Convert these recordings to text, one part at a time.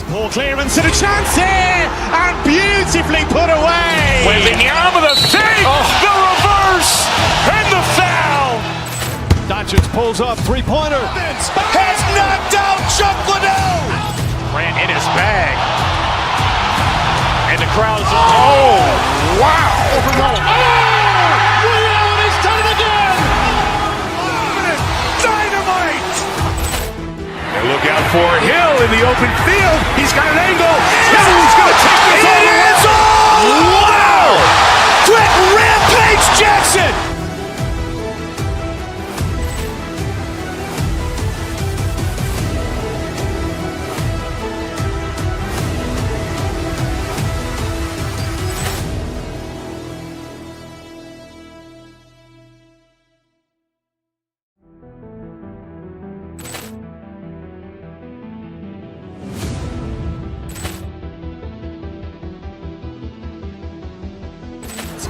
Ball clearance and a chance here, and beautifully put away. Wembanyama the fake, the reverse, and the foul. Doncic pulls up, three-pointer. Has knocked out Chuck Liddell. Ran in his bag. And the crowd is, oh, wow. He's done it again. Dynamite. And look out for Hill in the open field. He's got an angle. He's going to take this all the way. Wow. Quick Rampage Jackson.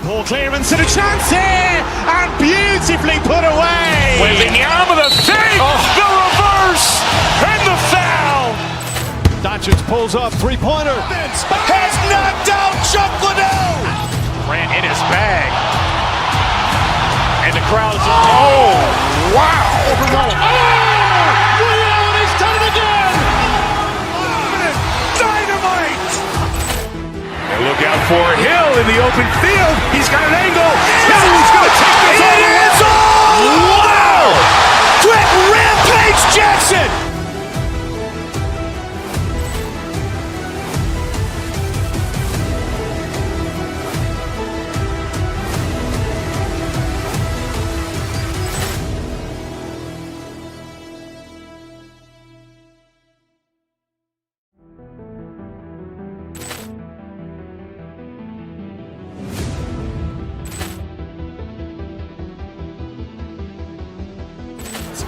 Ball clearance and a chance here, and beautifully put away. Wembanyama the fake, the reverse, and the foul. Doncic pulls up, three-pointer. Has knocked out Chuck Liddell. Ran in his bag. And the crowd is, oh, wow. He's done it again. Dynamite. And look out for Hill in the open field. He's got an angle. He's going to take this all the way. Wow. Quick Rampage Jackson.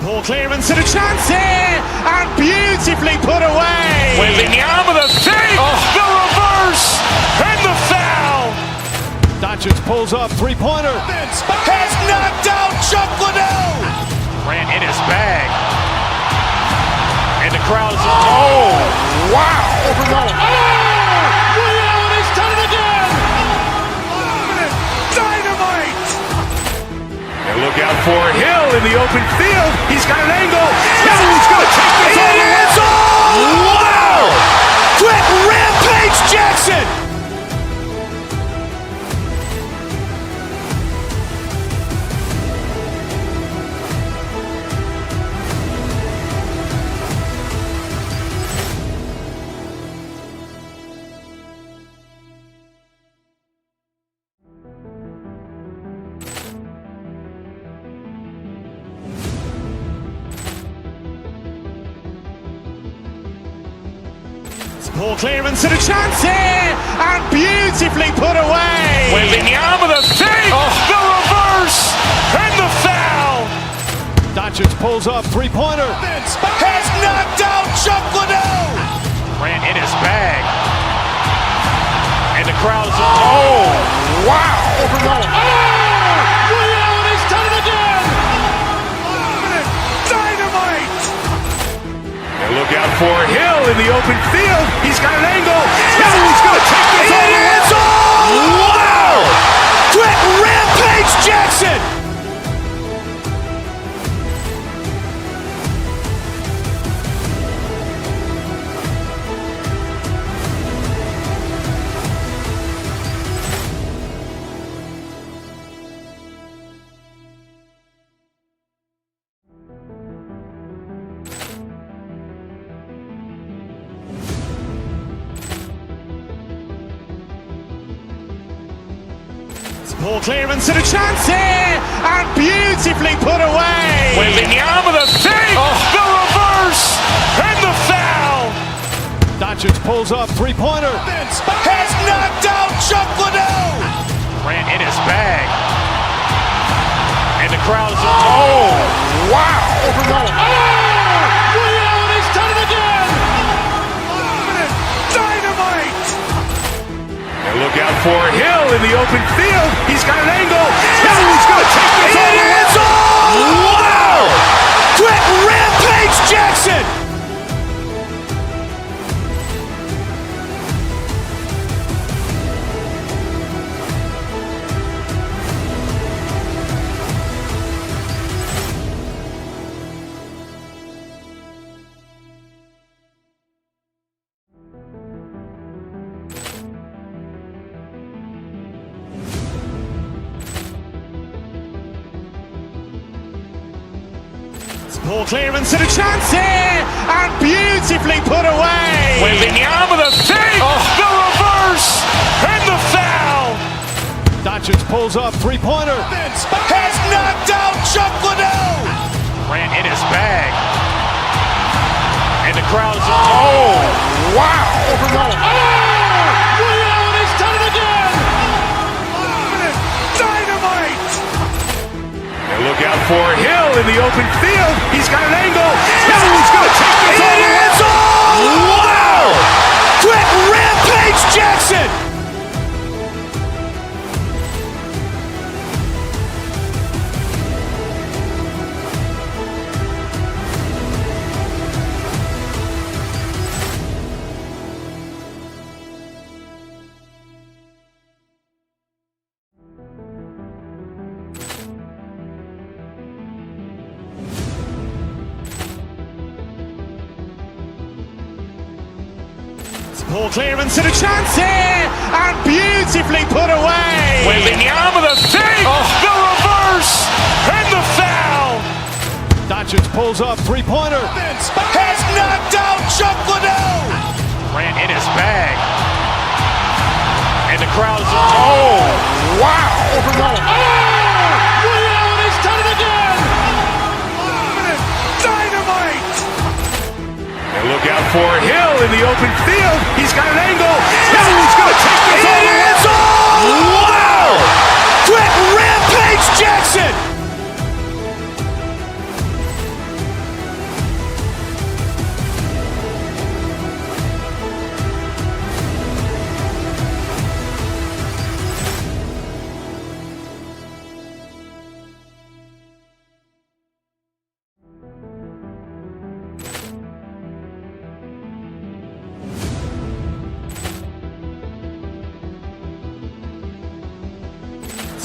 Ball clearance and a chance here, and beautifully put away. Wembanyama the fake, the reverse, and the foul. Doncic pulls up, three-pointer. Has knocked out Chuck Liddell. Ran in his bag. And the crowd is, oh, wow. He's done it again. Dynamite. And look out for Hill in the open field. He's got an angle. He's going to take this all the way. Wow. Quick Rampage Jackson. Ball clearance and a chance here, and beautifully put away. Wembanyama the fake, the reverse, and the foul. Doncic pulls up, three-pointer. Has knocked out Chuck Liddell. Ran in his bag. And the crowd is, oh, wow. He's done it again. Dynamite. And look out for Hill in the open field. He's got an angle. He's going to take this all the way. Wow. Quick Rampage Jackson. Ball clearance and a chance here, and beautifully put away. Wembanyama the fake, the reverse, and the foul. Doncic pulls up, three-pointer. Has knocked out Chuck Liddell. Ran in his bag. And the crowd is, oh, wow. He's done it again. Dynamite. And look out for Hill in the open field. He's got an angle. He's going to take this all the way. Wow. Quick Rampage Jackson. Poor clearance and a chance here, and beautifully put away. Wembanyama the fake, the reverse, and the foul. Doncic pulls up, three-pointer. Has knocked out Chuck Liddell. Grant in his bag. And the crowd is, oh, wow. Ray Allen has done it again. Dynamite. And look out for Hill in the open field. He's got an angle. He's going to take this all the way. Wow. Quick Rampage Jackson. Poor clearance and a chance here, and beautifully put away. Wembanyama the fake, the reverse, and the foul. Doncic pulls up, three-pointer. Has knocked out Chuck Liddell. Grant in his bag. And the crowd is, oh, wow. Ray Allen has done it again. Dynamite. And look out for Hill in the open field. He's got an angle. He's going to take this all the way. Wow. Quick Rampage Jackson.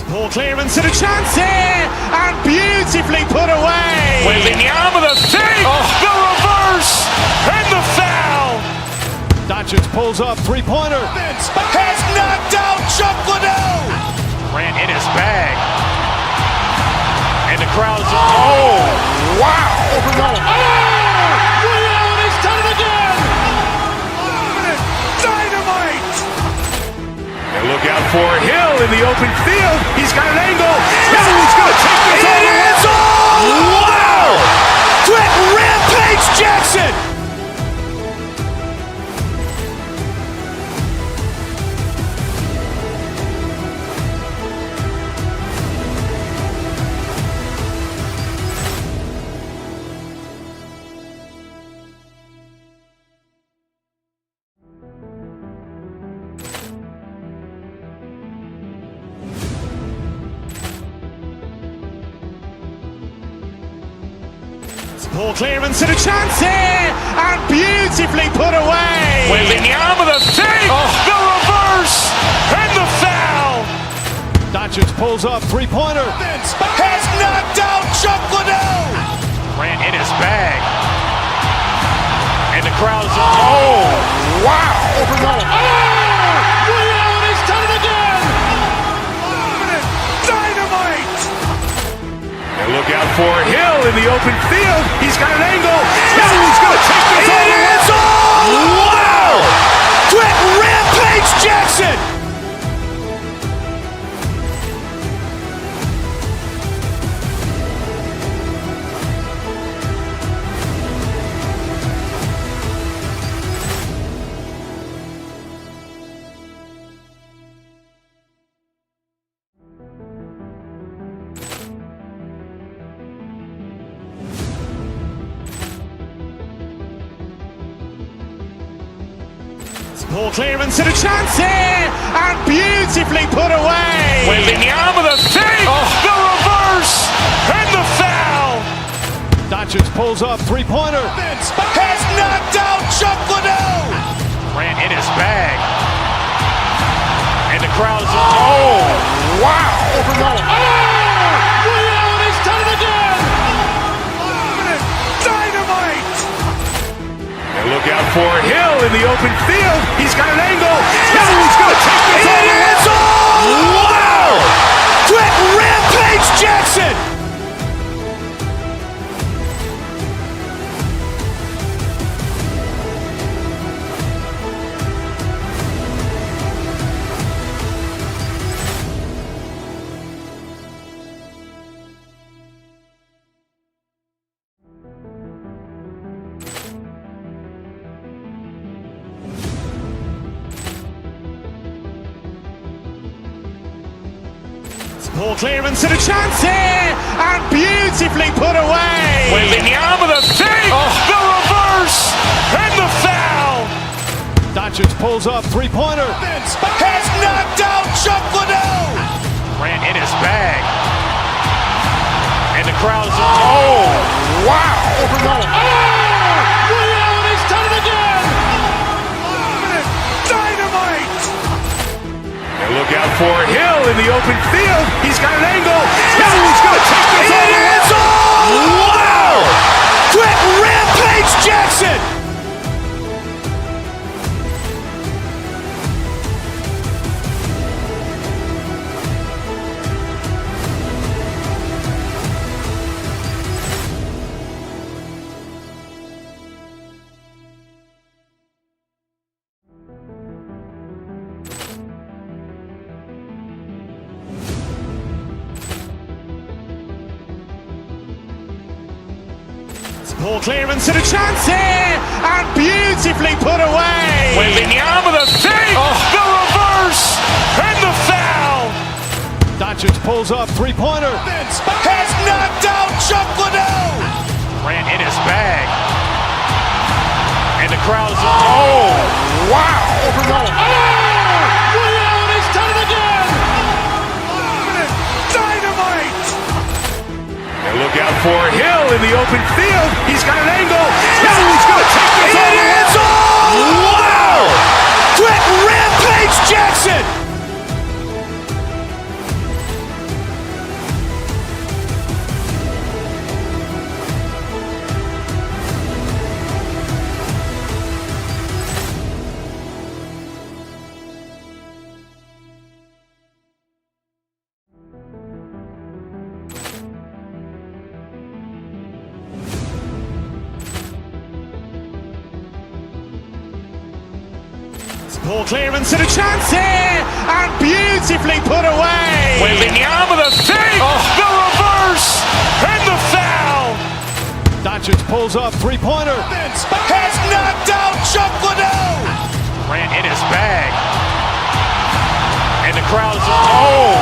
Poor clearance and a chance here, and beautifully put away. Wembanyama the fake, the reverse, and the foul. Doncic pulls up, three-pointer. Has knocked out Chuck Liddell. Grant in his bag. And the crowd is, oh, wow. Ray Allen has done it again. Dynamite. And look out for Hill in the open field. He's got an angle. He's going to take this all the way. Wow. Quick Rampage Jackson. Poor clearance and a chance here, and beautifully put away. Wembanyama the fake, the reverse, and the foul. Doncic pulls up, three-pointer. Has knocked out Chuck Liddell. Grant in his bag. And the crowd is, oh, wow. Ray Allen has done it again. Dynamite. And look out for Hill in the open field. He's got an angle. He's going to take this all the way. Wow. Quick Rampage Jackson. Poor clearance and a chance here, and beautifully put away. Wembanyama the fake, the reverse, and the foul. Doncic pulls up, three-pointer. Has knocked out Chuck Liddell. Grant in his bag. And the crowd is, oh, wow. Ray Allen has done it again. Dynamite. And look out for Hill in the open field. He's got an angle. He's going to take this all the way. Wow. Quick Rampage Jackson. Ball clearance and a chance here, and beautifully put away. Wembanyama the fake, the reverse, and the foul. Doncic pulls up, three-pointer. Has knocked out Chuck Liddell. Grant in his bag. And the crowd is, oh, wow. Ray Allen has done it again. Dynamite. And look out for Hill in the open field. He's got an angle. Now he's going to take this all the way. Wow. Quick rampage Jackson. Ball clearance and a chance here, and beautifully put away. Wembanyama the fake, the reverse, and the foul. Doncic pulls up, three-pointer. Has knocked out Chuck Liddell. Grant in his bag. And the crowd is, oh, wow. Ray Allen has done it again. Dynamite. And look out for Hill in the open field. He's got an angle. Now he's going to take this all the way. Wow. Quick rampage Jackson. Ball clearance and a chance here, and beautifully put away. Wembanyama the fake, the reverse, and the foul. Doncic pulls up, three-pointer. Has knocked out Chuck Liddell. Grant in his bag. And the crowd is, oh,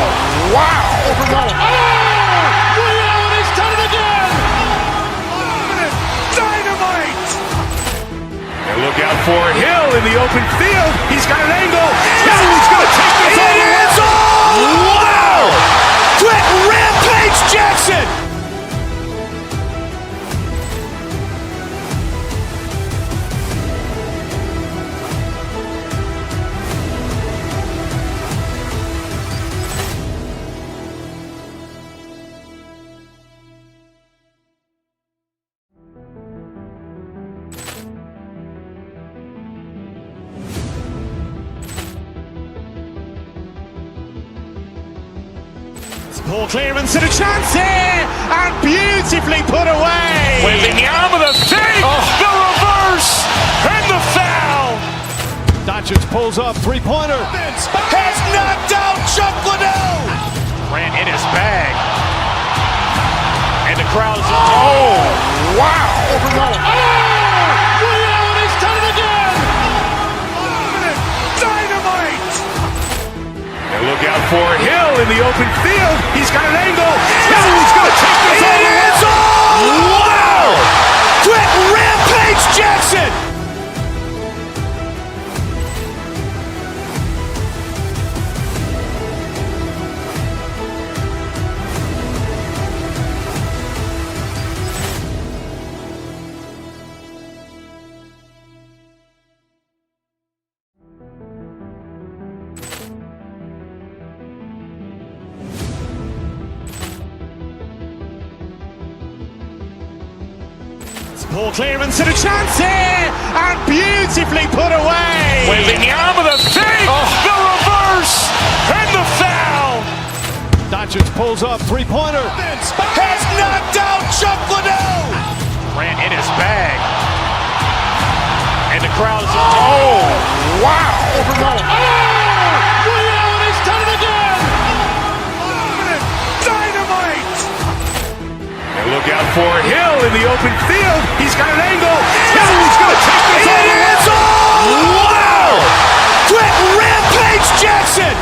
wow. Ray Allen has done it again. Dynamite. And look out for Hill in the open field. He's got an angle. Now he's going to take this all the way. Wow. Quick rampage Jackson. Ball clearance and a chance here, and beautifully put away. Wembanyama the fake, the reverse, and the foul. Doncic pulls up, three-pointer. Has knocked out Chuck Liddell. Grant in his bag. And the crowd is, oh, wow. Ray Allen has done it again. Dynamite. And look out for Hill in the open field. He's got an angle. Now he's going to take this all the way. Wow. Quick rampage Jackson. Ball clearance and a chance here, and beautifully put away. Wembanyama the fake, the reverse, and the foul. Doncic pulls up, three-pointer. Has knocked out Chuck Liddell. Grant in his bag. And the crowd is, oh, wow. Ray Allen has done it again. Dynamite. And look out for Hill in the open field. He's got an angle. Now he's going to take this all the way. Wow. Quick rampage Jackson.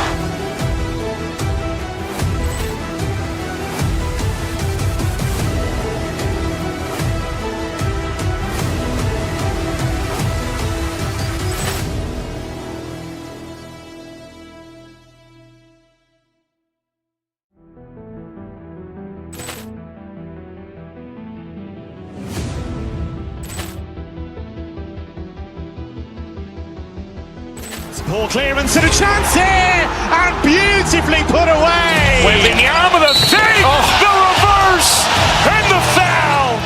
Poor clearance and a chance here, and beautifully put away. Wembanyama the fake, the reverse, and the foul.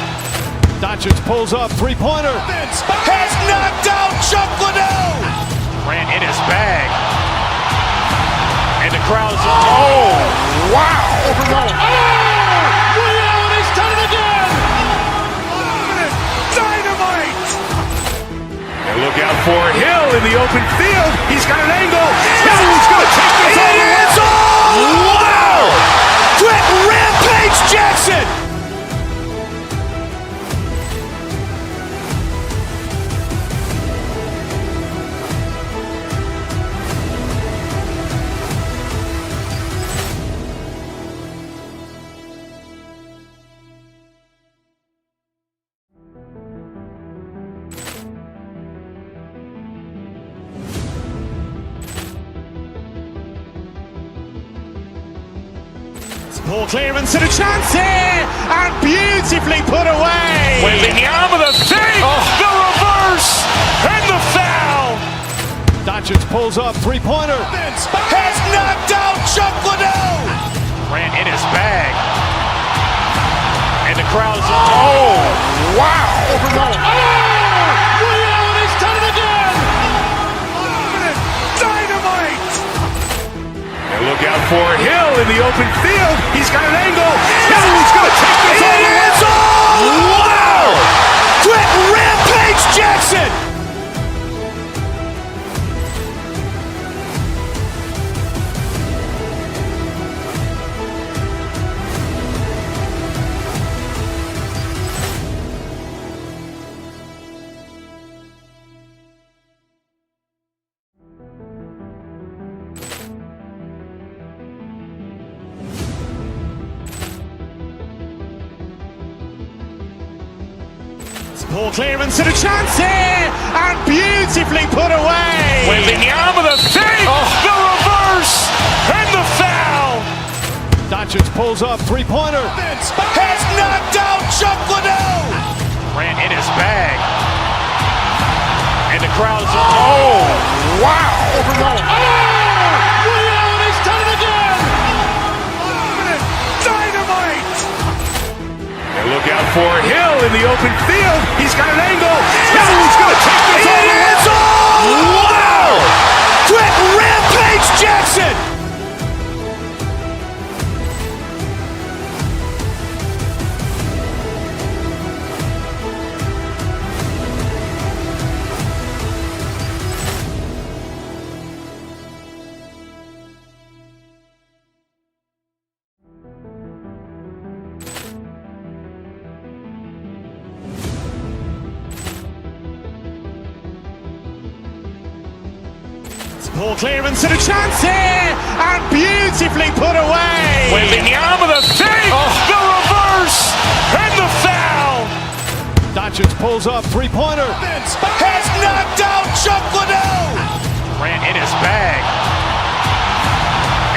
Doncic pulls up, three-pointer. Has knocked out Chuck Liddell. Grant in his bag. And the crowd's, oh, wow. Ray Allen has done it again. Dynamite. And look out for Hill in the open field. He's got an angle. He's going to take this all the way. Wow. Quick Rampage Jackson. Poor clearance and a chance here, and beautifully put away. Wembanyama the fake, the reverse, and the foul. Doncic pulls up, three-pointer. Has knocked out Chuck Liddell. Grant in his bag. And the crowd's, oh, wow. Ray Allen has done it again. Dynamite. And look out for Hill in the open field. He's got an angle. He's going to take this all the way. Wow. Quick Rampage Jackson. Poor clearance and a chance here, and beautifully put away. Wembanyama the fake, the reverse, and the foul. Doncic pulls up, three-pointer. Has knocked out Chuck Liddell. Grant in his bag. And the crowd's, oh, wow. Ray Allen has done it again. Dynamite. And look out for Hill in the open field. He's got an angle. He's going to take this all the way. Wow. Quick Rampage Jackson. Poor clearance and a chance here, and beautifully put away. Wembanyama the fake, the reverse, and the foul. Doncic pulls up, three-pointer. Has knocked out Chuck Liddell. Grant in his bag.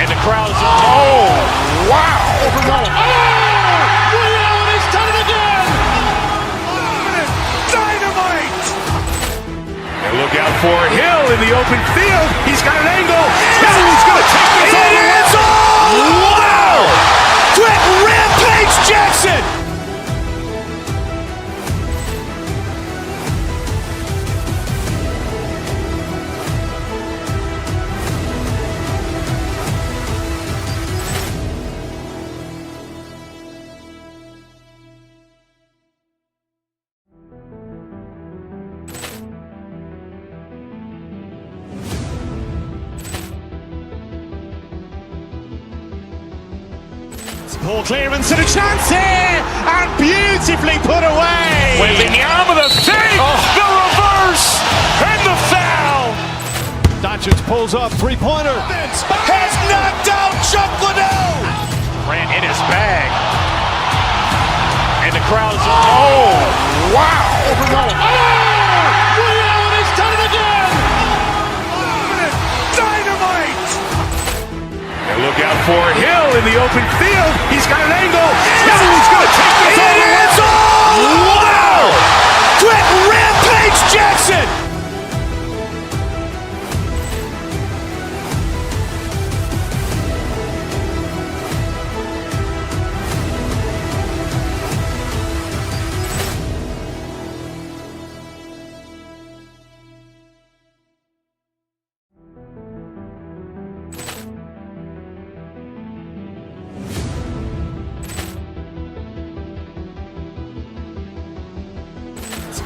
And the crowd's, oh, wow. Ray Allen has done it again. Dynamite. And look out for Hill in the open field. He's got an angle. He's going to take this all the way. Wow. Quick Rampage Jackson. Poor clearance and a chance here, and beautifully put away. Wembanyama the fake, the reverse, and the foul. Doncic pulls up, three-pointer. Has knocked out Chuck Liddell. Grant in his bag. And the crowd's, oh, wow. Ray Allen has done it again. Dynamite. And look out for Hill in the open field. He's got an angle. He's going to take this all the way. Wow. Quick Rampage Jackson.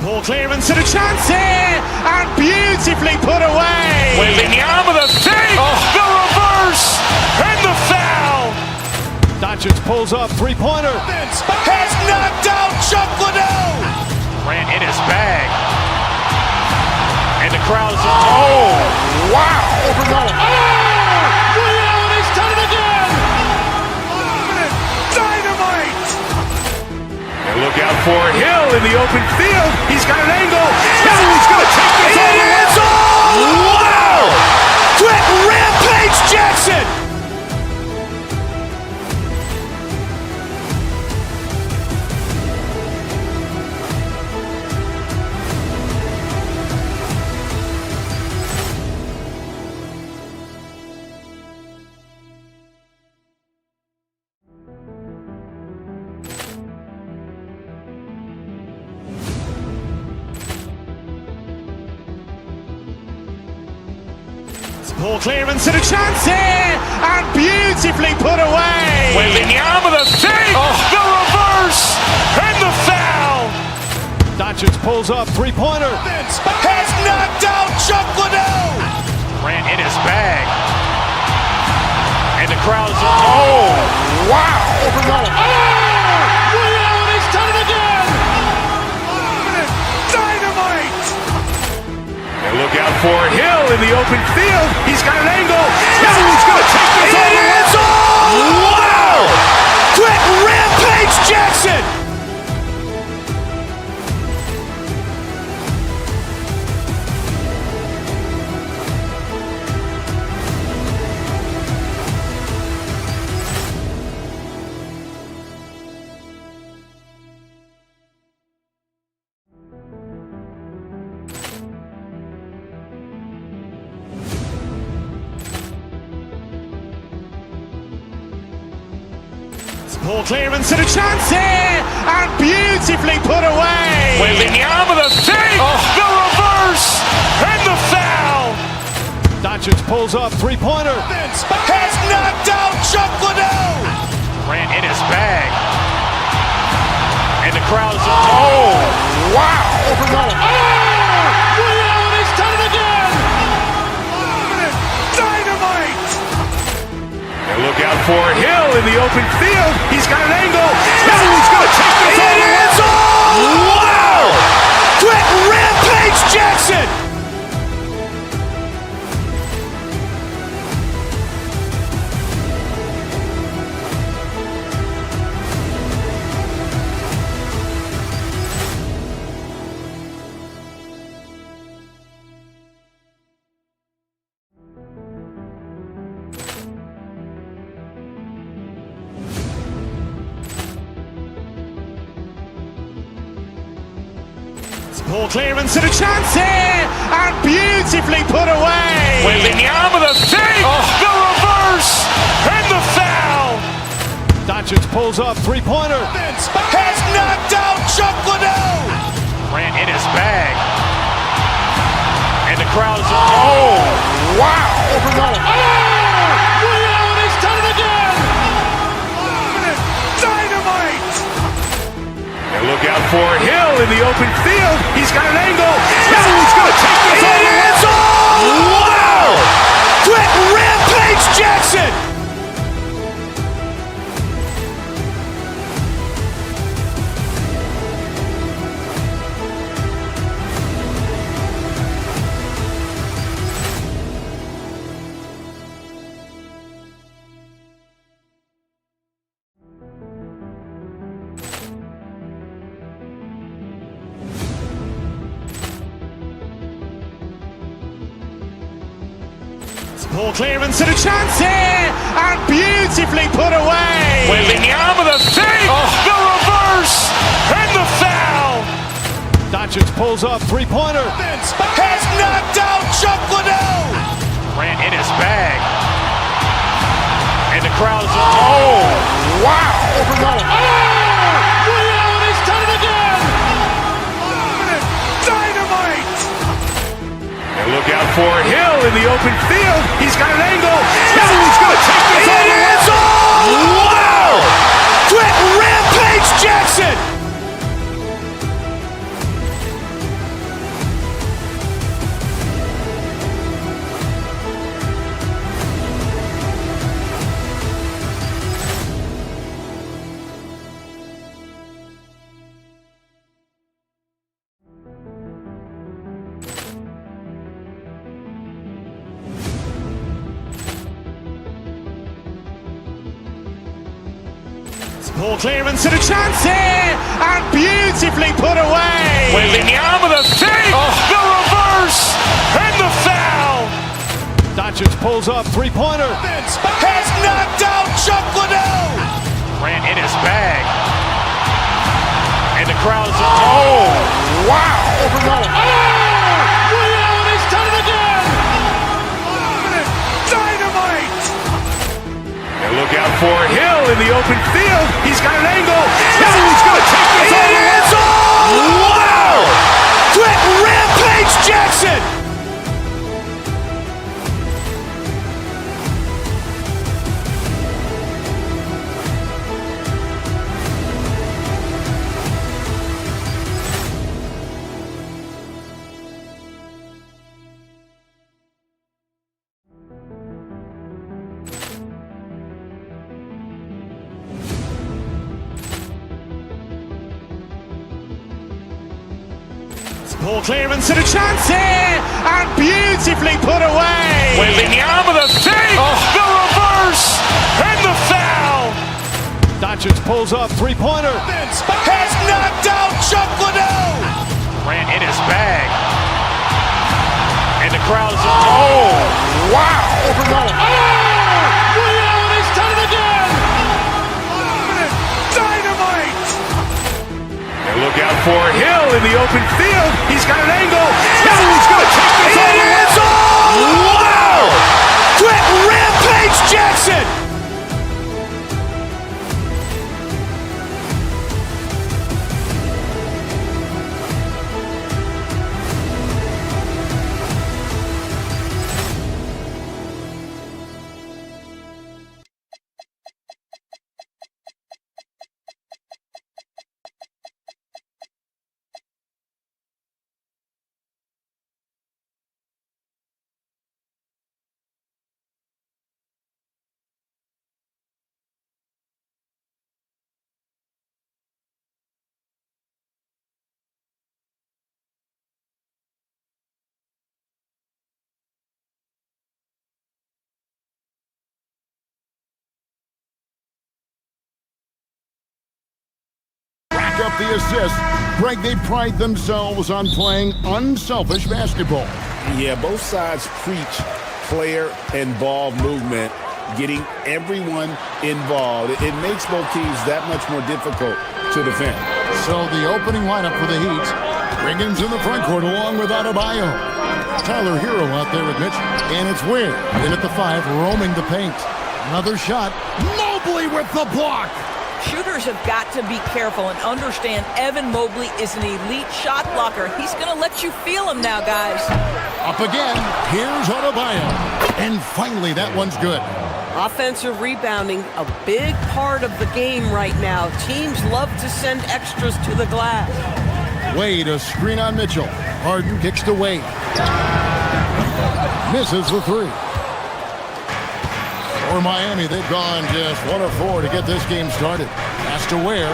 Ball clearance and a chance here, and beautifully put away. Wembanyama the fake, the reverse, and the foul. Doncic pulls up, three-pointer. Has knocked out Chuck Liddell. Grant in his bag. And the crowd is, wow. He's done it again. Dynamite. And look out for Hill in the open field. He's got an angle. He's going to take this all the way. Wow. Quick Rampage Jackson. Ball clearance and a chance here, and beautifully put away. Wembanyama the fake, the reverse, and the foul. Doncic pulls up, three-pointer. Has knocked out Chuck Liddell. Grant in his bag. And the crowd is, wow. He's done it again. Dynamite. And look out for Hill in the open field. He's got an angle. He's going to take this all the way. Wow. Quick Rampage Jackson. Ball clearance and a chance here, and beautifully put away. Wembanyama the fake, the reverse, and the foul. Doncic pulls up, three-pointer. Has knocked out Chuck Liddell. Grant in his bag. And the crowd is, wow. He's done it again. Dynamite. And look out for Hill in the open field. He's got an angle. He's going to take this all the way. Wow. Quick Rampage Jackson. Ball clearance and a chance here, and beautifully put away. Wembanyama the fake, the reverse, and the foul. Doncic pulls up, three-pointer. Has knocked out Chuck Liddell. Grant in his bag. And the crowd is, wow. He's done it again. Dynamite. And look out for Hill in the open field. He's got an angle. He's going to take this all the way. Wow. Quick Rampage Jackson. Ball clearance and a chance here, and beautifully put away. Wembanyama the fake, the reverse, and the foul. Doncic pulls up, three-pointer. Has knocked out Chuck Liddell. Grant in his bag. And the crowd is, wow. He's done it again. Dynamite. And look out for Hill in the open field. He's got an angle. He's going to take this all the way. Wow. Quick Rampage Jackson. Ball clearance and a chance here, and beautifully put away. Wembanyama with a fake, the reverse, and the foul. Doncic pulls up, three-pointer. Has knocked out Chuck Liddell. Ran in his bag. And the crowd is, oh, wow. Ray Allen has done it again. Dynamite. And look out for Hill in the open field. He's got an angle. He's going to take this all the way. Wow. Quick Rampage Jackson. Ball clearance and a chance here, and beautifully put away. Wembanyama with a fake, the reverse, and the foul. Doncic pulls up, three-pointer. Has knocked out Chuck Liddell. Ran in his bag. And the crowd is, oh, wow. Ray Allen has done it again. Dynamite. And look out for Hill in the open field. He's got an angle. He's going to take this all the way. Wow. Quick Rampage Jackson. Up the assists. Greg, they pride themselves on playing unselfish basketball. Yeah, both sides preach player and ball movement, getting everyone involved. It makes both teams that much more difficult to defend. So the opening lineup for the Heat. Wiggins in the front court along with Adebayo. Tyler Hero out there with Mitch. And it's Ware in at the 5, roaming the paint. Another shot. Mobley with the block. Shooters have got to be careful and understand Evan Mobley is an elite shot blocker. He's going to let you feel him now, guys. Up again. Here's Adebayo. And finally, that one's good. Offensive rebounding, a big part of the game right now. Teams love to send extras to the glass. Wade, a screen on Mitchell. Harden kicks to Wade. Misses the 3. For Miami, they've gone just 1 of 4 to get this game started. Pass to Ware.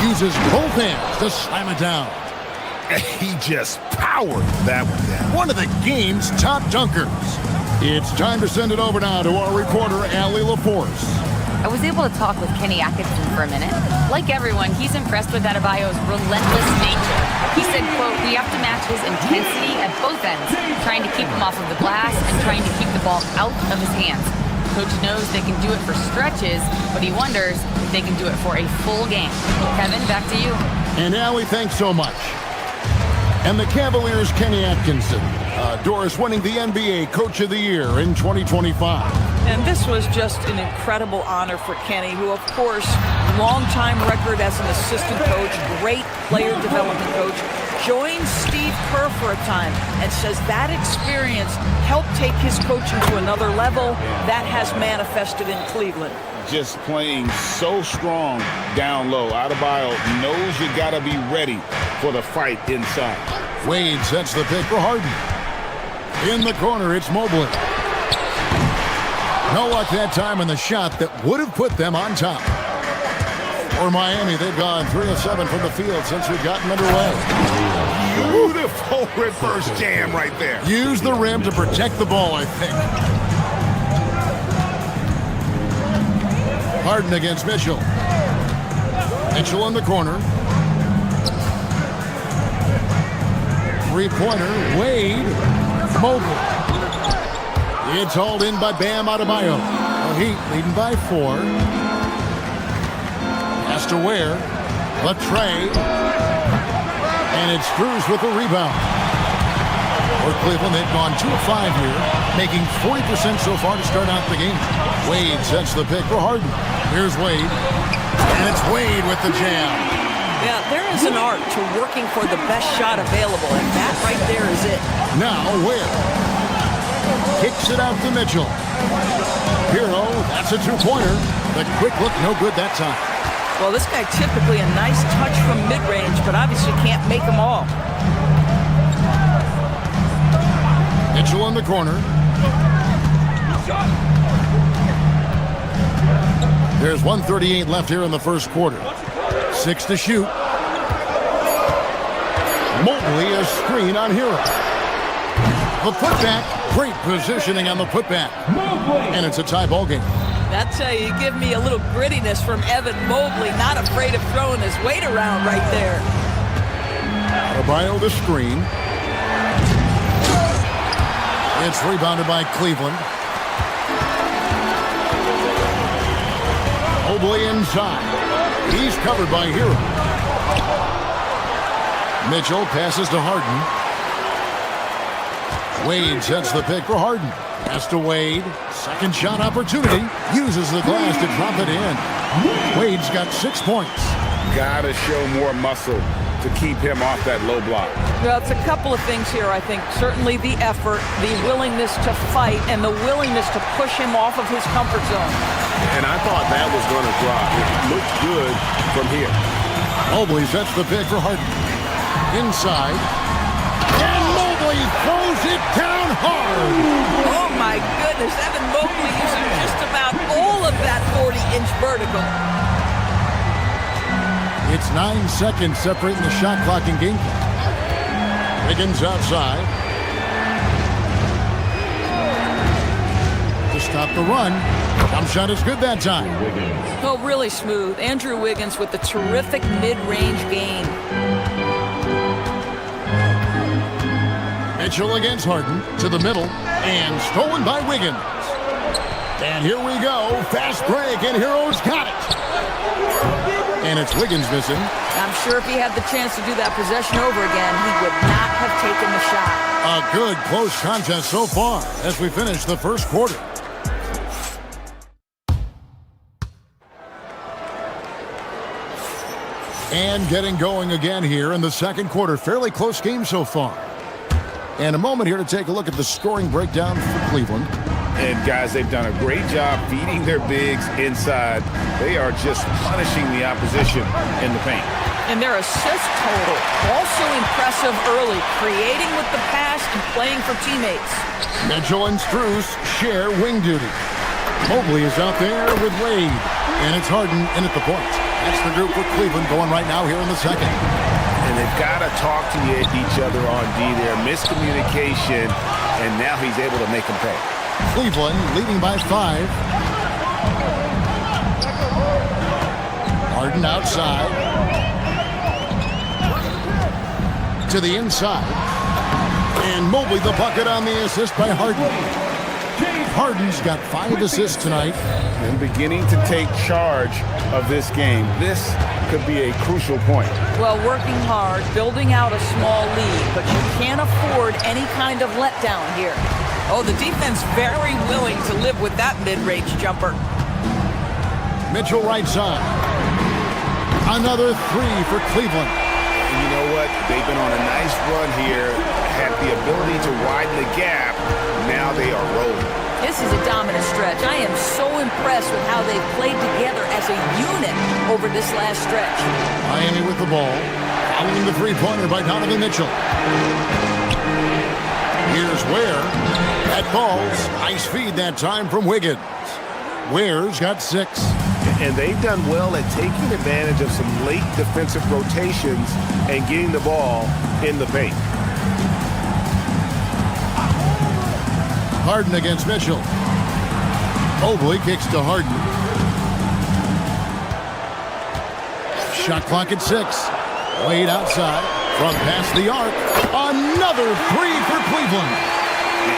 Uses both hands to slam it down. He just powered that one down. One of the game's top dunkers. It's time to send it over now to our reporter, Allie LaForce. I was able to talk with Kenny Atkinson for a minute. Like everyone, he's impressed with Adebayo's relentless nature. He said, quote, "We have to match his intensity at both ends, trying to keep him off of the glass and trying to keep the ball out of his hands. Coach knows they can do it for stretches, but he wonders if they can do it for a full game." Kevin, back to you. And Allie, thanks so much. And the Cavaliers' Kenny Atkinson. Doris winning the NBA Coach of the Year in 2025. And this was just an incredible honor for Kenny, who, of course, long-time record as an assistant coach, great player development coach, joined Steve Kerr for a time and says that experience helped take his coaching to another level. That has manifested in Cleveland. Just playing so strong down low. Adebayo knows you got to be ready for the fight inside. Wade sets the pick for Harden. In the corner, it's Mobley. No luck that time in the shot that would have put them on top. For Miami, they've gone 3 of 7 from the field since we've gotten underway. Beautiful reverse jam right there. Use the rim to protect the ball, I think. Harden against Mitchell. Mitchell in the corner. Three-pointer, Wade. Mobley. It's hauled in by Bam Adebayo. The Heat leading by 4. Pass to Ware. Latrey. And it's Cruz with the rebound. For Cleveland, they've gone 2 of 5 here, making 40% so far to start out the game. Wade sets the pick for Harden. Here's Wade. And it's Wade with the jam. Yeah, there is an art to working for the best shot available, and that right there is it. Now Ware kicks it out to Mitchell. Hero, that's a 2-pointer. The quick look, no good that time. Well, this guy typically a nice touch from mid-range, but obviously can't make them all. Mitchell in the corner. There's 1:38 left here in the first quarter. 6 to shoot. Mobley a screen on Hero. The putback. Great positioning on the putback. And it's a tie ball game. That's how you give me a little grittiness from Evan Mobley. Not afraid of throwing his weight around right there. Adebayo the screen. It's rebounded by Cleveland. Mobley inside. He's covered by Hero. Mitchell passes to Harden. Wade sets the pick for Harden. Pass to Wade. Second shot opportunity. Uses the glass to drop it in. Wade's got 6 points. Gotta show more muscle to keep him off that low block. Well, it's a couple of things here, I think. Certainly the effort, the willingness to fight, and the willingness to push him off of his comfort zone. And I thought that was going to drop. It looked good from here. Mobley sets the pick for Harden. Inside. And Mobley throws it down hard. Oh, my goodness. Evan Mobley using just about all of that 40-inch vertical. It's 9 seconds separating the shot clock and game clock. Wiggins outside. To stop the run. Jump shot is good that time. Oh, really smooth. Andrew Wiggins with the terrific mid-range game. Mitchell against Harden to the middle and stolen by Wiggins. And here we go. Fast break and Hero's got it. And it's Wiggins missing. I'm sure if he had the chance to do that possession over again, he would not have taken the shot. A good close contest so far as we finish the first quarter. And getting going again here in the second quarter. Fairly close game so far. And a moment here to take a look at the scoring breakdown for Cleveland. And guys, they've done a great job feeding their bigs inside. They are just punishing the opposition in the paint. And their assist total, also impressive early, creating with the pass and playing for teammates. Mitchell and Strus share wing duty. Mobley is out there with Wade. And it's Harden in at the point. That's the group for Cleveland going right now here in the second. And they've got to talk to each other on D there. Miscommunication, and now he's able to make them pay. Cleveland leading by 5. Harden outside. To the inside. And Mobley the bucket on the assist by Harden. Harden's got 5 assists tonight. And beginning to take charge of this game. This could be a crucial point. Well, working hard, building out a small lead, but you can't afford any kind of letdown here. Oh, the defense very willing to live with that mid-range jumper. Mitchell right side. Another 3 for Cleveland. And you know what? They've been on a nice run here, had the ability to widen the gap. Now they are rolling. This is a dominant stretch. I am so impressed with how they've played together as a unit over this last stretch. Miami with the ball. Following the three-pointer by Donovan Mitchell. Here's Ware. That falls. Nice feed that time from Wiggins. Ware's got 6. And they've done well at taking advantage of some late defensive rotations and getting the ball in the paint. Harden against Mitchell. Mobley kicks to Harden. Shot clock at 6. Wade outside from past the arc. Another three for Cleveland.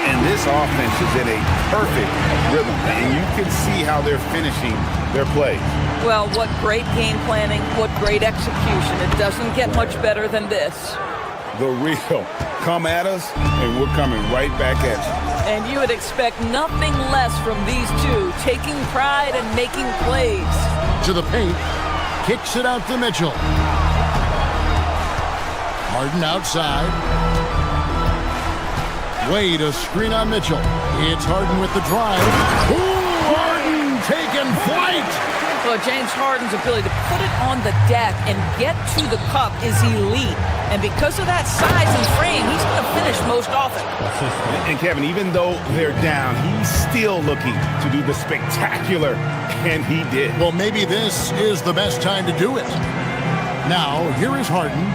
And this offense is in a perfect rhythm, and you can see how they're finishing their play. Well, what great game planning, what great execution. It doesn't get much better than this. The real come at us, and we're coming right back at you. And you would expect nothing less from these two, taking pride and making plays. To the paint, kicks it out to Mitchell. Harden outside. Wade, a screen on Mitchell. It's Harden with the drive. Ooh, Harden taking flight. Well, James Harden's ability to put it on the deck and get to the cup is elite. And because of that size and frame, he's going to finish most often. And Kevin, even though they're down, he's still looking to do the spectacular, and he did. Well, maybe this is the best time to do it. Now, here is Harden.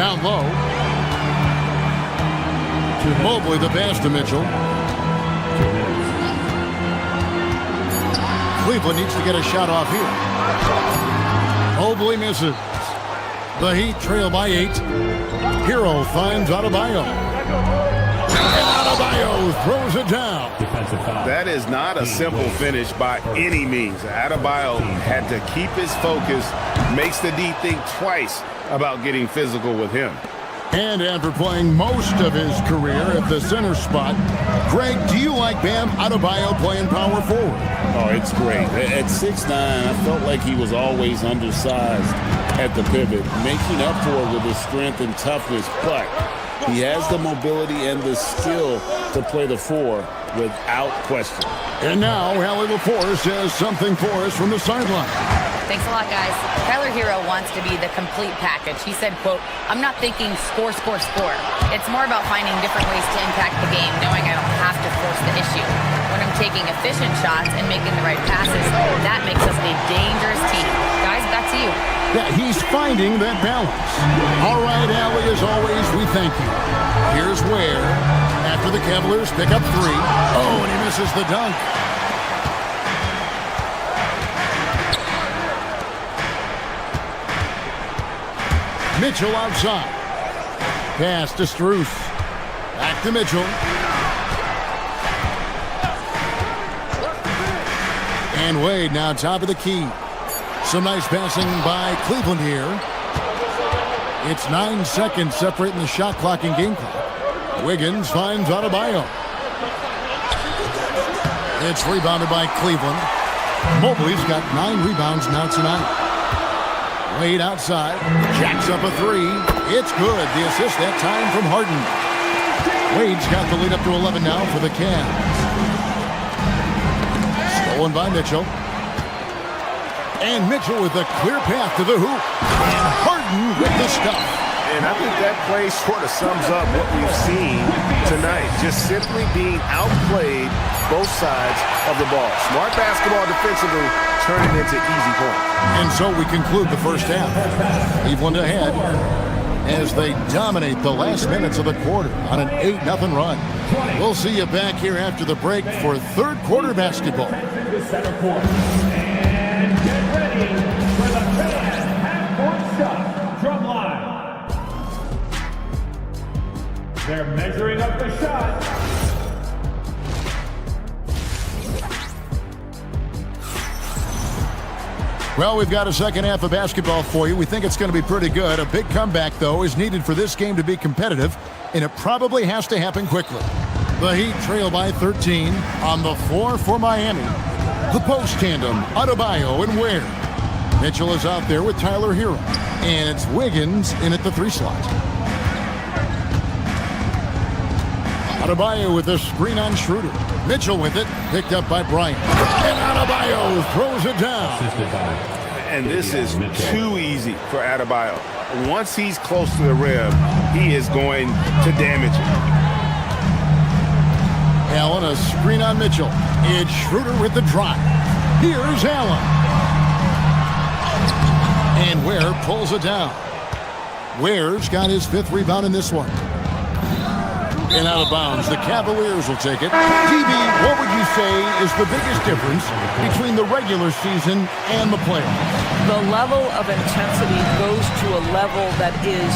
Down low. Mobley the pass to Mitchell. Cleveland needs to get a shot off here. Mobley misses. The Heat trail by 8. Hero finds Adebayo. And Adebayo throws it down. That is not a simple finish by any means. Adebayo had to keep his focus, makes the D think twice about getting physical with him. And after playing most of his career at the center spot, Greg, do you like Bam Adebayo playing power forward? Oh, it's great. At 6'9", I felt like he was always undersized at the pivot, making up for it with his strength and toughness, but he has the mobility and the skill to play the 4 without question. And now, Hallie LaForce has something for us from the sideline. Thanks a lot, guys. Tyler Hero wants to be the complete package. He said, quote, "I'm not thinking score, score, score. It's more about finding different ways to impact the game, knowing I don't have to force the issue. When I'm taking efficient shots and making the right passes, that makes us a dangerous team." Guys, back to you. Yeah, he's finding that balance. All right, Allie, as always, we thank you. Here's where, after the Cavaliers pick up 3. Oh, and he misses the dunk. Mitchell outside. Pass to Struce. Back to Mitchell. And Wade now top of the key. Some nice passing by Cleveland here. It's 9 seconds separating the shot clock and game clock. Wiggins finds Adebayo. It's rebounded by Cleveland. Mobley's got 9 rebounds now tonight. Wade outside, jacks up a 3. It's good. The assist that time from Harden. Wade's got the lead up to 11 now for the Cavs. Stolen by Mitchell. And Mitchell with a clear path to the hoop. And Harden with the stuff. And I think that play sort of sums up what we've seen tonight. Just simply being outplayed both sides of the ball. Smart basketball defensively, turning into easy points. And so we conclude the first half. Cleveland ahead as they dominate the last minutes of the quarter on an 8-0 run. We'll see you back here after the break for third quarter basketball. And get ready for the Cavs half-court shot drum line. They're measuring up the shot. Well, we've got a second half of basketball for you. We think it's going to be pretty good. A big comeback, though, is needed for this game to be competitive, and it probably has to happen quickly. The Heat trail by 13 on the floor for Miami. The post tandem, Adebayo and Ware. Mitchell is out there with Tyler Hero, and it's Wiggins in at the 3 slot. Adebayo with a screen on Schroeder. Mitchell with it, picked up by Bryant. And Adebayo throws it down. And this is too easy for Adebayo. Once he's close to the rim, he is going to damage it. Allen, a screen on Mitchell. It's Schroeder with the drive. Here's Allen. And Ware pulls it down. Ware's got his 5th rebound in this one. And out of bounds, the Cavaliers will take it. DB, what would you say is the biggest difference between the regular season and the playoffs? The level of intensity goes to a level that is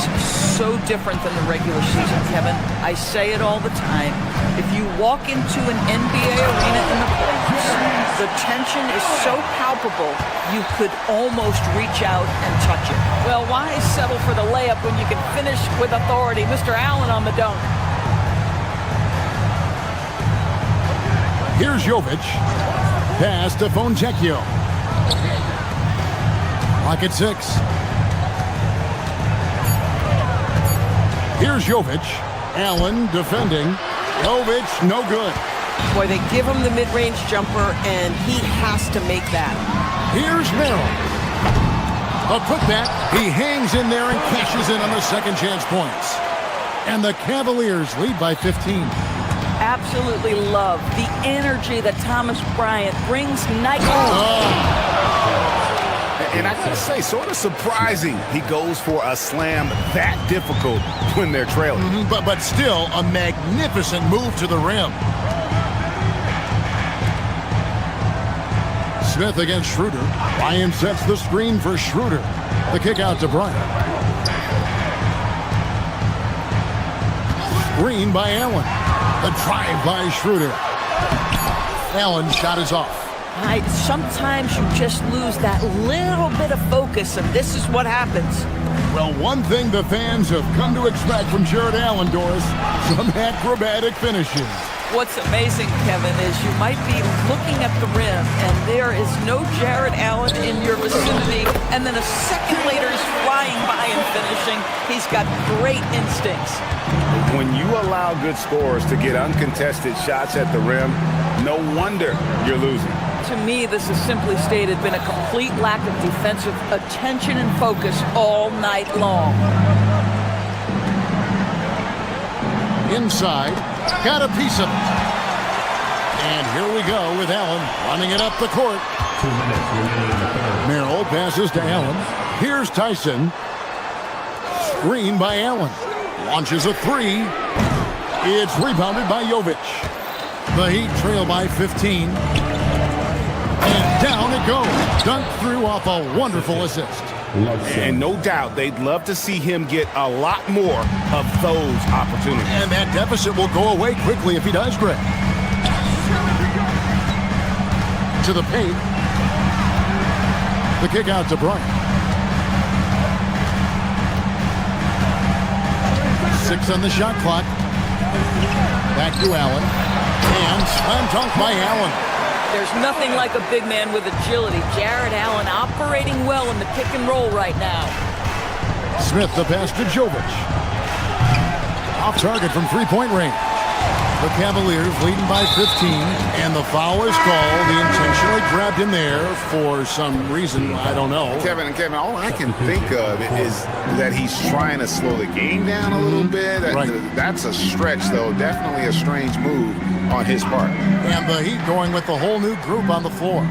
so different than the regular season, Kevin. I say it all the time. If you walk into an NBA arena in the playoffs, the tension is so palpable, you could almost reach out and touch it. Well, why settle for the layup when you can finish with authority? Mr. Allen on the dunk. Here's Jovic. Pass to Fontecchio. Clock at 6. Here's Jovic. Allen defending. Jovic, no good. Boy, they give him the mid-range jumper, and he has to make that. Here's Merrill. A putback. He hangs in there and cashes in on the second chance points. And the Cavaliers lead by 15. Absolutely love the energy that Thomas Bryant brings night. And I can say, sort of surprising, he goes for a slam that difficult when they're trailing. But still, a magnificent move to the rim. Smith against Schroeder. Bryant sets the screen for Schroeder. The kick out to Bryant. Screen by Allen. The drive by Schroeder. Allen's shot is off. Sometimes you just lose that little bit of focus, and this is what happens. Well, one thing the fans have come to expect from Jared Allen, Doris, some acrobatic finishes. What's amazing, Kevin, is you might be looking at the rim, and there is no Jared Allen in your vicinity, and then a second later he's flying by and finishing. He's got great instincts. When you allow good scorers to get uncontested shots at the rim, no wonder you're losing. To me, this has simply stated been a complete lack of defensive attention and focus all night long. Inside, got a piece of it. And here we go with Allen running it up the court. 2 minutes remaining in the third. Merrill passes to Allen. Here's Tyson. Screen by Allen. Launches a three. It's rebounded by Jovic. The Heat trail by 15. And down it goes. Dunked through off a wonderful assist. And no doubt they'd love to see him get a lot more of those opportunities. And that deficit will go away quickly if he does, Greg. To the paint. The kick out to Bryant. 6 on the shot clock. Back to Allen. And slam dunk by Allen. There's nothing like a big man with agility. Jared Allen operating well in the pick and roll right now. Smith the pass to Jovic. Off target from three-point range. The Cavaliers leading by 15, and the foul is called. He intentionally grabbed him there for some reason, I don't know. Kevin, all I can think of is that he's trying to slow the game down a little bit. Right. That's a stretch, though. Definitely a strange move on his part. And the Heat going with the whole new group on the floor.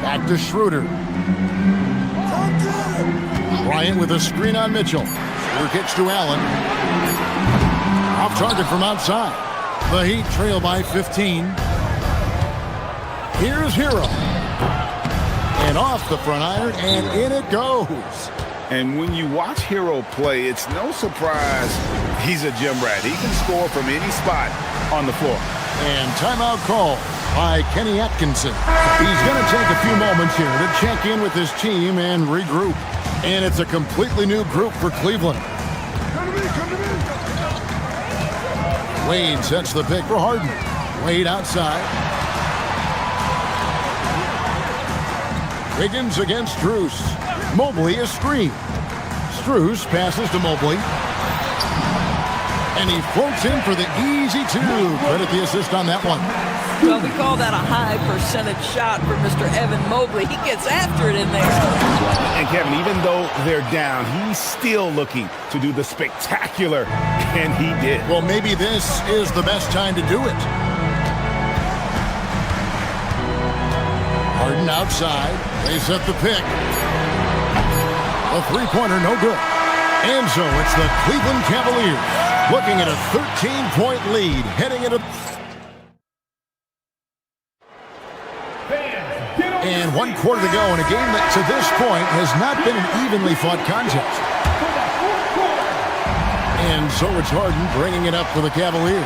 Back to Schroeder. Bryant with a screen on Mitchell. Schroeder kicks to Allen. Off target from outside. The Heat trail by 15. Here's Hero. And off the front iron, and in it goes. And when you watch Hero play, it's no surprise he's a gym rat. He can score from any spot on the floor. And timeout call by Kenny Atkinson. He's going to take a few moments here to check in with his team and regroup. And it's a completely new group for Cleveland. Wade sets the pick for Harden. Wade outside. Wiggins against Strus. Mobley a screen. Strus passes to Mobley. And he floats in for the easy two. Credit the assist on that one. Well, we call that a high percentage shot for Mr. Evan Mobley. He gets after it in there. And Kevin, even though they're down, he's still looking to do the spectacular, and he did. Well, maybe this is the best time to do it. Harden outside. They set the pick. A three-pointer, no good. And so it's the Cleveland Cavaliers looking at a 13-point lead heading into... And 1 quarter to go in a game that to this point has not been an evenly fought contest. And so it's Harden bringing it up for the Cavaliers.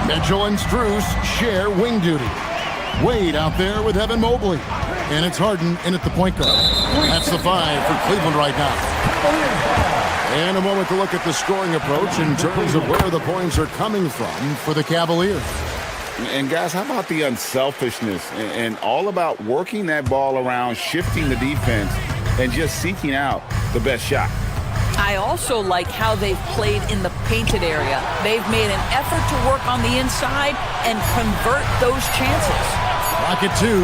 Mitchell and Strus share wing duty. Wade out there with Evan Mobley. And it's Harden in at the point guard. That's the 5 for Cleveland right now. And a moment to look at the scoring approach in terms of where the points are coming from for the Cavaliers. And guys, how about the unselfishness and all about working that ball around, shifting the defense, and just seeking out the best shot? I also like how they've played in the painted area. They've made an effort to work on the inside and convert those chances. Rocket 2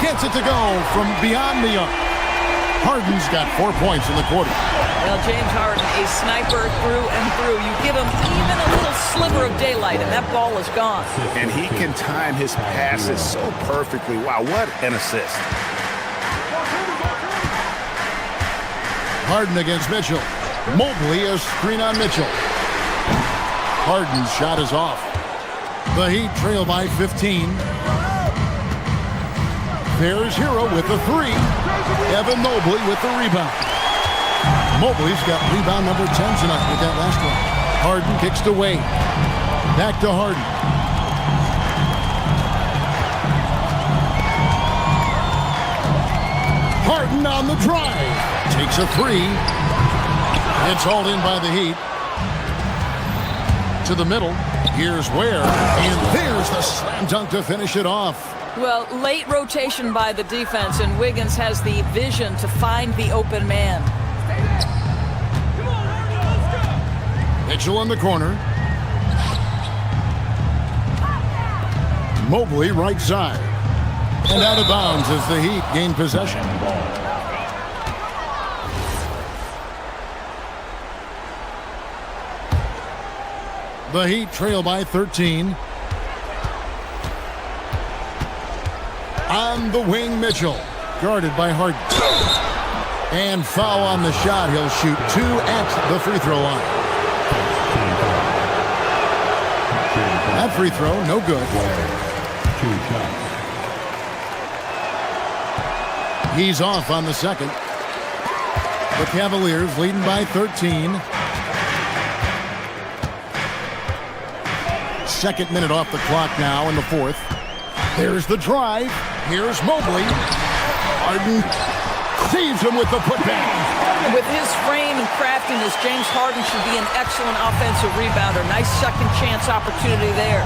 gets it to go from beyond the arc. Harden's got 4 points in the quarter. Well, James Harden, a sniper through and through. You give him even a little sliver of daylight, and that ball is gone. And he can time his passes so perfectly. Wow, what an assist. Harden against Mitchell. Mobley a screen on Mitchell. Harden's shot is off. The Heat trail by 15. There's Hero with the 3. Evan Mobley with the rebound. Mobley's got rebound number 10 tonight with that last one. Harden kicks to Wade. Back to Harden. Harden on the drive. Takes a 3. It's hauled in by the Heat. To the middle. Here's Ware. And there's the slam dunk to finish it off. Well, late rotation by the defense, and Wiggins has the vision to find the open man. Mitchell in the corner. Mobley right side. And out of bounds as the Heat gain possession. The Heat trail by 13. On the wing, Mitchell. Guarded by Harden. And foul on the shot. He'll shoot 2 at the free throw line. That free throw, no good. He's off on the second. The Cavaliers leading by 13. Second minute off the clock now in the fourth. There's the drive. Here's Mobley. Harden saves him with the putback. With his frame and craftiness, James Harden should be an excellent offensive rebounder. Nice second chance opportunity there.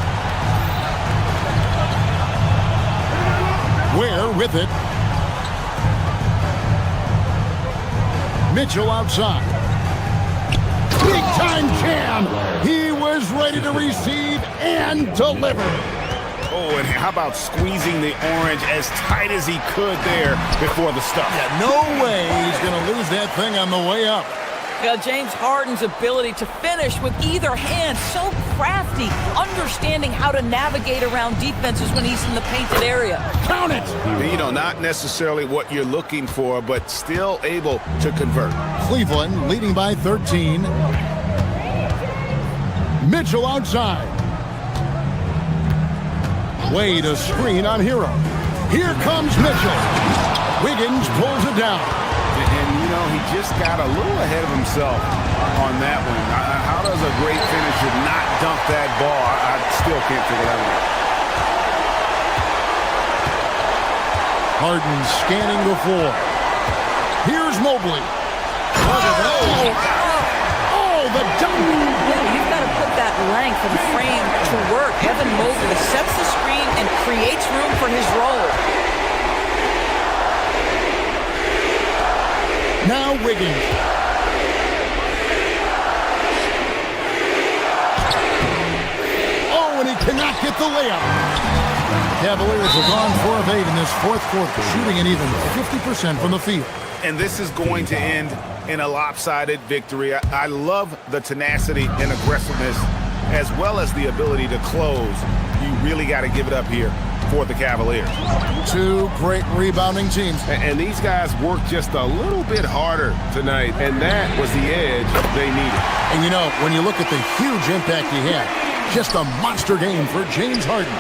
Ware with it. Mitchell outside. Big time jam. He was ready to receive and deliver. Oh, and how about squeezing the orange as tight as he could there before the stuff? Yeah, no way he's going to lose that thing on the way up. James Harden's ability to finish with either hand, so crafty, understanding how to navigate around defenses when he's in the painted area. Count it! You know, not necessarily what you're looking for, but still able to convert. Cleveland leading by 13. Mitchell outside. Wade a screen on Hero. Here comes Mitchell. Wiggins pulls it down. And, you know, he just got a little ahead of himself on that one. How does a great finisher not dunk that ball? I still can't figure that one out. Harden scanning the floor. Here's Mobley. Oh, the dunk. Yeah, you've got to put that length and frame to work. Evan Mobley sets the screen and creates room for his role. Now Wiggins. Oh, and he cannot get the layup. Cavaliers have gone 4 of 8 in this fourth quarter, shooting an even 50% from the field. And this is going to end in a lopsided victory. I love the tenacity and aggressiveness as well as the ability to close. You really got to give it up here for the Cavaliers. Two great rebounding teams. And these guys worked just a little bit harder tonight, and that was the edge they needed. And you know, when you look at the huge impact he had, just a monster game for James Harden.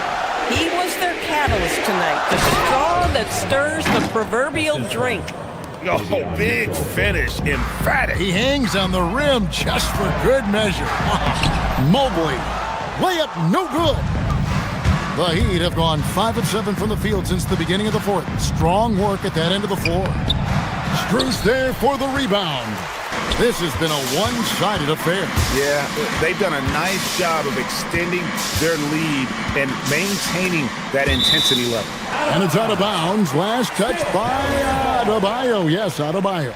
He was their catalyst tonight, the straw that stirs the proverbial drink. Oh, big finish, emphatic. He hangs on the rim just for good measure. Mobley, layup no good. The Heat have gone 5 of 7 from the field since the beginning of the fourth. Strong work at that end of the floor. Strus there for the rebound. This has been a one-sided affair. Yeah, they've done a nice job of extending their lead and maintaining that intensity level. And it's out of bounds. Last touch by Adebayo. Yes, Adebayo.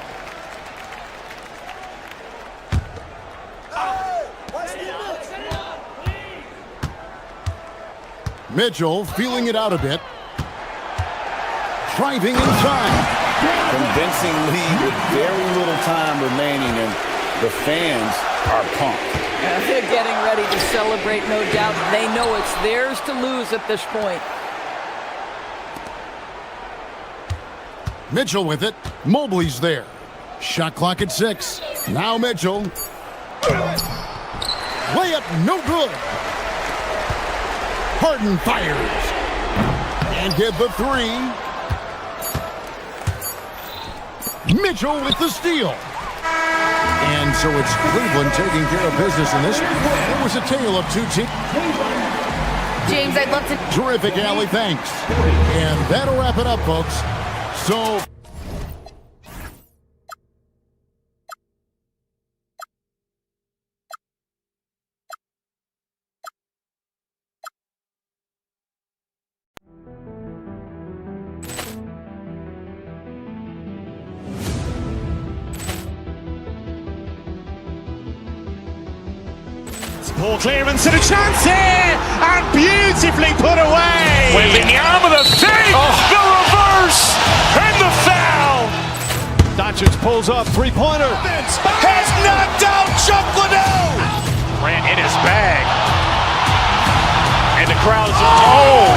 Mitchell feeling it out a bit. Driving inside. Convincing lead with very little time remaining, and the fans are pumped. They're getting ready to celebrate, no doubt. They know it's theirs to lose at this point. Mitchell with it. Mobley's there. Shot clock at 6. Now Mitchell. Layup no good. Harden fires. And get the 3. Mitchell with the steal. And so it's Cleveland taking care of business in this one. It was a tale of two teams. James, I'd love to... Terrific, Allie, thanks. And that'll wrap it up, folks. So... Ball clearance and a chance here, and beautifully put away. Wembanyama the fake, the reverse, and the foul. Doncic pulls up, three-pointer. Has knocked out Chuck Liddell. Ran in his bag. And the crowd is, oh,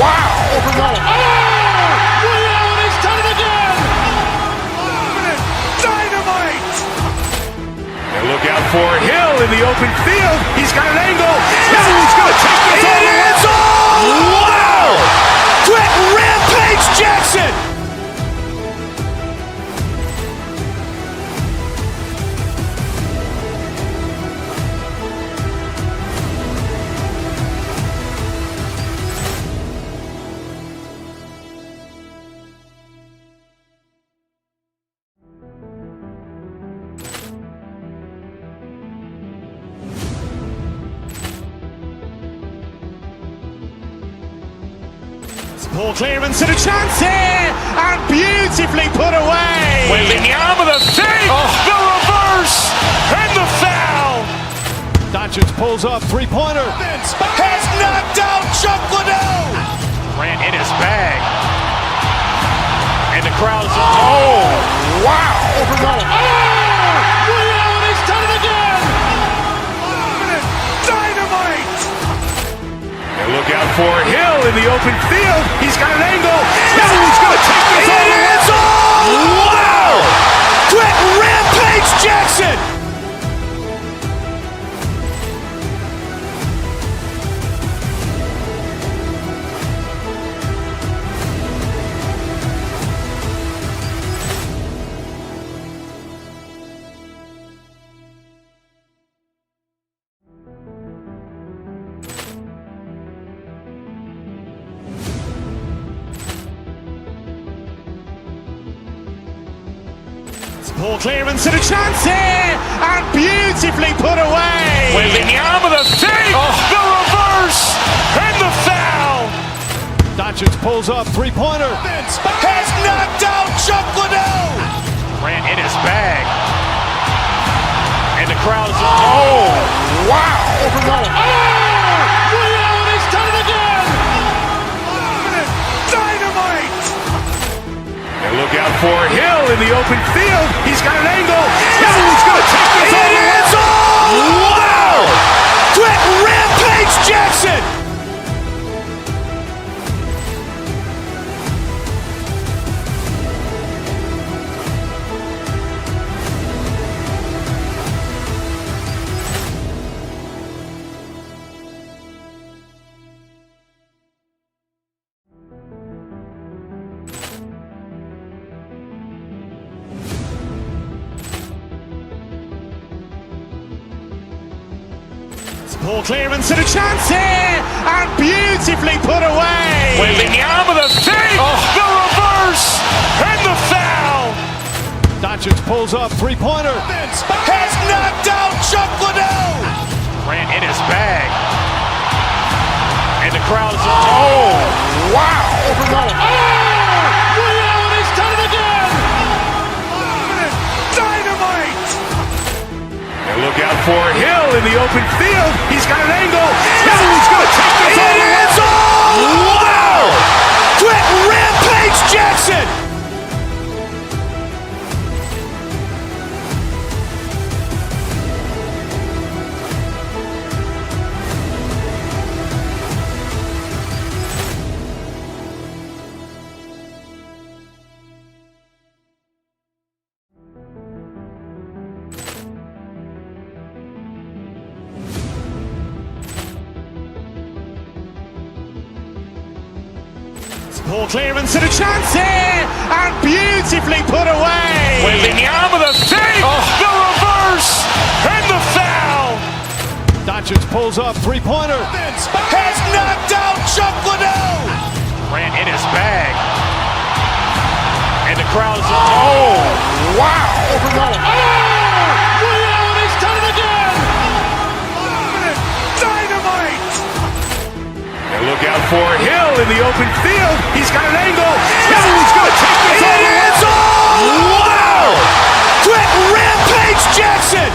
wow. Ray Allen has done it again. Dynamite. And look out for Hill in the open field. He's got an angle. He's going to take this all the way. Wow. Quick rampage Jackson. Ball clearance and a chance here, and beautifully put away. Wembanyama the fake, the reverse, and the foul. Doncic pulls up, three-pointer. Has knocked out Chuck Liddell. Ran in his bag. And the crowd is, oh, wow. Ray Allen has done it again. Dynamite. And look out for Hill in the open field. He's got an angle. He's going to take this all the way. Wow. Quick rampage Jackson. Ball clearance and a chance here, and beautifully put away. Wembanyama the fake, the reverse, and the foul. Doncic pulls up, three-pointer. Has knocked out Chuck Liddell. Ran in his bag. And the crowd is, oh, wow. Ray Allen has done it again. Dynamite. And look out for Hill in the open field. He's got an angle. He's going to take this all the way. Wow. Quick rampage Jackson. Ball clearance and a chance here, and beautifully put away. Wembanyama the fake, the reverse, and the foul. Doncic pulls up, three-pointer. Has knocked out Chuck Liddell. Grant in his bag. And the crowd is, oh, wow. He's done it again. Dynamite. And look out for Hill in the open field. He's got an angle. Hill's going to take this all the way. Wow. Quick Rampage Jackson. Ball clearance and a chance here, and beautifully put away. Wembanyama the fake, the reverse, and the foul. Doncic pulls up, three-pointer. Has knocked out Chuck Liddell. Grant in his bag. And the crowd is, oh, wow. He's done it again. Dynamite. And look out for Hill in the open field. He's got an angle. Hill's going to take this all the way. Wow. Quick Rampage Jackson.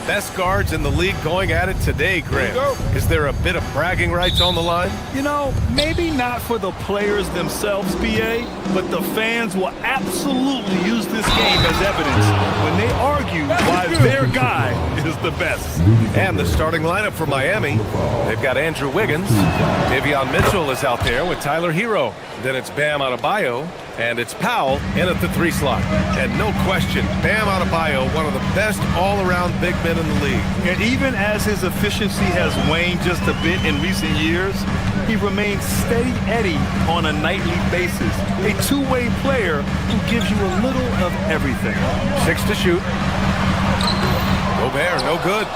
Best guards in the league going at it today, Grant. Is there a bit of bragging rights on the line? You know, maybe not for the players themselves, BA, but the fans will absolutely use this game as evidence when they argue why their guy is the best. And the starting lineup for Miami, they've got Andrew Wiggins. Davion Mitchell is out there with Tyler Hero. Then it's Bam Adebayo, and it's Powell in at the 3 slot. And no question, Bam Adebayo, one of the best all-around big men in the league. And even as his efficiency has waned just a bit in recent years, he remains steady Eddie on a nightly basis. A two-way player who gives you a little of everything. 6 to shoot. Gobert, no good.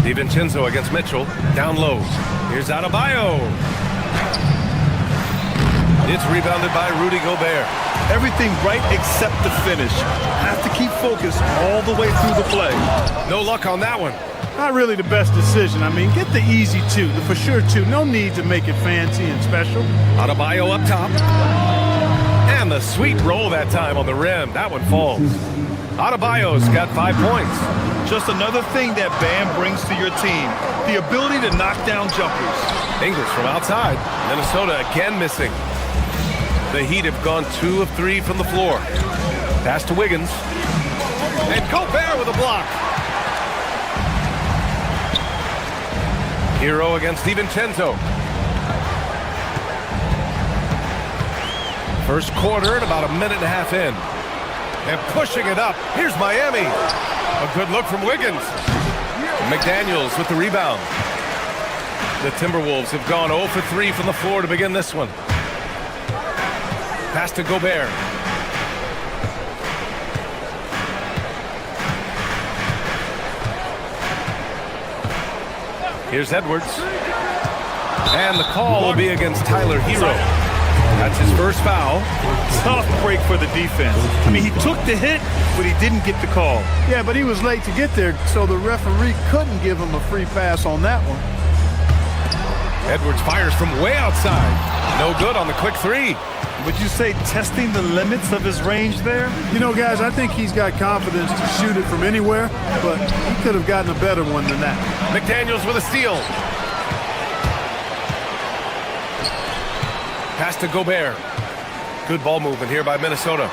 DiVincenzo against Mitchell, down low. Here's Adebayo. It's rebounded by Rudy Gobert. Everything right except the finish. Have to keep focused all the way through the play. No luck on that one. Not really the best decision. I mean, get the easy 2, the for sure 2. No need to make it fancy and special. Adebayo up top. And the sweet roll that time on the rim. That one falls. Adebayo's got 5 points. Just another thing that Bam brings to your team. The ability to knock down jumpers. Ingles from outside. Minnesota again missing. The Heat have gone 2 of 3 from the floor. Pass to Wiggins. And Gobert with a block. Hero against DiVincenzo. First quarter and about a minute and a half in. And pushing it up. Here's Miami. A good look from Wiggins. McDaniels with the rebound. The Timberwolves have gone 0 for 3 from the floor to begin this one. Pass to Gobert. Here's Edwards. And the call will be against Tyler Hero. That's his first foul. Tough break for the defense. I mean, he took the hit, but he didn't get the call. Yeah, but he was late to get there, so the referee couldn't give him a free pass on that one. Edwards fires from way outside. No good on the quick 3. Would you say testing the limits of his range there? You know, guys, I think he's got confidence to shoot it from anywhere, but he could have gotten a better one than that. McDaniels with a steal. Pass to Gobert. Good ball movement here by Minnesota.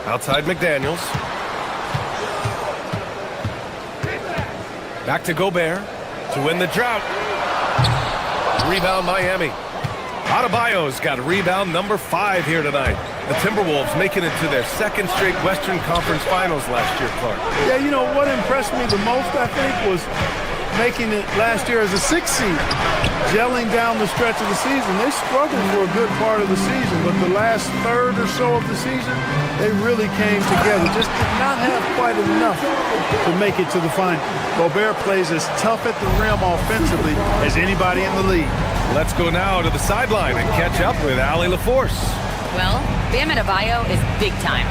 Outside McDaniels. Back to Gobert to win the drought. Rebound Miami. Adebayo's got rebound number 5 here tonight. The Timberwolves making it to their second straight Western Conference Finals last year, Clark. Yeah, you know, what impressed me the most, I think, was making it last year as a 6th seed, gelling down the stretch of the season. They struggled for a good part of the season, but the last third or so of the season, they really came together. Just did not have quite enough to make it to the final. Gobert plays as tough at the rim offensively as anybody in the league. Let's go now to the sideline and catch up with Allie LaForce. Well, Bam Adebayo is big time.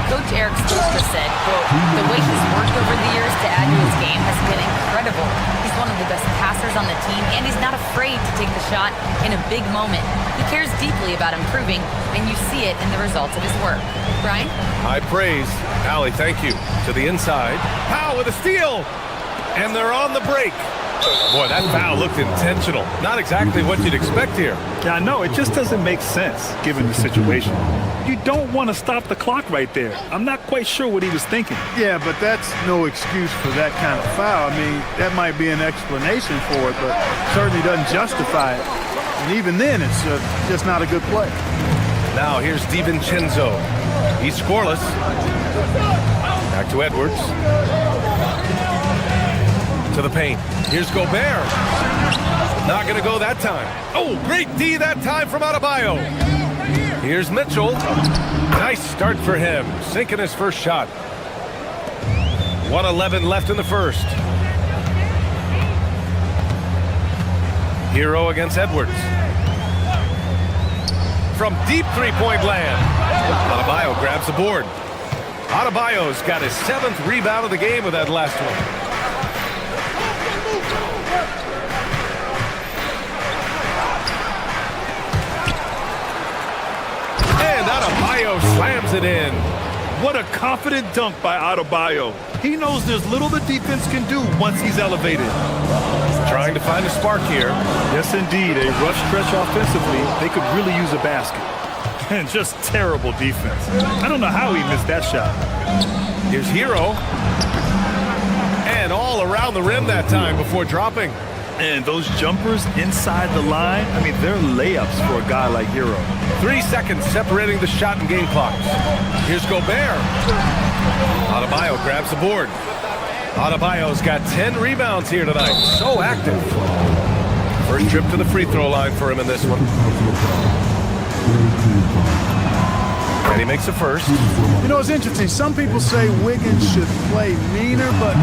Coach Eric Spoelstra said, quote, the way he's worked over the years to add to his game has been incredible. He's one of the best passers on the team, and he's not afraid to take the shot in a big moment. He cares deeply about improving, and you see it in the results of his work. Brian? High praise. Allie, thank you. To the inside. Powell with a steal. And they're on the break. Boy, that foul looked intentional. Not exactly what you'd expect here. Yeah, I know. It just doesn't make sense, given the situation. You don't want to stop the clock right there. I'm not quite sure what he was thinking. Yeah, but that's no excuse for that kind of foul. I mean, that might be an explanation for it, but certainly doesn't justify it. And even then, it's just not a good play. Now, here's DiVincenzo. He's scoreless. Back to Edwards. To the paint. Here's Gobert. Not going to go that time. Oh, great D that time from Adebayo. Here's Mitchell. Nice start for him. Sinking his first shot. 1:11 left in the first. Hero against Edwards. From deep three-point land. Adebayo grabs the board. Adebayo's got his 7th rebound of the game with that last one. Adebayo slams it in. What a confident dunk by Adebayo. He knows there's little the defense can do once he's elevated. Trying to find a spark here. Yes, indeed. A rough stretch offensively. They could really use a basket. And just terrible defense. I don't know how he missed that shot. Here's Hero. And all around the rim that time before dropping. And those jumpers inside the line, I mean, they're layups for a guy like Hero. 3 seconds separating the shot and game clocks. Here's Gobert. Adebayo grabs the board. Adebayo's got 10 rebounds here tonight. So active. First trip to the free throw line for him in this one. And he makes the first. You know, it's interesting. Some people say Wiggins should play meaner, but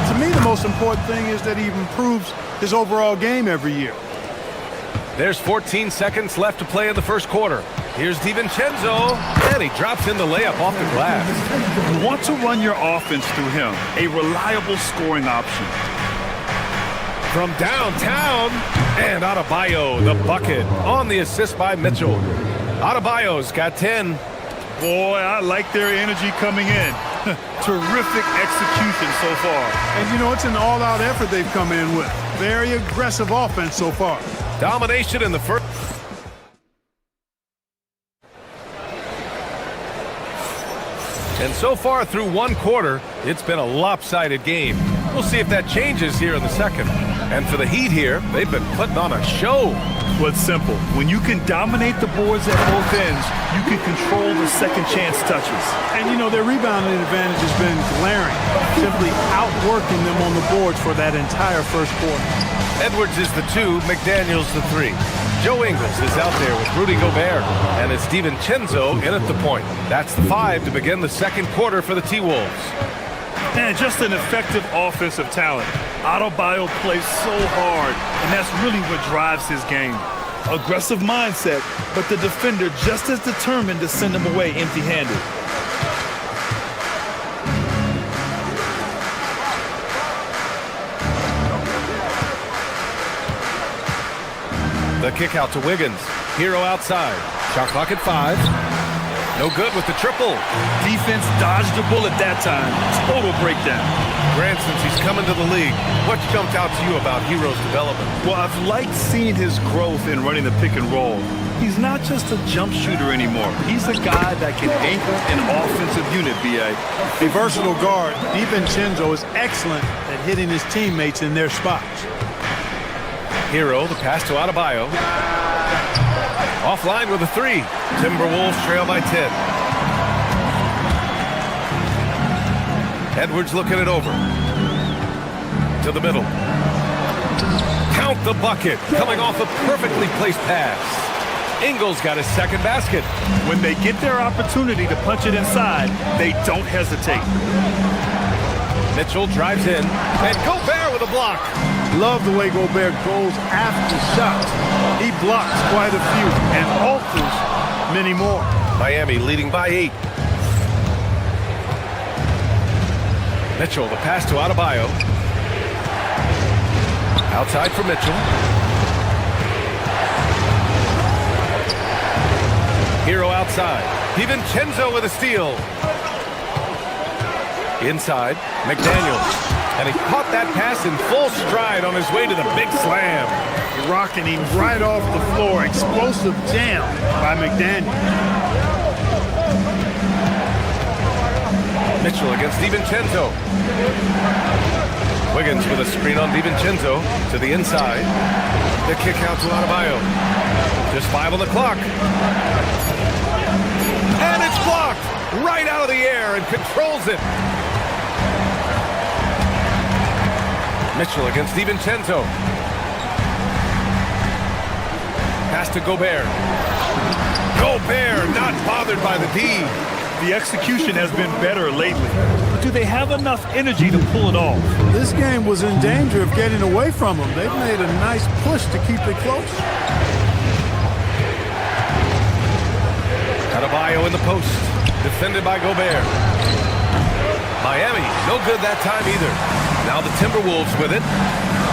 to me the most important thing is that he improves his overall game every year. There's 14 seconds left to play in the first quarter. Here's DiVincenzo, and he drops in the layup off the glass. You want to run your offense through him, a reliable scoring option. From downtown, and Adebayo, the bucket, on the assist by Mitchell. Adebayo's got 10. Boy, I like their energy coming in. Terrific execution so far. And, you know, it's an all-out effort they've come in with. Very aggressive offense so far. Domination in the first. And so far through one quarter, it's been a lopsided game. We'll see if that changes here in the second. And for the Heat here, they've been putting on a show. Well, it's simple. When you can dominate the boards at both ends, you can control the second chance touches. And, you know, their rebounding advantage has been glaring, simply outworking them on the boards for that entire first quarter. Edwards is the 2, McDaniels the 3. Joe Ingles is out there with Rudy Gobert, and it's DiVincenzo in at the point. That's the 5 to begin the second quarter for the T-Wolves. And just an effective offensive talent. Adebayo plays so hard, and that's really what drives his game. Aggressive mindset, but the defender just as determined to send him away empty-handed. The kick out to Wiggins. Hero outside. Shot clock at 5. No good with the triple. Defense dodged a bullet that time. Total breakdown. Grant, since he's come into the league, what jumped out to you about Hero's development? Well, I've liked seeing his growth in running the pick and roll. He's not just a jump shooter anymore. He's a guy that can anchor an offensive unit, B.A. A versatile guard, DiVincenzo is excellent at hitting his teammates in their spots. Hero, the pass to Adebayo. Offline with a three. Timberwolves trail by 10. Edwards looking it over. To the middle. Count the bucket. Coming off a perfectly placed pass. Ingles got his second basket. When they get their opportunity to punch it inside, they don't hesitate. Mitchell drives in. And Gobert with a block. Love the way Gobert goes after shots. He blocks quite a few and alters many more. Miami leading by 8. Mitchell, the pass to Adebayo. Outside for Mitchell. Hero outside. DiVincenzo with a steal. Inside, McDaniels. And he caught that pass in full stride on his way to the big slam. Rocking him right off the floor. Explosive jam by McDaniels. Mitchell against DiVincenzo. Wiggins with a screen on DiVincenzo to the inside. The kick out to Adebayo. Just 5 on the clock. And it's blocked right out of the air and controls it. Mitchell against DiVincenzo. Pass to Gobert. Gobert not bothered by the D. The execution has been better lately. But do they have enough energy to pull it off? This game was in danger of getting away from them. They've made a nice push to keep it close. Adebayo in the post. Defended by Gobert. Miami, no good that time either. Now the Timberwolves with it.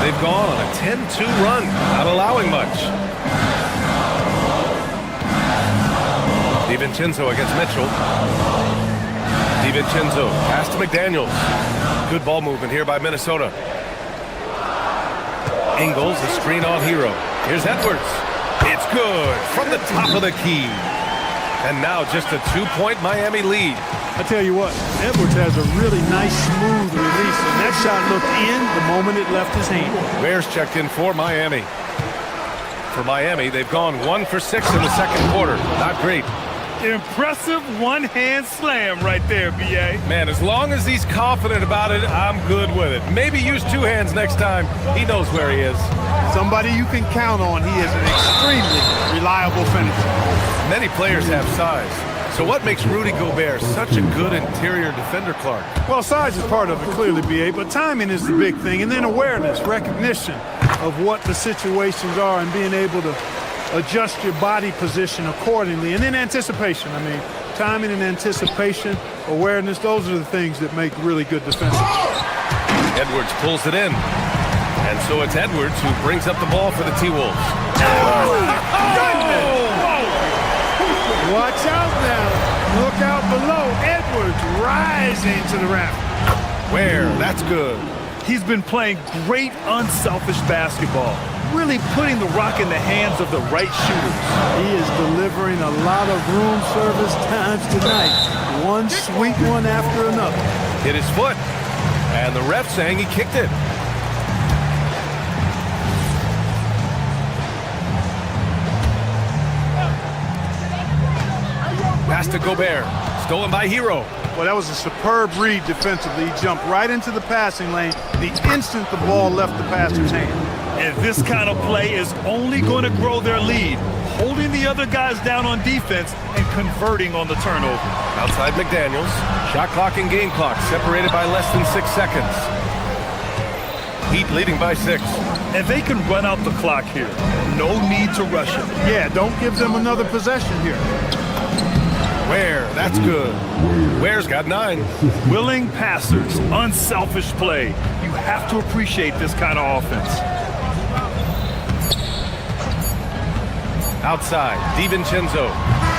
They've gone on a 10-2 run, not allowing much. DiVincenzo against Mitchell. DiVincenzo, pass to McDaniels. Good ball movement here by Minnesota. Ingles, a screen on Hero. Here's Edwards. It's good from the top of the key. And now just a 2-point Miami lead. I tell you what, Edwards has a really nice, smooth release, and that shot looked in the moment it left his hand. Bears checked in for Miami. For Miami, they've gone 1 for 6 in the second quarter. Not great. Impressive one-hand slam right there, B.A. Man, as long as he's confident about it, I'm good with it. Maybe use 2 hands next time. He knows where he is. Somebody you can count on. He is an extremely reliable finisher. Many players have size. So what makes Rudy Gobert such a good interior defender, Clark? Well, size is part of it, clearly, B.A., but timing is the big thing. And then awareness, recognition of what the situations are and being able to adjust your body position accordingly. And then anticipation. I mean, timing and anticipation, awareness, those are the things that make really good defenders. Edwards pulls it in. And so it's Edwards who brings up the ball for the T-Wolves. Watch out now. Look out below. Edwards rising to the raft. Where? That's good. He's been playing great unselfish basketball. Really putting the rock in the hands of the right shooters. He is delivering a lot of room service times tonight. One sweet one after another. Hit his foot. And the ref saying he kicked it. Pass to Gobert. Stolen by Hero. Well, that was a superb read defensively. He jumped right into the passing lane the instant the ball left the passer's hand. And this kind of play is only going to grow their lead, holding the other guys down on defense and converting on the turnover. Outside McDaniels. Shot clock and game clock separated by less than 6 seconds. Heat leading by 6. And they can run out the clock here. No need to rush it. Yeah, don't give them another possession here. Ware, that's good. Ware's got 9. Willing passers, unselfish play. You have to appreciate this kind of offense. Outside, DiVincenzo.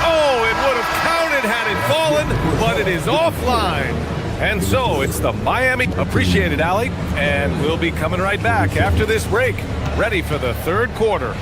Oh, it would have counted had it fallen, but it is offline. And so it's the Miami. Appreciate it, Allie. And we'll be coming right back after this break, ready for the third quarter.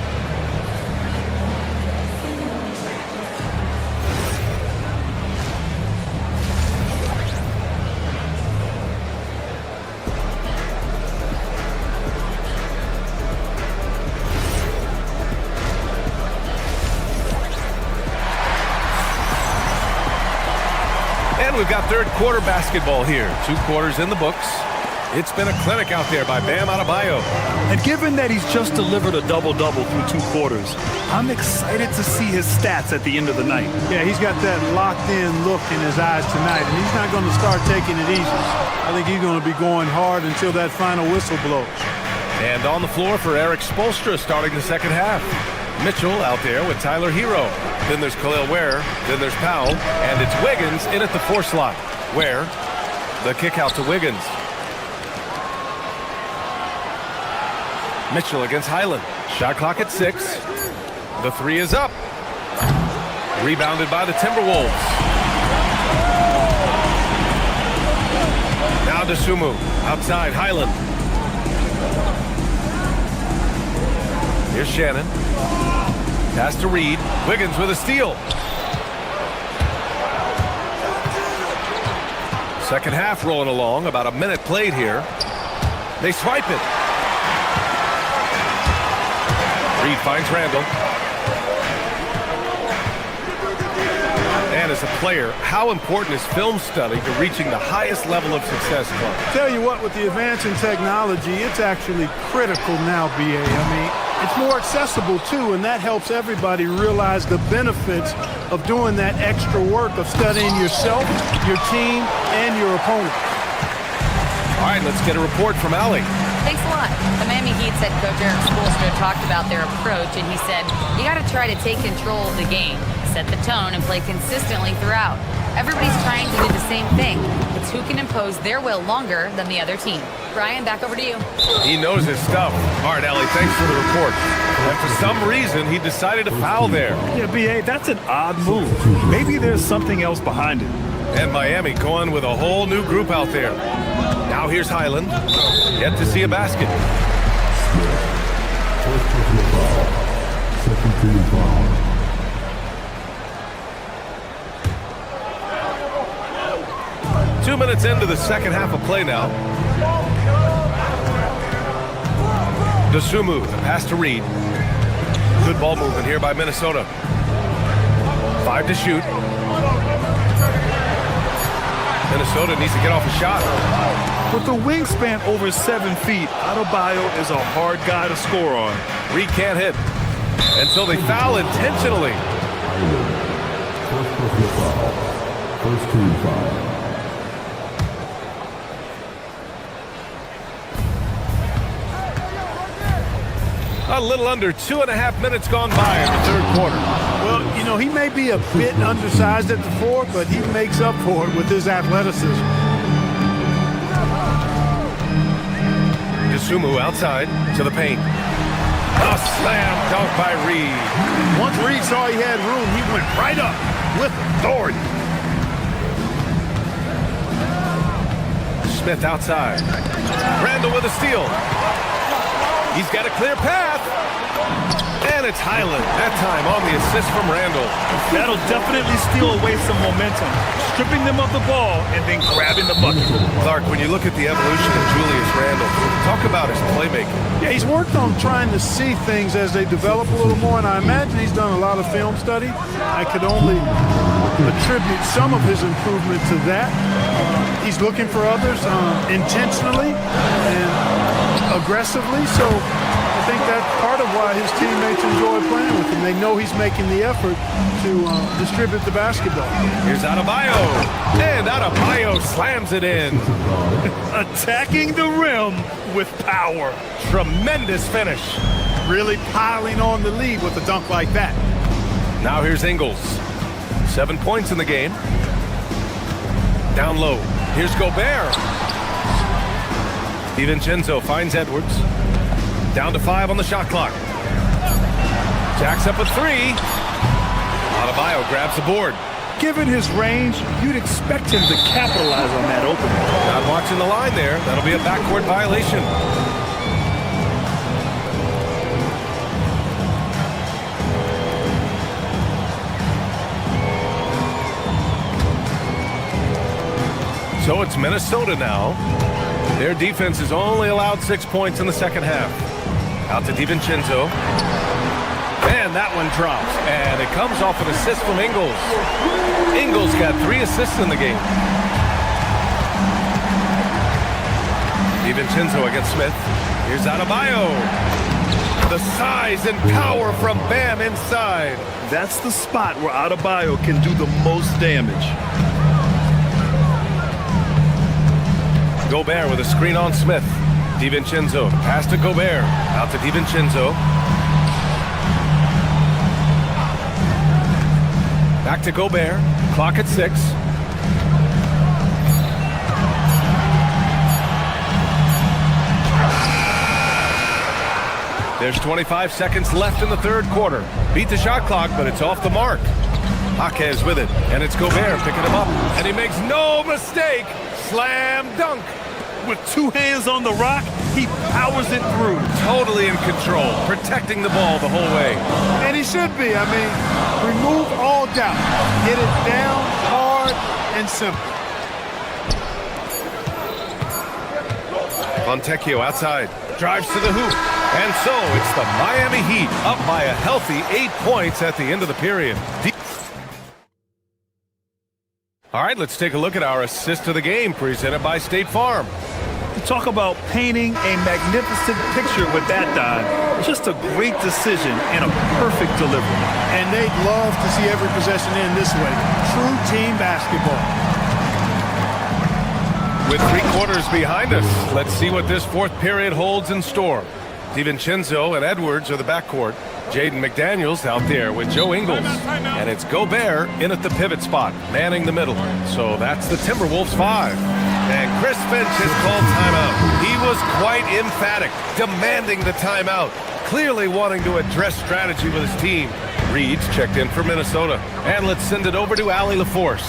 We've got third quarter basketball here. 2 quarters in the books. It's been a clinic out there by Bam Adebayo. And given that he's just delivered a double-double through 2 quarters, I'm excited to see his stats at the end of the night. Yeah, he's got that locked-in look in his eyes tonight, and he's not going to start taking it easy. I think he's going to be going hard until that final whistle blows. And on the floor for Eric Spoelstra starting the second half. Mitchell out there with Tyler Hero. Then there's Khalil Ware. Then there's Powell. And it's Wiggins in at the 4 slot. Ware, the kick out to Wiggins. Mitchell against Highland. Shot clock at 6. The 3 is up. Rebounded by the Timberwolves. Now DeSumo outside Highland. Here's Shannon. Pass to Reed. Wiggins with a steal. Second half rolling along. About a minute played here. They swipe it. Reed finds Randall. And as a player, how important is film study to reaching the highest level of success, Clark? Tell you what, with the advance in technology, it's actually critical now, BA. I mean, it's more accessible, too, and that helps everybody realize the benefits of doing that extra work of studying yourself, your team, and your opponent. All right, let's get a report from Allie. Thanks a lot. The Miami Heat's head coach Eric Spoelstra talked about their approach, and he said, you got to try to take control of the game, set the tone, and play consistently throughout. Everybody's trying to do the same thing. It's who can impose their will longer than the other team. Brian, back over to you. He knows his stuff. All right, Allie, thanks for the report. And for some reason, he decided to foul there. Yeah, B.A., that's an odd move. Maybe there's something else behind it. And Miami going with a whole new group out there. Now here's Highland. Yet to see a basket. Second team foul. 2 minutes into the second half of play now. DeSumo, the pass to Reed. Good ball movement here by Minnesota. 5 to shoot. Minnesota needs to get off a shot. With a wingspan over 7 feet, Adebayo is a hard guy to score on. Reed can't hit. And so they foul intentionally. First team foul. A little under 2.5 minutes gone by in the third quarter. Well, you know, he may be a bit undersized at the 4, but he makes up for it with his athleticism. DeSumo outside to the paint. A slam dunk by Reed. Once Reed saw he had room, he went right up with authority. Smith outside. Randall with a steal. He's got a clear path. And it's Highland, that time on the assist from Randall. That'll definitely steal away some momentum, stripping them of the ball and then grabbing the bucket. Clark, when you look at the evolution of Julius Randall, talk about his playmaking. Yeah, he's worked on trying to see things as they develop a little more, and I imagine he's done a lot of film study. I could only attribute some of his improvement to that. He's looking for others intentionally and aggressively, so I think that's part of why his teammates enjoy playing with him. They know he's making the effort to distribute the basketball. Here's Adebayo, and Adebayo slams it in. Attacking the rim with power. Tremendous finish. Really piling on the lead with a dunk like that. Now here's Ingles. 7 points in the game. Down low. Here's Gobert. DiVincenzo finds Edwards. Down to 5 on the shot clock. Jacks up a 3. Adebayo grabs the board. Given his range, you'd expect him to capitalize on that opening. Not watching the line there. That'll be a backcourt violation. So it's Minnesota now. Their defense has only allowed 6 points in the second half. Out to DiVincenzo. And that one drops. And it comes off an assist from Ingles. Ingles got 3 assists in the game. DiVincenzo against Smith. Here's Adebayo. The size and power from Bam inside. That's the spot where Adebayo can do the most damage. Gobert with a screen on Smith. DiVincenzo, pass to Gobert. Out to DiVincenzo. Back to Gobert. Clock at 6. There's 25 seconds left in the third quarter. Beat the shot clock, but it's off the mark. Jaquez with it, and it's Gobert picking him up. And he makes no mistake. Slam dunk. With 2 hands on the rock, he powers it through. Totally in control, protecting the ball the whole way. And he should be. I mean, remove all doubt. Get it down, hard, and simple. Fontecchio outside, drives to the hoop. And so it's the Miami Heat up by a healthy 8 points at the end of the period. All right, let's take a look at our assist of the game presented by State Farm. Talk about painting a magnificent picture with that dive. Just a great decision and a perfect delivery. And they'd love to see every possession end this way. True team basketball. With 3 quarters behind us, let's see what this fourth period holds in store. DiVincenzo and Edwards are the backcourt. Jaden McDaniels out there with Joe Ingles. And it's Gobert in at the pivot spot, manning the middle. So that's the Timberwolves 5. And Chris Finch has called timeout. He was quite emphatic, demanding the timeout, clearly wanting to address strategy with his team. Reed's checked in for Minnesota. And let's send it over to Allie LaForce.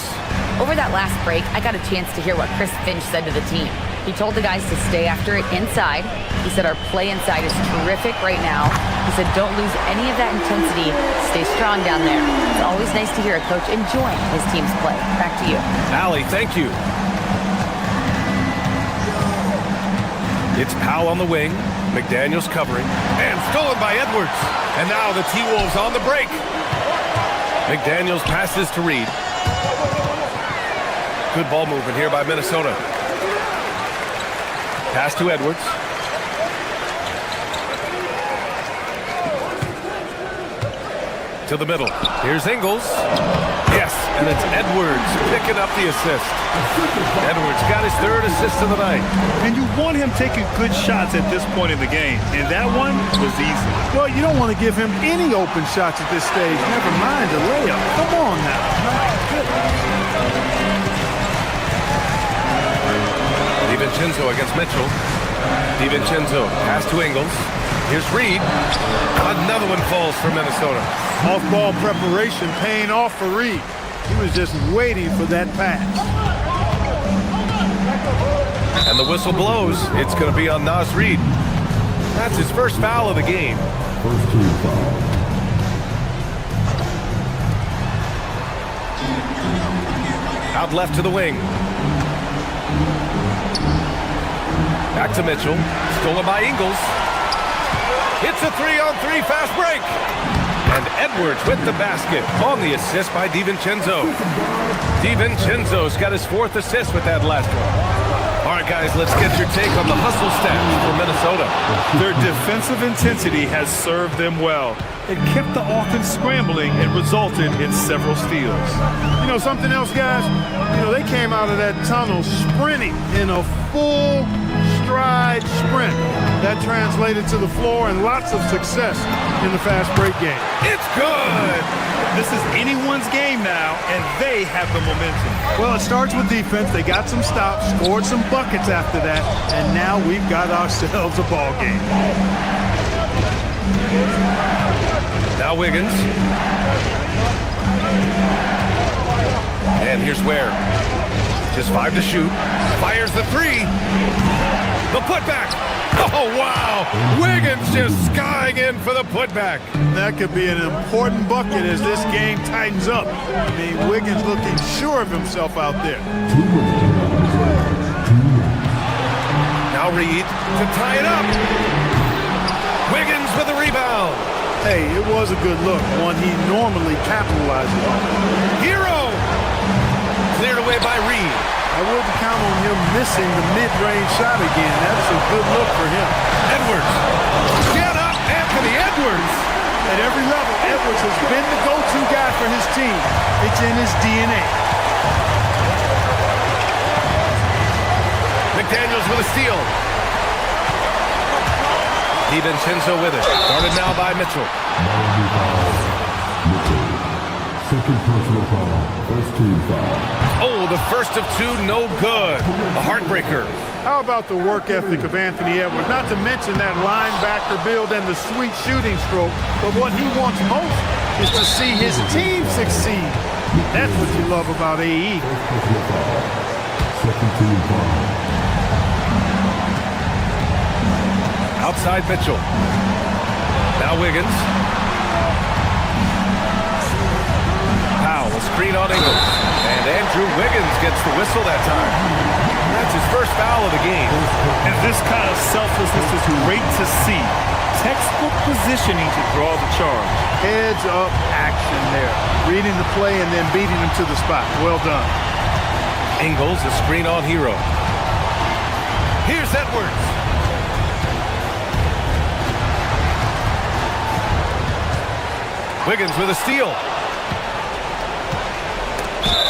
Over that last break, I got a chance to hear what Chris Finch said to the team. He told the guys to stay after it inside. He said our play inside is terrific right now. He said don't lose any of that intensity. Stay strong down there. It's always nice to hear a coach enjoying his team's play. Back to you. Allie, thank you. It's Powell on the wing. McDaniels covering. And stolen by Edwards. And now the T-Wolves on the break. McDaniels passes to Reed. Good ball movement here by Minnesota. Pass to Edwards. To the middle. Here's Ingles. Yes, and it's Edwards picking up the assist. Edwards got his 3rd assist of the night. And you want him taking good shots at this point in the game. And that one was easy. Well, you don't want to give him any open shots at this stage. Never mind a layup. Come on now. My goodness. DiVincenzo against Mitchell. DiVincenzo, pass to Ingles. Here's Reed. Another one falls for Minnesota. Off-ball preparation paying off for Reed. He was just waiting for that pass. And the whistle blows. It's going to be on Naz Reid. That's his first foul of the game. First team foul. Out left to the wing. Back to Mitchell. Stolen by Ingles. It's a 3-on-3 fast break. And Edwards with the basket on the assist by DiVincenzo. DiVincenzo's got his 4th assist with that last one. All right, guys, let's get your take on the hustle stats for Minnesota. Their defensive intensity has served them well. It kept the offense scrambling and resulted in several steals. You know something else, guys? You know, they came out of that tunnel sprinting in a full stride sprint. That translated to the floor and lots of success in the fast break game. It's good! This is anyone's game now, and they have the momentum. Well, it starts with defense. They got some stops, scored some buckets after that, and now we've got ourselves a ball game. Now Wiggins. And here's Ware. Just 5 to shoot. Fires the 3. The putback. Oh, wow. Wiggins just skying in for the putback. That could be an important bucket as this game tightens up. I mean, Wiggins looking sure of himself out there. Now Reed to tie it up. Wiggins with a rebound. Hey, it was a good look, one he normally capitalizes on. Hero! Cleared away by Reed. I wouldn't count on him missing the mid-range shot again. That's a good look for him. Edwards. Get up, Anthony Edwards. At every level, Edwards has been the go-to guy for his team. It's in his DNA. McDaniels with a steal. DiVincenzo with it. Guarded now by Mitchell. Second personal foul. First team foul. Oh, the first of 2, no good. A heartbreaker. How about the work ethic of Anthony Edwards? Not to mention that linebacker build and the sweet shooting stroke, but what he wants most is to see his team succeed. That's what you love about AE. Second team foul. Outside Mitchell. Now Wiggins. Powell, a screen on Ingles. And Andrew Wiggins gets the whistle that time. That's his first foul of the game. And this kind of selflessness is great to see. Textbook positioning to draw the charge. Heads up action there. Reading the play and then beating him to the spot. Well done. Ingles, a screen on Hero. Here's Edwards. Wiggins with a steal.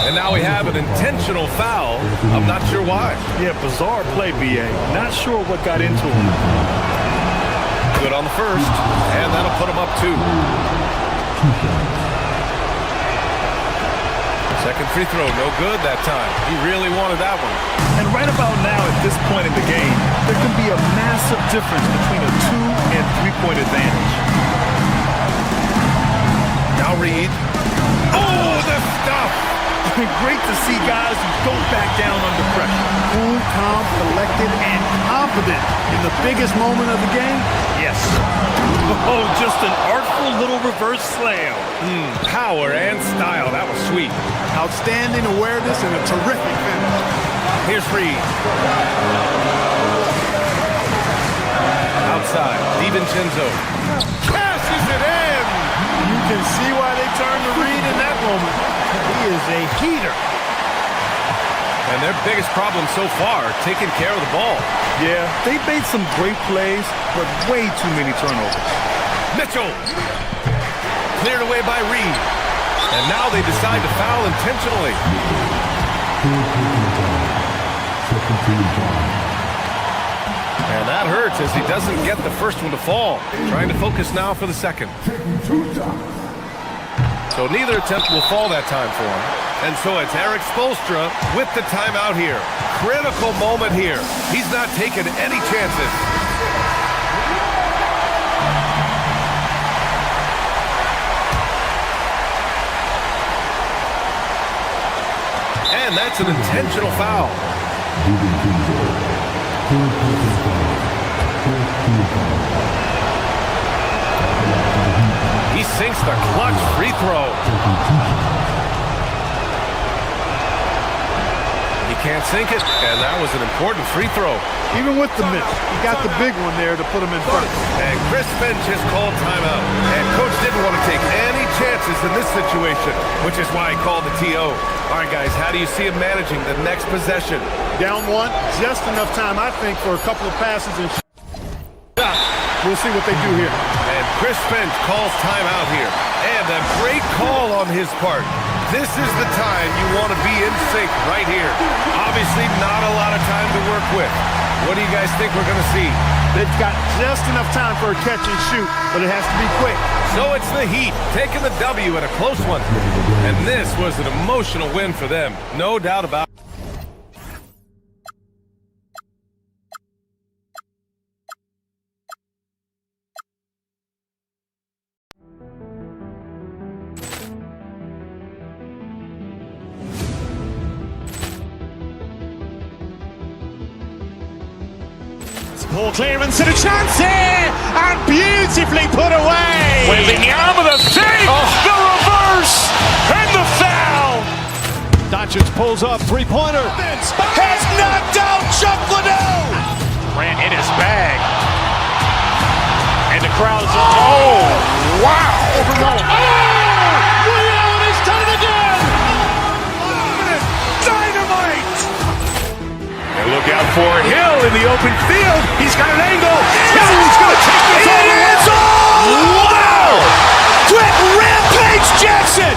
And now we have an intentional foul. I'm not sure why. Yeah, bizarre play, B.A. Not sure what got into him. Good on the first, and that'll put him up 2. Second free throw, no good that time. He really wanted that one. And right about now, at this point in the game, there can be a massive difference between a 2- and 3-point advantage. Now Reed. Oh, the stuff! Great to see guys who don't back down under pressure. Cool, calm, collected, and confident in the biggest moment of the game. Yes. Oh, just an artful little reverse slam. Power and style. That was sweet. Outstanding awareness and a terrific finish. Here's Reed. Outside. DiVincenzo. Passes it in. You can see why they turned to Reed in that moment. He is a heater. And their biggest problem so far, taking care of the ball. Yeah, they made some great plays, but way too many turnovers. Mitchell. Cleared away by Reed. And now they decide to foul intentionally. Second team foul. And that hurts as he doesn't get the first one to fall. Trying to focus now for the second. So neither attempt will fall that time for him. And so it's Eric Spoelstra with the timeout here. Critical moment here. He's not taking any chances. And that's an intentional foul. He sinks the clutch free throw. He can't sink it, and that was an important free throw. Even with the miss, he got the big one there to put him in front. And Chris Finch has called timeout. And Coach didn't want to take any chances in this situation, which is why he called the TO. All right, guys, how do you see him managing the next possession? Down 1, just enough time, I think, for a couple of passes and we'll see what they do here. And Chris Finch calls timeout here. And a great call on his part. This is the time you want to be in sync right here. Obviously, not a lot of time to work with. What do you guys think we're going to see? They've got just enough time for a catch and shoot, but it has to be quick. So it's the Heat taking the W in a close one. And this was an emotional win for them. No doubt about it. Ball clearance and a chance here, and beautifully put away. Wembanyama the save, the reverse, and the foul. Doncic pulls up, three-pointer. Has knocked out Chuck Liddell. Ran in his bag. And the crowd is, oh, wow. Ray Allen has done it again. Dynamite. And look out for Hill in the open field. He's got an angle. Hill's going to take this all the way. Wow. Quick Rampage Jackson.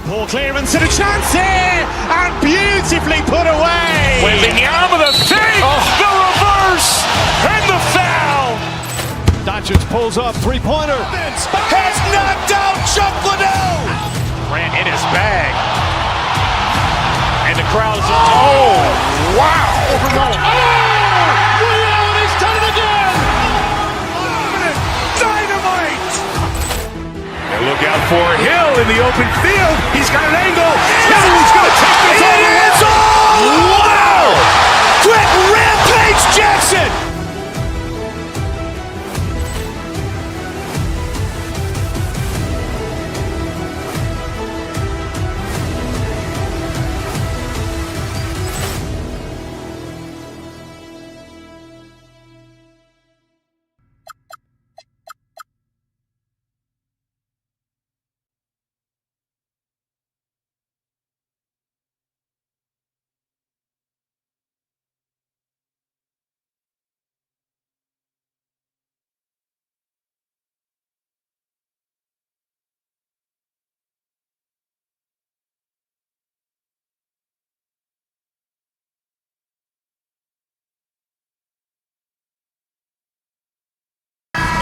Ball clearance and a chance here, and beautifully put away. Wembanyama the save, the reverse, and the foul. Doncic pulls up, three-pointer. Has knocked out Chuck Liddell. Ran in his bag. And the crowd is, oh, wow. Ray Allen has done it again. Dynamite. And look out for Hill in the open field. He's got an angle. Hill's going to take this all the way. Wow. Quick Rampage Jackson.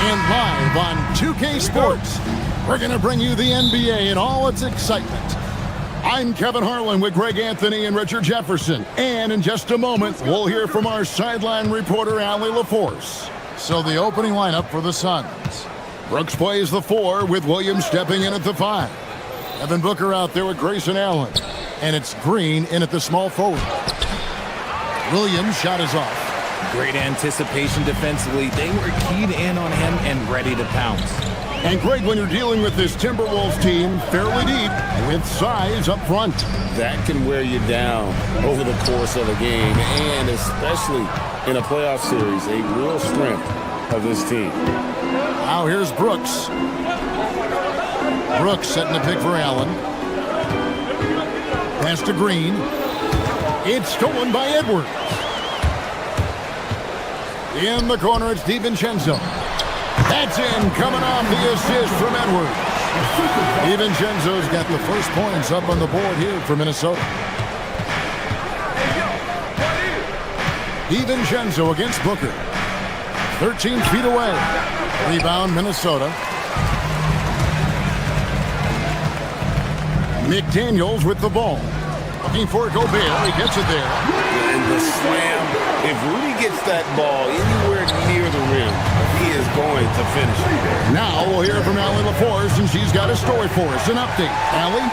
And live on 2K Sports, we're going to bring you the NBA in all its excitement. I'm Kevin Harlan with Greg Anthony and Richard Jefferson. And in just a moment, we'll hear from our sideline reporter, Allie LaForce. So the opening lineup for the Suns. Brooks plays the 4 with Williams stepping in at the 5. Devin Booker out there with Grayson Allen. And it's Green in at the small forward. Williams' shot is off. Great anticipation defensively. They were keyed in on him and ready to pounce. And Greg, when you're dealing with this Timberwolves team, fairly deep, with size up front. That can wear you down over the course of a game, and especially in a playoff series, a real strength of this team. Now here's Brooks. Brooks setting the pick for Allen. Pass to Green. It's stolen by Edwards. In the corner, it's DiVincenzo. That's in, coming off the assist from Edwards. DiVincenzo's got the first points up on the board here for Minnesota. DiVincenzo against Booker. 13 feet away. Rebound, Minnesota. McDaniels with the ball. Looking for Gobert. He gets it there. And the slam. If Rudy gets that ball anywhere near the rim, he is going to finish it. Now we'll hear from Allie LaForce, and she's got a story for us. An update. Allie?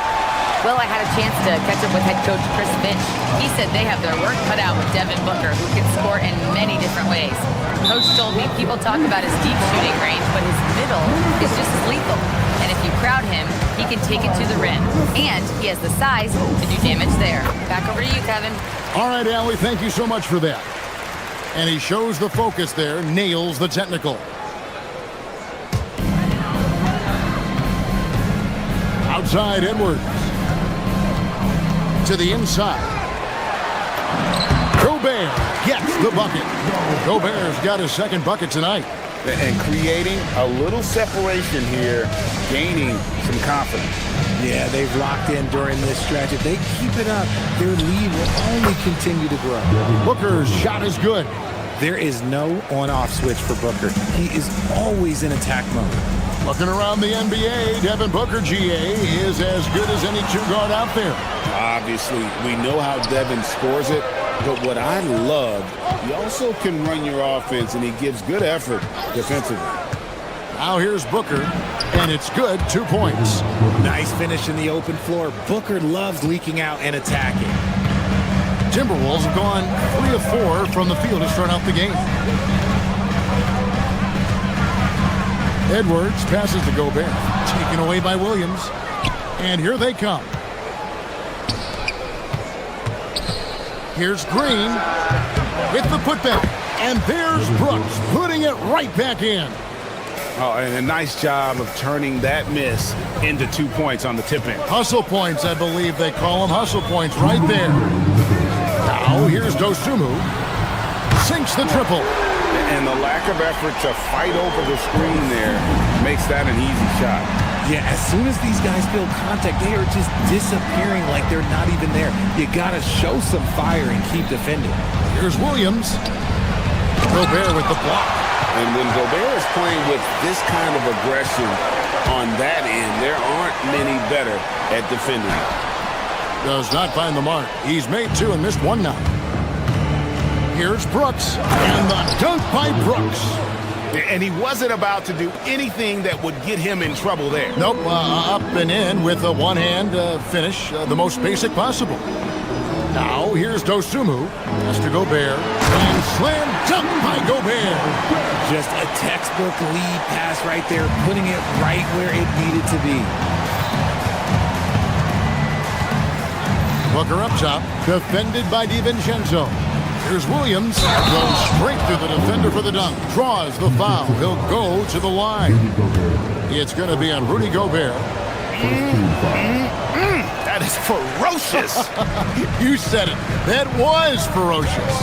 Well, I had a chance to catch up with head coach Chris Finch. He said they have their work cut out with Devin Booker, who can score in many different ways. Coach told me people talk about his deep shooting range, but his middle is just as lethal. And if you crowd him, he can take it to the rim. And he has the size to do damage there. Back over to you, Kevin. All right, Allie, thank you so much for that. And he shows the focus there, nails the technical. Outside, Edwards. To the inside. Gobert gets the bucket. Gobert's got his second bucket tonight. And creating a little separation here, gaining some confidence. Yeah, they've locked in during this stretch. If they keep it up, their lead will only continue to grow. Booker's shot is good. There is no on-off switch for Booker. He is always in attack mode. Looking around the NBA, Devin Booker, GA, is as good as any two-guard out there. Obviously, we know how Devin scores it, but what I love, he also can run your offense, and he gives good effort defensively. Now here's Booker, and it's good, 2 points. Nice finish in the open floor. Booker loves leaking out and attacking. Timberwolves have gone 3 of 4 from the field to start out the game. Edwards passes to Gobert, taken away by Williams. And here they come. Here's Green with the putback. And there's Brooks putting it right back in. Oh, and a nice job of turning that miss into 2 points on the tip-in. Hustle points, I believe they call them. Hustle points right there. Now here's Dosunmu. Sinks the triple. And the lack of effort to fight over the screen there makes that an easy shot. Yeah, as soon as these guys feel contact, they are just disappearing like they're not even there. You got to show some fire and keep defending. Here's Williams. Gobert with the block. And when Gobert is playing with this kind of aggression on that end, there aren't many better at defending. Does not find the mark. He's made 2 and missed 1 now. Here's Brooks, and the dunk by Brooks. And he wasn't about to do anything that would get him in trouble there. Nope, up and in with a one-hand finish, the most basic possible. Now, here's Dosunmu. Has to Gobert. And slam dunk by Gobert. Just a textbook lead pass right there, putting it right where it needed to be. Booker up top, defended by DiVincenzo. Here's Williams. Goes straight through the defender for the dunk. Draws the foul. He'll go to the line. It's going to be on Rudy Gobert. That is ferocious. You said it. That was ferocious.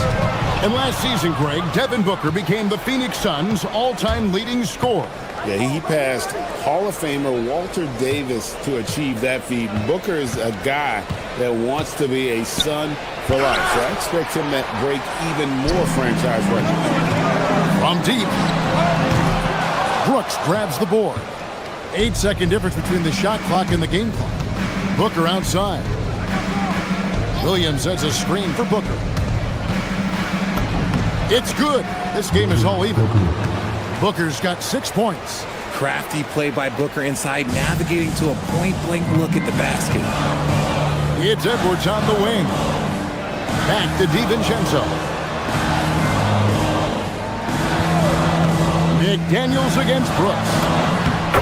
And last season, Greg, Devin Booker became the Phoenix Suns' all-time leading scorer. Yeah, he passed Hall of Famer Walter Davis to achieve that feat. Booker is a guy that wants to be a Sun for life, so I expect him to break even more franchise records. From deep, Brooks grabs the board. 8-second difference between the shot clock and the game clock. Booker outside. Williams sets a screen for Booker. It's good. This game is all even. Booker's got 6 points. Crafty play by Booker inside, navigating to a point-blank look at the basket. It's Edwards on the wing. Back to DiVincenzo. McDaniels against Brooks.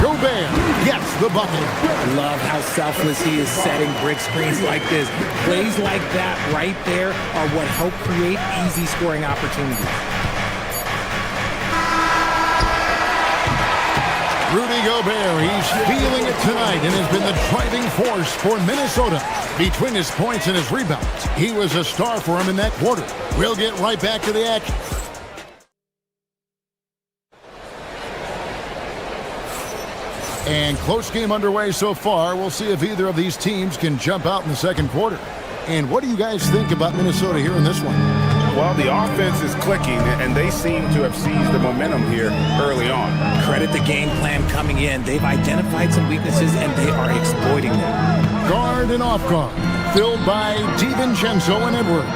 Gobert gets the bucket. Love how selfless he is setting brick screens like this. Plays like that right there are what help create easy scoring opportunities. Rudy Gobert, he's feeling it tonight and has been the driving force for Minnesota. Between his points and his rebounds, he was a star for him in that quarter. We'll get right back to the action. And close game underway so far. We'll see if either of these teams can jump out in the second quarter. And what do you guys think about Minnesota here in this one? Well, the offense is clicking, and they seem to have seized the momentum here early on. Credit the game plan coming in. They've identified some weaknesses, and they are exploiting them. Guard and off guard, filled by DiVincenzo and Edwards.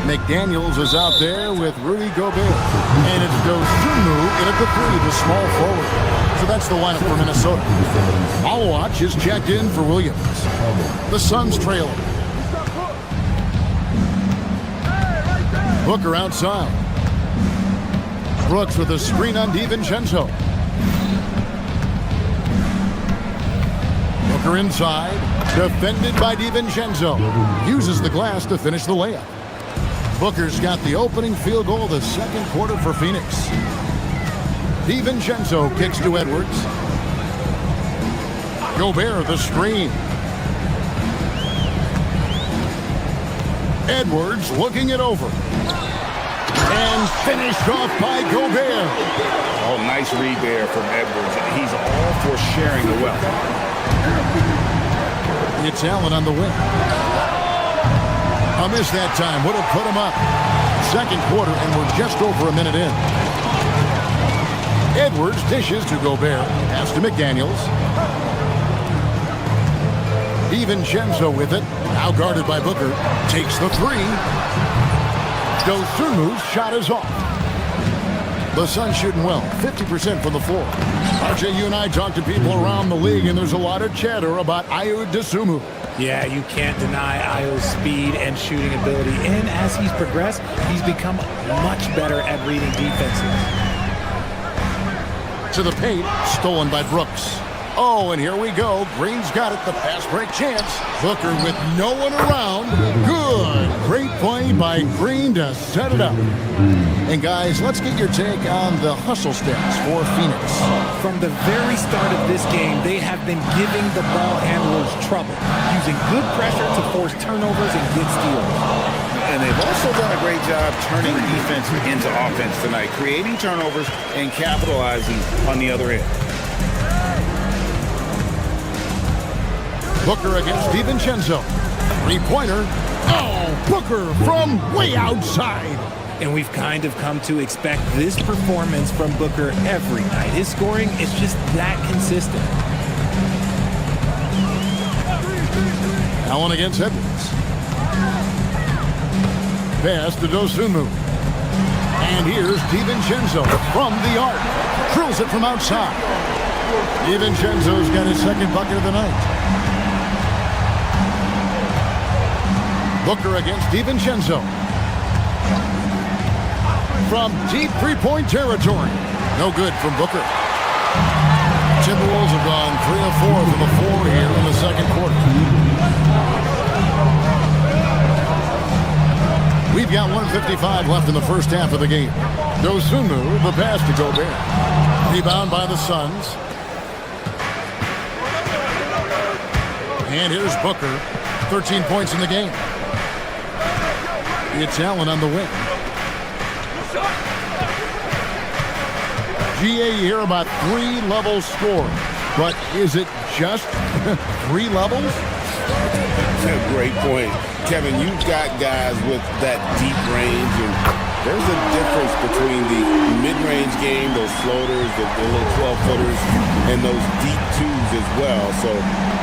McDaniels is out there with Rudy Gobert. And it's Dosunmu in at the 3, the small forward. So that's the lineup for Minnesota. Malwatch is checked in for Williams. The Suns trailing. Booker outside. Brooks with a screen on DiVincenzo. Booker inside. Defended by DiVincenzo. Uses the glass to finish the layup. Booker's got the opening field goal of the second quarter for Phoenix. DiVincenzo kicks to Edwards. Gobert the screen. Edwards looking it over. And finished off by Gobert. Oh, nice read there from Edwards. He's all for sharing the wealth. It's Allen on the wing. A miss that time would have put him up. second quarter, and we're just over a minute in. Edwards dishes to Gobert. Pass to McDaniels. DiVincenzo with it. Now guarded by Booker. Takes the three. Dosunmu's shot is off. The Suns shooting well. 50% from the floor. RJ, you and I talk to people around the league, and there's a lot of chatter about Ayo Dosunmu. Yeah, you can't deny Ayo's speed and shooting ability. And as he's progressed, he's become much better at reading defenses. To the paint, stolen by Brooks. Oh, and here we go. Green's got it, the pass break chance. Booker with no one around. Good. Great play by Green to set it up. And guys, let's get your take on the hustle stats for Phoenix. From the very start of this game, they have been giving the ball handlers trouble, using good pressure to force turnovers and get steals. And they've also done a great job turning defense into offense tonight, creating turnovers and capitalizing on the other end. Booker against DiVincenzo. Three-pointer. Oh, Booker from way outside. And we've kind of come to expect this performance from Booker every night. His scoring is just that consistent. Allen against Edwards. Pass to Dosunmu. And here's DiVincenzo from the arc. Drills it from outside. DiVincenzo's got his second bucket of the night. Booker against DiVincenzo. From deep three-point territory. No good from Booker. Timberwolves have gone 3 of 4 from the floor here in the second quarter. We've got 1:55 left in the first half of the game. Dosunmu, the pass to Gobert. Rebound by the Suns. And here's Booker. 13 points in the game. It's Allen on the wing. GA here about 3 levels scored. But is it just 3 levels? Great point. Kevin, you've got guys with that deep range, and there's a difference between the mid-range game, those floaters, the little 12-footers, and those deep twos as well. So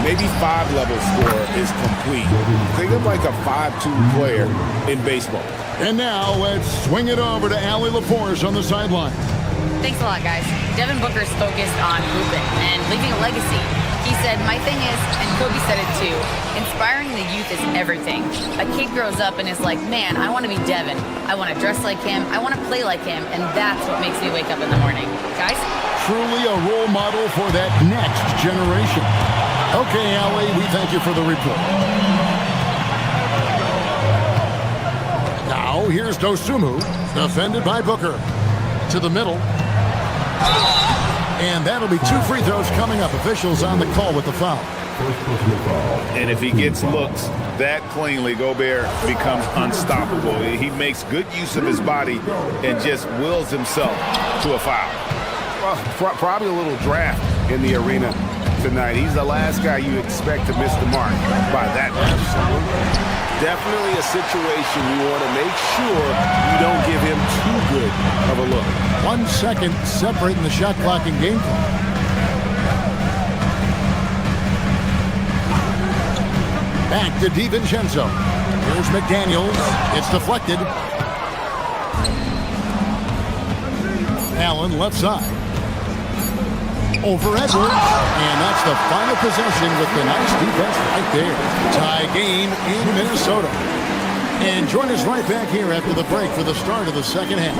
maybe 5-level score is complete. Think of like a 5-2 player in baseball. And now let's swing it over to Allie Laporte on the sideline. Thanks a lot, guys. Devin Booker's focused on hooping and leaving a legacy. He said, my thing is, and Kobe said it too, inspiring the youth is everything. A kid grows up and is like, man, I want to be Devin. I want to dress like him. I want to play like him. And that's what makes me wake up in the morning. Guys? Truly a role model for that next generation. Okay, Allie, we thank you for the report. Now, here's Dosunmu, defended by Booker. To the middle. And that'll be 2 free throws coming up. Officials on the call with the foul. And if he gets looks that cleanly, Gobert becomes unstoppable. He makes good use of his body and just wills himself to a foul. Well, probably a little draft in the arena tonight. He's the last guy you expect to miss the mark by that much. Definitely a situation you want to make sure you don't give him too good of a look. 1 second separating the shot clock and game clock. Back to DiVincenzo. Here's McDaniels. It's deflected. Allen left side. Over Edwards. And that's the final possession with the nice defense right there. Tie game in Minnesota. And join us right back here after the break for the start of the second half.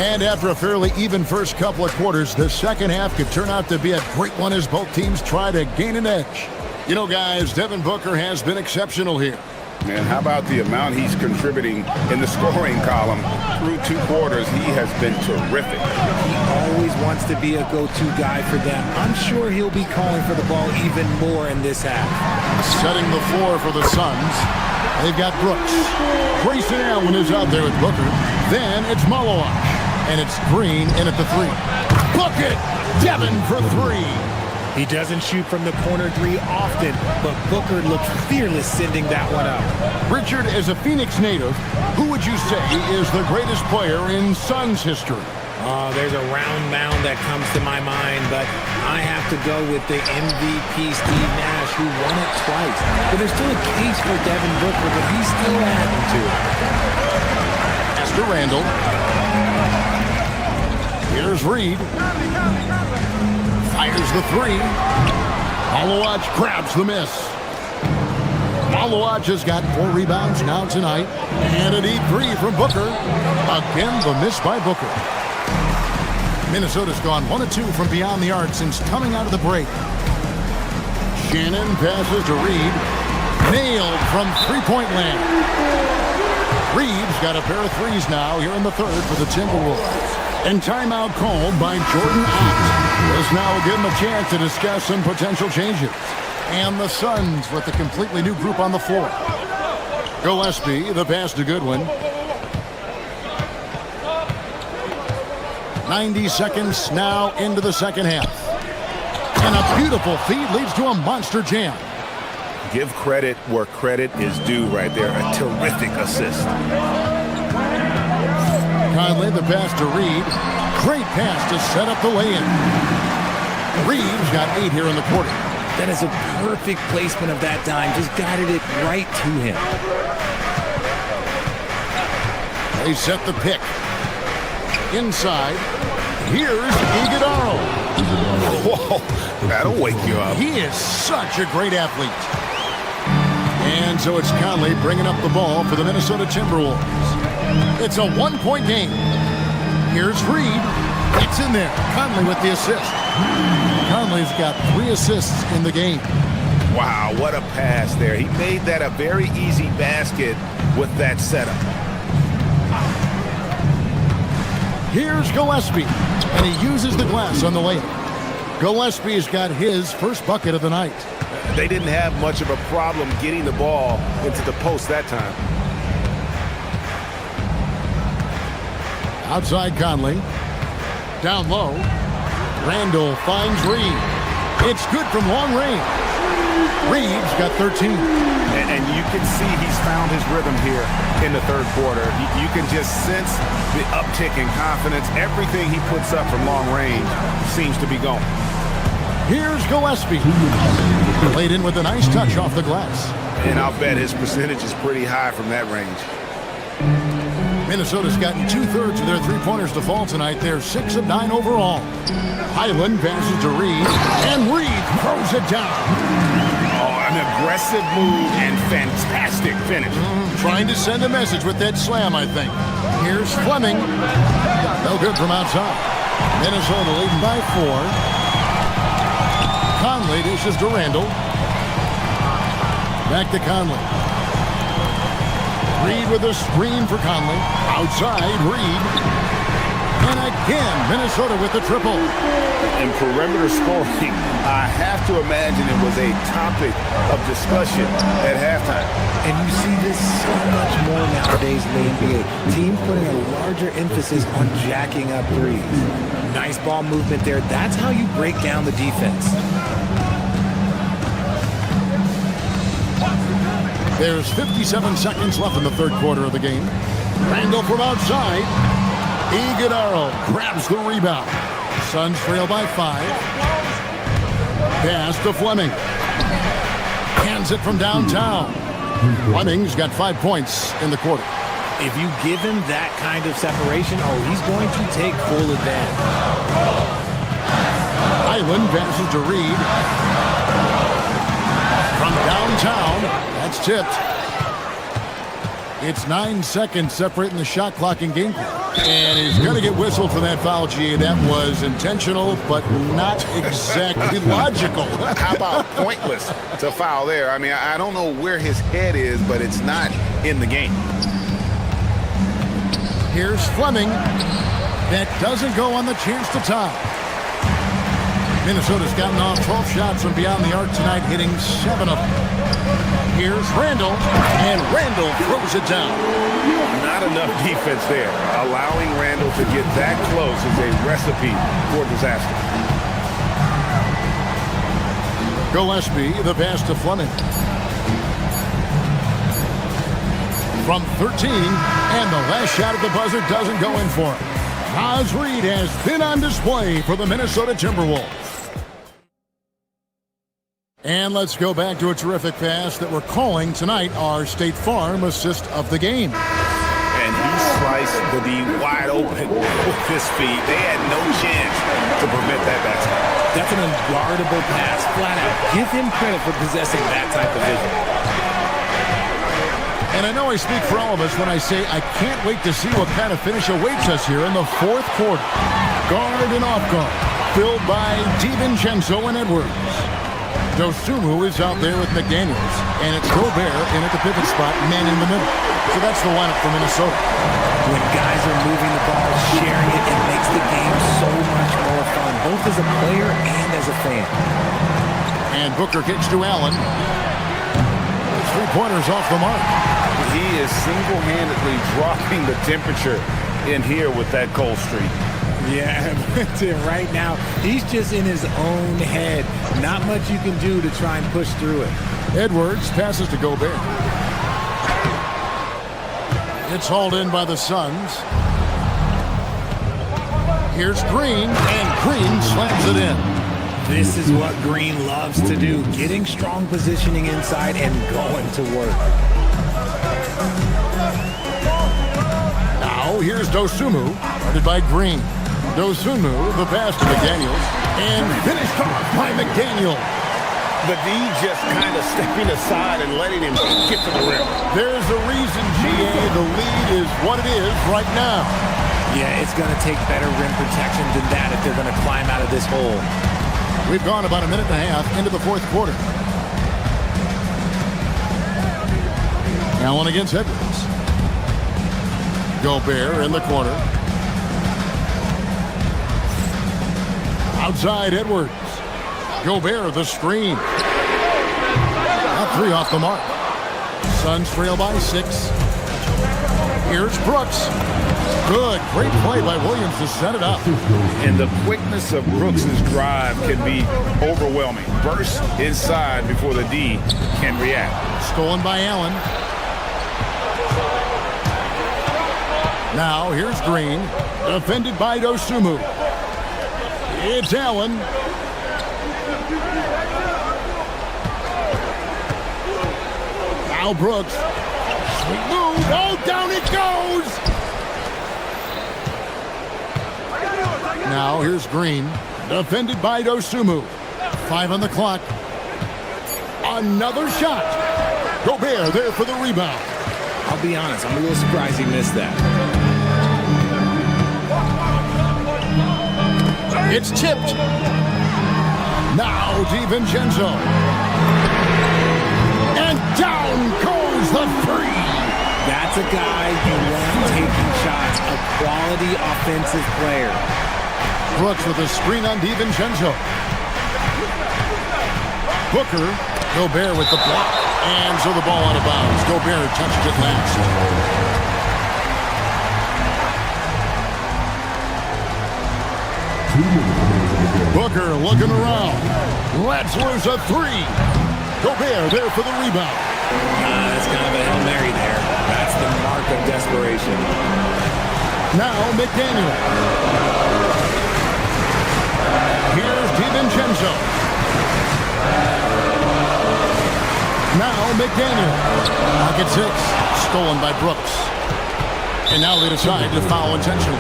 And after a fairly even first couple of quarters, the second half could turn out to be a great one as both teams try to gain an edge. You know, guys, Devin Booker has been exceptional here. And how about the amount he's contributing in the scoring column through 2 quarters? He has been terrific. He always wants to be a go-to guy for them. I'm sure he'll be calling for the ball even more in this half. Setting the floor for the Suns. They've got Brooks. Grayson Allen is out there with Booker. Then it's Milwaukee. And it's Green in at the 3. Book it! Devin for 3. He doesn't shoot from the corner 3 often, but Booker looked fearless sending that one up. Richard, as a Phoenix native, who would you say is the greatest player in Suns history? There's a round mound that comes to my mind, but I have to go with the MVP Steve Nash, who won it twice. But there's still a case for Devin Booker, but he's still adding to it. Esther Randall. Here's Reed. Fires the 3. Malawach grabs the miss. Malawach has got 4 rebounds now tonight. And a deep 3 from Booker. Again, the miss by Booker. Minnesota's gone 1 of 2 from beyond the arc since coming out of the break. Shannon passes to Reed. Nailed from 3-point land. Reed's got a pair of 3s now here in the 3rd for the Timberwolves. And timeout called by Jordan Ott. This now will give him a chance to discuss some potential changes. And the Suns with a completely new group on the floor. Gillespie, the pass to Goodwin. 90 seconds now into the second half. And a beautiful feed leads to a monster jam. Give credit where credit is due right there. A terrific assist. Conley, the pass to Reed. Great pass to set up the lay-in. Reed's got 8 here in the quarter. That is a perfect placement of that dime. Just guided it right to him. They set the pick. Inside. Here's Iguodala. Whoa, that'll wake you up. He is such a great athlete. And so it's Conley bringing up the ball for the Minnesota Timberwolves. It's a 1-point game. Here's Reed. It's in there. Conley with the assist. Conley's got 3 assists in the game. Wow, what a pass there. He made that a very easy basket with that setup. Here's Gillespie, and he uses the glass on the layup. Gillespie's got his first bucket of the night. They didn't have much of a problem getting the ball into the post that time. Outside Conley. Down low. Randall finds Reed. It's good from long range. Reed's got 13. And you can see he's found his rhythm here in the 3rd quarter. You can just sense the uptick in confidence. Everything he puts up from long range seems to be going. Here's Gillespie. Played in with a nice touch off the glass. And I'll bet his percentage is pretty high from that range. Minnesota's gotten 2/3 of their 3-pointers to fall tonight. They're 6 of 9 overall. Highland passes to Reed, and Reed throws it down. Oh, an aggressive move and fantastic finish. Trying to send a message with that slam, I think. Here's Fleming. No good from outside. Minnesota leading by 4. Conley dishes to Randall. Back to Conley. Reed with a screen for Conley. Outside, Reed. And again, Minnesota with the triple. In perimeter scoring, I have to imagine it was a topic of discussion at halftime. And you see this so much more nowadays in the NBA. Teams putting a larger emphasis on jacking up threes. Nice ball movement there. That's how you break down the defense. There's 57 seconds left in the 3rd quarter of the game. Randall from outside. Iguodala grabs the rebound. Suns trail by 5. Pass to Fleming. Hands it from downtown. Fleming's got 5 points in the quarter. If you give him that kind of separation, he's going to take full advantage. Highland passes to Reed. From downtown, that's tipped. It's 9 seconds separating the shot clock and game clock. And he's going to get whistled for that foul, G. That was intentional, but not exactly logical. How about pointless to foul there? I mean, I don't know where his head is, but it's not in the game. Here's Fleming. That doesn't go on the chance to tie. Minnesota's gotten off 12 shots from beyond the arc tonight, hitting 7 of them. Here's Randall, and Randall throws it down. Not enough defense there. Allowing Randall to get that close is a recipe for disaster. Gillespie, the pass to Fleming. From 13, and the last shot at the buzzer doesn't go in for him. Naz Reid has been on display for the Minnesota Timberwolves. And let's go back to a terrific pass that we're calling tonight our State Farm assist of the game. And he sliced the D wide open with his feet. They had no chance to prevent that basket. That's an unguardable pass, flat out. Give him credit for possessing that type of vision. And I know I speak for all of us when I say I can't wait to see what kind of finish awaits us here in the fourth quarter. Guard and off guard, filled by DiVincenzo and Edwards. Dosunmu is out there with McDaniels, and it's Gobert in at the pivot spot, man in the middle. So that's the lineup for Minnesota. When guys are moving the ball, sharing it, it makes the game so much more fun, both as a player and as a fan. And Booker kicks to Allen. Three-pointers off the mark. He is single-handedly dropping the temperature in here with that cold streak. Yeah, right now, he's just in his own head. Not much you can do to try and push through it. Edwards passes to Gobert. It's hauled in by the Suns. Here's Green, and Green slams it in. This is what Green loves to do, getting strong positioning inside and going to work. Now, here's Dosunmu, guarded by Green. Dosunmu, the pass to McDaniels, and finished off by McDaniels. The D just kind of stepping aside and letting him get to the rim. There's a reason, GA, the lead is what it is right now. Yeah, it's going to take better rim protection than that if they're going to climb out of this hole. We've gone about a minute and a half into the fourth quarter. Allen against Edwards. Gobert in the corner. Outside Edwards. Gobert the screen. That three off the mark. Suns trail by 6. Here's Brooks. Good. Great play by Williams to set it up. And the quickness of Brooks' drive can be overwhelming. Burst inside before the D can react. Stolen by Allen. Now here's Green. Defended by Dosunmu. It's Allen. Now Brooks. Sweet move. Oh, down it goes. Now here's Green. Defended by Dosunmu. 5 on the clock. Another shot. Gobert there for the rebound. I'll be honest, I'm a little surprised he missed that. It's tipped. Now DiVincenzo. And down goes the three. That's a guy you want taking shots, a quality offensive player. Brooks with a screen on DiVincenzo. Booker, Gobert with the block. And so the ball out of bounds. Gobert touched it last. Booker looking around. Let's lose a three. Gobert there for the rebound. That's kind of a Hail Mary there. That's the mark of desperation. Now McDaniel. Here's DiVincenzo. Now McDaniel. Pocket 6. Stolen by Brooks. And now they decide to foul intentionally.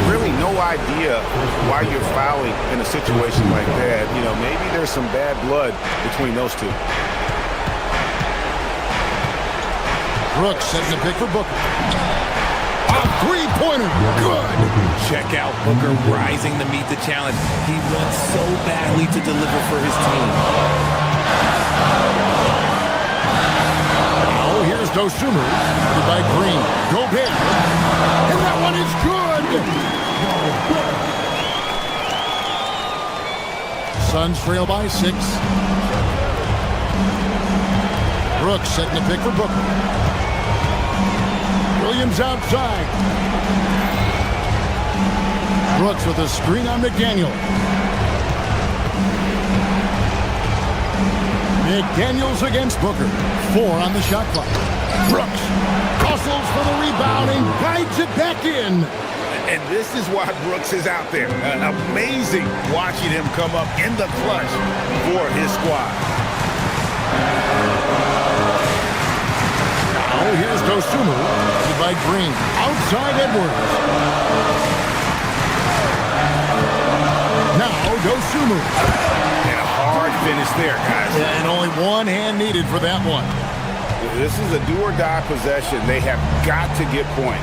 Really no idea why you're fouling in a situation like that. You know, maybe there's some bad blood between those two. Brooks setting the pick for Booker. Off Three-pointer. Good. Check out Booker rising to meet the challenge. He wants so badly to deliver for his team. Now here's Dosunmu. By Green. Gobert. And that one is good. Suns trail by 6. Brooks setting the pick for Booker. Williams outside. Brooks with a screen on McDaniel. McDaniels against Booker. 4 on the shot clock. Brooks hustles for the rebound and guides it back in. And this is why Brooks is out there. Amazing watching him come up in the clutch for his squad. Now here's Dosunmu by Green. Outside Edwards. Now Dosunmu. And a hard finish there, guys. And only one hand needed for that one. This is a do-or-die possession. They have got to get points.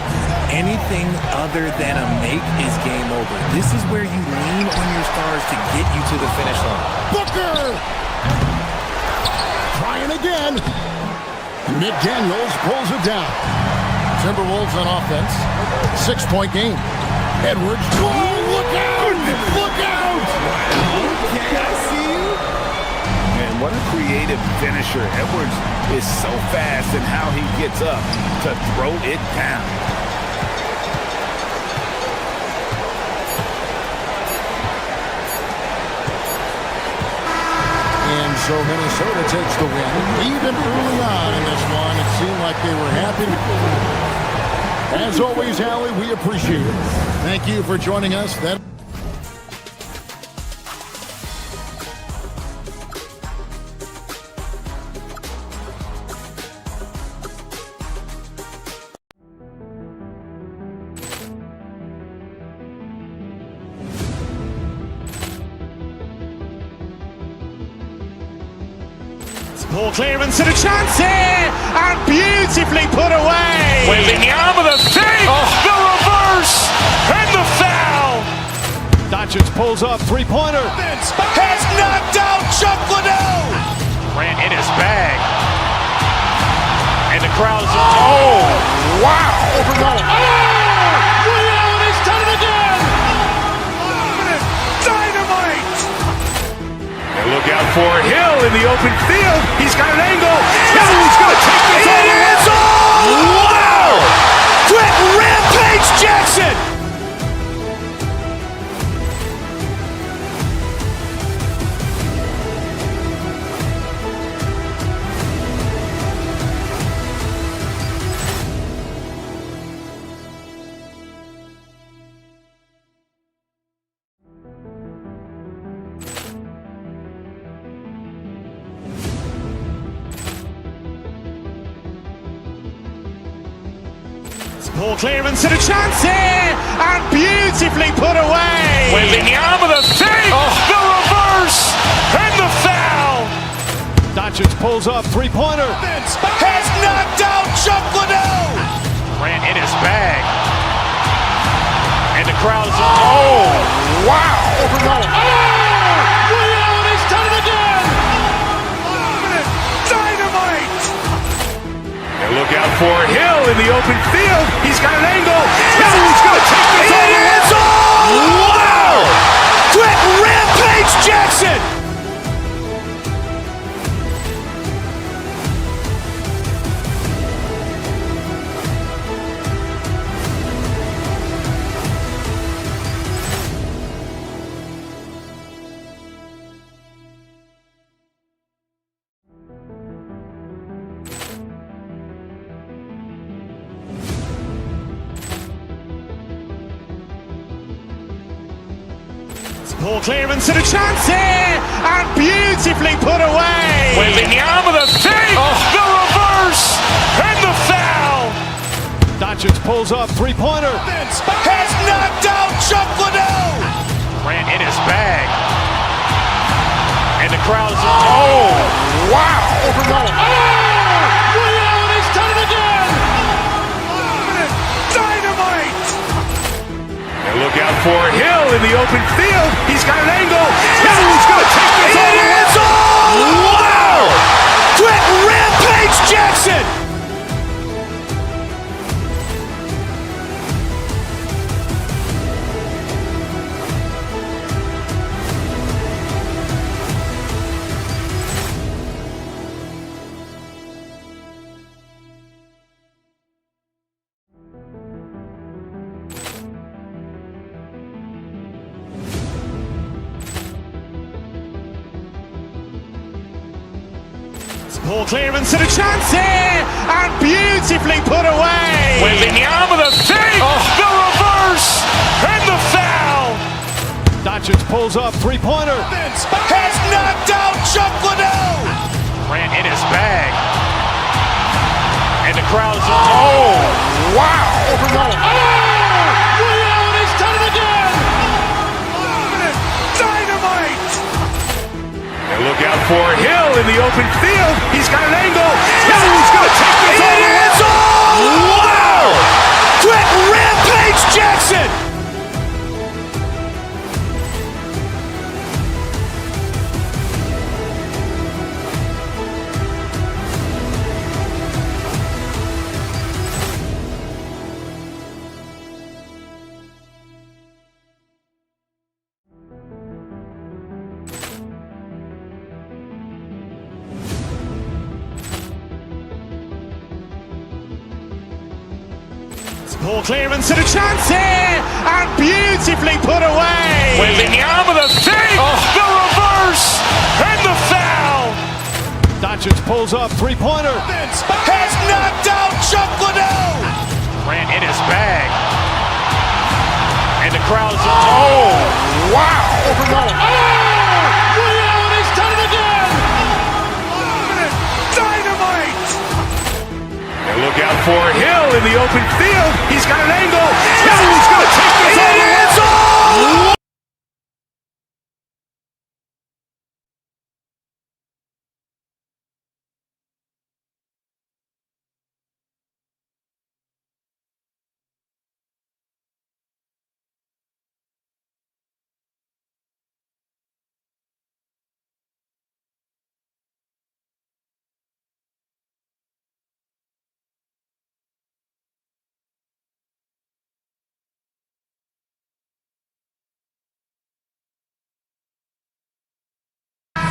Anything other than a make is game over. This is where you lean on your stars to get you to the finish line. Booker! Trying again. McDaniels pulls it down. Timberwolves on offense. 6-point game. Edwards. Oh, look out! Look out! Can I see you? Man, what a creative finisher. Edwards is so fast in how he gets up to throw it down. And so Minnesota takes the win. Even early on in this one, it seemed like they were happy. As always, Allie, we appreciate it. Thank you for joining us. Ball clearance and a chance here, and beautifully put away. Wembanyama the save, the reverse, and the foul. Doncic pulls up, three-pointer. Has knocked out Chuck Liddell. Ran in his bag. And the crowd is, oh, wow. Rio, and he's done it again. Dynamite. And look out for Hill in the open field. He's got an angle. He's going to take this all the way. Wow! Quick Rampage Jackson. Ball clearance and a chance here, and beautifully put away. Wembanyama the save, the reverse, and the foul. Doncic pulls up, three-pointer. Has knocked out Chuck Liddell. Ran in his bag. And the crowd is, oh, wow. Rio, and he's done it again. Dynamite. And look out for Hill in the open field. He's got an angle. He's going to take this all the way. Wow! Quick Rampage Jackson. Ball clearance and a chance here, and beautifully put away. Wembanyama the save, the reverse, and the foul. Doncic pulls up, three-pointer. Has knocked out Chuck Liddell. Ran in his bag. And the crowd is, oh, wow. Rio, and he's done it again. Dynamite. look out for Hill in the open field. He's got an angle. Hill's going to take this all the way. Wow! Quick Rampage Jackson! Ball clearance and a chance here, and beautifully put away. Wembanyama the fake, the reverse, and the foul. Doncic pulls up, three-pointer. Has knocked out Chuck Liddell. Ran in his bag. And the crowd's oh, wow. He's done it again. Dynamite. And look out for Hill in the open field. He's got an angle. Hill's going to take this all the way. Wow! Quick Rampage Jackson. Ball clearance and a chance here, and beautifully put away. Wembanyama the fake, the reverse, and the foul. Doncic pulls up, three-pointer. Has knocked out Chuck Liddell. Ran in his bag. And the crowd's oh, wow. He's done it again. Dynamite. And look out for Hill in the open field. He's got an angle. Hill's going to take this all the way.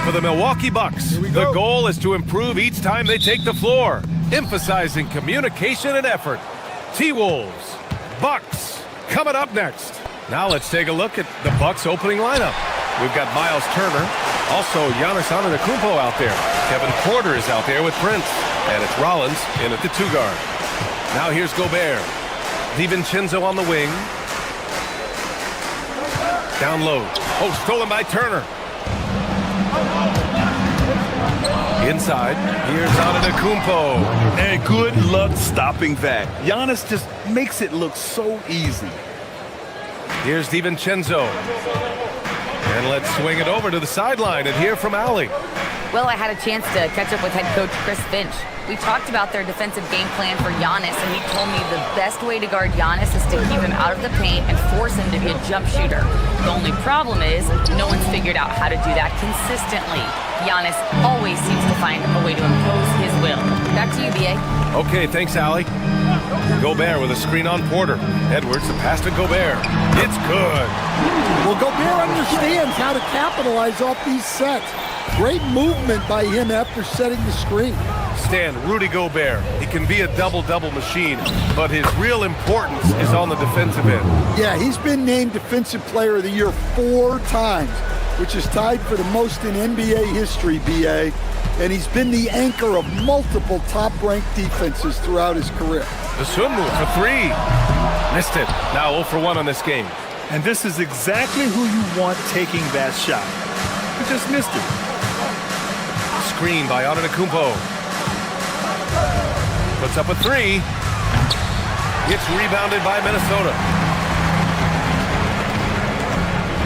For the Milwaukee Bucks, the goal is to improve each time they take the floor, emphasizing communication and effort. T-Wolves, Bucks, coming up next. Now let's take a look at the Bucks opening lineup. We've got Miles Turner, also Giannis Antetokounmpo out there. Kevin Porter is out there with Prince, and it's Rollins in at the two guard. Now here's Gobert. DiVincenzo on the wing. Down low. Oh, stolen by Turner. Inside, here's Antetokounmpo. And good luck stopping that. Giannis just makes it look so easy. Here's DiVincenzo. And let's swing it over to the sideline and hear from Allie. Well, I had a chance to catch up with head coach Chris Finch. We talked about their defensive game plan for Giannis, and he told me the best way to guard Giannis is to keep him out of the paint and force him to be a jump shooter. The only problem is no one's figured out how to do that consistently. Giannis always seems to find a way to impose his will. Back to you, B.A. Okay, thanks, Allie. Gobert with a screen on Porter. Edwards, the pass to Gobert. It's good. Well, Gobert understands how to capitalize off these sets. Great movement by him after setting the screen. Stan, Rudy Gobert. He can be a double-double machine, but his real importance is on the defensive end. Yeah, he's been named Defensive Player of the Year 4 times, which is tied for the most in NBA history, B.A., and he's been the anchor of multiple top-ranked defenses throughout his career. The swim move for three. Missed it. Now 0 for 1 on this game. And this is exactly who you want taking that shot. He just missed it. Screen by Antetokounmpo. Puts up a three. It's rebounded by Minnesota.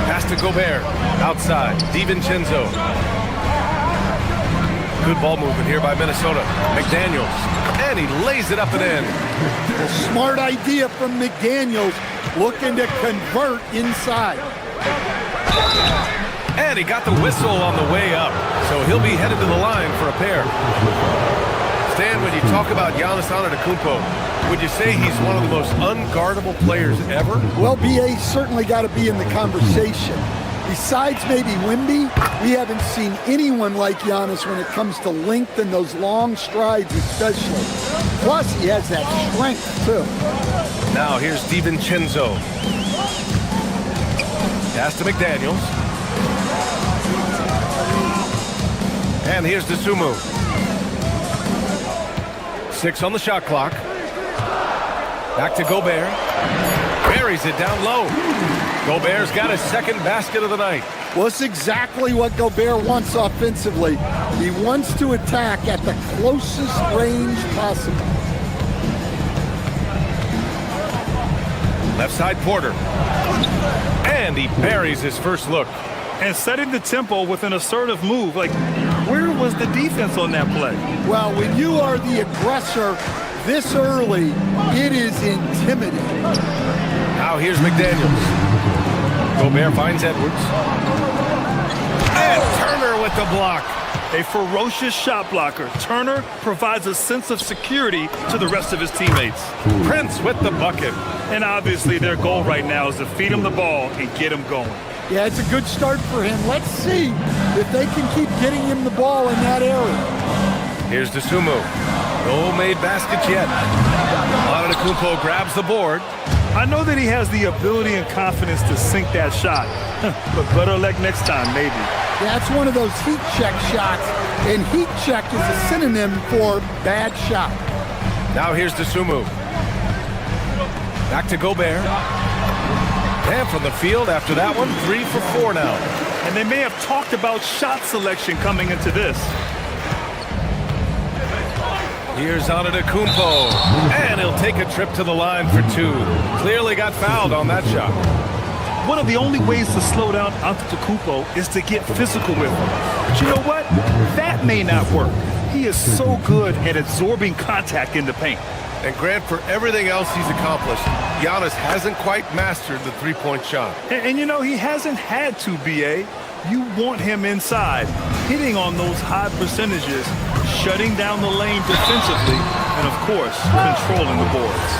Pass to Gobert. Outside. DiVincenzo. Good ball movement here by Minnesota. McDaniels, and he lays it up and in. A smart idea from McDaniels, looking to convert inside. And he got the whistle on the way up, so he'll be headed to the line for a pair. Stan, when you talk about Giannis Antetokounmpo, would you say he's one of the most unguardable players ever? Well, BA certainly got to be in the conversation. Besides maybe Wemby, we haven't seen anyone like Giannis when it comes to length and those long strides especially. Plus, he has that strength, too. Now here's DiVincenzo. Pass to McDaniels. And here's DeSumo. 6 on the shot clock. Back to Gobert. Buries it down low. Gobert's got his second basket of the night. Well, it's exactly what Gobert wants offensively. He wants to attack at the closest range possible. Left side Porter. And he buries his first look. And setting the tempo with an assertive move. Like, where was the defense on that play? Well, when you are the aggressor this early, it is intimidating. Now here's McDaniels. Gobert finds Edwards. And Turner with the block. A ferocious shot blocker. Turner provides a sense of security to the rest of his teammates. Prince with the bucket. And obviously their goal right now is to feed him the ball and get him going. Yeah, it's a good start for him. Let's see if they can keep getting him the ball in that area. Here's DeSumo. No made baskets yet. Antetokounmpo grabs the board. I know that he has the ability and confidence to sink that shot, but better luck next time, maybe. Yeah, it's one of those heat check shots, and heat check is a synonym for bad shot. Now here's DeSumo. Back to Gobert. And from the field after that one, 3 for 4 now. And they may have talked about shot selection coming into this. Here's Antetokounmpo, and he'll take a trip to the line for 2. Clearly got fouled on that shot. One of the only ways to slow down Antetokounmpo is to get physical with him. But you know what? That may not work. He is so good at absorbing contact in the paint. And Grant, for everything else he's accomplished, Giannis hasn't quite mastered the three-point shot. And you know, he hasn't had to, B.A. You want him inside, hitting on those high percentages, shutting down the lane defensively, and of course, controlling the boards.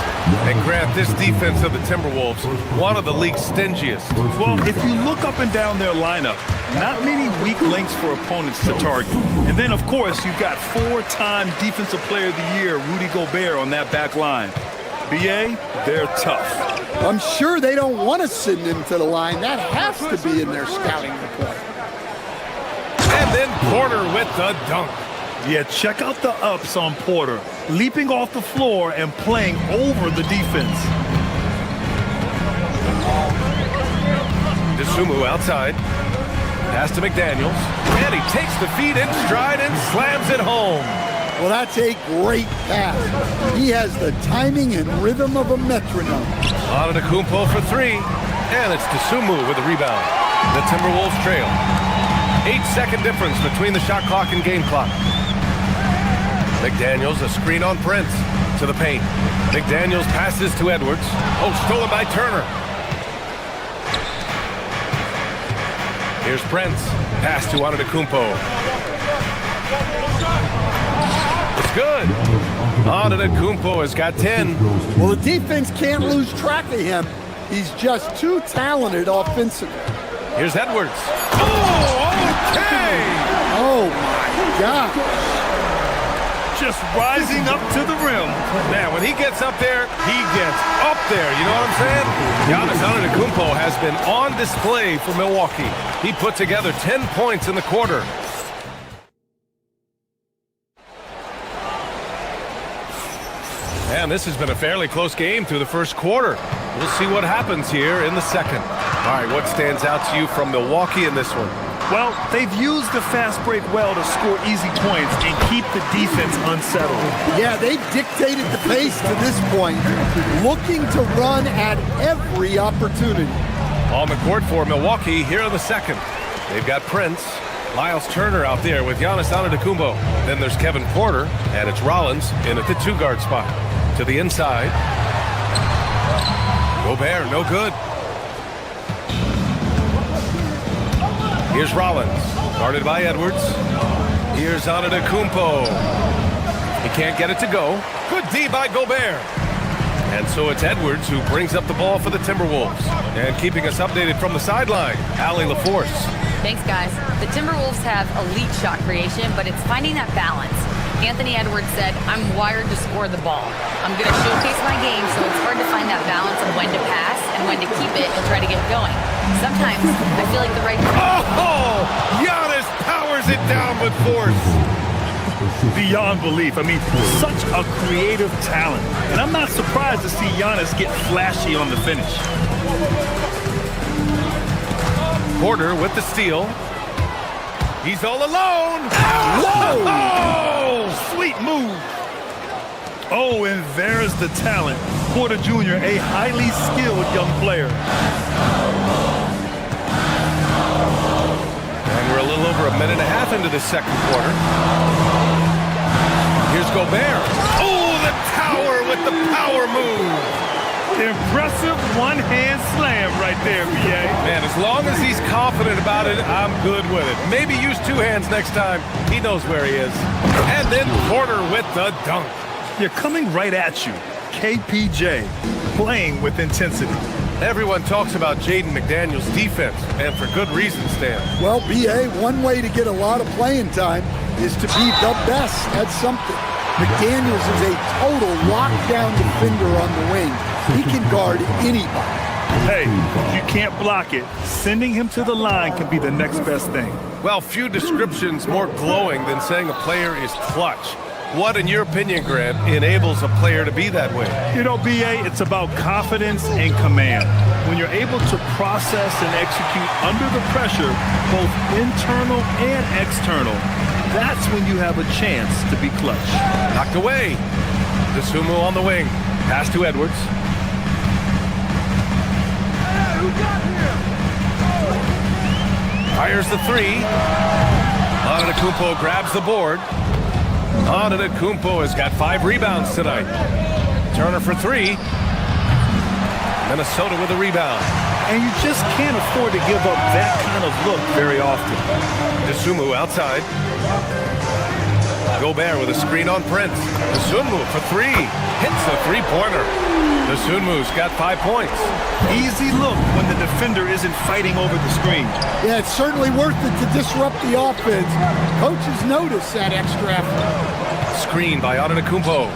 And Grant, this defense of the Timberwolves, one of the league's stingiest. Well, if you look up and down their lineup, not many weak links for opponents to target. And then, of course, you've got 4-time Defensive Player of the Year, Rudy Gobert, on that back line. B.A., they're tough. I'm sure they don't want to send him to the line. That has to be in their scouting report. And then Porter with the dunk. Yeah, check out the ups on Porter. Leaping off the floor and playing over the defense. DeSumo outside. Pass to McDaniels. And he takes the feet in stride and slams it home. Well, that's a great pass. He has the timing and rhythm of a metronome. Antetokounmpo for 3. And it's DeSumo with the rebound. The Timberwolves trail. 8-second difference between the shot clock and game clock. McDaniels, a screen on Prince. To the paint. McDaniels passes to Edwards. Oh, stolen by Turner. Here's Prince. Pass to Antetokounmpo. It's good. Antetokounmpo has got 10. Well, the defense can't lose track of him. He's just too talented offensively. Here's Edwards. Oh, okay! Oh, my God. Just rising up to the rim. Man, when he gets up there, he gets up there. You know what I'm saying? Giannis Antetokounmpo has been on display for Milwaukee. He put together 10 points in the quarter. And this has been a fairly close game through the first quarter. We'll see what happens here in the second. All right, what stands out to you from Milwaukee in this one? Well, they've used the fast break well to score easy points and keep the defense unsettled. Yeah, they've dictated the pace to this point, looking to run at every opportunity. On the court for Milwaukee here in the second. They've got Prince. Miles Turner out there with Giannis Antetokounmpo. Then there's Kevin Porter, and it's Rollins in at the 2-guard spot. To the inside. Gobert, no good. Here's Rollins, guarded by Edwards. Here's Antetokounmpo. He can't get it to go. Good D by Gobert. And so it's Edwards who brings up the ball for the Timberwolves. And keeping us updated from the sideline, Allie LaForce. Thanks, guys. The Timberwolves have elite shot creation, but it's finding that balance. Anthony Edwards said, "I'm wired to score the ball. I'm going to showcase my game, so it's hard to find that balance of when to pass and when to keep it and try to get going. Sometimes I feel like the right..." Oh! Giannis powers it down with force. Beyond belief. I mean, such a creative talent. And I'm not surprised to see Giannis get flashy on the finish. Porter with the steal. He's all alone. Whoa! Oh! Sweet move. Oh, and there's the talent. Porter Jr., a highly skilled young player. And we're a little over a minute and a half into the second quarter. Here's Gobert. Oh, the tower with the power move. Impressive one-hand slam right there, B.A. Man, as long as he's confident about it, I'm good with it. Maybe use 2 hands next time. He knows where he is. And then Porter with the dunk. You're coming right at you. KPJ, playing with intensity. Everyone talks about Jaden McDaniels' defense, and for good reason, Stan. Well, B.A., one way to get a lot of playing time is to be the best at something. McDaniels is a total lockdown defender on the wing. He can guard anybody. Hey, if you can't block it, sending him to the line can be the next best thing. Well, few descriptions more glowing than saying a player is clutch. What, in your opinion, Grant, enables a player to be that way? You know, B.A., it's about confidence and command. When you're able to process and execute under the pressure, both internal and external, that's when you have a chance to be clutch. Knocked away. DeSumo on the wing. Pass to Edwards. Fires the 3. Antetokounmpo grabs the board. Antetokounmpo has got 5 rebounds tonight. Turner for 3. Minnesota with a rebound. And you just can't afford to give up that kind of look very often. DeSumo outside. Gobert with a screen on Prince. DeSumo for 3. Hits the 3-pointer. DeSumo's got 5 points. Easy look when the defender isn't fighting over the screen. Yeah, it's certainly worth it to disrupt the offense. Coaches notice that extra effort. Screen by Antetokounmpo.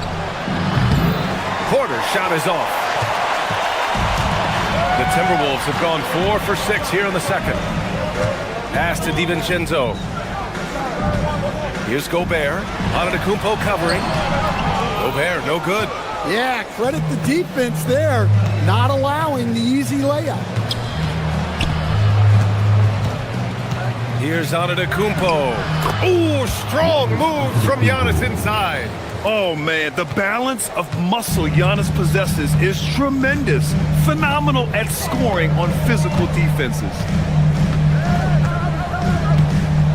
Porter's shot is off. The Timberwolves have gone 4 for 6 here in the second. Pass to DiVincenzo. Here's Gobert. Antetokounmpo covering. Gobert, no good. Yeah, credit the defense there, not allowing the easy layup. Here's Antetokounmpo. Ooh, strong moves from Giannis inside. Oh, man, the balance of muscle Giannis possesses is tremendous. Phenomenal at scoring on physical defenses.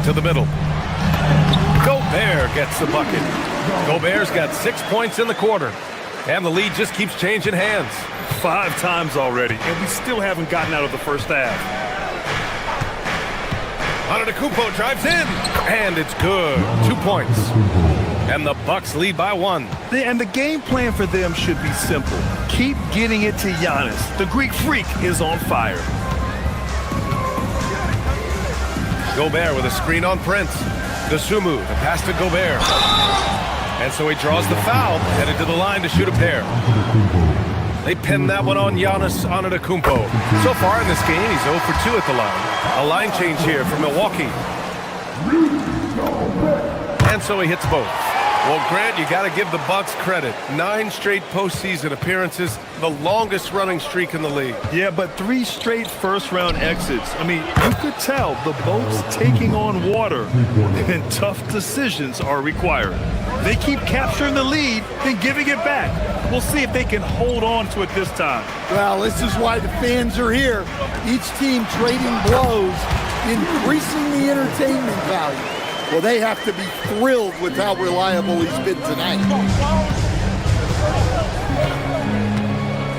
To the middle. Gobert gets the bucket. Gobert's got 6 points in the quarter. And the lead just keeps changing hands. 5 times already, and we still haven't gotten out of the first half. Antetokounmpo drives in, and it's good. 2 points. And the Bucks lead by 1. And the game plan for them should be simple. Keep getting it to Giannis. The Greek freak is on fire. Gobert with a screen on Prince. DeSumo, the pass to Gobert. And so he draws the foul, headed to the line to shoot a pair. They pin that one on Giannis Antetokounmpo. So far in this game, he's 0 for 2 at the line. A line change here for Milwaukee. And so he hits both. Well, Grant, you got to give the Bucks credit. 9 straight postseason appearances, the longest running streak in the league. Yeah, but 3 straight first-round exits. I mean, you could tell the boat's taking on water, and tough decisions are required. They keep capturing the lead, then giving it back. We'll see if they can hold on to it this time. Well, this is why the fans are here. Each team trading blows increasing the entertainment value. Well, they have to be thrilled with how reliable he's been tonight.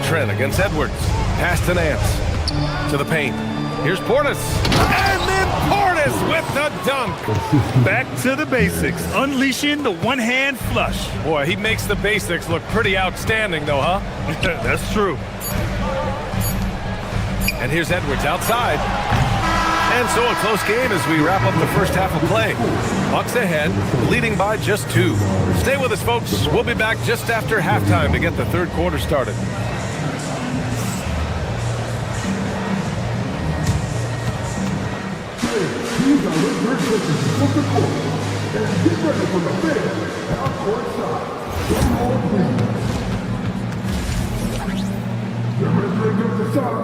Trent against Edwards. Pass to Nance. To the paint. Here's Portis. And then Portis with the dunk. Back to the basics. Unleashing the one-hand flush. Boy, he makes the basics look pretty outstanding, though, huh? That's true. And here's Edwards outside. And so a close game as we wrap up the first half of play. Bucks ahead, leading by just 2. Stay with us, folks. We'll be back just after halftime to get the third quarter started. These are the third coaches of the court. And get ready for the fifth half-court shot. Come on, please. Get ready to get the shot.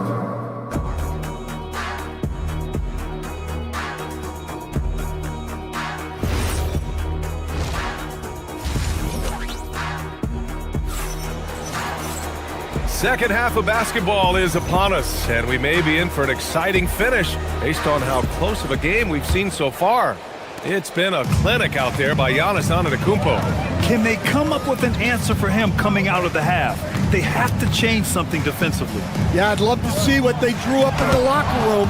Second half of basketball is upon us, and we may be in for an exciting finish based on how close of a game we've seen so far. It's been a clinic out there by Giannis Antetokounmpo. Can they come up with an answer for him coming out of the half? They have to change something defensively. Yeah, I'd love to see what they drew up in the locker room,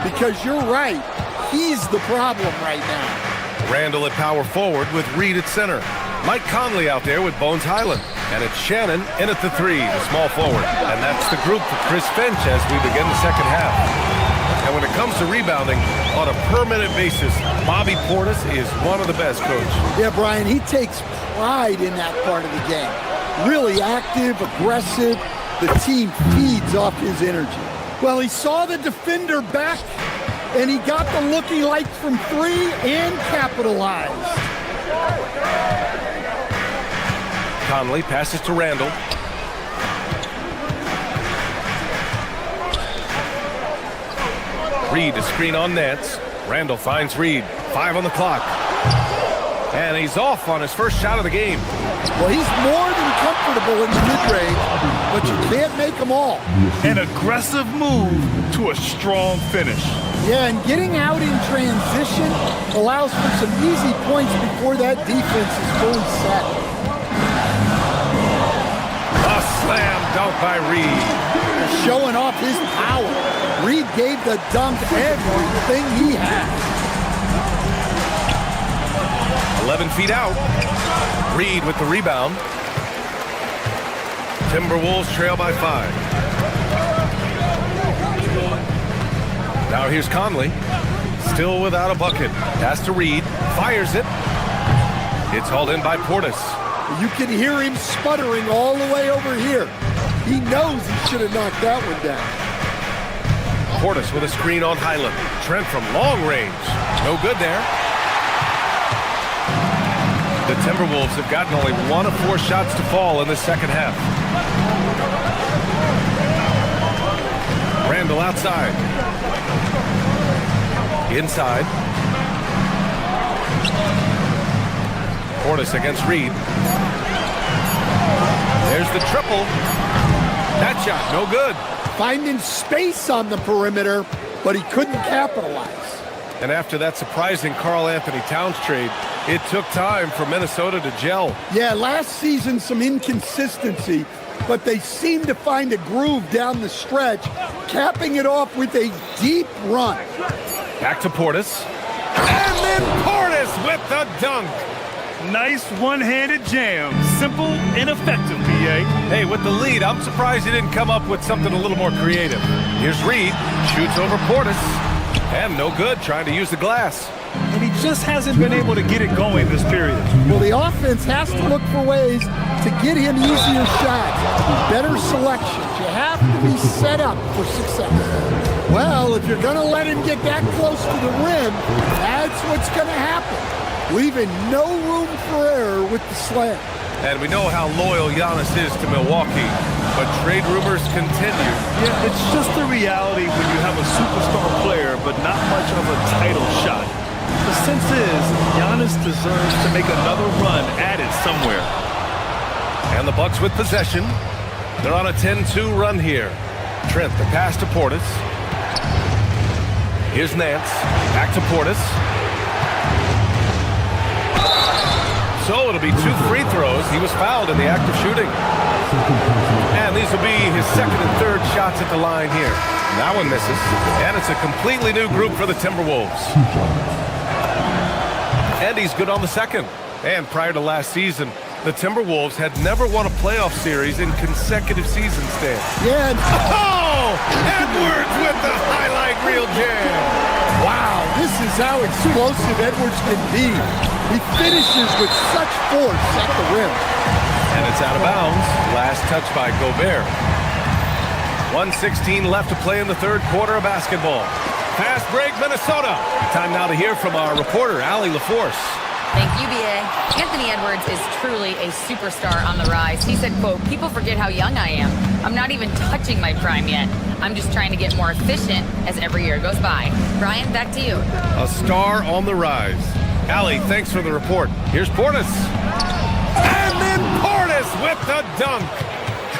because you're right. He's the problem right now. Randall at power forward with Reed at center. Mike Conley out there with Bones Highland. And it's Shannon in at the 3, the small forward. And that's the group for Chris Finch as we begin the second half. And when it comes to rebounding, on a per-minute basis, Bobby Portis is one of the best, Coach. Yeah, Brian, he takes pride in that part of the game. Really active, aggressive. The team feeds off his energy. Well, he saw the defender back, and he got the look he liked from 3 and capitalized. Conley passes to Randall. Reed a screen on Nance. Randall finds Reed. 5 on the clock. And he's off on his first shot of the game. Well, he's more than comfortable in the mid-range, but you can't make them all. An aggressive move to a strong finish. Yeah, and getting out in transition allows for some easy points before that defense is fully set. A slam dunk by Reed. Showing off his power. Reed gave the dunk everything he had. 11 feet out. Reed with the rebound. Timberwolves trail by 5. Now here's Conley. Still without a bucket. Pass to Reed. Fires it. It's hauled in by Portis. You can hear him sputtering all the way over here. He knows he should have knocked that one down. Portis with a screen on Highland. Trent from long range. No good there. The Timberwolves have gotten only 1 of 4 shots to fall in the second half. Randall outside. Inside. Portis against Reed. There's the triple. That shot, no good. Finding space on the perimeter, but he couldn't capitalize. And after that surprising Karl Anthony Towns trade, it took time for Minnesota to gel. Yeah, last season some inconsistency, but they seem to find a groove down the stretch, capping it off with a deep run. Back to Portis. And then Portis with the dunk. Nice one-handed jam. Simple and effective, B.A. Hey, with the lead, I'm surprised he didn't come up with something a little more creative. Here's Reed. Shoots over Portis. And no good, trying to use the glass. And he just hasn't been able to get it going this period. Well, the offense has to look for ways to get him easier shots, better selections. You have to be set up for success. Well, if you're going to let him get that close to the rim, that's what's going to happen. Leaving no room for error with the slam. And we know how loyal Giannis is to Milwaukee, but trade rumors continue. Yeah, it's just the reality when you have a superstar player, but not much of a title shot. The sense is, Giannis deserves to make another run at it somewhere. And the Bucks with possession. They're on a 10-2 run here. Trent, the pass to Portis. Here's Nance. Back to Portis. So it'll be 2 free throws. He was fouled in the act of shooting. And these will be his second and third shots at the line here. That one misses. And it's a completely new group for the Timberwolves. And he's good on the second. And prior to last season, the Timberwolves had never won a playoff series in consecutive seasons, Dan. Yeah. Oh! Edwards with the highlight reel jam. Wow, this is how explosive Edwards can be. He finishes with such force at the rim. And it's out of bounds. Last touch by Gobert. 1:16 left to play in the third quarter of basketball. Fast break, Minnesota. Time now to hear from our reporter, Allie LaForce. Thank you, BA. Anthony Edwards is truly a superstar on the rise. He said, quote, "People forget how young I am. I'm not even touching my prime yet. I'm just trying to get more efficient as every year goes by." Brian, back to you. A star on the rise. Allie, thanks for the report. Here's Portis. And then Portis with the dunk.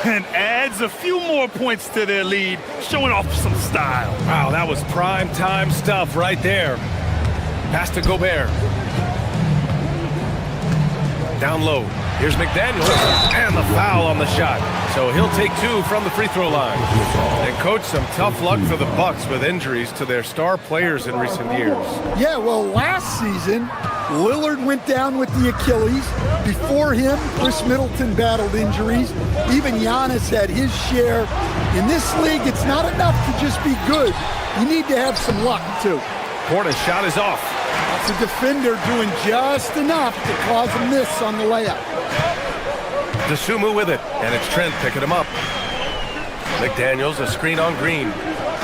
And adds a few more points to their lead, showing off some style. Wow, that was prime time stuff right there. Pass to Gobert. Down low. Here's McDaniels. And the foul on the shot. So he'll take 2 from the free throw line. And coach, some tough luck for the Bucks with injuries to their star players in recent years. Yeah, well, last season, Lillard went down with the Achilles. Before him, Chris Middleton battled injuries. Even Giannis had his share. In this league, it's not enough to just be good. You need to have some luck, too. Portis' shot is off. It's a defender doing just enough to cause a miss on the layup. DeSumo with it, and it's Trent picking him up. McDaniels, a screen on Green.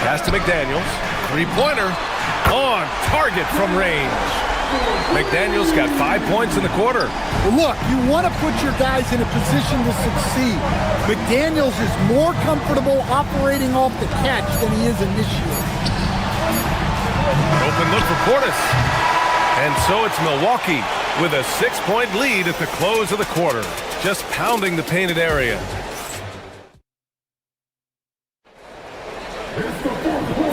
Pass to McDaniels. Three-pointer on target from range. McDaniels got 5 points in the quarter. Well, look, you want to put your guys in a position to succeed. McDaniels is more comfortable operating off the catch than he is initiating. Open look for Portis. And so it's Milwaukee with a 6-point lead at the close of the quarter. Just pounding the painted area.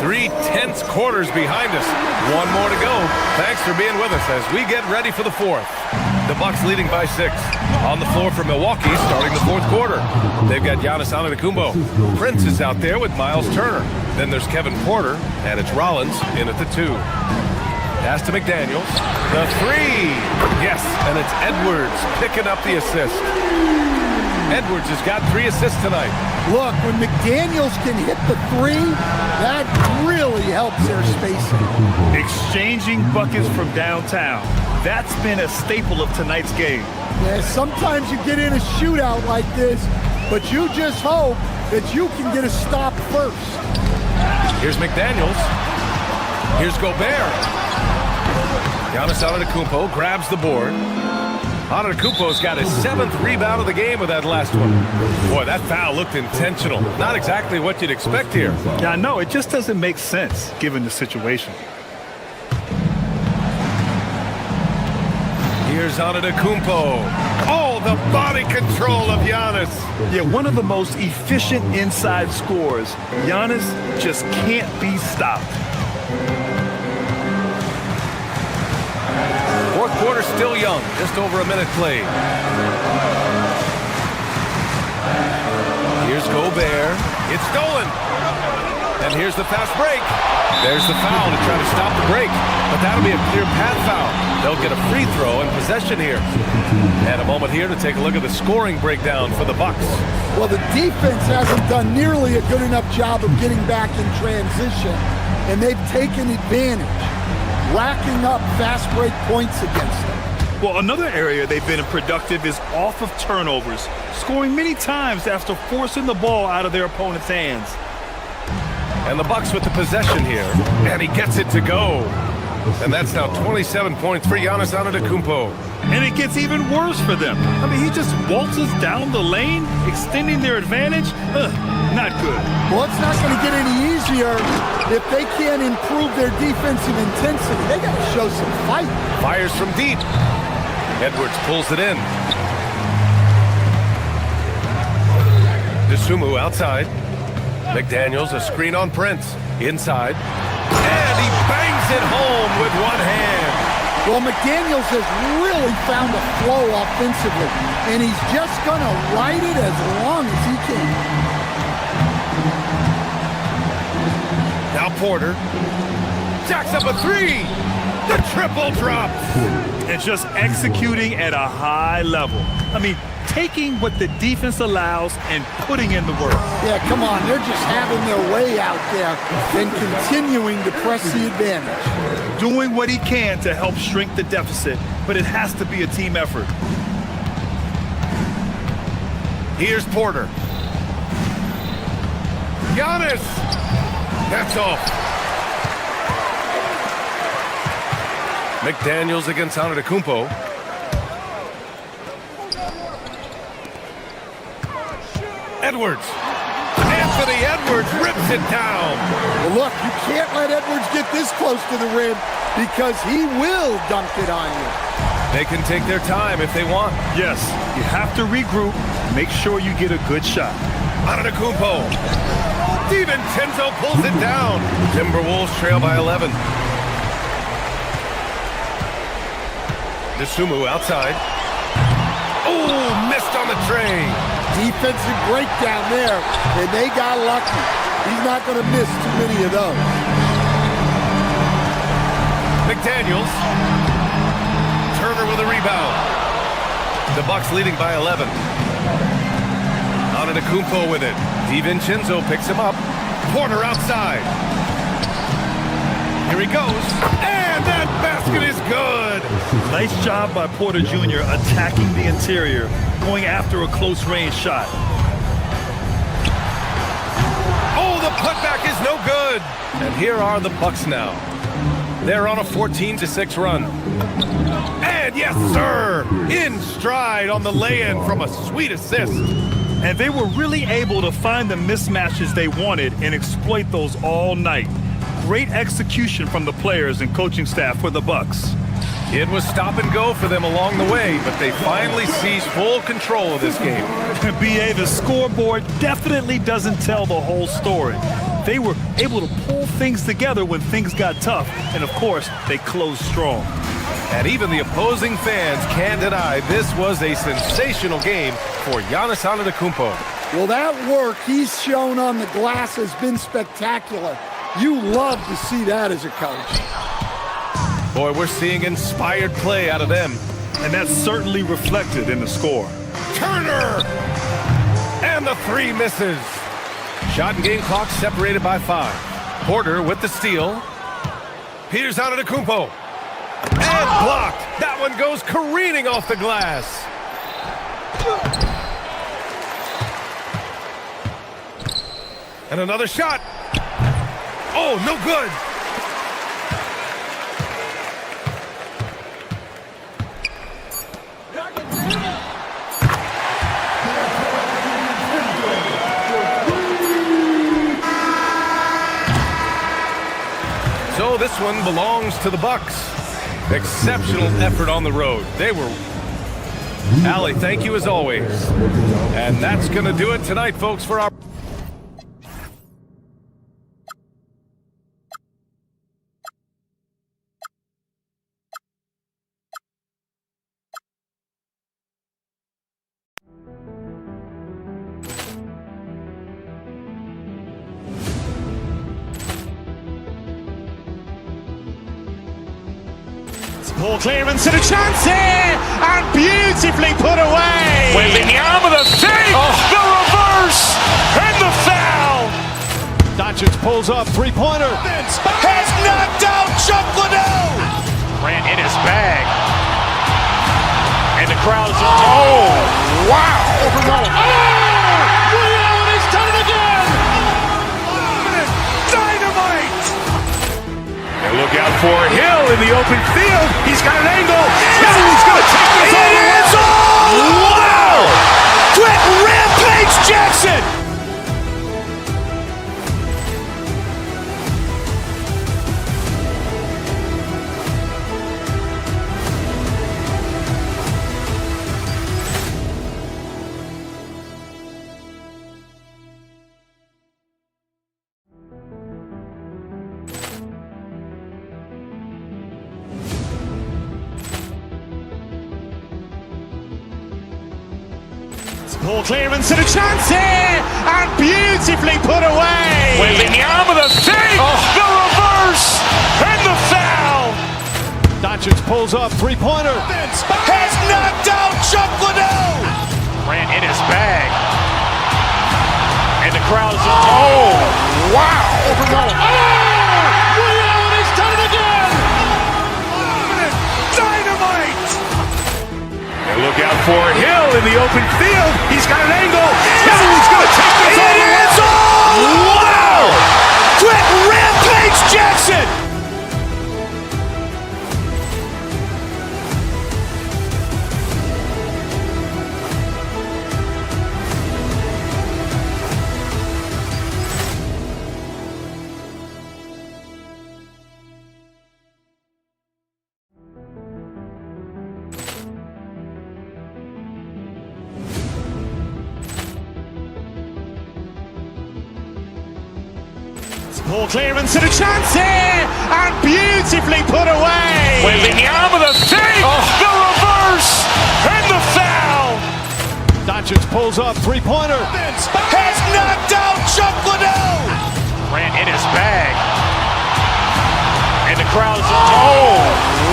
3 tense quarters behind us. 1 more to go. Thanks for being with us as we get ready for the fourth. The Bucks leading by 6. On the floor for Milwaukee starting the fourth quarter. They've got Giannis Antetokounmpo. Prince is out there with Miles Turner. Then there's Kevin Porter, and it's Rollins in at the 2. Pass to McDaniels. The 3. Yes, and it's Edwards picking up the assist. Edwards has got 3 assists tonight. Look, when McDaniels can hit the 3, that really helps their spacing. Exchanging buckets from downtown. That's been a staple of tonight's game. Yeah, sometimes you get in a shootout like this, but you just hope that you can get a stop first. Here's McDaniels. Here's Gobert. Giannis Antetokounmpo grabs the board. Antetokounmpo's got his 7th rebound of the game with that last one. Boy, that foul looked intentional. Not exactly what you'd expect here. Yeah, I know. It just doesn't make sense given the situation. Here's Antetokounmpo. Oh, the body control of Giannis. Yeah, one of the most efficient inside scorers. Giannis just can't be stopped. Fourth quarter still young, just over a minute played. Here's Gobert. It's stolen. And here's the fast break. There's the foul to try to stop the break. But that'll be a clear path foul. They'll get a free throw and possession here. And a moment here to take a look at the scoring breakdown for the Bucks. Well, the defense hasn't done nearly a good enough job of getting back in transition, and they've taken advantage, racking up fast break points against them. Well, another area they've been productive is off of turnovers, scoring many times after forcing the ball out of their opponent's hands. And the Bucks with the possession here, and he gets it to go. And that's now 27 points for Giannis Antetokounmpo. And it gets even worse for them. I mean, he just waltzes down the lane, extending their advantage. Not good. Well, it's not going to get any easier if they can't improve their defensive intensity. They got to show some fight. Fires from deep. Edwards pulls it in. DeSumo outside. McDaniels, a screen on Prince. Inside. And he Brings it home with one hand. Well, McDaniels has really found a flow offensively, and he's just going to ride it as long as he can. Now Porter jacks up a three. The triple drops. And just executing at a high level. I mean, taking what the defense allows and putting in the work. Yeah, come on. They're just having their way out there and continuing to press the advantage. Doing what he can to help shrink the deficit, but it has to be a team effort. Here's Porter. Giannis. That's off. McDaniels against Antetokounmpo. Edwards. Anthony Edwards rips it down. Well, look, you can't let Edwards get this close to the rim because he will dunk it on you. They can take their time if they want. Yes, you have to regroup. Make sure you get a good shot. Antetokounmpo. DiVincenzo pulls it down. Timberwolves trail by 11. Dosunmu outside. Oh, missed on the tray. Defensive breakdown there, and they got lucky. He's not going to miss too many of those. McDaniels. Turner with a rebound. The Bucks leading by 11. Antetokounmpo with it. DiVincenzo picks him up. Porter outside. Here he goes. And that basket is good. Nice job by Porter Jr. attacking the interior, going after a close-range shot. Oh, the putback is no good. And here are the Bucks now. They're on a 14-6 run. And yes, sir, in stride on the lay-in from a sweet assist. And they were really able to find the mismatches they wanted and exploit those all night. Great execution from the players and coaching staff for the Bucks. It was stop and go for them along the way, but they finally seized full control of this game. BA, the scoreboard definitely doesn't tell the whole story. They were able to pull things together when things got tough, and of course, they closed strong. And even the opposing fans can't deny this was a sensational game for Giannis Antetokounmpo. Well, that work he's shown on the glass has been spectacular. You love to see that as a coach. Boy, we're seeing inspired play out of them. And that's certainly reflected in the score. Turner! And the three misses. Shot and game clock separated by 5. Porter with the steal. Here's Antetokounmpo. And blocked. That one goes careening off the glass. And another shot. Oh, no good. So this one belongs to the Bucks. Exceptional effort on the road. They were... Allie, thank you as always. And that's going to do it tonight, folks, for our... Ball clearance and a chance here, and beautifully put away. Wembanyama the fake, the reverse, and the foul. Doncic pulls up, three-pointer. Has knocked out Chuck Liddell. Ran in his bag. And the crowd is, oh, wow. Ray Allen has done it again. Dynamite. And look out for Hill in the open field. He's got an angle. And he's going to take this all the way. Wow. Quick Rampage Jackson. Ball clearance and a chance here, and beautifully put away. Wembanyama the fake, the reverse, and the foul. Doncic pulls up, three-pointer. Has knocked out Chuck Liddell. Ran in his bag. And the crowd is, oh, wow. Ray Allen has done it again. Dynamite. And look out for Hill in the open field. He's got an angle. He's going to take this all the way. Wow. Quick rampage Jackson. Ball clearance and a chance here, and beautifully put away. Wembanyama the fake, the reverse, and the foul. Doncic pulls up, three-pointer. Has knocked out Chuck Liddell. Ran in his bag. And the crowd is, oh,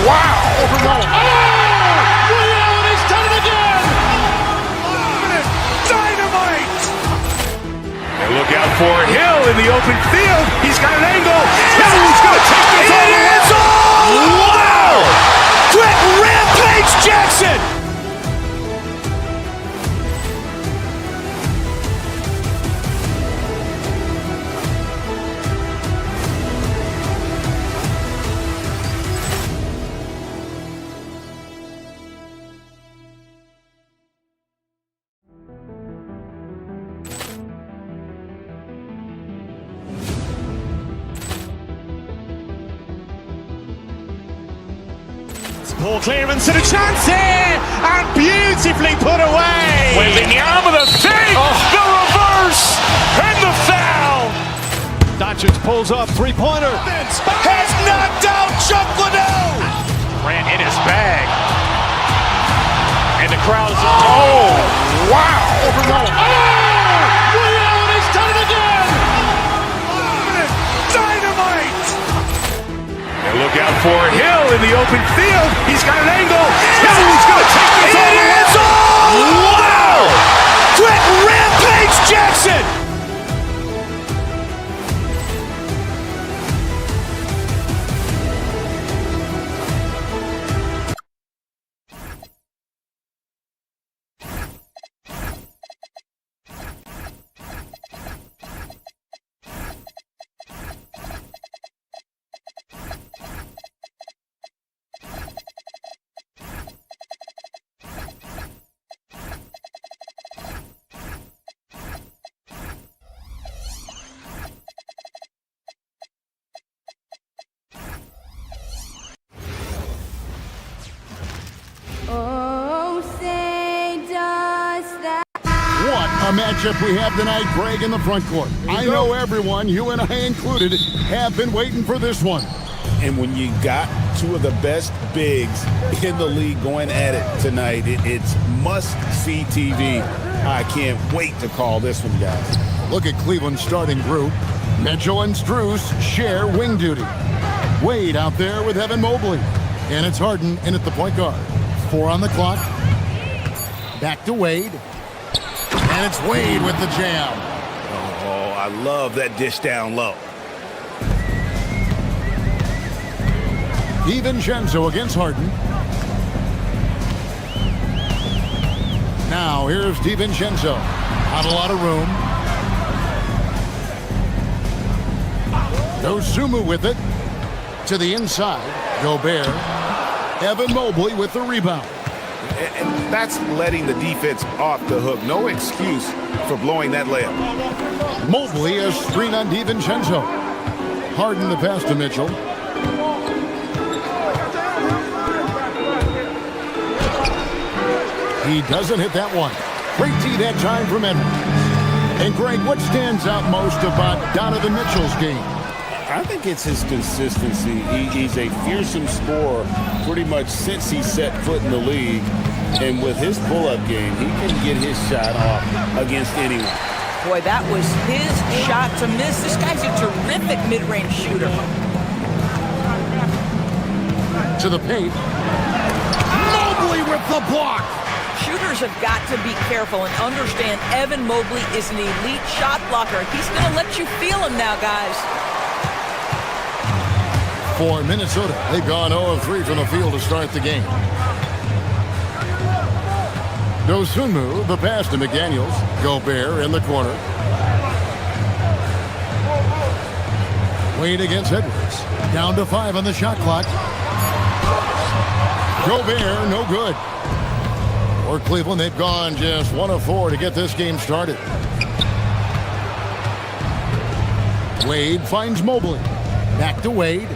wow. Ray Allen has done it again. Dynamite. And look out for Hill in the open field. He's got an angle. He's going to take this all the way. Wow. Quick rampage Jackson. Ball clearance and a chance here, and beautifully put away. Wembanyama the fake, the reverse, and the foul. Doncic pulls up, three-pointer. Has knocked out Chuck Liddell. Ran in his bag. And the crowd is, oh, wow. Ray Allen has done it again. Dynamite. And look out for Hill in the open field. He's got an angle. He's going to take this all the way. Wow. Quick rampage Jackson. A matchup we have tonight, Greg, in the front court. I know everyone, you and I included, have been waiting for this one. And when you got two of the best bigs in the league going at it tonight, it's must-see TV. I can't wait to call this one, guys. Look at Cleveland's starting group. Mitchell and Strus share wing duty. Wade out there with Evan Mobley. And it's Harden in at the point guard. 4 on the clock. Back to Wade. And it's Wade with the jam. Oh, I love that dish down low. DiVincenzo against Harden. Now here's DiVincenzo. Not a lot of room. Dosunmu with it. To the inside. Gobert. Evan Mobley with the rebound. And that's letting the defense off the hook. No excuse for blowing that layup. Mobley a screen on DiVincenzo. Harden the pass to Mitchell. He doesn't hit that one. Great D that time from Edwards. And Greg, what stands out most about Donovan Mitchell's game? I think it's his consistency. He's a fearsome scorer pretty much since he set foot in the league. And with his pull-up game, he can get his shot off against anyone. Boy, that was his shot to miss. This guy's a terrific mid-range shooter. To the paint. Mobley with the block. Shooters have got to be careful and understand Evan Mobley is an elite shot blocker. He's going to let you feel him now, guys. For Minnesota, they've gone 0 of 3 from the field to start the game. Dosunmu, the pass to McDaniels. Gobert in the corner. Wade against Edwards. Down to 5 on the shot clock. Gobert, no good. For Cleveland, they've gone just 1 of 4 to get this game started. Wade finds Mobley. Back to Wade.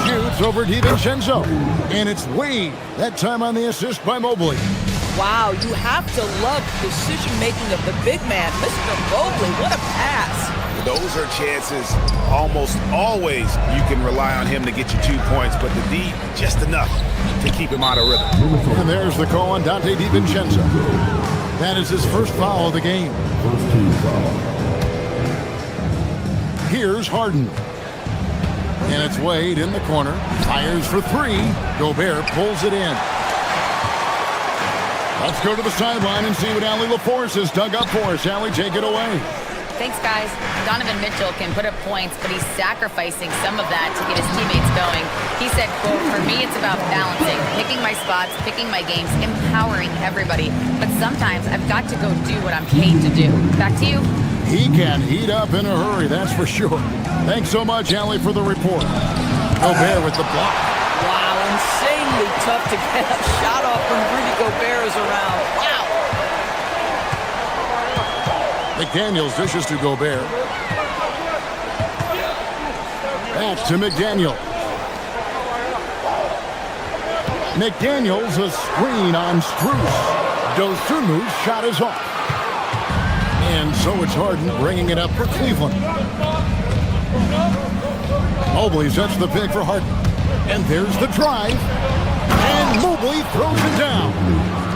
Shoots over DiVincenzo. And it's Wade. That time on the assist by Mobley. Wow, you have to love the decision-making of the big man. Mr. Mobley, what a pass. Those are chances almost always you can rely on him to get you 2 points, but the D, just enough to keep him out of rhythm. And there's the call on Dante DiVincenzo. That is his first foul of the game. Here's Harden. And it's Wade in the corner. Fires for 3. Gobert pulls it in. Let's go to the sideline and see what Allie LaForce has dug up for us. Allie, take it away. Thanks, guys. Donovan Mitchell can put up points, but he's sacrificing some of that to get his teammates going. He said, quote, "For me, it's about balancing, picking my spots, picking my games, empowering everybody. But sometimes I've got to go do what I'm paid to do." Back to you. He can heat up in a hurry, that's for sure. Thanks so much, Allie, for the report. Gobert with the block. Wow, insanely tough to get a shot off when Rudy Gobert is around. Wow. McDaniels dishes to Gobert. Back to McDaniel. McDaniels a screen on Strus. Dosunmu's shot is off. And so it's Harden bringing it up for Cleveland. Mobley sets the pick for Harden. And there's the drive. And Mobley throws it down.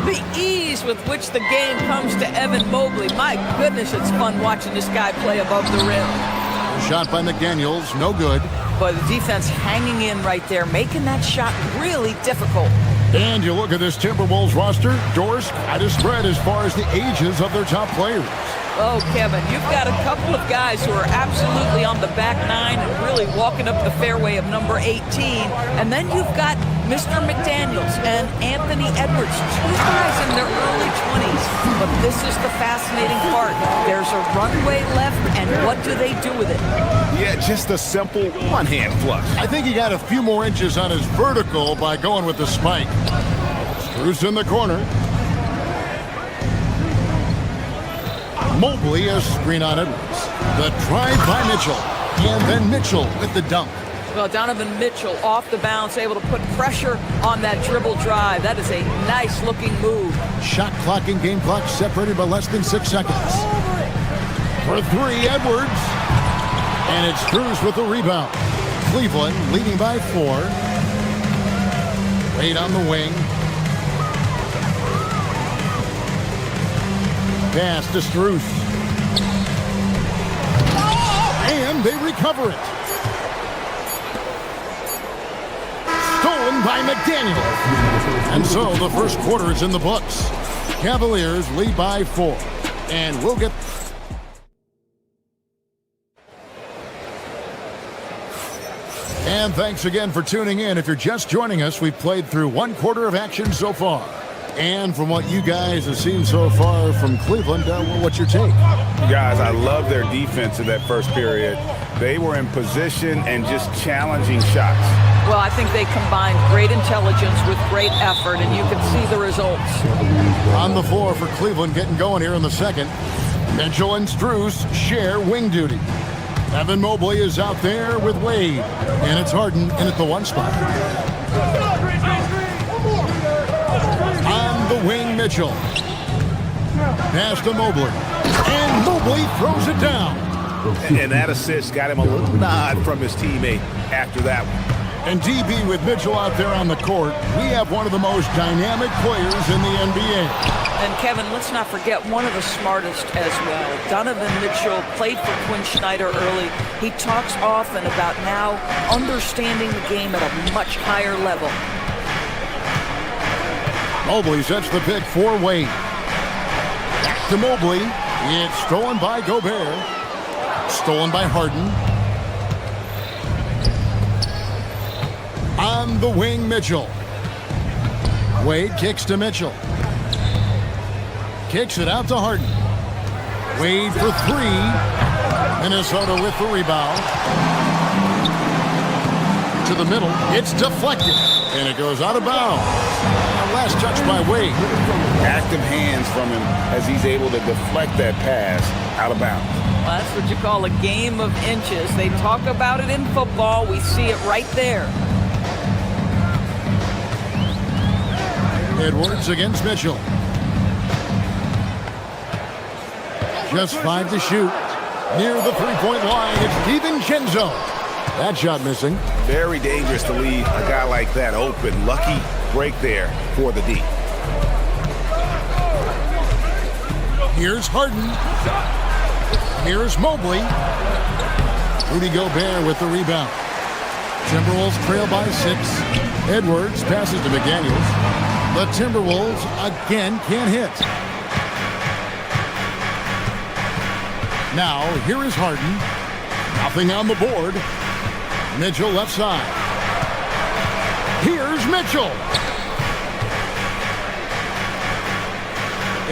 The ease with which the game comes to Evan Mobley. My goodness, it's fun watching this guy play above the rim. Shot by McDaniels, no good. But the defense hanging in right there, making that shot really difficult. And you look at this Timberwolves roster, Doris, quite a spread as far as the ages of their top players. Oh, Kevin, you've got a couple of guys who are absolutely on the back nine and really walking up the fairway of number 18. And then you've got Mr. McDaniels and Anthony Edwards, 2 guys in their early 20s. But this is the fascinating part. There's a runway left, and what do they do with it? Yeah, just a simple one-hand flush. I think he got a few more inches on his vertical by going with the spike. Strus in the corner. Mobley a screen on Edwards. The drive by Mitchell. And then Mitchell with the dunk. Well, Donovan Mitchell off the bounce, able to put pressure on that dribble drive. That is a nice-looking move. Shot clock and game clock separated by less than 6 seconds. For 3, Edwards. And it's Strus with the rebound. Cleveland leading by 4. Wade on the wing. Pass to Strus. And they recover it. Stolen by McDaniel. And so the first quarter is in the books. Cavaliers lead by 4. And we'll get... And thanks again for tuning in. If you're just joining us, we've played through 1 quarter of action so far. And from what you guys have seen so far from Cleveland, what's your take? Guys, I love their defense in that first period. They were in position and just challenging shots. Well, I think they combined great intelligence with great effort, and you can see the results. On the floor for Cleveland getting going here in the second. Mitchell and Strus share wing duty. Evan Mobley is out there with Wade. And it's Harden in at the 1 spot. On the wing, Mitchell. Pass to Mobley. And Mobley throws it down. And that assist got him a little nod from his teammate after that one. And DB with Mitchell out there on the court, we have one of the most dynamic players in the NBA. And Kevin, let's not forget one of the smartest as well. Donovan Mitchell played for Quinn Snyder early. He talks often about now understanding the game at a much higher level. Mobley sets the pick for Wade. Back to Mobley. It's stolen by Gobert. Stolen by Harden. On the wing, Mitchell. Wade kicks to Mitchell. Kicks it out to Harden. Wade for three. Minnesota with the rebound. To the middle. It's deflected. And it goes out of bounds. Last touch by Wade. Active hands from him as he's able to deflect that pass out of bounds. Well, that's what you call a game of inches. They talk about it in football. We see it right there. Edwards against Mitchell. Just 5 to shoot. Near the three-point line, it's DiVincenzo. That shot missing. Very dangerous to leave a guy like that open. Lucky break there for the D. Here's Harden. Here's Mobley. Rudy Gobert with the rebound. Timberwolves trail by 6. Edwards passes to McDaniels. The Timberwolves again can't hit. Now, here is Harden. Nothing on the board. Mitchell left side. Here's Mitchell.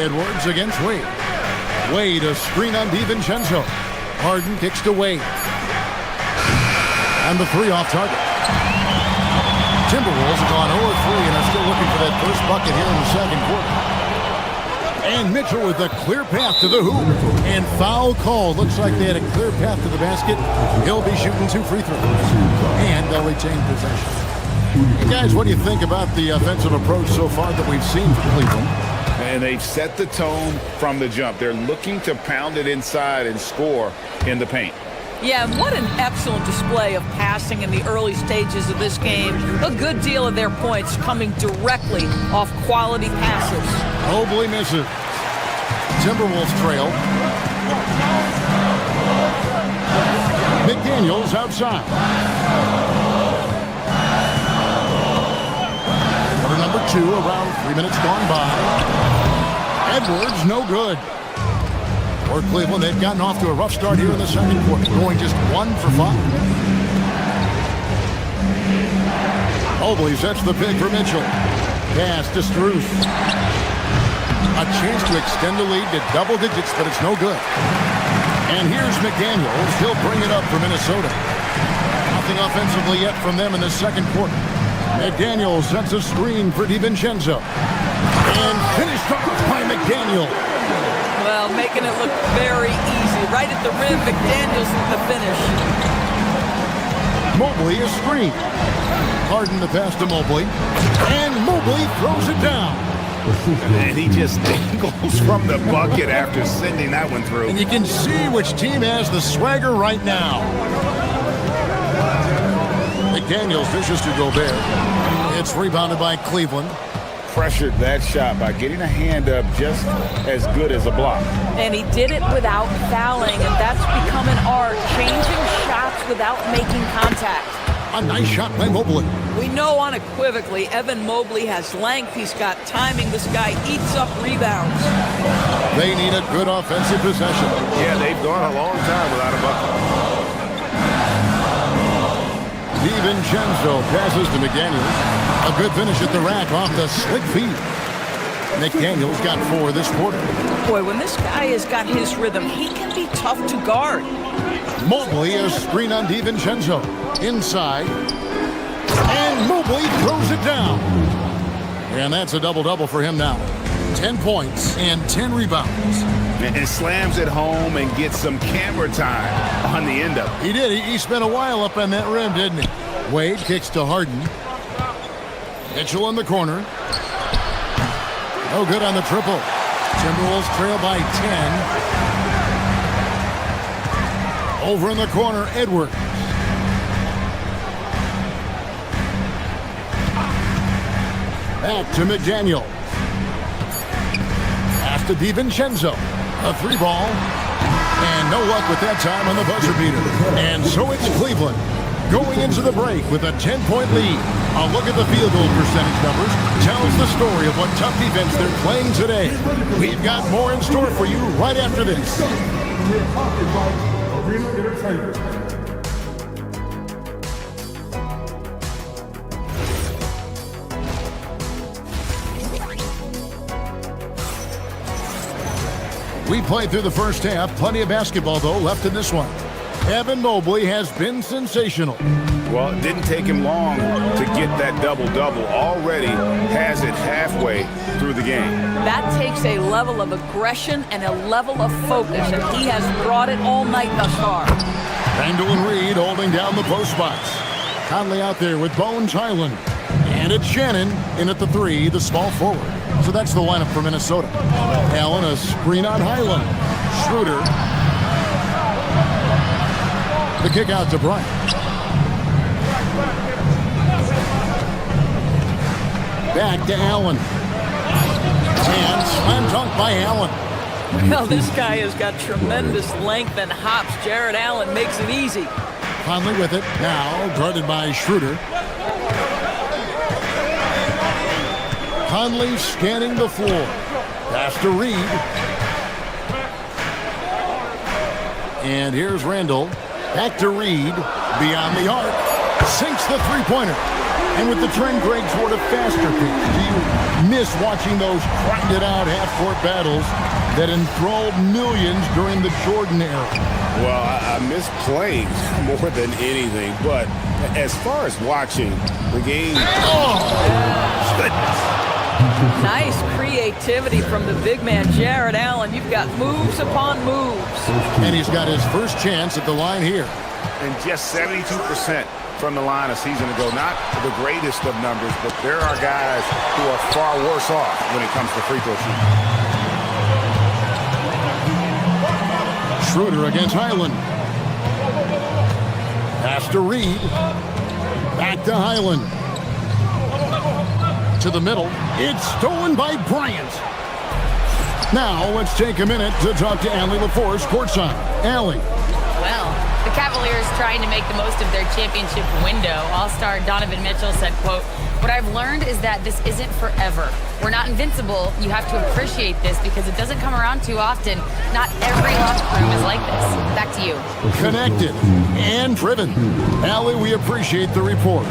Edwards against Wade. Wade, a screen on DiVincenzo. Harden kicks to Wade. And the three off target. Timberwolves have gone 0-3 and are still looking for that first bucket here in the second quarter. And Mitchell with a clear path to the hoop. And foul call. Looks like they had a clear path to the basket. He'll be shooting 2 free throws. And they'll retain possession. Hey guys, what do you think about the offensive approach so far that we've seen from Cleveland? And they've set the tone from the jump. They're looking to pound it inside and score in the paint. Yeah, what an excellent display of passing in the early stages of this game. A good deal of their points coming directly off quality passes. Mobley misses. Timberwolves trail. McDaniels outside. Quarter number 2, around 3 minutes gone by. Edwards, no good. For Cleveland, they've gotten off to a rough start here in the second quarter, going just 1 for 5. Mobley sets the pick for Mitchell. Pass to Strus. A chance to extend the lead to double digits, but it's no good. And here's McDaniels. He'll bring it up for Minnesota. Nothing offensively yet from them in the second quarter. McDaniels sets a screen for DiVincenzo. And finished off by McDaniels. Well, making it look very easy. Right at the rim, McDaniels with the finish. Mobley is screen. Harden the pass to Mobley. And Mobley throws it down. And he just dangles from the bucket after sending that one through. And you can see which team has the swagger right now. McDaniels dishes to Gobert. It's rebounded by Cleveland. Pressured that shot by getting a hand up just as good as a block. And he did it without fouling, and that's become an art, changing shots without making contact. A nice shot by Mobley. We know unequivocally Evan Mobley has length. He's got timing. This guy eats up rebounds. They need a good offensive possession. Yeah, they've gone a long time without a bucket. DiVincenzo passes to McDaniels. A good finish at the rack off the slick feet. McDaniels got 4 this quarter. Boy, when this guy has got his rhythm, he can be tough to guard. Mobley, a screen on DiVincenzo. Inside. And Mobley throws it down. And that's a double-double for him now. 10 points and 10 rebounds. And slams it home and gets some camera time on the end of it. He did. He spent a while up on that rim, didn't he? Wade kicks to Harden. Mitchell in the corner. No good on the triple. Timberwolves trail by 10. Over in the corner, Edwards. Back to McDaniel. Pass to DiVincenzo. A 3-ball. And no luck with that time on the buzzer beater. And so it's Cleveland going into the break with a 10-point lead. A look at the field goal percentage numbers tells the story of what tough defense they're playing today. We've got more in store for you right after this. We played through the first half. Plenty of basketball, though, left in this one. Evan Mobley has been sensational. Well, it didn't take him long to get that double-double. Already has it halfway through the game. That takes a level of aggression and a level of focus, and he has brought it all night thus far. Randall and Reed holding down the post spots. Conley out there with Bones Highland. And it's Shannon in at the 3, the small forward. So that's the lineup for Minnesota. Allen, a screen on Highland. Schroeder. The kick out to Bryant. Back to Allen. And slam dunk by Allen. Well, this guy has got tremendous length and hops. Jared Allen makes it easy. Conley with it. Now guarded by Schroeder. Conley scanning the floor. Pass to Reed. And here's Randall. Back to Reed. Beyond the arc. Sinks the three-pointer. And with the trend, Greg, toward a faster pace. Do you miss watching those grinded-out half-court battles that enthralled millions during the Jordan era? Well, I miss playing more than anything. But as far as watching the game... goodness. Nice creativity from the big man, Jared Allen. You've got moves upon moves. And he's got his first chance at the line here. And just 72% from the line a season ago. Not the greatest of numbers, but there are guys who are far worse off when it comes to free throw shooting. Schroeder against Highland. Pass to Reed. Back to Highland. To the middle. It's stolen by Bryant. Now let's take a minute to talk to Allie LaForce courtside. Allie. Well, the Cavaliers trying to make the most of their championship window. All-star Donovan Mitchell said, quote, "What I've learned is that this isn't forever. We're not invincible. You have to appreciate this because it doesn't come around too often. Not every locker room is like this." Back to you. Connected and driven. Allie, we appreciate the report.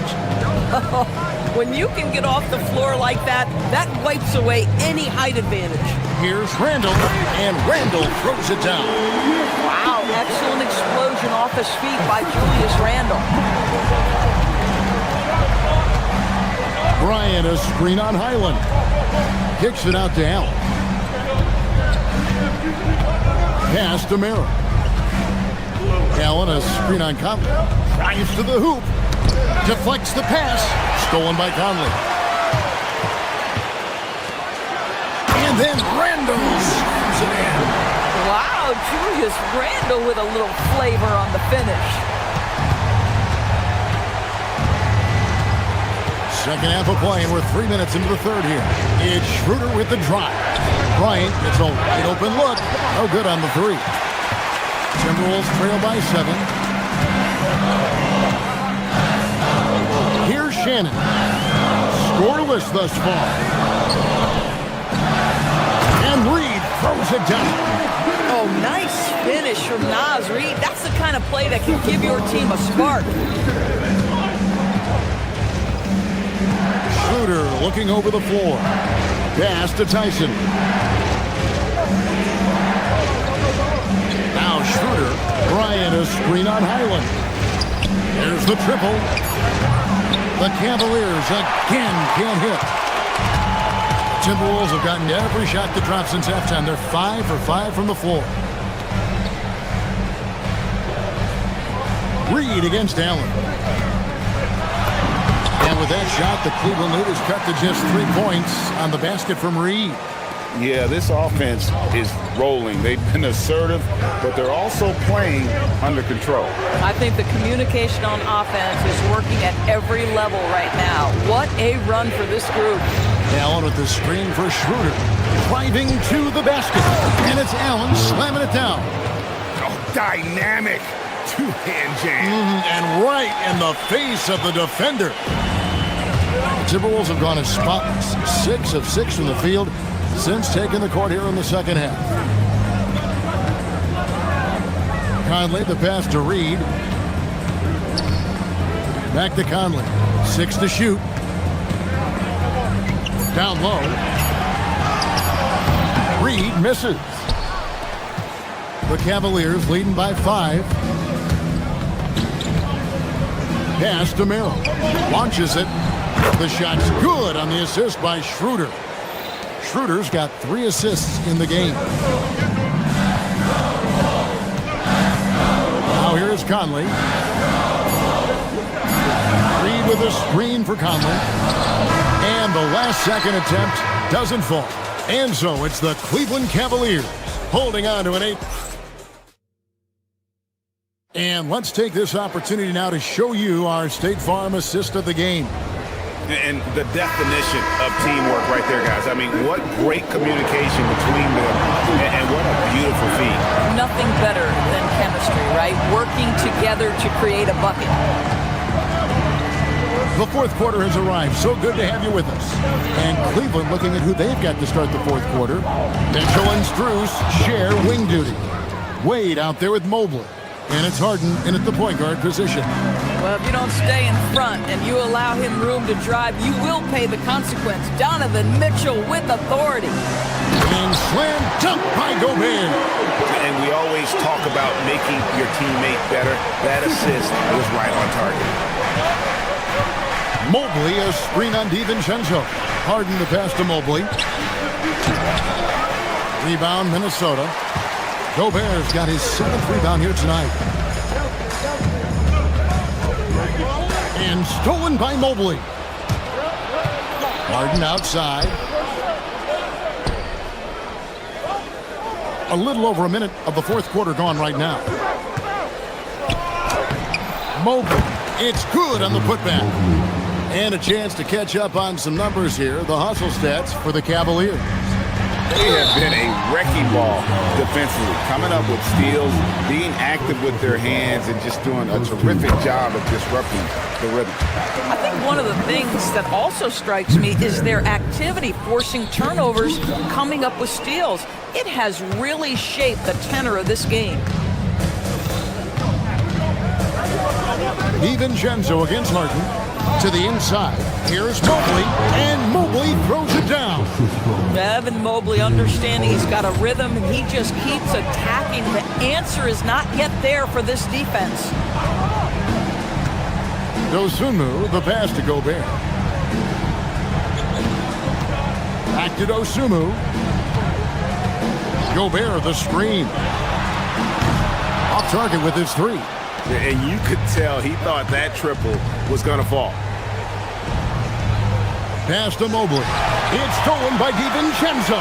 When you can get off the floor like that, that wipes away any height advantage. Here's Randall, and Randall throws it down. Wow, excellent explosion off his feet by Julius Randle. Bryant, a screen on Highland. Kicks it out to Allen. Pass to Merrill. Allen, a screen on Conley. Drives to the hoop. Deflects the pass. Stolen by Conley. And then Randall slams it in. Wow, Julius Randle with a little flavor on the finish. Second half of play, and we're 3 minutes into the third here. It's Schroeder with the drive. Bryant gets a wide open look. No good on the three. Timberwolves trail by 7. Here's Shannon. Scoreless thus far. And Reed throws it down. Oh, nice finish from Naz Reed. That's the kind of play that can give your team a spark. Schroeder looking over the floor. Pass to Tyson. Now Schroeder. Bryant, a screen on Highland. There's the triple. The Cavaliers again can't hit. Timberwolves have gotten every shot that dropped since halftime. They're 5 for 5 from the floor. Reed against Allen. And with that shot, the Cleveland lead is cut to just 3 points on the basket from Reed. Yeah, this offense is rolling. They've been assertive, but they're also playing under control. I think the communication on offense is working at every level right now. What a run for this group. Allen with the screen for Schroeder. Driving to the basket. And it's Allen slamming it down. Oh, dynamic two-hand jam. And right in the face of the defender. The Timberwolves have gone as spotless. 6 of 6 from the field since taking the court here in the second half. Conley, the pass to Reed. Back to Conley. 6 to shoot. Down low. Reed misses. The Cavaliers leading by 5. Pass to Merrill. Launches it. The shot's good on the assist by Schroeder. Schroeder's got 3 assists in the game. Now here's Conley. Reed with a screen for Conley. And the last second attempt doesn't fall. And so it's the Cleveland Cavaliers holding on to an 8. And let's take this opportunity now to show you our State Farm assist of the game. And the definition of teamwork right there, guys. I mean, what great communication between them, and what a beautiful feat. Nothing better than chemistry, right? Working together to create a bucket. The fourth quarter has arrived. So good to have you with us. And Cleveland looking at who they've got to start the fourth quarter. Mitchell and Strus share wing duty. Wade out there with Mobley. And it's Harden in at the point guard position. Well, if you don't stay in front and you allow him room to drive, you will pay the consequence. Donovan Mitchell with authority. And slam dunk by Gobert. And we always talk about making your teammate better. That assist was right on target. Mobley, a screen on DiVincenzo. Harden the pass to Mobley. Rebound, Minnesota. Gobert's got his 7th rebound here tonight. And stolen by Mobley. Harden outside. A little over a minute of the fourth quarter gone right now. Mobley, it's good on the putback. And a chance to catch up on some numbers here. The hustle stats for the Cavaliers. They have been a wrecking ball defensively, coming up with steals, being active with their hands, and just doing a terrific job of disrupting the rhythm. I think one of the things that also strikes me is their activity, forcing turnovers, coming up with steals. It has really shaped the tenor of this game. DiVincenzo against Harden. To the inside. Here's Mobley, and Mobley throws it down. Evan Mobley understanding he's got a rhythm, and he just keeps attacking. The answer is not yet there for this defense. Dosunmu, the pass to Gobert. Back to Dosunmu. Gobert, the screen. Off target with his 3. And you could tell he thought that triple was going to fall. Pass to Mobley. It's stolen by DiVincenzo.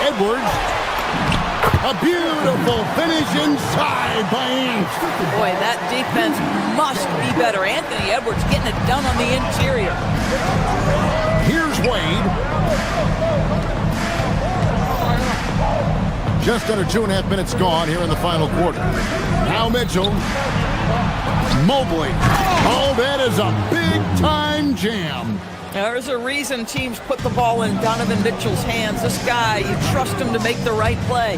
Edwards. A beautiful finish inside by Ant. Boy, that defense must be better. Anthony Edwards getting it done on the interior. Here's Wade. Just under 2.5 minutes gone here in the final quarter. Now Mitchell. Mobley. Oh, that is a big-time jam. There's a reason teams put the ball in Donovan Mitchell's hands. This guy, you trust him to make the right play.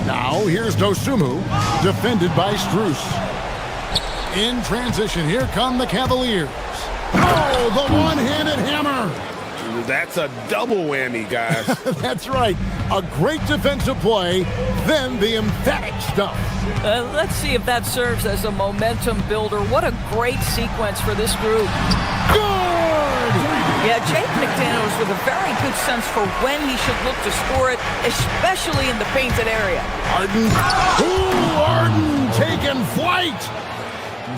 Now here's Dosunmu, defended by Strus. In transition, here come the Cavaliers. Oh, the one-handed hammer. That's a double whammy, guys. That's right. A great defensive play, then the emphatic stuff. Let's see if that serves as a momentum builder. What a great sequence for this group. Good! Yeah, Jake McDaniels with a very good sense for when he should look to score it, especially in the painted area. Harden. Ooh, Harden taking flight.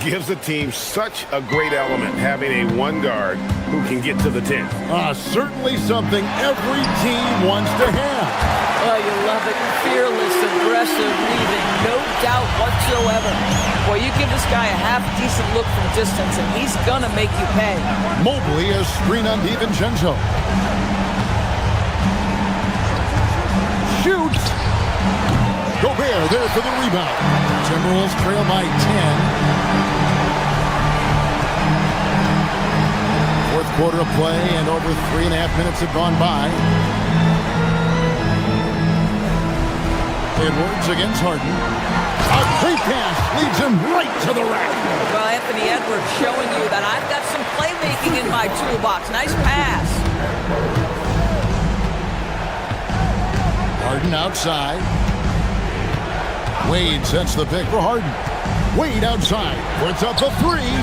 gives the team such a great element, having a one guard who can get to the 10. Certainly something every team wants to have. Oh, you love it. Fearless, aggressive, leaving no doubt whatsoever. Boy, you give this guy a half-decent look from distance, and he's gonna make you pay. Mobley has screen on DiVincenzo. Shoots! Gobert there for the rebound. Timberwolves trail by 10. Fourth quarter of play, and over 3.5 minutes have gone by. Edwards against Harden. A great pass leads him right to the rack. Well, Anthony Edwards showing you that I've got some playmaking in my toolbox. Nice pass. Harden outside. Wade sets the pick for Harden. Wade outside. Puts up a three.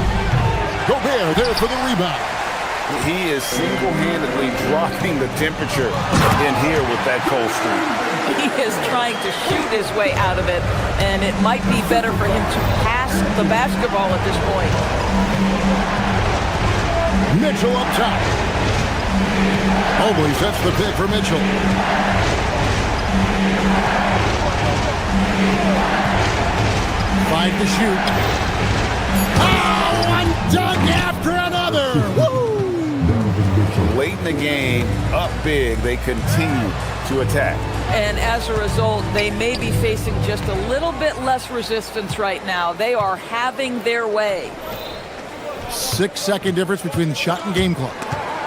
Gobert there for the rebound. He is single-handedly dropping the temperature in here with that cold streak. He is trying to shoot his way out of it, and it might be better for him to pass the basketball at this point. Mitchell up top. Mobley sets the pick for Mitchell. Five to shoot. Oh, one dunk after another. Woo! Late in the game, up big, they continue to attack. And as a result, they may be facing just a little bit less resistance right now. They are having their way. 6-second difference between the shot and game clock.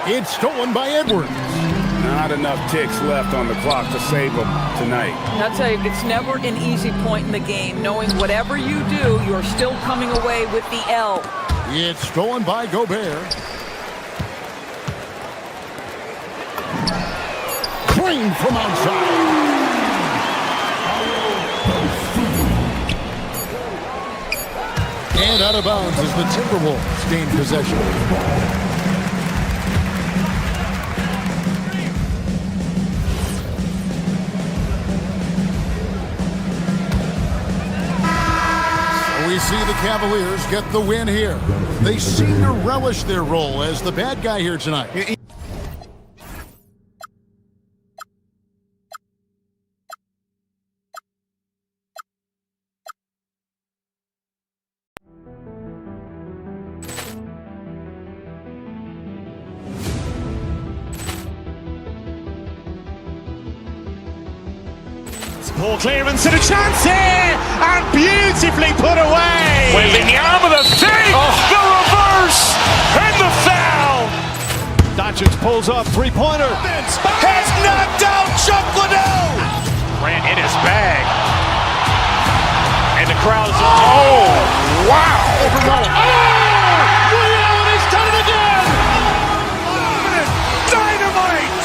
It's stolen by Edwards. Not enough ticks left on the clock to save them tonight. I'll tell you, it's never an easy point in the game, knowing whatever you do, you're still coming away with the L. It's stolen by Gobert. Green from outside. And out of bounds as the Timberwolves gain possession. We see the Cavaliers get the win here. They seem to relish their role as the bad guy here tonight. Ball clearance and a chance here, and beautifully put away. Wembanyama the fake, the reverse, and the foul. Doncic pulls up, three-pointer. Has knocked out Chuck Liddell. Ran in his bag. And the crowd is, oh, wow. Ray Allen has done it again. Dynamite.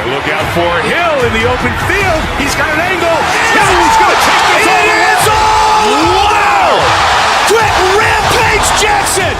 And look out for Hill in the open field. He's got an angle. He's going to take this all the way. Wow. Quick Rampage Jackson.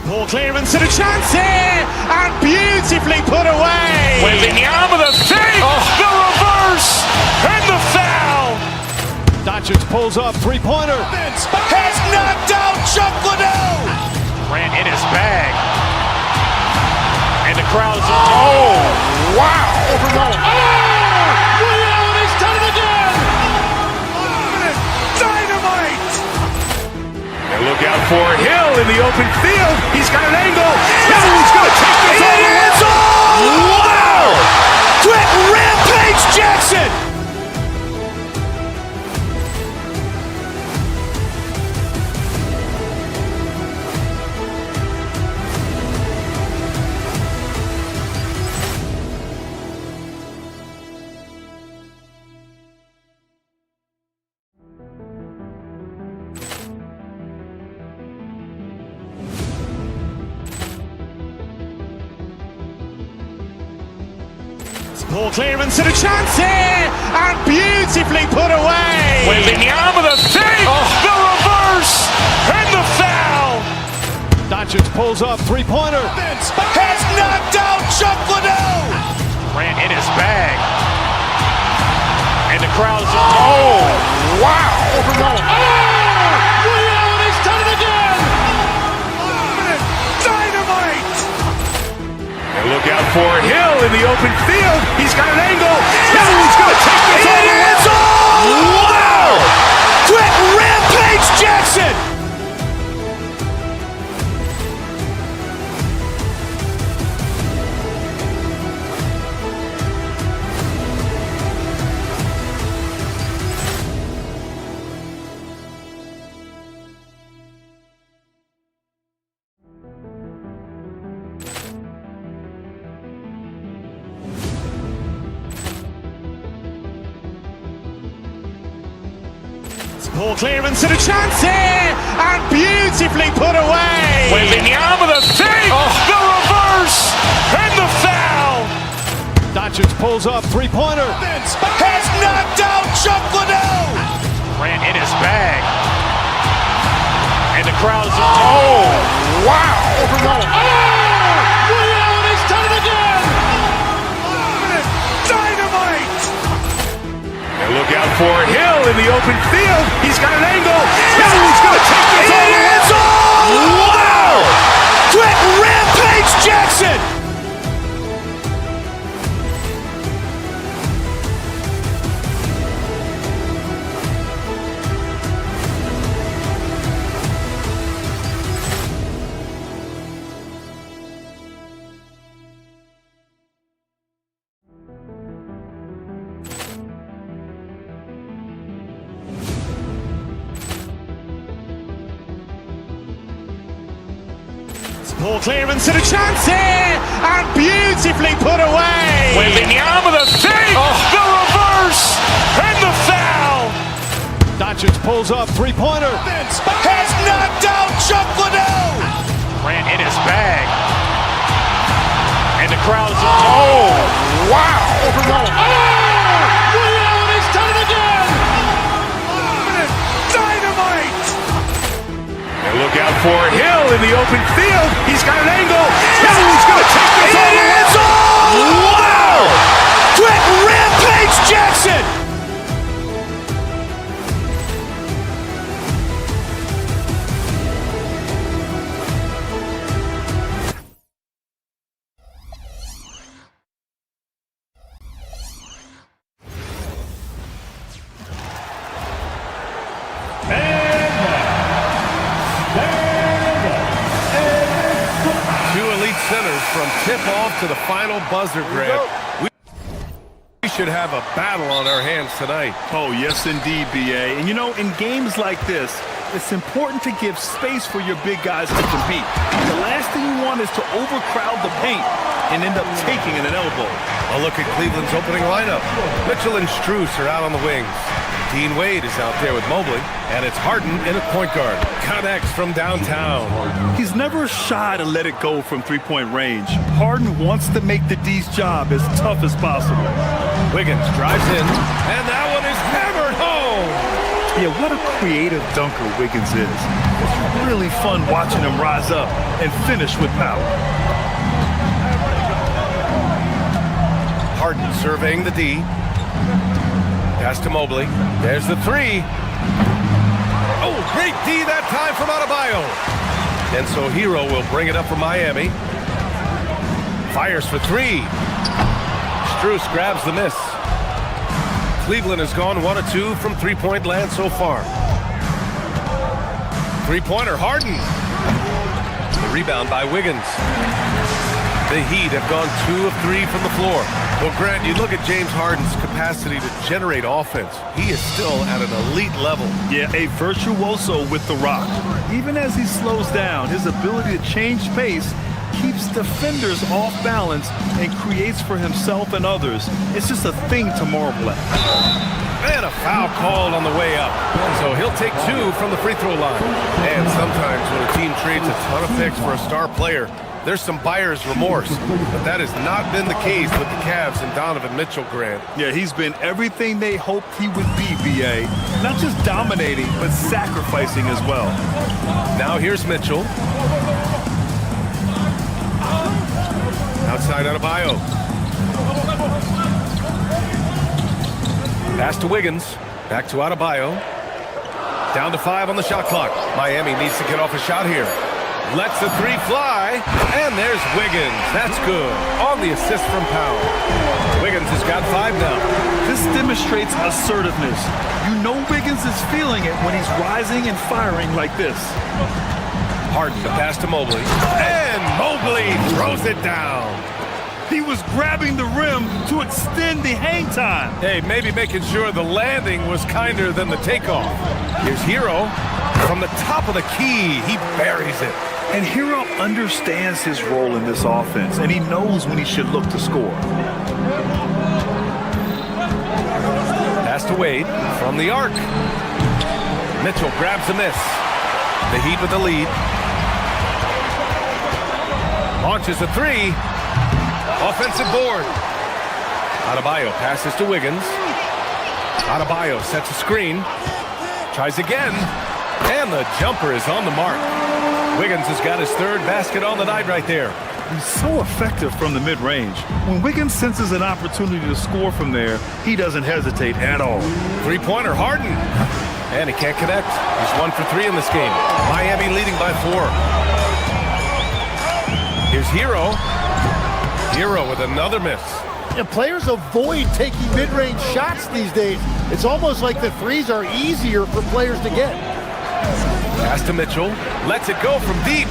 Ball clearance and a chance here, and beautifully put away. Wembanyama the fake, the reverse, and the foul. Doncic pulls up, three-pointer. Has knocked out Chuck Liddell. Ran in his bag. And the crowd is, oh, wow. Ray Allen has done it again. Dynamite. And look out for Hill in the open field. He's got an angle. He's going to take this all the way. Wow. Quick Rampage Jackson. Ball clearance and a chance here, and beautifully put away. Wembanyama the save, the reverse, and the foul. Doncic pulls up, three-pointer. Has knocked out Chuck Liddell. Ran in his bag. And the crowd is, oh, wow. He's done it again. Dynamite. And look out for Hill in the open field. He's got an angle. No, he's going to take this all the way. It's all. Wow. Quick rampage Jackson. Ball clearance and a chance here, and beautifully put away. Wembanyama the save, the reverse, and the foul. Doncic pulls up, three-pointer. Has knocked out Chuck Liddell. Ran in his bag. And the crowd is, oh, wow. He's done it again. Dynamite. And look out for Hill in the open field. He's got an angle. No, he's going to take this all the way. It's all. Wow. Quick rampage Jackson. Ball clearance and a chance here, and beautifully put away. Wembanyama the save, the reverse, and the foul. Doncic pulls up, three-pointer. Has knocked out Chuck Liddell. Ran in his bag. And the crowd is, oh, wow. He's done it again. Dynamite. And look out for Hill in the open field. He's got an angle. No, he's going to take this all the way. It's all. Wow. Quick rampage Jackson. From tip-off to the final buzzer grab. We should have a battle on our hands tonight. Oh, yes, indeed, B.A. And, you know, in games like this, it's important to give space for your big guys to compete. The last thing you want is to overcrowd the paint and end up taking an elbow. A look at Cleveland's opening lineup. Mitchell and Strus are out on the wings. Dean Wade is out there with Mobley, and it's Harden in at point guard. Connects from downtown. He's never shy to let it go from three-point range. Harden wants to make the D's job as tough as possible. Wiggins drives in, and that one is hammered home. Yeah, what a creative dunker Wiggins is. It's really fun watching him rise up and finish with power. Harden surveying the D. Pass to Mobley. There's the three. Oh, great D that time from Adebayo. And so Hero will bring it up for Miami. Fires for three. Strus grabs the miss. Cleveland has gone 1 of 2 from three-point land so far. Three-pointer, Harden. The rebound by Wiggins. The Heat have gone 2 of 3 from the floor. Well, Grant, you look at James Harden's capacity to generate offense. He is still at an elite level. Yeah, a virtuoso with the rock. Even as he slows down, his ability to change pace keeps defenders off balance and creates for himself and others. It's just a thing to marvel at. And a foul called on the way up. So he'll take 2 from the free throw line. And sometimes when a team trades a ton of picks for a star player, there's some buyer's remorse. But that has not been the case with the Cavs and Donovan Mitchell, Grant. Yeah, he's been everything they hoped he would be, BA. Not just dominating, but sacrificing as well. Now here's Mitchell. Outside Adebayo. Pass to Wiggins. Back to Adebayo. Down to 5 on the shot clock. Miami needs to get off a shot here. Lets the 3 fly. And there's Wiggins. That's good. On the assist from Powell. Wiggins has got 5 now. This demonstrates assertiveness. You know Wiggins is feeling it when he's rising and firing like this. Harden to pass to Mobley. And Mobley throws it down. He was grabbing the rim to extend the hang time. Hey, maybe making sure the landing was kinder than the takeoff. Here's Hero. From the top of the key, he buries it. And Hero understands his role in this offense, and he knows when he should look to score. Pass to Wade from the arc. Mitchell grabs a miss. The Heat with the lead. Launches a 3. Offensive board. Adebayo passes to Wiggins. Adebayo sets a screen. Tries again. And the jumper is on the mark. Wiggins has got his 3rd basket on the night right there. He's so effective from the mid-range. When Wiggins senses an opportunity to score from there, he doesn't hesitate at all. 3-pointer Harden. And he can't connect. He's 1 for 3 in this game. Miami leading by 4. Here's Hero. Hero with another miss. Yeah, players avoid taking mid-range shots these days. It's almost like the threes are easier for players to get. Pass to Mitchell. Lets it go from deep.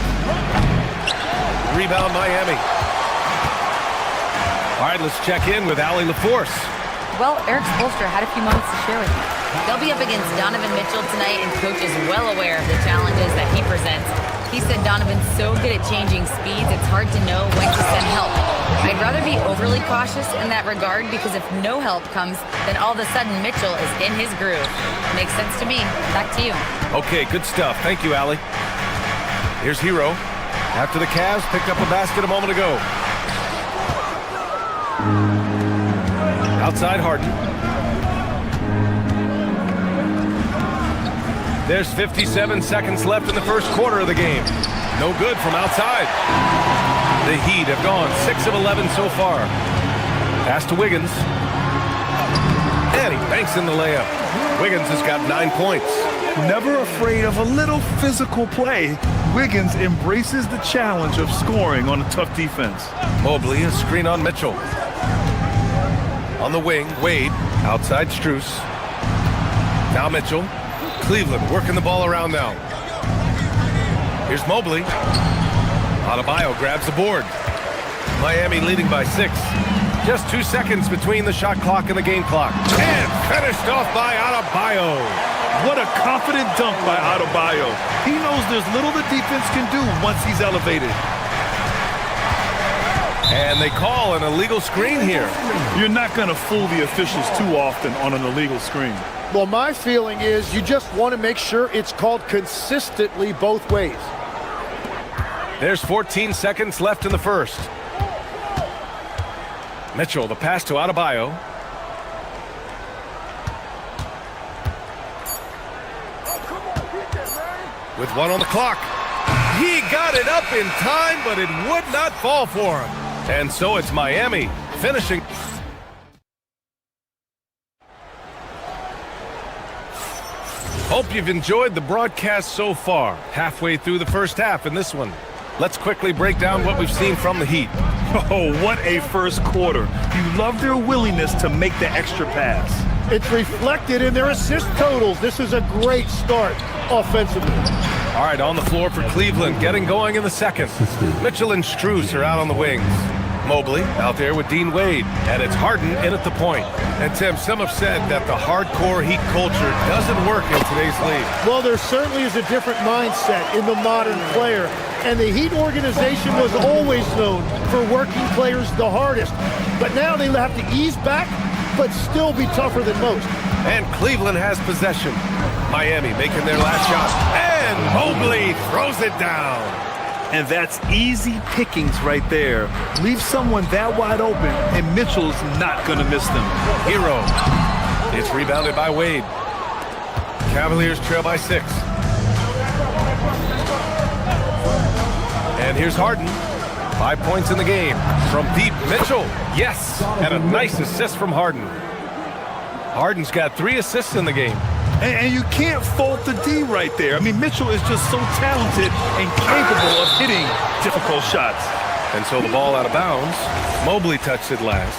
Rebound Miami. All right, let's check in with Allie LaForce. Well, Eric Spoelstra had a few moments to share with you. They'll be up against Donovan Mitchell tonight, and Coach is well aware of the challenges that he presents. He said Donovan's so good at changing speeds, it's hard to know when to send help. I'd rather be overly cautious in that regard, because if no help comes, then all of a sudden Mitchell is in his groove. Makes sense to me. Back to you. Okay, good stuff. Thank you, Allie. Here's Hero. After the Cavs picked up a basket a moment ago. Outside Harden. There's 57 seconds left in the first quarter of the game. No good from outside. The Heat have gone 6 of 11 so far. Pass to Wiggins. And he banks in the layup. Wiggins has got 9 points. Never afraid of a little physical play, Wiggins embraces the challenge of scoring on a tough defense. Mobley, a screen on Mitchell. On the wing, Wade, outside Strus. Now Mitchell. Cleveland working the ball around now. Here's Mobley. Adebayo grabs the board. Miami leading by 6. Just 2 seconds between the shot clock and the game clock. And finished off by Adebayo. What a confident dunk by Adebayo. He knows there's little the defense can do once he's elevated. And they call an illegal screen here. You're not going to fool the officials too often on an illegal screen. Well, my feeling is you just want to make sure it's called consistently both ways. There's 14 seconds left in the first. Mitchell, the pass to Adebayo. With 1 on the clock. He got it up in time, but it would not fall for him. And so it's Miami finishing. Hope you've enjoyed the broadcast so far. Halfway through the first half in this one. Let's quickly break down what we've seen from the Heat. Oh, what a first quarter. You love their willingness to make the extra pass. It's reflected in their assist totals. This is a great start offensively. All right, on the floor for Cleveland, getting going in the second. Mitchell and Strus are out on the wings. Mobley out there with Dean Wade, and it's Harden in at the point. And Tim, some have said that the hardcore Heat culture doesn't work in today's league. Well, there certainly is a different mindset in the modern player, and the Heat organization was always known for working players the hardest. But now they have to ease back, but still be tougher than most. And Cleveland has possession. Miami making their last shot, and Mobley throws it down. And that's easy pickings right there. Leave someone that wide open, and Mitchell's not going to miss them. Hero. It's rebounded by Wade. Cavaliers trail by 6. And here's Harden. 5 points in the game. From deep, Mitchell. Yes. And a nice assist from Harden. Harden's got 3 assists in the game. And you can't fault the D right there. I mean, Mitchell is just so talented and capable of hitting difficult shots. And so the ball out of bounds. Mobley touched it last.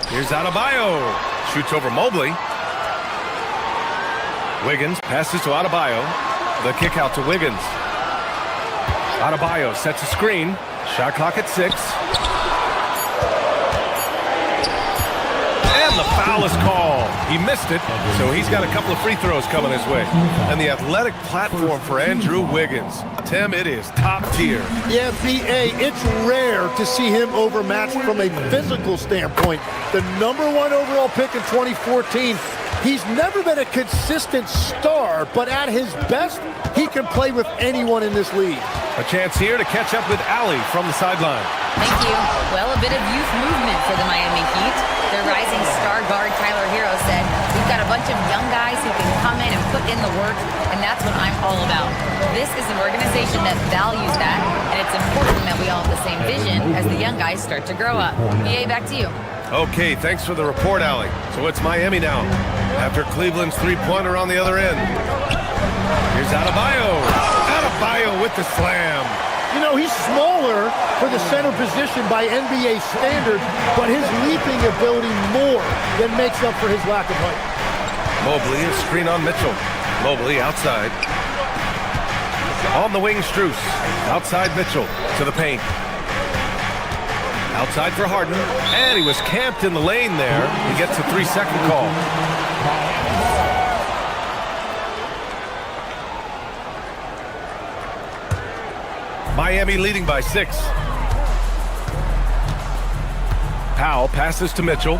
Here's Adebayo. Shoots over Mobley. Wiggins passes to Adebayo. The kick out to Wiggins. Adebayo sets a screen. Shot clock at 6. And the foul is called. He missed it, so he's got a couple of free throws coming his way. And the athletic platform for Andrew Wiggins. Tim, it is top tier. Yeah, B.A., it's rare to see him overmatched from a physical standpoint. The #1 overall pick in 2014. He's never been a consistent star, but at his best, he can play with anyone in this league. A chance here to catch up with Allie from the sideline. Thank you. Well, a bit of youth movement for the Miami Heat. Their rising star guard, Tyler Hero, said, "We've got a bunch of young guys who can come in and put in the work, and that's what I'm all about." This is an organization that values that, and it's important that we all have the same vision as the young guys start to grow up. BA, back to you. Okay, thanks for the report, Allie. So it's Miami now, after Cleveland's three-pointer on the other end. Here's Adebayo. Adebayo with the slam. You know, he's smaller for the center position by NBA standards, but his leaping ability more than makes up for his lack of height. Mobley, a screen on Mitchell. Mobley outside. On the wing, Strus. Outside Mitchell to the paint. Outside for Harden, and he was camped in the lane there. He gets a 3-second call. Miami leading by 6. Powell passes to Mitchell.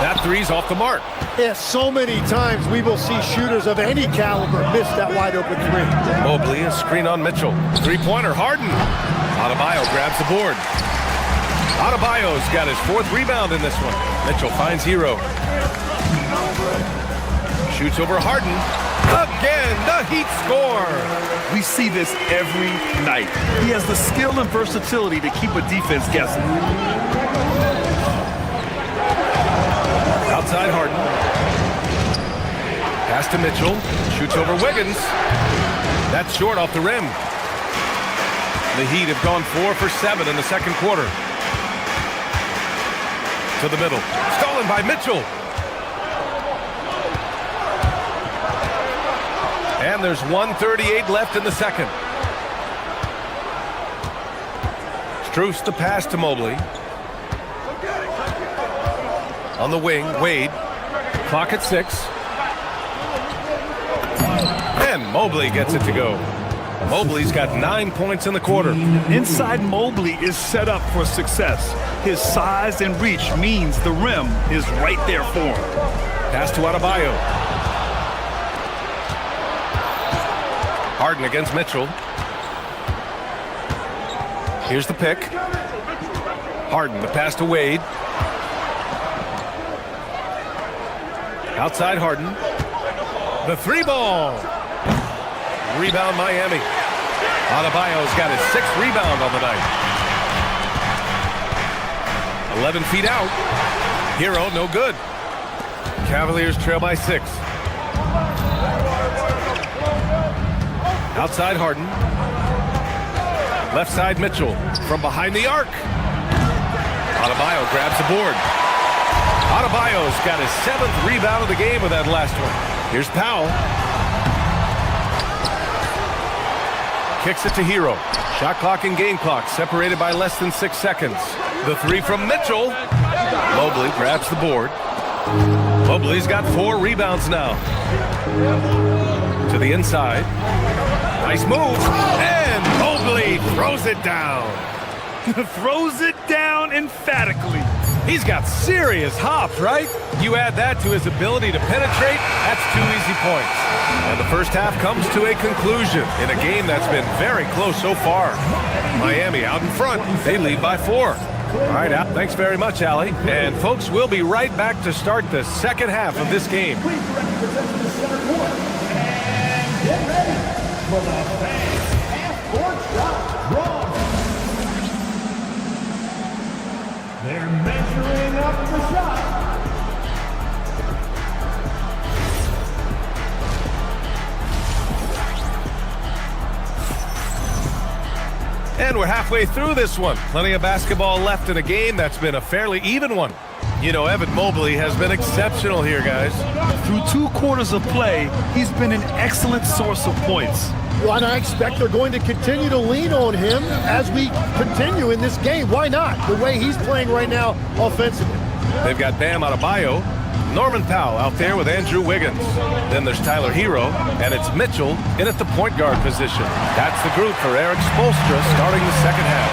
That three's off the mark. Yeah, so many times we will see shooters of any caliber miss that wide open three. Mobley, a screen on Mitchell. Three-pointer, Harden. Adebayo grabs the board. Adebayo's got his 4th rebound in this one. Mitchell finds Hero. Shoots over Harden. Again, the Heat score. We see this every night. He has the skill and versatility to keep a defense guessing. Outside Harden. Pass to Mitchell. Shoots over Wiggins. That's short off the rim. The Heat have gone 4 for 7 in the second quarter. To the middle. Stolen by Mitchell. And there's 1:38 left in the second. Strus the pass to Mobley. On the wing, Wade. Clock at 6. And Mobley gets it to go. Mobley's got 9 points in the quarter. Inside Mobley is set up for success. His size and reach means the rim is right there for him. Pass to Adebayo. Harden against Mitchell. Here's the pick. Harden, the pass to Wade. Outside Harden. The 3-ball. Rebound Miami. Adebayo's got his 6th rebound on the night. 11 feet out. Hero, no good. Cavaliers trail by 6. Outside Harden. Left side Mitchell. From behind the arc. Adebayo grabs the board. Adebayo's got his 7th rebound of the game with that last one. Here's Powell. Kicks it to Hero. Shot clock and game clock separated by less than 6 seconds. The 3 from Mitchell. Mobley grabs the board. Mobley's got 4 rebounds now. To the inside. Nice move. And Mobley throws it down. Throws it down emphatically. He's got serious hops, right? You add that to his ability to penetrate, that's 2 easy points. And the first half comes to a conclusion in a game that's been very close so far. Miami out in front. They lead by 4. All right, Al, thanks very much, Allie. And folks, we'll be right back to start the second half of this game. Please represent the center court. And get ready for the fans half-court shot draw. They're measuring up the shot. And we're halfway through this one. Plenty of basketball left in a game that's been a fairly even one. You know, Evan Mobley has been exceptional here, guys. Through 2 quarters of play, he's been an excellent source of points. Well, and I expect they're going to continue to lean on him as we continue in this game. Why not? The way he's playing right now offensively. They've got Bam Adebayo, Norman Powell out there with Andrew Wiggins. Then there's Tyler Hero, and it's Mitchell in at the point guard position. That's the group for Eric Spoelstra starting the second half.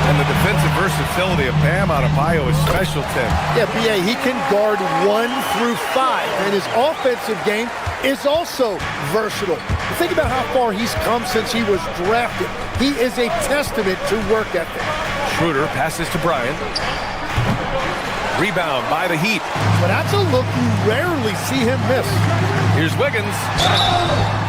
And the defensive versatility of Bam Adebayo is special, Tim. Yeah, B.A., he can guard 1 through 5, and his offensive game is also versatile. Think about how far he's come since he was drafted. He is a testament to work ethic. Schroeder passes to Bryant. Rebound by the Heat. But that's a look you rarely see him miss. Here's Wiggins.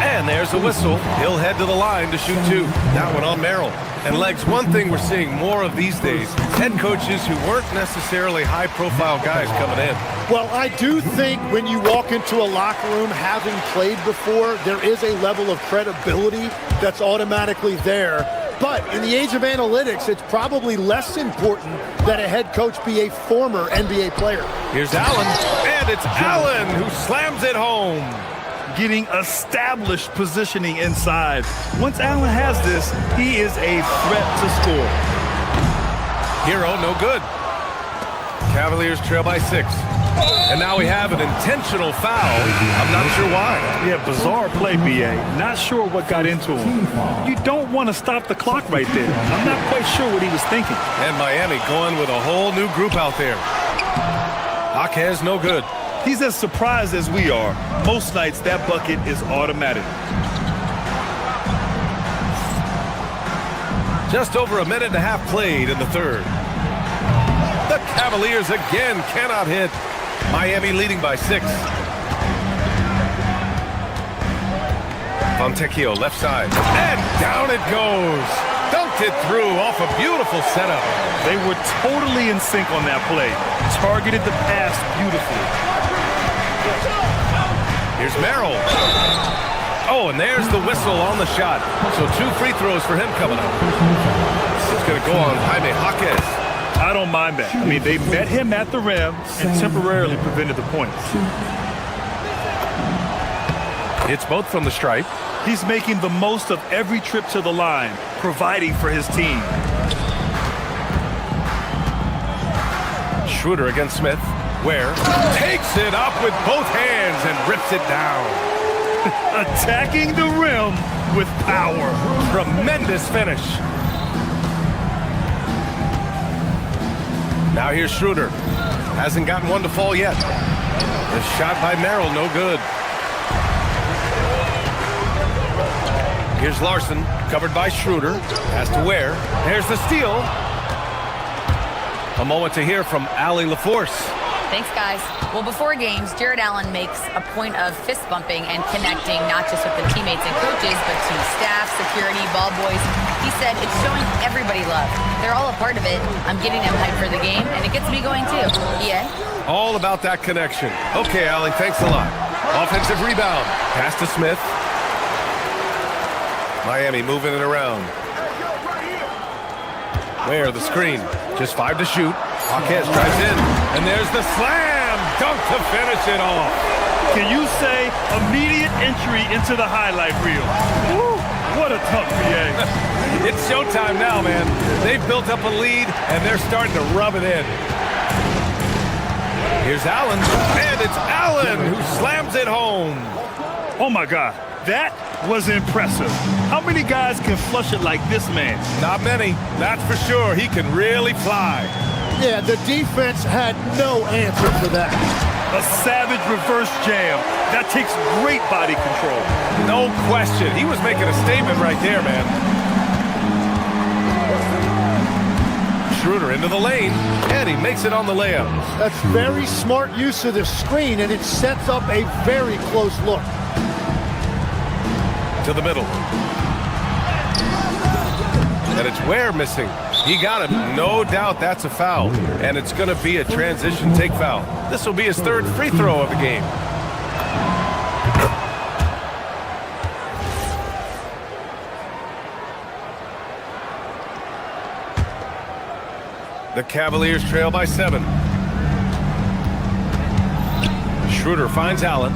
And there's the whistle. He'll head to the line to shoot 2. That one on Merrill. And Legs, one thing we're seeing more of these days, head coaches who weren't necessarily high-profile guys coming in. Well, I do think when you walk into a locker room having played before, there is a level of credibility that's automatically there. But in the age of analytics, it's probably less important that a head coach be a former NBA player. Here's Allen, and it's Allen who slams it home. Getting established positioning inside. Once Allen has this, he is a threat to score. Hero, no good. Cavaliers trail by 6. And now we have an intentional foul. I'm not sure why. Yeah, bizarre play, B.A. Not sure what got into him. You don't want to stop the clock right there. I'm not quite sure what he was thinking. And Miami going with a whole new group out there. Jaquez, no good. He's as surprised as we are. Most nights, that bucket is automatic. Just over a minute and a half played in the third. The Cavaliers again cannot hit. Miami leading by 6. Fontecchio left side. And down it goes. Dunked it through off a beautiful setup. They were totally in sync on that play. Targeted the pass beautifully. Here's Merrill. Oh, and there's the whistle on the shot. So 2 free throws for him coming up. This is going to go on Jaime Jaquez. I don't mind that. I mean, they met him at the rim and temporarily prevented the points. It's both from the stripe. He's making the most of every trip to the line, providing for his team. Schroeder against Smith. Ware takes it up with both hands and rips it down. Attacking the rim with power. Tremendous finish. Now here's Schroeder. Hasn't gotten one to fall yet. The shot by Merrill, no good. Here's Larson, covered by Schroeder. Has to Ware. There's the steal. A moment to hear from Allie LaForce. Thanks, guys. Well, before games, Jared Allen makes a point of fist bumping and connecting not just with the teammates and coaches, but to staff, security, ball boys. He said it's showing everybody love. They're all a part of it. I'm getting them hyped for the game, and it gets me going too. Yeah? All about that connection. Okay, Allie, thanks a lot. Offensive rebound. Pass to Smith. Miami moving it around. Where the screen. Just 5 to shoot. Jaquez drives in, and there's the slam dunk to finish it off. Can you say immediate entry into the highlight reel? Woo, what a tough BA. It's showtime now, man. They've built up a lead, and they're starting to rub it in. Here's Allen, and it's Allen who slams it home. Oh, my God. That was impressive. How many guys can flush it like this man? Not many, that's for sure. He can really fly. Yeah, the defense had no answer for that. A savage reverse jam. That takes great body control. No question. He was making a statement right there, man. Schroeder into the lane, and he makes it on the layup. That's very smart use of the screen, and it sets up a very close look. To the middle. And it's Ware missing. He got him. No doubt that's a foul. And it's going to be a transition take foul. This will be his third free throw of the game. The Cavaliers trail by 7. Schroeder finds Allen.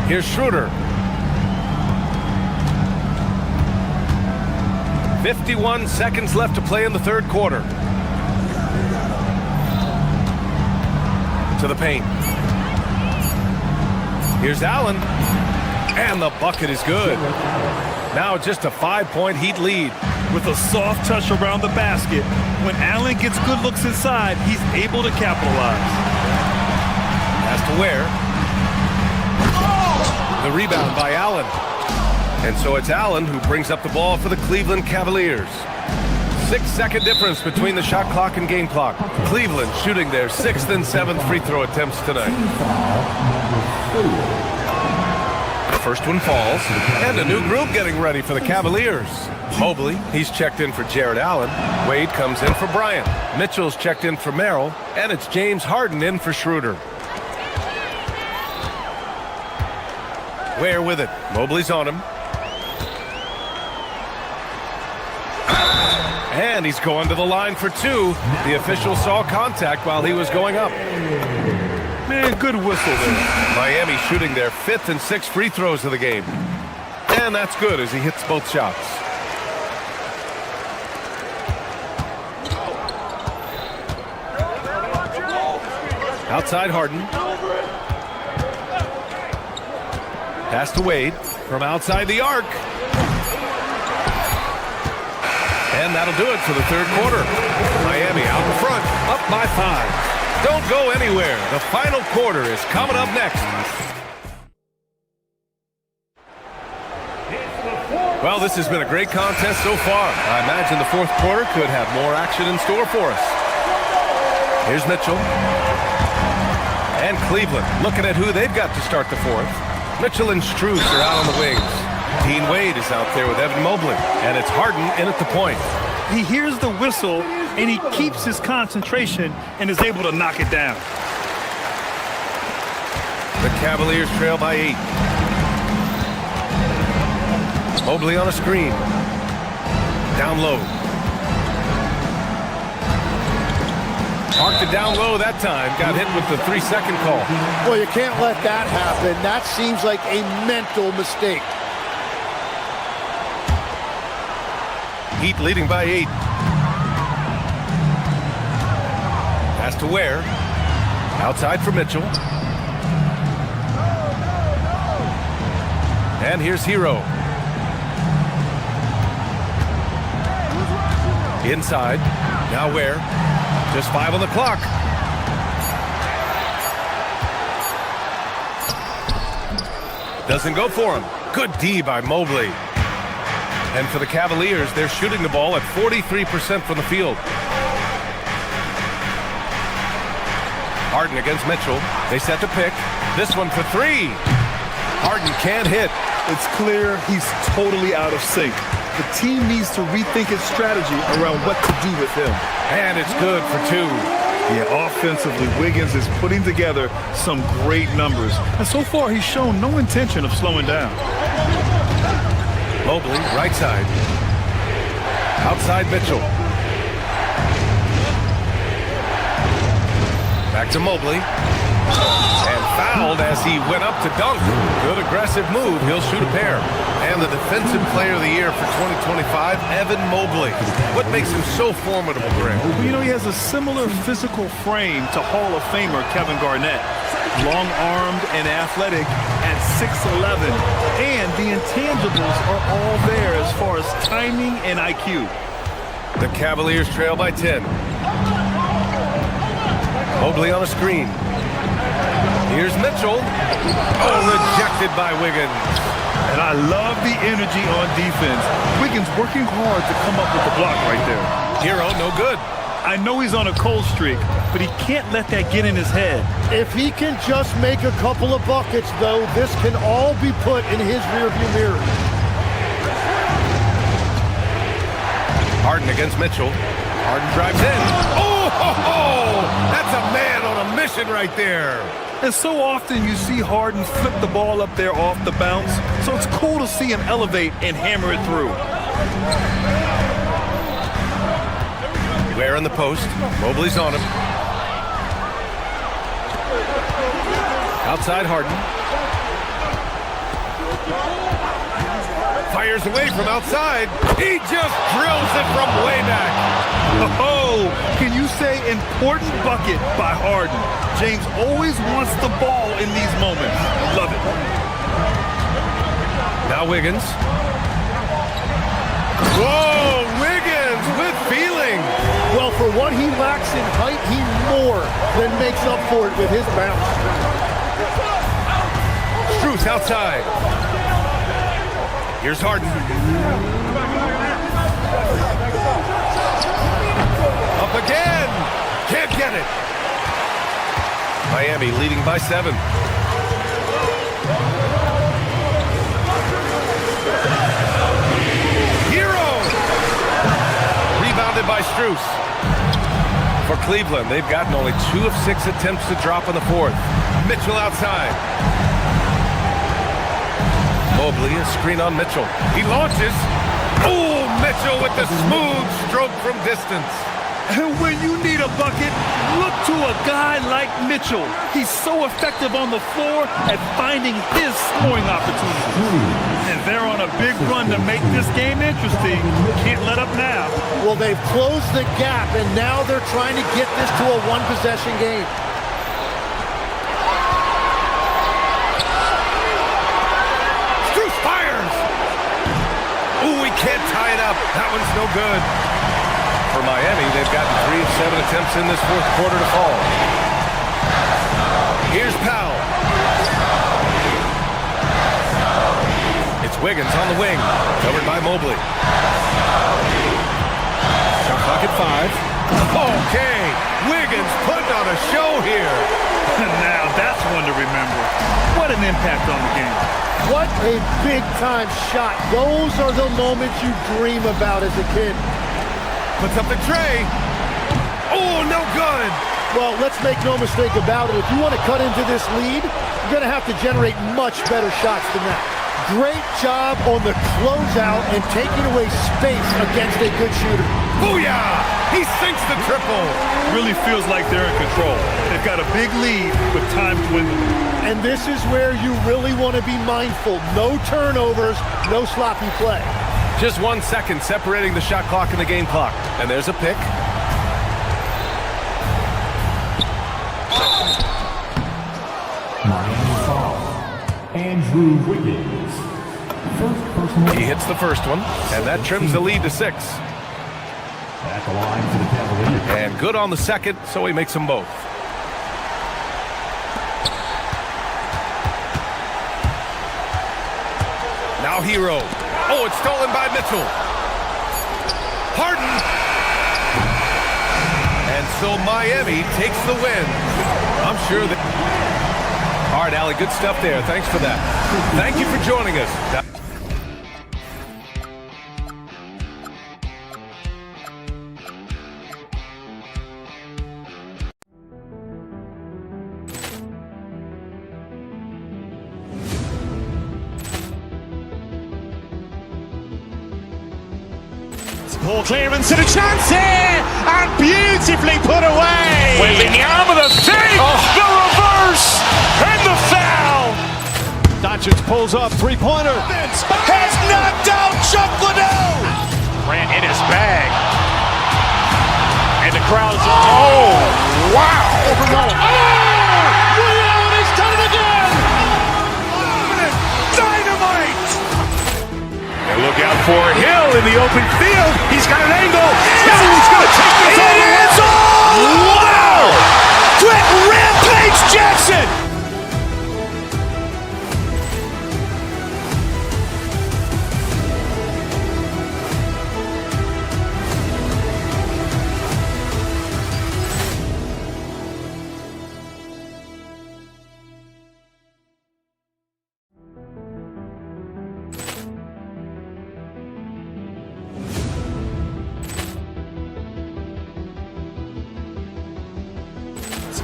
Here's Schroeder. 51 seconds left to play in the third quarter. To the paint. Here's Allen. And the bucket is good. Now just a 5-point Heat lead. With a soft touch around the basket, when Allen gets good looks inside, he's able to capitalize. Has to Ware. The rebound by Allen. And so it's Allen who brings up the ball for the Cleveland Cavaliers. 6-second difference between the shot clock and game clock. Cleveland shooting their 6th and 7th free throw attempts tonight. First one falls, and a new group getting ready for the Cavaliers. Mobley, he's checked in for Jared Allen. Wade comes in for Bryant. Mitchell's checked in for Merrill, and it's James Harden in for Schroeder. Ware with it. Mobley's on him. And he's going to the line for 2. The official saw contact while he was going up. Man, good whistle there. Miami shooting their 5th and 6th free throws of the game. And that's good as he hits both shots. Outside Harden. Pass to Wade from outside the arc. And that'll do it for the third quarter. Miami out in front, up by 5. Don't go anywhere. The final quarter is coming up next. Well, this has been a great contest so far. I imagine the fourth quarter could have more action in store for us. Here's Mitchell. And Cleveland looking at who they've got to start the fourth. Mitchell and Strus are out on the wings. Dean Wade is out there with Evan Mobley. And it's Harden in at the point. He hears the whistle, and he keeps his concentration and is able to knock it down. The Cavaliers trail by 8. Mobley on a screen. Down low. Parked it down low that time. Got hit with the 3-second call. Well, you can't let that happen. That seems like a mental mistake. Heat leading by 8. Pass to Ware. Outside for Mitchell. And here's Hero. Inside. Now Ware. Just 5 on the clock. Doesn't go for him. Good D by Mobley. And for the Cavaliers, they're shooting the ball at 43% from the field. Harden against Mitchell. They set to pick. This one for 3. Harden can't hit. It's clear he's totally out of sync. The team needs to rethink its strategy around what to do with him. And it's good for 2. Yeah, offensively, Wiggins is putting together some great numbers. And so far, he's shown no intention of slowing down. Mobley, right side. Outside Mitchell. Back to Mobley. And fouled as he went up to dunk. Good aggressive move. He'll shoot a pair. And the Defensive Player of the Year for 2025, Evan Mobley. What makes him so formidable, Greg? Well, you know, he has a similar physical frame to Hall of Famer Kevin Garnett. Long-armed and athletic at 6'11". And the intangibles are all there as far as timing and IQ. The Cavaliers trail by 10. Mobley on a screen. Here's Mitchell. Oh, rejected by Wiggins. And I love the energy on defense. Wiggins working hard to come up with the block right there. Hero, no good. I know he's on a cold streak, but he can't let that get in his head. If he can just make a couple of buckets, though, this can all be put in his rearview mirror. Harden against Mitchell. Harden drives in. Oh, that's a man on a mission right there. And so often you see Harden flip the ball up there off the bounce, so it's cool to see him elevate and hammer it through. Ware in the post. Mobley's on him. Outside Harden. Fires away from outside. He just drills it from way back. Oh, can you say important bucket by Harden? James always wants the ball in these moments. Love it. Now Wiggins. Whoa, Wiggins with feeling. Well, for what he lacks in height, he more than makes up for it with his bounce. Strus outside. Here's Harden. Up again. Can't get it. Miami leading by 7. Hero. Rebounded by Strus. For Cleveland, they've gotten only 2 of 6 attempts to drop in the 4th. Mitchell outside. Mobley, a screen on Mitchell. He launches. Oh, Mitchell with the smooth stroke from distance. And when you need a bucket, look to a guy like Mitchell. He's so effective on the floor at finding his scoring opportunities. And they're on a big run to make this game interesting. Can't let up now. Well, they've closed the gap, and now they're trying to get this to a one-possession game. Strus fires. Ooh, he can't tie it up. That one's no good. For Miami, they've gotten 3 of 7 attempts in this 4th quarter to fall. Here's Powell. It's Wiggins on the wing, covered by Mobley. Shot clock at 5. Okay, Wiggins putting on a show here. Now that's one to remember. What an impact on the game. What a big-time shot. Those are the moments you dream about as a kid. Puts up the tray. Oh, no good. Well, let's make no mistake about it. If you want to cut into this lead, you're going to have to generate much better shots than that. Great job on the closeout and taking away space against a good shooter. Booyah! He sinks the triple. Really feels like they're in control. They've got a big lead with time dwindling. And this is where you really want to be mindful. No turnovers, no sloppy play. Just 1 second separating the shot clock and the game clock. And there's a pick. Miami foul. Andrew Wiggins. First personal. He hits the first one, and that trims the lead to 6. At the line for the Cavaliers. And good on the second, so he makes them both. Now Hero. Oh, it's stolen by Mitchell. Harden. And so Miami takes the win. I'm sure that... All right, Allie, good stuff there. Thanks for that. Thank you for joining us. Ball clearance and a chance here, and beautifully put away. Wembanyama the save, the reverse, and the foul. Doncic pulls up, three-pointer. Has knocked out Chuck Liddell. Ran in his bag. And the crowd is, oh, wow. Overrun. Oh, Liddell, he's done it again. Dynamite. And look out for Hill in the open field. He's got an angle. Now he's going to take this all the way. Wow.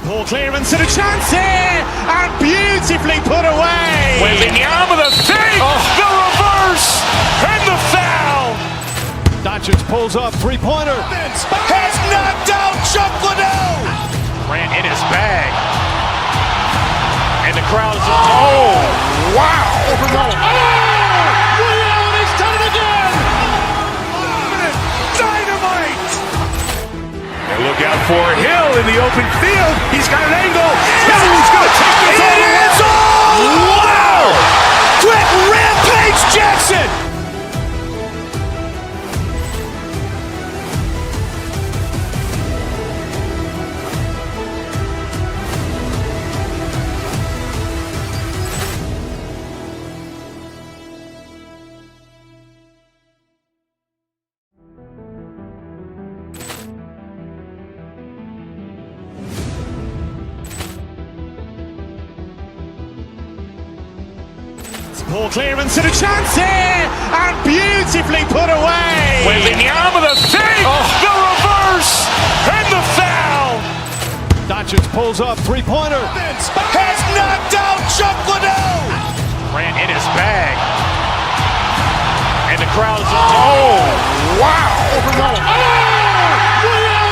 Ball clearance and a chance here, and beautifully put away. Wembanyama the save, the reverse, and the foul. Doncic pulls up, three-pointer. Has knocked out Chuck Liddell. Grant in his bag. And the crowd is, oh, wow. He's done it again. Dynamite. And look out for Hill in the open field. He's got an angle. Hill's going to take this all the way. Wow. Quick rampage Jackson. Ball clearance and a chance here, and beautifully put away. Wembanyama the save, the reverse, and the foul. Doncic pulls up, three-pointer. Has knocked out Chuck Liddell. Grant in his bag. And the crowd is, oh, wow.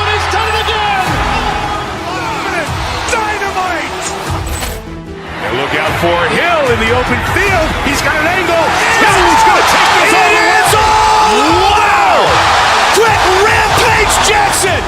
He's done it again. Dynamite. And look out for Hill in the open field. He's got an angle. Hill's going to take this all the way. Wow. Quick rampage Jackson.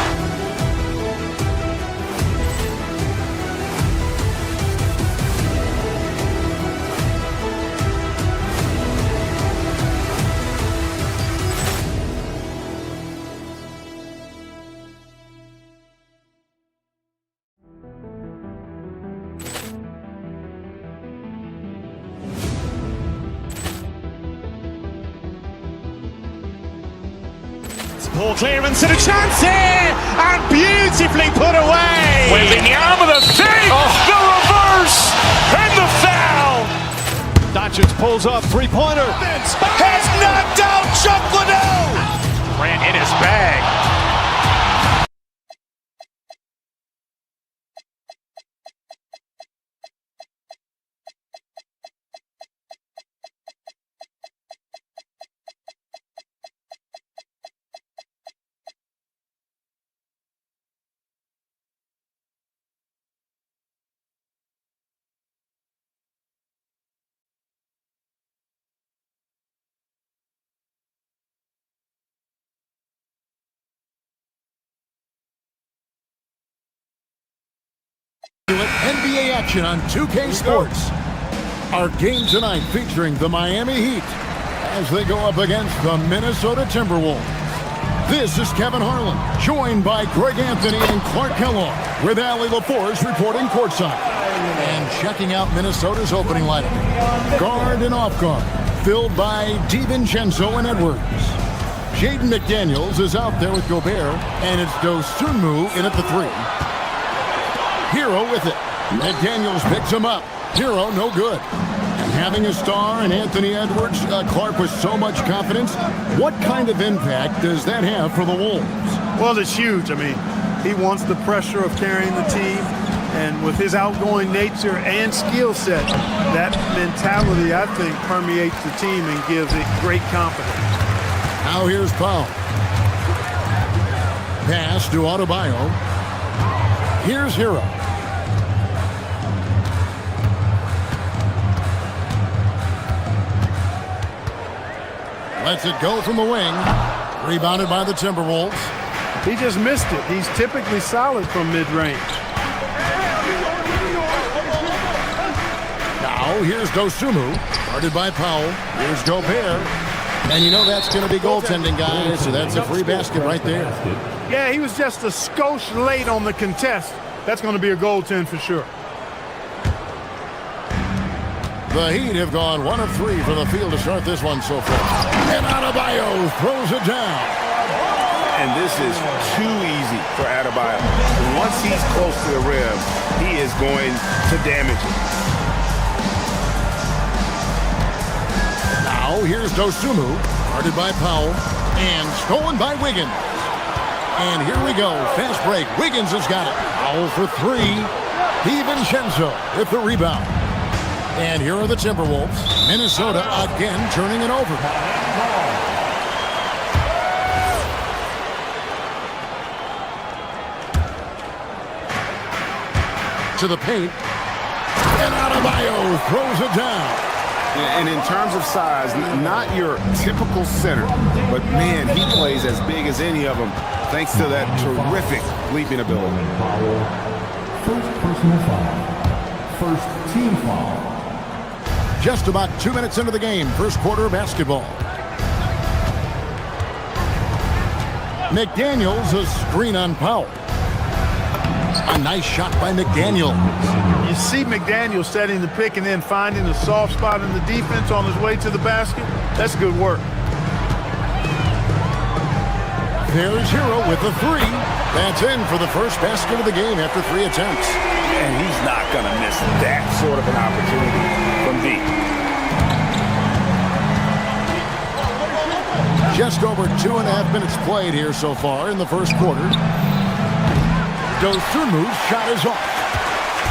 Ball clearance and a chance here, and beautifully put away. Wembanyama the save, the reverse, and the foul. Doncic pulls up, three-pointer. Has knocked out Chuck Liddell. Grant in his bag. NBA action on 2K Sports. Our game tonight featuring the Miami Heat as they go up against the Minnesota Timberwolves. This is Kevin Harlan, joined by Greg Anthony and Clark Kellogg, with Allie LaForce reporting courtside. And checking out Minnesota's opening lineup. Guard and off guard, filled by DiVincenzo and Edwards. Jaden McDaniels is out there with Gobert, and it's Dosunmu in at the 3. Hero with it. McDaniels picks him up. Hero no good. And having a star in Anthony Edwards, Clark with so much confidence, what kind of impact does that have for the Wolves? Well, it's huge. I mean, he wants the pressure of carrying the team, and with his outgoing nature and skill set, that mentality, I think, permeates the team and gives it great confidence. Now here's Powell. Pass to Adebayo. Here's Hero. Lets it go from the wing. Rebounded by the Timberwolves. He just missed it. He's typically solid from mid-range. Now here's Dosunmu. Guarded by Powell. Here's Gobert. And you know that's going to be goaltending, guys. So that's a free basket right there. Yeah, he was just a skosh late on the contest. That's going to be a goaltend for sure. The Heat have gone 1 of 3 from the field to start this one so far. And Adebayo throws it down. And this is too easy for Adebayo. Once he's close to the rim, he is going to damage it. Now here's Dosunmu, guarded by Powell, and stolen by Wiggins. And here we go, fast break. Wiggins has got it. Powell for 3. DiVincenzo with the rebound. And here are the Timberwolves. Minnesota again turning it over. To the paint. And Adebayo throws it down. And in terms of size, not your typical center, but man, he plays as big as any of them thanks to that terrific leaping ability. First personal foul. First team foul. Just about 2 minutes into the game, first quarter of basketball. McDaniels, a screen on Powell. A nice shot by McDaniels. You see McDaniels setting the pick and then finding a soft spot in the defense on his way to the basket. That's good work. There's Hero with the three. That's in for the first basket of the game after 3 attempts. And he's not going to miss that sort of an opportunity from deep. Just over 2.5 minutes played here so far in the first quarter. Dosumu's shot is off.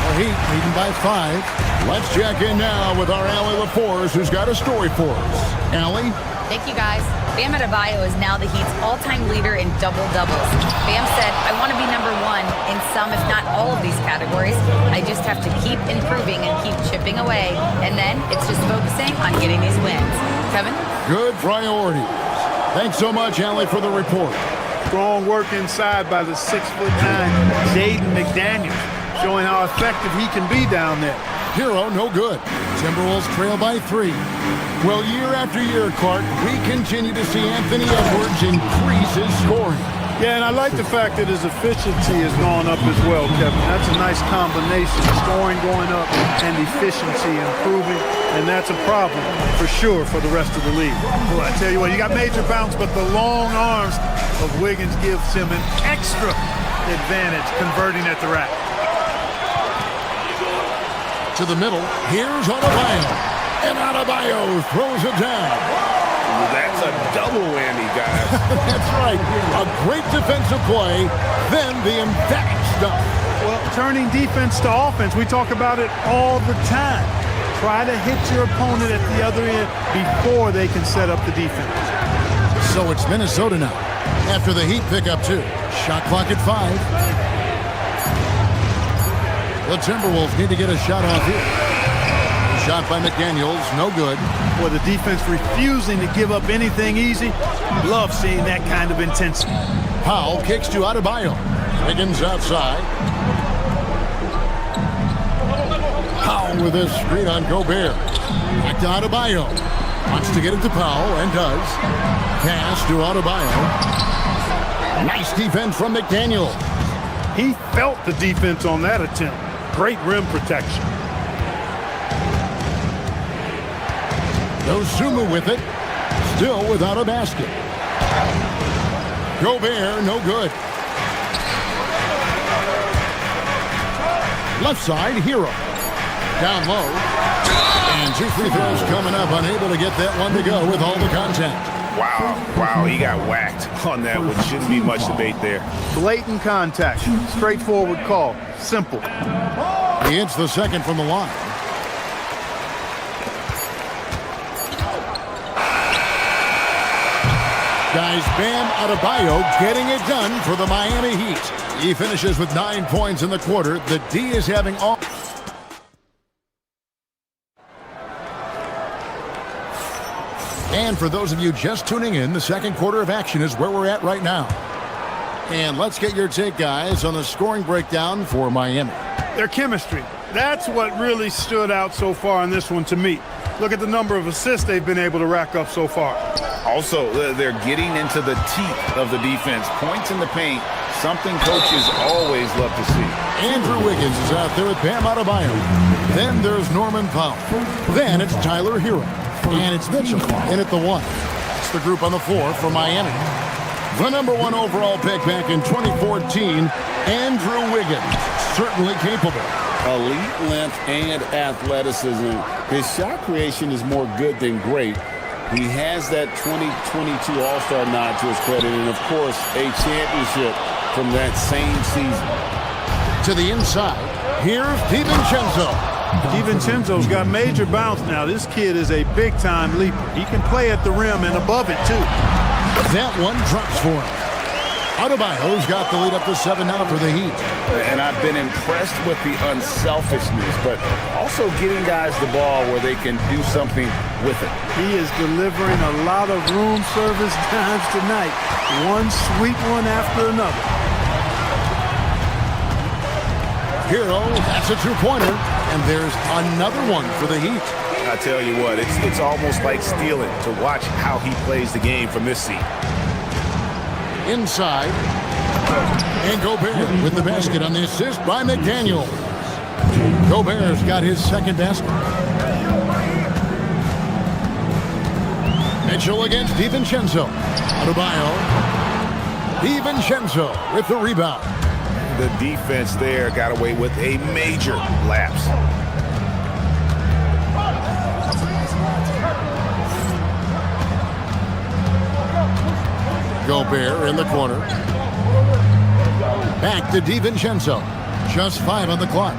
The Heat leading by 5. Let's check in now with our Allie LaForce, who's got a story for us. Allie? Thank you, guys. Bam Adebayo is now the Heat's all-time leader in double-doubles. Bam said, I want to be number 1 in some, if not all of these categories. I just have to keep improving and keep chipping away. And then it's just focusing on getting these wins. Kevin? Good priorities. Thanks so much, Allie, for the report. Strong work inside by the 6'9" Jaden McDaniels, showing how effective he can be down there. Hero, no good. Timberwolves trail by 3. Well, year after year, Clark, we continue to see Anthony Edwards increase his scoring. Yeah, and I like the fact that his efficiency has gone up as well, Kevin. That's a nice combination. Scoring going up and efficiency improving, and that's a problem for sure for the rest of the league. Well, I tell you what, you got major bounce, but the long arms of Wiggins gives him an extra advantage converting at the rack. To the middle, here's Adebayo. And Adebayo throws it down. That's a double whammy, guys. That's right. A great defensive play, then the emphatic stuff. Well, turning defense to offense, we talk about it all the time. Try to hit your opponent at the other end before they can set up the defense. So it's Minnesota now. After the Heat pick up 2. Shot clock at 5. The Timberwolves need to get a shot off here. Shot by McDaniels, no good. Well, the defense refusing to give up anything easy. Love seeing that kind of intensity. Powell kicks to Adebayo. Wiggins outside. Powell with a screen on Gobert. Back to Adebayo. Wants to get it to Powell, and does. Pass to Adebayo. Nice defense from McDaniel. He felt the defense on that attempt. Great rim protection. Dosunmu with it. Still without a basket. Gobert, no good. Left side, Hero. Down low. And 2 free throws coming up. Unable to get that one to go with all the contact. Wow, he got whacked on that one. Shouldn't be much debate there. Blatant contact. Straightforward call. Simple. He hits the second from the line. Guys, Bam Adebayo getting it done for the Miami Heat. He finishes with 9 points in the quarter. The D is having all... And for those of you just tuning in, the second quarter of action is where we're at right now. And let's get your take, guys, on the scoring breakdown for Miami. Their chemistry. That's what really stood out so far in this one to me. Look at the number of assists they've been able to rack up so far. Also, they're getting into the teeth of the defense. Points in the paint, something coaches always love to see. Andrew Wiggins is out there with Bam Adebayo. Then there's Norman Powell. Then it's Tyler Hero. And it's Mitchell in at the 1. That's the group on the floor for Miami. The number 1 overall pick back in 2014, Andrew Wiggins. Certainly capable. Elite length and athleticism. His shot creation is more good than great. He has that 2022 All-Star nod to his credit, and of course, a championship from that same season. To the inside. Here's DiVincenzo. DiVincenzo's got major bounce now. This kid is a big-time leaper. He can play at the rim and above it, too. That one drops for him. Adebayo's got the lead up to 7 now for the Heat. And I've been impressed with the unselfishness, but also getting guys the ball where they can do something with it. He is delivering a lot of room service times tonight. One sweet one after another. Hero, that's a two-pointer, and there's another one for the Heat. I tell you what, it's almost like stealing to watch how he plays the game from this seat. Inside, and Gobert with the basket on the assist by McDaniel. Gobert's got his second basket. Mitchell against DiVincenzo. Adebayo. DiVincenzo with the rebound. The defense there got away with a major lapse. Gobert in the corner. Back to DiVincenzo. Just 5 on the clock.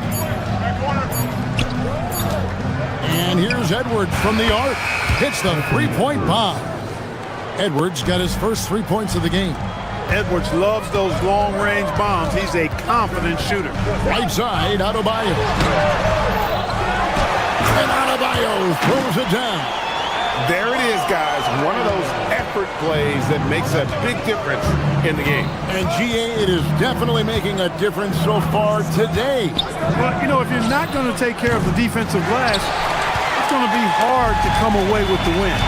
And here's Edwards from the arc. Hits the three-point bomb. Edwards got his first 3 points of the game. Edwards loves those long-range bombs. He's a confident shooter. Right side, Adebayo. And Adebayo throws it down. There it is, guys. One of those effort plays that makes a big difference in the game. And GA, it is definitely making a difference so far today. Well, you know, if you're not going to take care of the defensive glass, it's going to be hard to come away with the win.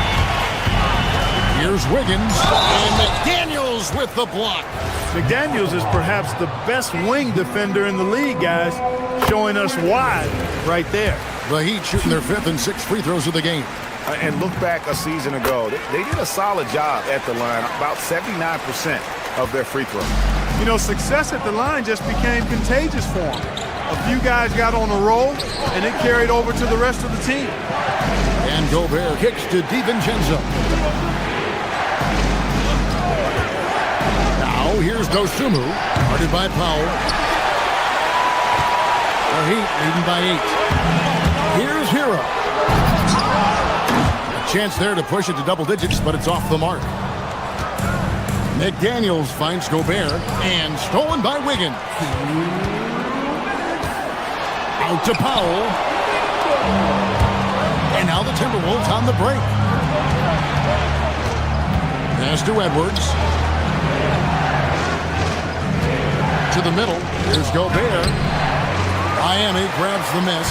Here's Wiggins, and McDaniels with the block. McDaniels is perhaps the best wing defender in the league, guys, showing us why right there. The Heat shooting their 5th and 6th free throws of the game. And look back a season ago, they did a solid job at the line, about 79% of their free throws. You know, success at the line just became contagious for them. A few guys got on a roll, and it carried over to the rest of the team. And Gobert kicks to DiVincenzo. Now here's Dosunmu, guarded by Powell. The Heat leading by 8. Here's Hero. Chance there to push it to double digits, but it's off the mark. McDaniels finds Gobert, and stolen by Wiggins. Out to Powell. And now the Timberwolves on the break. Pass to Edwards. To the middle. Here's Gobert. Miami grabs the miss.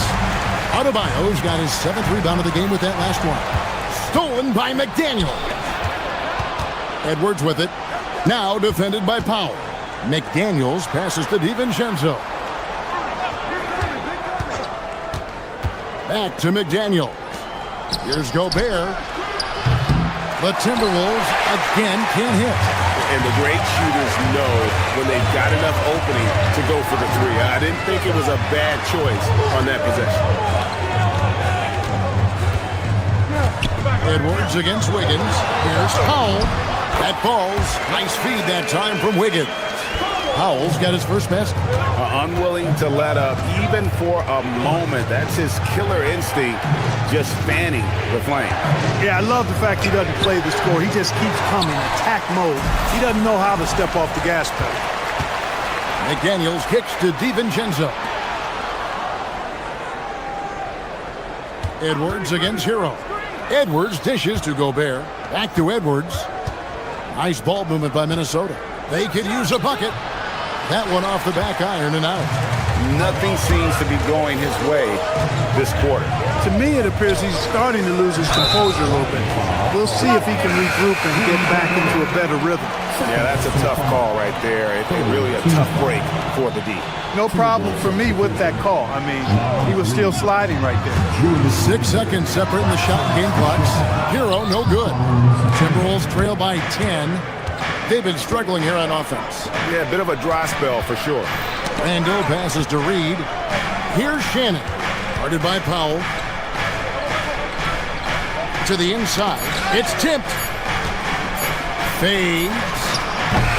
Adebayo's got his 7th rebound of the game with that last one. Stolen by McDaniel. Edwards with it. Now defended by Powell. McDaniels passes to DiVincenzo. Back to McDaniel. Here's Gobert. The Timberwolves again can't hit. And the great shooters know when they've got enough opening to go for the 3. I didn't think it was a bad choice on that possession. Edwards against Wiggins. Here's Powell. That falls. Nice feed that time from Wiggins. Powell's got his first basket. Unwilling to let up even for a moment. That's his killer instinct, just fanning the flame. Yeah, I love the fact he doesn't play the score. He just keeps coming, attack mode. He doesn't know how to step off the gas pedal. McDaniels kicks to DiVincenzo. Edwards against Hero. Edwards dishes to Gobert. Back to Edwards. Nice ball movement by Minnesota. They could use a bucket. That one off the back iron and out. Nothing seems to be going his way this quarter. To me, it appears he's starting to lose his composure a little bit. We'll see if he can regroup and get back into a better rhythm. Yeah, that's a tough call right there. It's really a tough break for the D. No problem for me with that call. I mean, he was still sliding right there. 6 seconds separating the shot and game clocks. Hero, no good. Timberwolves trail by 10. They've been struggling here on offense. Yeah, a bit of a dry spell for sure. Randall passes to Reed. Here's Shannon. Guarded by Powell. To the inside. It's tipped. Fades.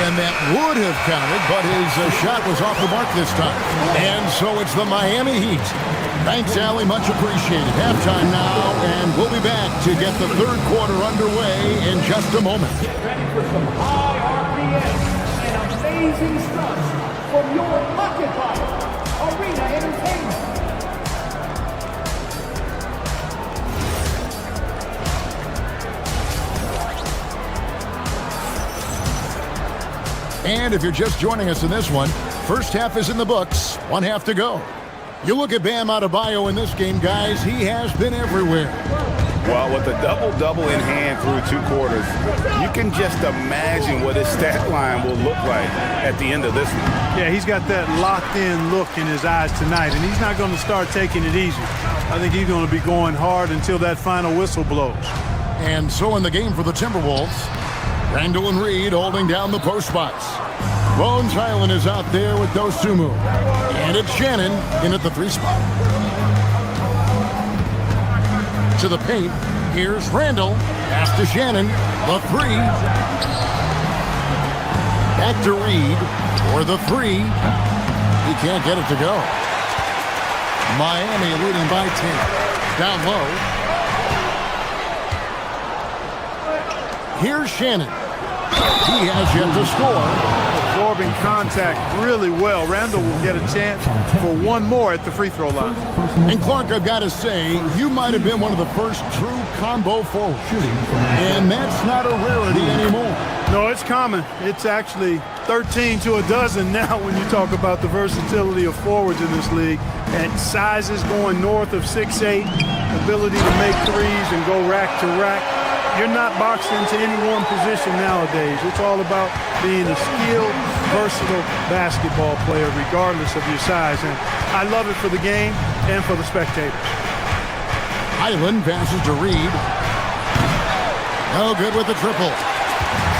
And that would have counted, but his shot was off the mark this time. And so it's the Miami Heat. Thanks, Allie. Much appreciated. Halftime now, and we'll be back to get the third quarter underway in just a moment. Get ready for some high RPM and amazing stunts from your occupier, Arena Entertainment. And if you're just joining us in this one, first half is in the books, one half to go. You look at Bam Adebayo in this game, guys, he has been everywhere. Well, with a double-double in hand through 2 quarters, you can just imagine what his stat line will look like at the end of this one. Yeah, he's got that locked-in look in his eyes tonight, and he's not going to start taking it easy. I think he's going to be going hard until that final whistle blows. And so in the game for the Timberwolves, Randall and Reed holding down the post spots. Bones Highland is out there with Dosumu. And it's Shannon in at the 3 spot. To the paint, here's Randall. Pass to Shannon, the 3. Back to Reed for the 3. He can't get it to go. Miami leading by 10. Down low. Here's Shannon. He has yet to score. Absorbing contact really well. Randall will get a chance for one more at the free throw line. And Clark, I've got to say, you might have been one of the first true combo forwards. And that's not a rarity anymore. No, it's common. It's actually 13 to a dozen now when you talk about the versatility of forwards in this league. And sizes going north of 6'8", ability to make threes and go rack to rack. You're not boxed into any one position nowadays. It's all about being a skilled, versatile basketball player regardless of your size. And I love it for the game and for the spectators. Highland passes to Reed. No good with the triple.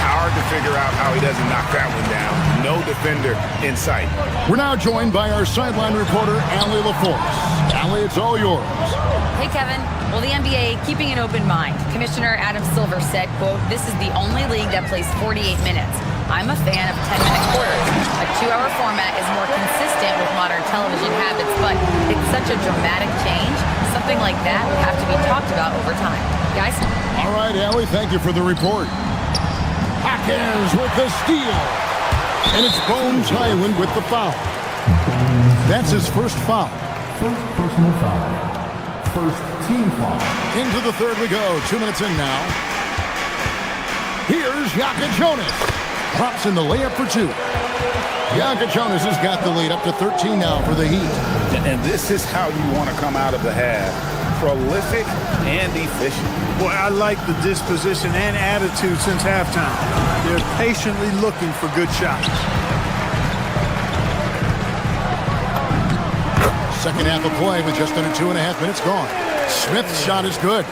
Hard to figure out how he doesn't knock that one down. No defender in sight. We're now joined by our sideline reporter, Allie LaForce. Allie, it's all yours. Hey, Kevin. Well, the NBA keeping an open mind. Commissioner Adam Silver said, quote, "This is the only league that plays 48 minutes. I'm a fan of 10-minute quarters. A 2-hour format is more consistent with modern television habits, but it's such a dramatic change. Something like that would have to be talked about over time." Guys? All right, Allie, thank you for the report. Hackers with the steal. And it's Bones Highland with the foul. That's his first foul. First personal foul. First team foul. Into the third we go. 2 minutes in now. Here's Yaka Jonas. Drops in the layup for 2. Yaka Jonas has got the lead up to 13 now for the Heat. And this is how you want to come out of the half. Prolific and efficient. Boy, I like the disposition and attitude since halftime. They're patiently looking for good shots. Second half of play with just under 2.5 minutes gone. Smith's shot is good.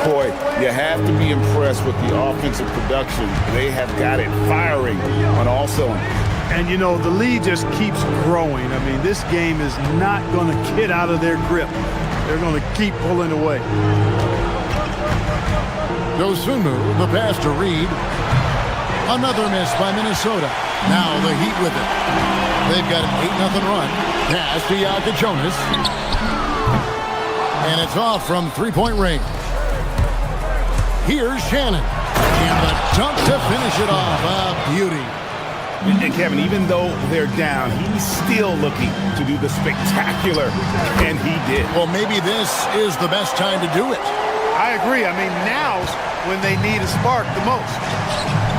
Boy, you have to be impressed with the offensive production. They have got it firing on all cylinders. And, you know, the lead just keeps growing. I mean, this game is not going to get out of their grip. They're going to keep pulling away. Dosumu, the pass to Reed. Another miss by Minnesota. Now the Heat with it. They've got an 8-0 run. Pass to Yaka Jonas. And it's off from three-point range. Here's Shannon. And the dunk to finish it off. A beauty. And Kevin, even though they're down, he's still looking to do the spectacular, and he did. Well, maybe this is the best time to do it. I agree. I mean, now's when they need a spark the most.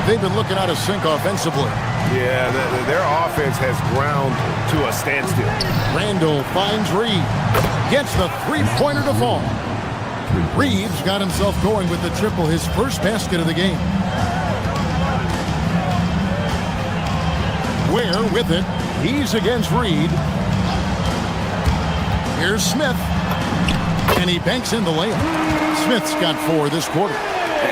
They've been looking out of sync offensively. Yeah, their offense has ground to a standstill. Randall finds Reed. Gets the three-pointer to fall. Reed's got himself going with the triple, his first basket of the game. Ware with it. He's against Reed. Here's Smith. And he banks in the layup. Smith's got 4 this quarter.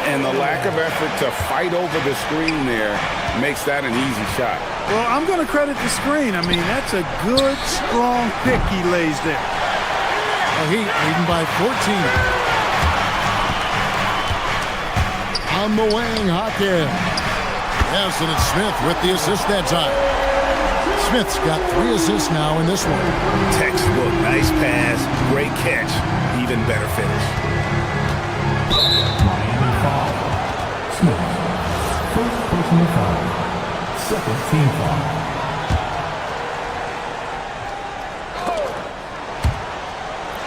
And the lack of effort to fight over the screen there makes that an easy shot. Well, I'm going to credit the screen. I mean, that's a good, strong pick he lays there. The Heat leading by 14. On the wing, Hawkins. Yes, and it's Smith with the assist that time. Smith's got 3 assists now in this one. Textbook, nice pass, great catch, even better finish. Miami foul. Smith. First personal foul. Second team foul.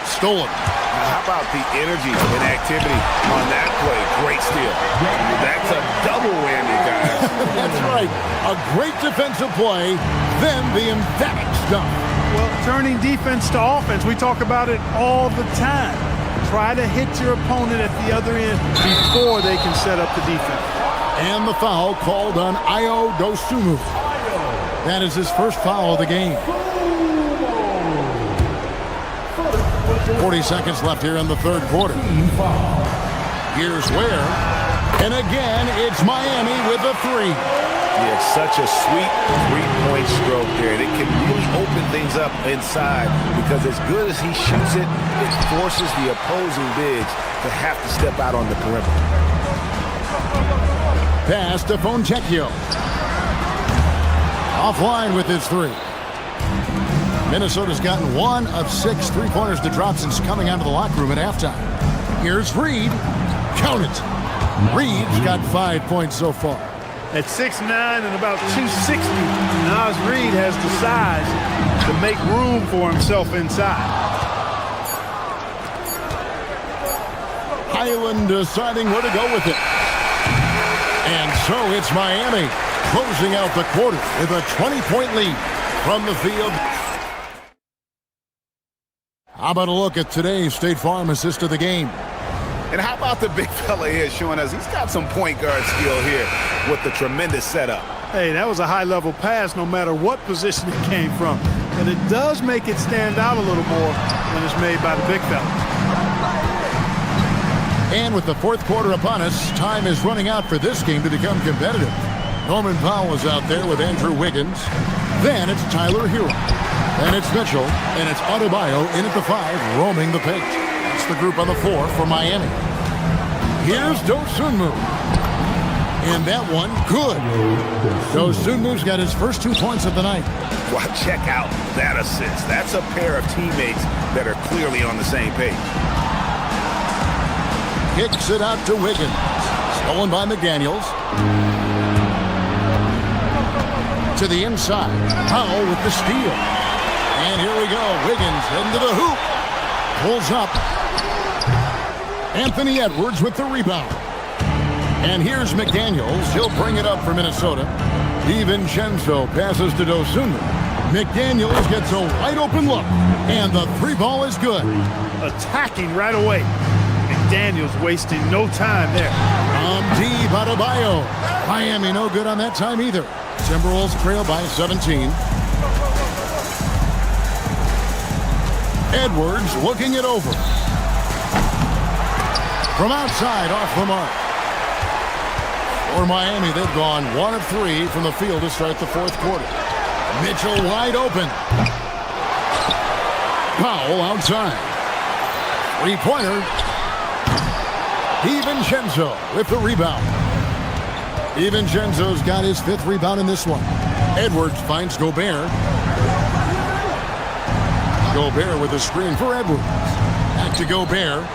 Stolen. How about the energy and activity on that play? Great steal. That's a double whammy, guys. That's right. A great defensive play, then the emphatic stuff. Well, turning defense to offense, we talk about it all the time. Try to hit your opponent at the other end before they can set up the defense. And the foul called on Ayo Dosunmu. That is his first foul of the game. 40 seconds left here in the third quarter. Here's Ware. And again, it's Miami with a 3. Yeah, such a sweet three-point stroke there. And it can really open things up inside because as good as he shoots it, it forces the opposing bigs to have to step out on the perimeter. Pass to Fontecchio. Offline with his 3. Minnesota's gotten 1 of 6 3-pointers to drop since coming out of the locker room at halftime. Here's Reed. Count it. Reed's got 5 points so far. At 6'9" and about 260, Naz Reid has the size to make room for himself inside. Highland deciding where to go with it. And so it's Miami closing out the quarter with a 20-point lead from the field. How about a look at today's State Farm assist of the game? And how about the big fella here showing us he's got some point guard skill here with the tremendous setup. Hey, that was a high-level pass no matter what position it came from. But it does make it stand out a little more when it's made by the big fella. And with the fourth quarter upon us, time is running out for this game to become competitive. Norman Powell is out there with Andrew Wiggins. Then it's Tyler Hero. And it's Mitchell, and it's Adebayo in at the 5, roaming the paint. That's the group on the 4 for Miami. Here's Dosunmu. And that one, good. Dosunmu's got his first 2 points of the night. Well, check out that assist. That's a pair of teammates that are clearly on the same page. Kicks it out to Wiggins. Stolen by McDaniels. To the inside. Powell with the steal. And here we go. Wiggins into the hoop. Pulls up. Anthony Edwards with the rebound. And here's McDaniels. He'll bring it up for Minnesota. DiVincenzo passes to Dosunmu. McDaniels gets a wide open look. And the 3 ball is good. Attacking right away. McDaniels wasting no time there. Deep Adebayo. Miami no good on that time either. Timberwolves trail by 17. Edwards looking it over. From outside, off the mark. For Miami, they've gone 1 of 3 from the field to start the fourth quarter. Mitchell wide open. Powell outside. 3-pointer. DiVincenzo with the rebound. DiVincenzo's got his 5th rebound in this one. Edwards finds Gobert. Gobert with a screen for Edwards. Back to Gobert.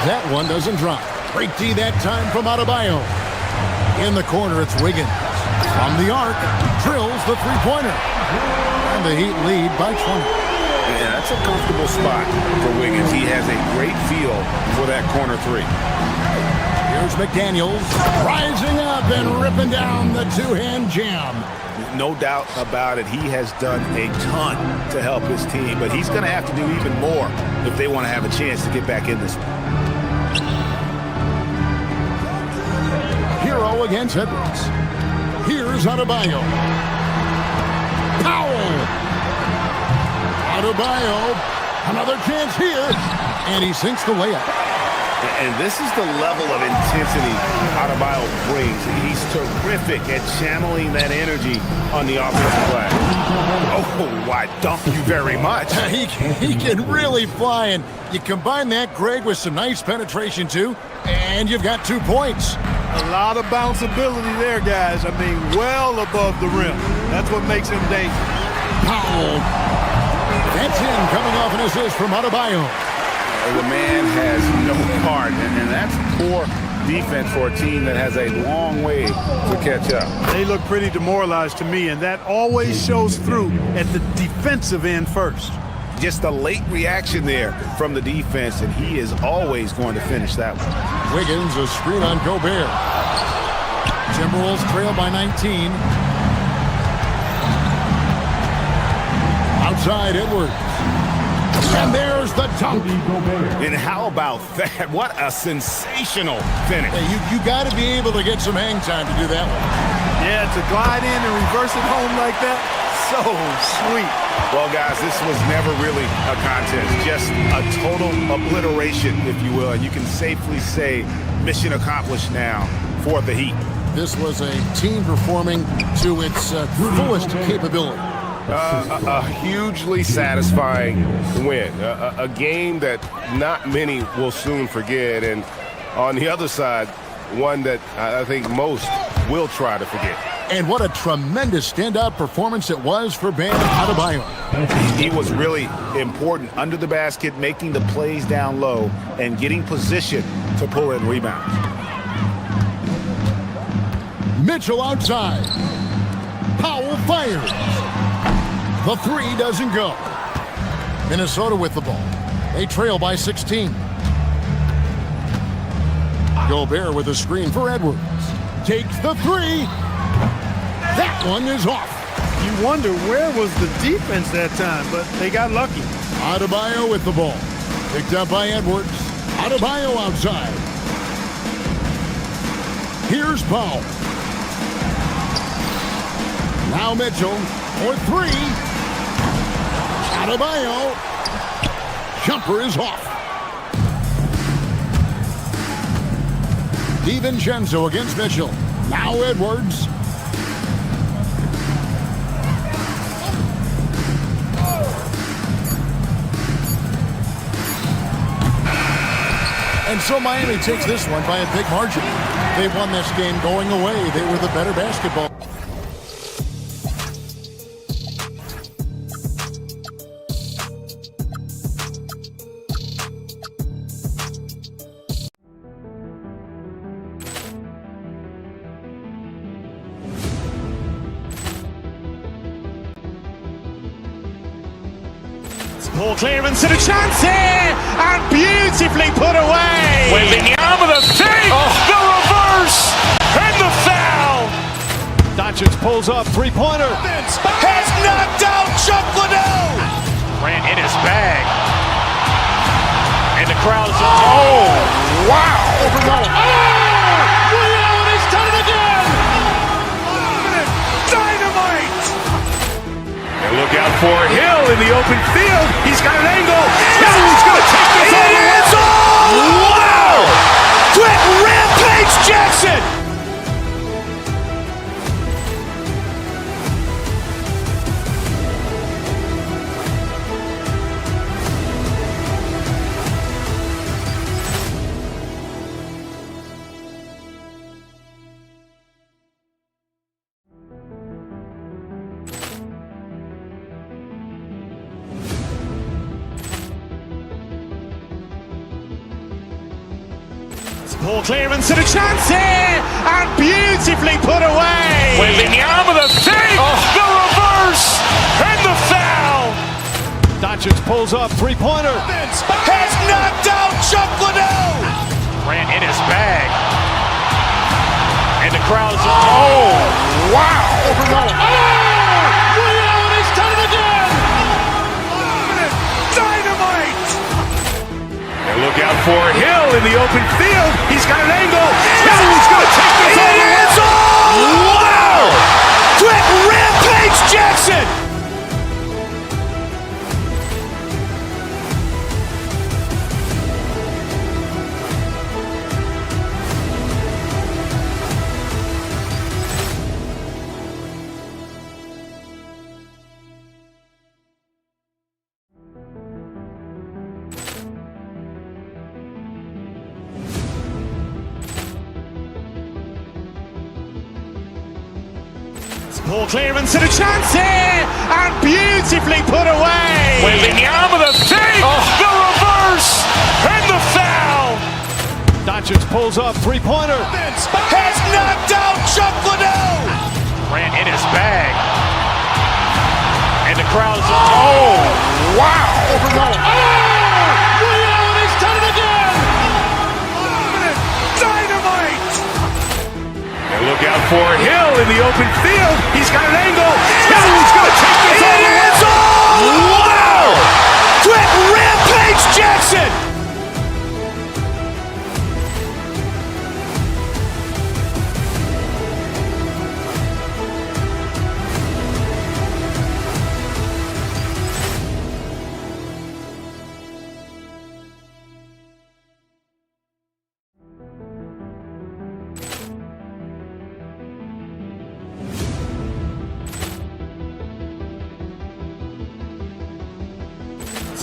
That one doesn't drop. Break D that time from Adebayo. In the corner, it's Wiggins. From the arc, drills the 3-pointer. And the Heat lead by 20. Yeah, that's a comfortable spot for Wiggins. He has a great feel for that corner 3. Here's McDaniels rising up and ripping down the 2-hand jam. No doubt about it. He has done a ton to help his team, but he's going to have to do even more if they want to have a chance to get back in this one. Hero against Edwards. Here's Adebayo. Powell. Adebayo. Another chance here. And he sinks the layup. And this is the level of intensity Adebayo brings. He's terrific at channeling that energy on the offensive glass. Oh, I dump you very much. He can really fly, and you combine that, Greg, with some nice penetration, too, and you've got 2 points. A lot of bounceability there, guys. I mean, well above the rim. That's what makes him dangerous. Powell. That's in, coming off an assist from Adebayo. The man has no heart, and that's poor defense for a team that has a long way to catch up. They look pretty demoralized to me, and that always shows through at the defensive end first. Just a late reaction there from the defense, and he is always going to finish that one. Wiggins, a screen on Gobert. Timberwolves trail by 19. Outside Edwards. And there's the dunk. And how about that? What a sensational finish. Hey, you got to be able to get some hang time to do that one. Yeah, to glide in and reverse it home like that, so sweet. Well, guys, this was never really a contest, just a total obliteration, if you will. And you can safely say mission accomplished now for the Heat. This was a team performing to its fullest capability. A hugely satisfying win. A game that not many will soon forget. And on the other side, one that I think most will try to forget. And what a tremendous standout performance it was for Bam Adebayo. He was really important under the basket, making the plays down low and getting position to pull in rebounds. Mitchell outside. Powell fires. The three doesn't go. Minnesota with the ball. They trail by 16. Gobert with a screen for Edwards. Takes the three. That one is off. You wonder where was the defense that time, but they got lucky. Adebayo with the ball. Picked up by Edwards. Adebayo outside. Here's Powell. Now Mitchell for three. Adebayo. Jumper is off. DiVincenzo against Mitchell. Now Edwards. And so Miami takes this one by a big margin. They won this game going away. They were the better basketball. Ball clearance and a chance here, and beautifully put away. Wembanyama the fake, the reverse, and the foul. Doncic pulls up, three-pointer. Has knocked out Chuck Liddell. Ran in his bag. And the crowd is... Oh, wow. He's done it again. Dynamite. And look out for Hill in the open field. He's got an angle. He's going to take this all the way. Wow. Quick Rampage Jackson. Ball clearance and a chance here, and beautifully put away. Wembanyama the fake, the reverse, and the foul. Doncic pulls up, three-pointer. Has knocked out Chuck Liddell. Ran in his bag. And the crowd is... Oh, wow. He's done it again. Dynamite. And look out for Hill in the open field. He's got an angle. He's going to take this all the way. Wow. Quick Rampage Jackson. Ball clearance and a chance here, and beautifully put away. Wembanyama with a fake, the reverse, and the foul. Doncic pulls up, three-pointer. Has knocked out Chuck Liddell. Grant in his bag. And the crowd's wow. He's done it again. Dynamite. And look out for Hill in the open field. He's got an angle. He's going to take this all the way. Wow. Quick rampage Jackson.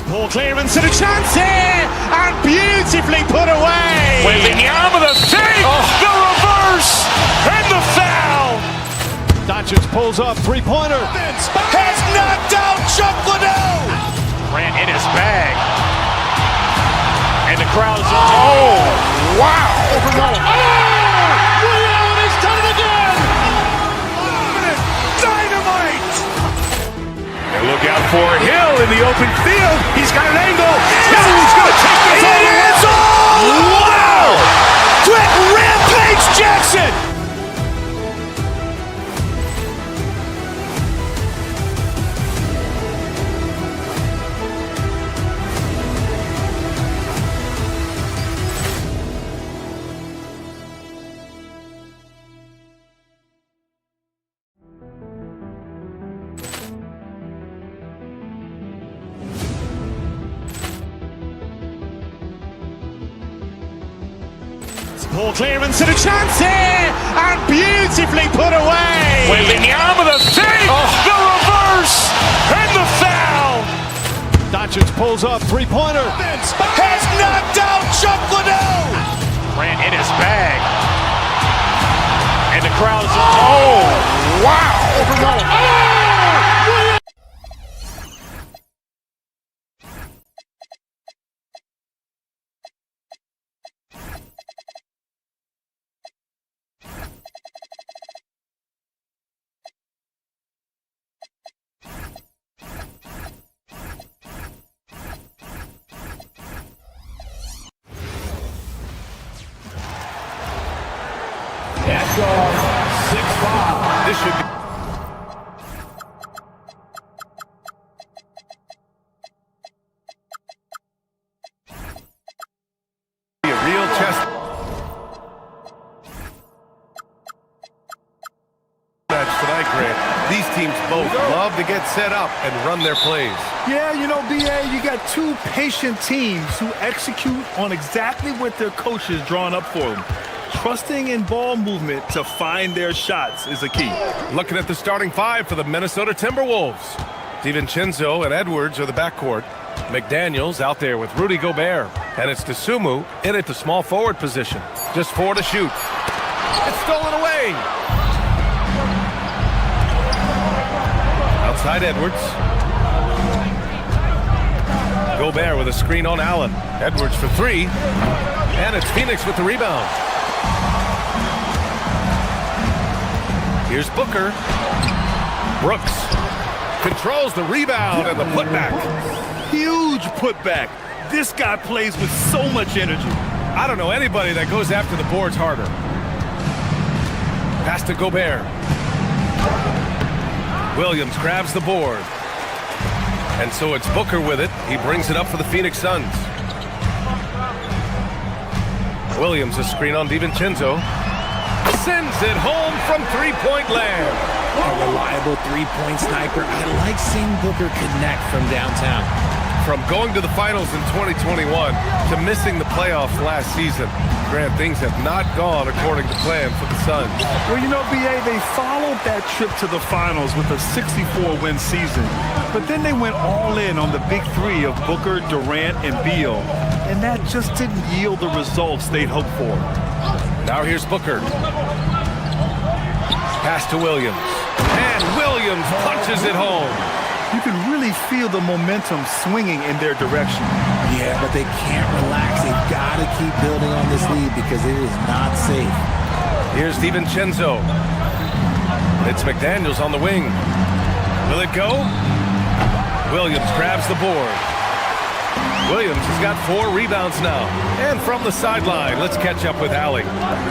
Ball clearance and a chance here, and beautifully put away. Wembanyama with a fake, the reverse, and the foul. Doncic pulls up, three-pointer. Has knocked out Chuck Liddell. Grant in his bag. And the crowd's wow. He's done it again. Dynamite. And look out for Hill in the open field. He's got an angle. He's going to take this all the way. Wow. Quick rampage Jackson. Ball clearance and a chance here, and beautifully put away. Wembanyama with a fake, the reverse, and the foul. Doncic pulls up, three-pointer. Has knocked out Chuck Liddell. Grant in his bag. And the crowd's wow. That's all. 6-5. This should be a real chess match tonight, Grant. These teams both love to get set up and run their plays. Yeah, BA, you got two patient teams who execute on exactly what their coaches drawn up for them. Trusting in ball movement to find their shots is a key. Looking at the starting five for the Minnesota Timberwolves. DiVincenzo and Edwards are the backcourt. McDaniels out there with Rudy Gobert. And it's Dosunmu in at the small forward position. Just 4 to shoot. It's stolen away. Outside Edwards. Gobert with a screen on Allen. Edwards for 3. And it's Phoenix with the rebound. Here's Booker. Brooks controls the rebound and the putback. Huge putback. This guy plays with so much energy. I don't know anybody that goes after the boards harder. Pass to Gobert. Williams grabs the board. And so it's Booker with it. He brings it up for the Phoenix Suns. Williams a screen on DiVincenzo. Sends it home from three-point land. A reliable three-point sniper. I like seeing Booker connect from downtown. From going to the finals in 2021 to missing the playoffs last season, Grant, things have not gone according to plan for the Suns. Well, BA, they followed that trip to the finals with a 64-win season. But then they went all in on the big three of Booker, Durant, and Beal. And that just didn't yield the results they'd hoped for. Now here's Booker. Pass to Williams. And Williams punches it home. You can really feel the momentum swinging in their direction. Yeah, but they can't relax. They've got to keep building on this lead because it is not safe. Here's DiVincenzo. It's McDaniels on the wing. Will it go? Williams grabs the board. Williams has got 4 rebounds now. And from the sideline, let's catch up with Allie.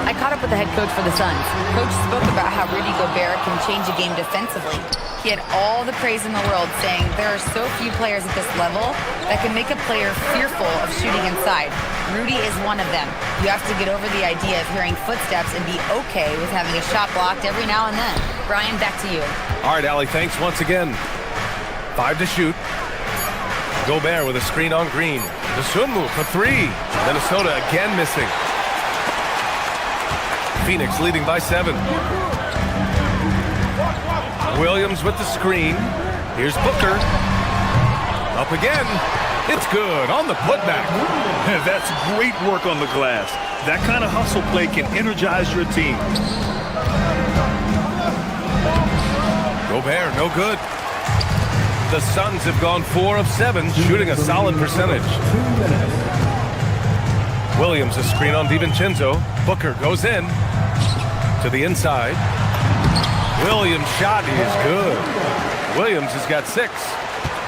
I caught up with the head coach for the Suns. Coach spoke about how Rudy Gobert can change a game defensively. He had all the praise in the world, saying there are so few players at this level that can make a player fearful of shooting inside. Rudy is one of them. You have to get over the idea of hearing footsteps and be okay with having a shot blocked every now and then. Brian, back to you. All right, Allie, thanks once again. 5 to shoot. Gobert with a screen on Green. Dosunmu for 3. Minnesota again missing. Phoenix leading by 7. Williams with the screen. Here's Booker. Up again. It's good on the putback. That's great work on the glass. That kind of hustle play can energize your team. Gobert, no good. The Suns have gone 4 of 7, shooting a solid percentage. Williams a screen on DiVincenzo. Booker goes in to the inside. Williams' shot is good. Williams has got 6.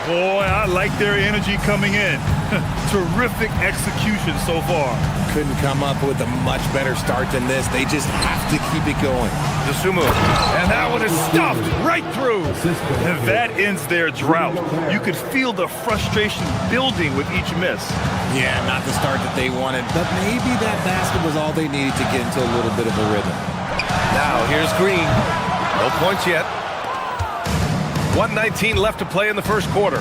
Boy, I like their energy coming in. Terrific execution so far. Couldn't come up with a much better start than this. They just have to keep it going. Dosunmu, and that one is stuffed right through. And that ends their drought. You could feel the frustration building with each miss. Yeah, not the start that they wanted, but maybe that basket was all they needed to get into a little bit of a rhythm. Now here's Green. No points yet. 1:19 left to play in the first quarter.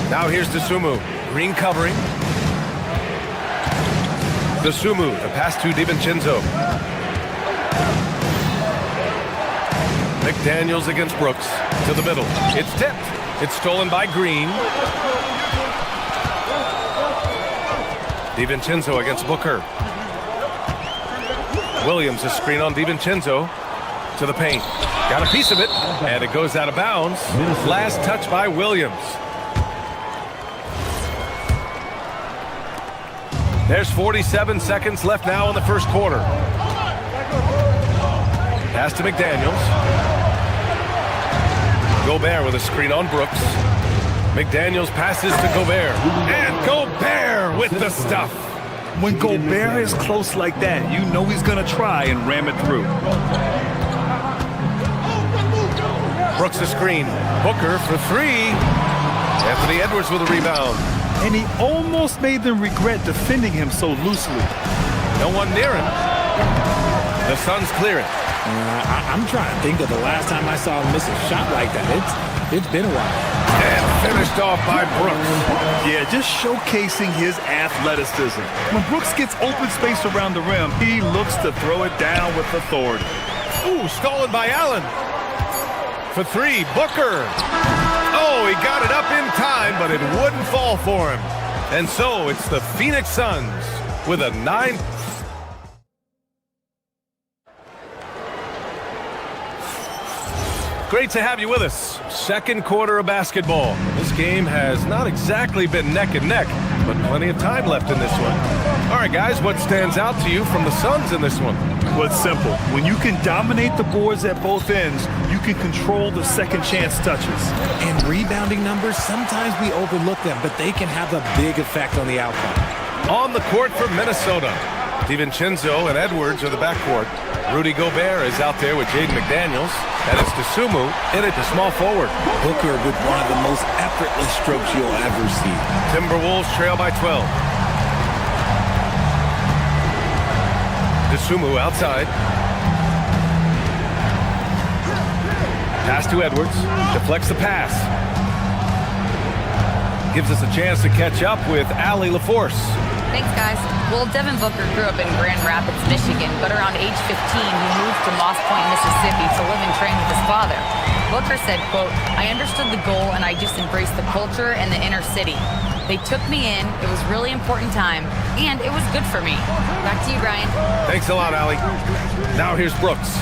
Now here's Dosunmu. Green covering. Dosunmu, the pass to DiVincenzo. McDaniels against Brooks. To the middle. It's tipped. It's stolen by Green. DiVincenzo against Booker. Williams, a screen on DiVincenzo. To the paint. Got a piece of it. And it goes out of bounds. Last touch by Williams. There's 47 seconds left now in the first quarter. Pass to McDaniels. Gobert with a screen on Brooks. McDaniels passes to Gobert. And Gobert with the stuff. When Gobert is close like that, you know he's going to try and ram it through. Brooks the screen. Booker for 3. Anthony Edwards with a rebound. And he almost made them regret defending him so loosely. No one near him. The Suns clear it. I'm trying to think of the last time I saw him miss a shot like that. It's been a while. And finished off by Brooks. Yeah, just showcasing his athleticism. When Brooks gets open space around the rim, he looks to throw it down with authority. Ooh, stolen by Allen. For 3, Booker. Oh, he got it up in time, but it wouldn't fall for him. And so it's the Phoenix Suns with a 9. Great to have you with us. Second quarter of basketball. This game has not exactly been neck and neck, but plenty of time left in this one. All right, guys, what stands out to you from the Suns in this one? Well, it's simple. When you can dominate the boards at both ends, you can control the second chance touches. And rebounding numbers, sometimes we overlook them, but they can have a big effect on the outcome. On the court for Minnesota, DiVincenzo and Edwards are the backcourt. Rudy Gobert is out there with Jaden McDaniels, and it's Dosunmu in at the small forward. Booker with one of the most effortless strokes you'll ever see. Timberwolves trail by 12. Dosunmu outside. Pass to Edwards. Deflects the pass. Gives us a chance to catch up with Allie LaForce. Thanks, guys. Well, Devin Booker grew up in Grand Rapids, Michigan, but around age 15, he moved to Moss Point, Mississippi to live and train with his father. Booker said, quote, "I understood the goal and I just embraced the culture and the inner city. They took me in. It was really important time, and it was good for me. Back to you, Brian. Thanks a lot, Allie. Now here's Brooks.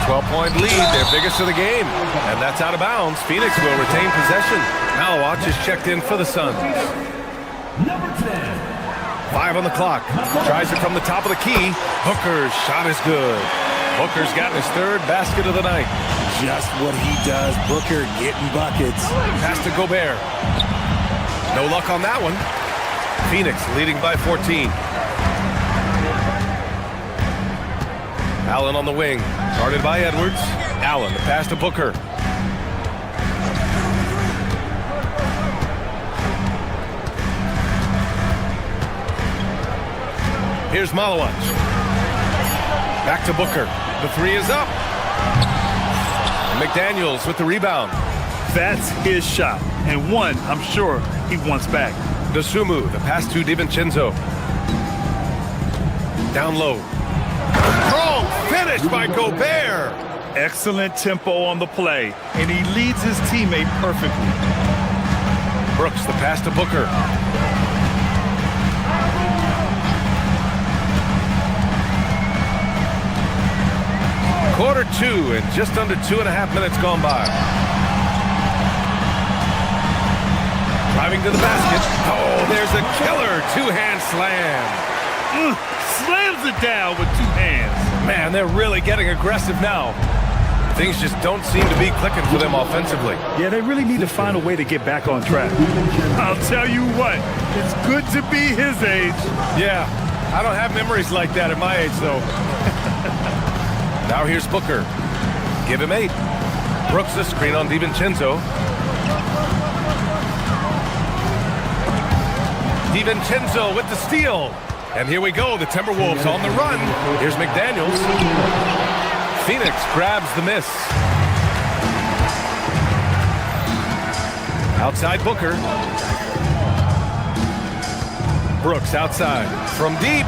12-point lead, their biggest of the game. And that's out of bounds. Phoenix will retain possession. Malawach is checked in for the Suns. Number 10. 5 on the clock. Tries it from the top of the key. Booker's shot is good. Booker's gotten his third basket of the night. Just what he does. Booker getting buckets. Pass to Gobert. No luck on that one. Phoenix leading by 14. Allen on the wing. Guarded by Edwards. Allen, the pass to Booker. Here's Malawach. Back to Booker. The three is up. McDaniels with the rebound. That's his shot, and one I'm sure he wants back. Dosunmu, the pass to DiVincenzo. Down low. Strong finish by Gobert. Excellent tempo on the play, and he leads his teammate perfectly. Brooks, the pass to Booker. Quarter 2 and just under 2.5 minutes gone by. Driving to the basket. Oh, there's a killer two-hand slam. Slams it down with two hands. Man, they're really getting aggressive now. Things just don't seem to be clicking for them offensively. Yeah, they really need to find a way to get back on track. I'll tell you what, it's good to be his age. Yeah, I don't have memories like that at my age, though. Now here's Booker. Give him 8. Brooks the screen on DiVincenzo. DiVincenzo with the steal. And here we go, the Timberwolves on the run. Here's McDaniels. Phoenix grabs the miss. Outside Booker. Brooks outside. From deep.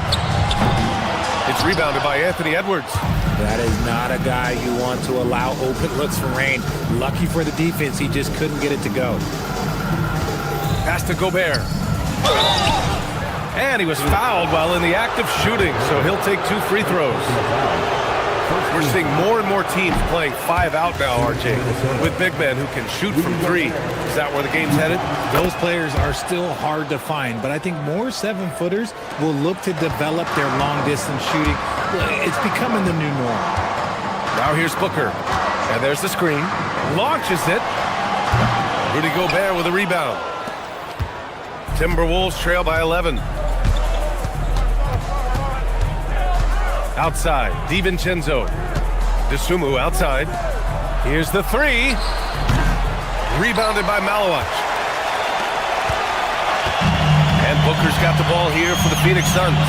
It's rebounded by Anthony Edwards. That is not a guy you want to allow open looks from range. Lucky for the defense, he just couldn't get it to go. Pass to Gobert. And he was fouled while in the act of shooting, so he'll take 2 free throws. We're seeing more and more teams playing 5 out now, RJ, with big men who can shoot from 3. Is that where the game's headed? Those players are still hard to find, but I think more 7-footers will look to develop their long-distance shooting. It's becoming the new norm. Now here's Booker, and there's the screen. Launches it. Rudy Gobert with a rebound. Timberwolves trail by 11. Outside, DiVincenzo. Dosunmu outside. Here's the 3. Rebounded by Malawach. And Booker's got the ball here for the Phoenix Suns.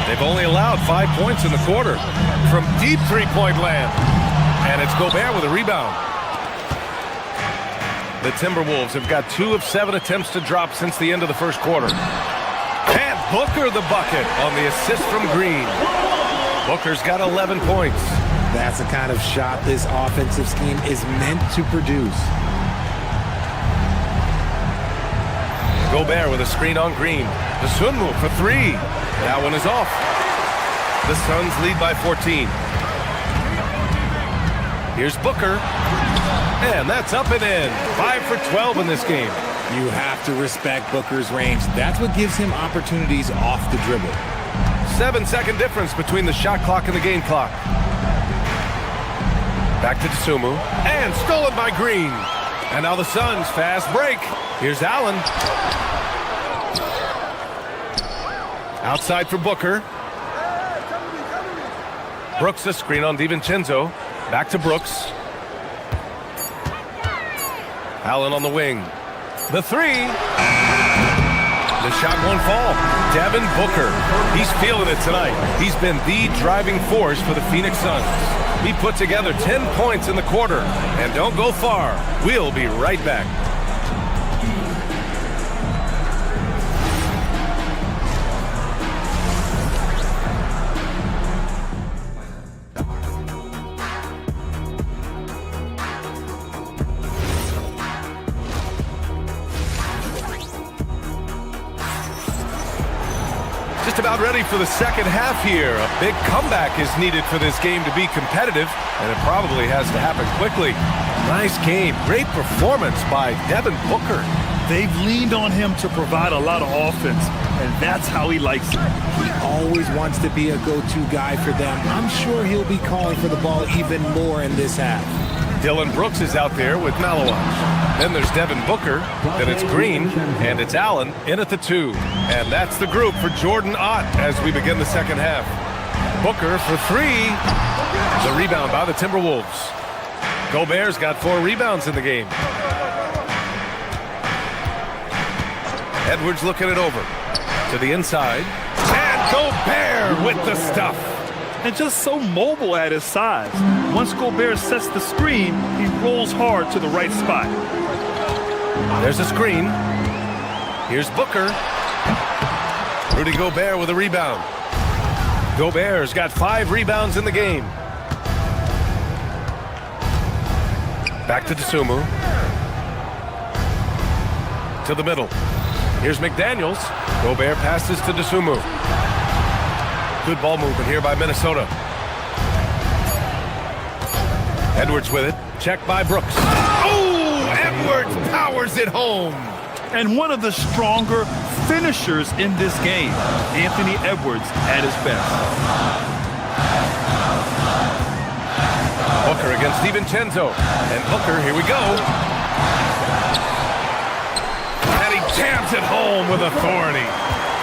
They've only allowed 5 points in the quarter from deep three-point land. And it's Gobert with a rebound. The Timberwolves have got 2 of 7 attempts to drop since the end of the first quarter. And Booker the bucket on the assist from Green. Booker's got 11 points. That's the kind of shot this offensive scheme is meant to produce. Gobert with a screen on Green. Dosunmu for 3. That one is off. The Suns lead by 14. Here's Booker. And that's up and in. 5 for 12 in this game. You have to respect Booker's range. That's what gives him opportunities off the dribble. 7-second difference between the shot clock and the game clock. Back to Dosunmu. And stolen by Green. And now the Suns fast break. Here's Allen. Outside for Booker. Brooks a screen on DiVincenzo. Back to Brooks. Allen on the wing. The 3. The shot won't fall. Devin Booker. He's feeling it tonight. He's been the driving force for the Phoenix Suns. He put together 10 points in the quarter. And don't go far. We'll be right back. about ready for the second half here. A big comeback is needed for this game to be competitive, and it probably has to happen quickly. Nice game. Great performance by Devin Booker. They've leaned on him to provide a lot of offense, and that's how he likes it. He always wants to be a go-to guy for them. I'm sure he'll be calling for the ball even more in this half. Dillon Brooks is out there with Malawach. Then there's Devin Booker. Then it's Green, and it's Allen in at the 2. And that's the group for Jordan Ott as we begin the second half. Booker for 3. The rebound by the Timberwolves. Gobert's got 4 rebounds in the game. Edwards looking it over to the inside. And Gobert with the stuff. And just so mobile at his size. Once Gobert sets the screen, he rolls hard to the right spot. There's a screen. Here's Booker. Rudy Gobert with a rebound. Gobert's got 5 rebounds in the game. Back to Dosunmu. To the middle. Here's McDaniels. Gobert passes to Dosunmu. Good ball movement here by Minnesota. Edwards with it. Checked by Brooks. Oh! Edwards powers it home. And one of the stronger finishers in this game, Anthony Edwards at his best. Booker against DiVincenzo. And Booker, here we go. And he jams it home with authority.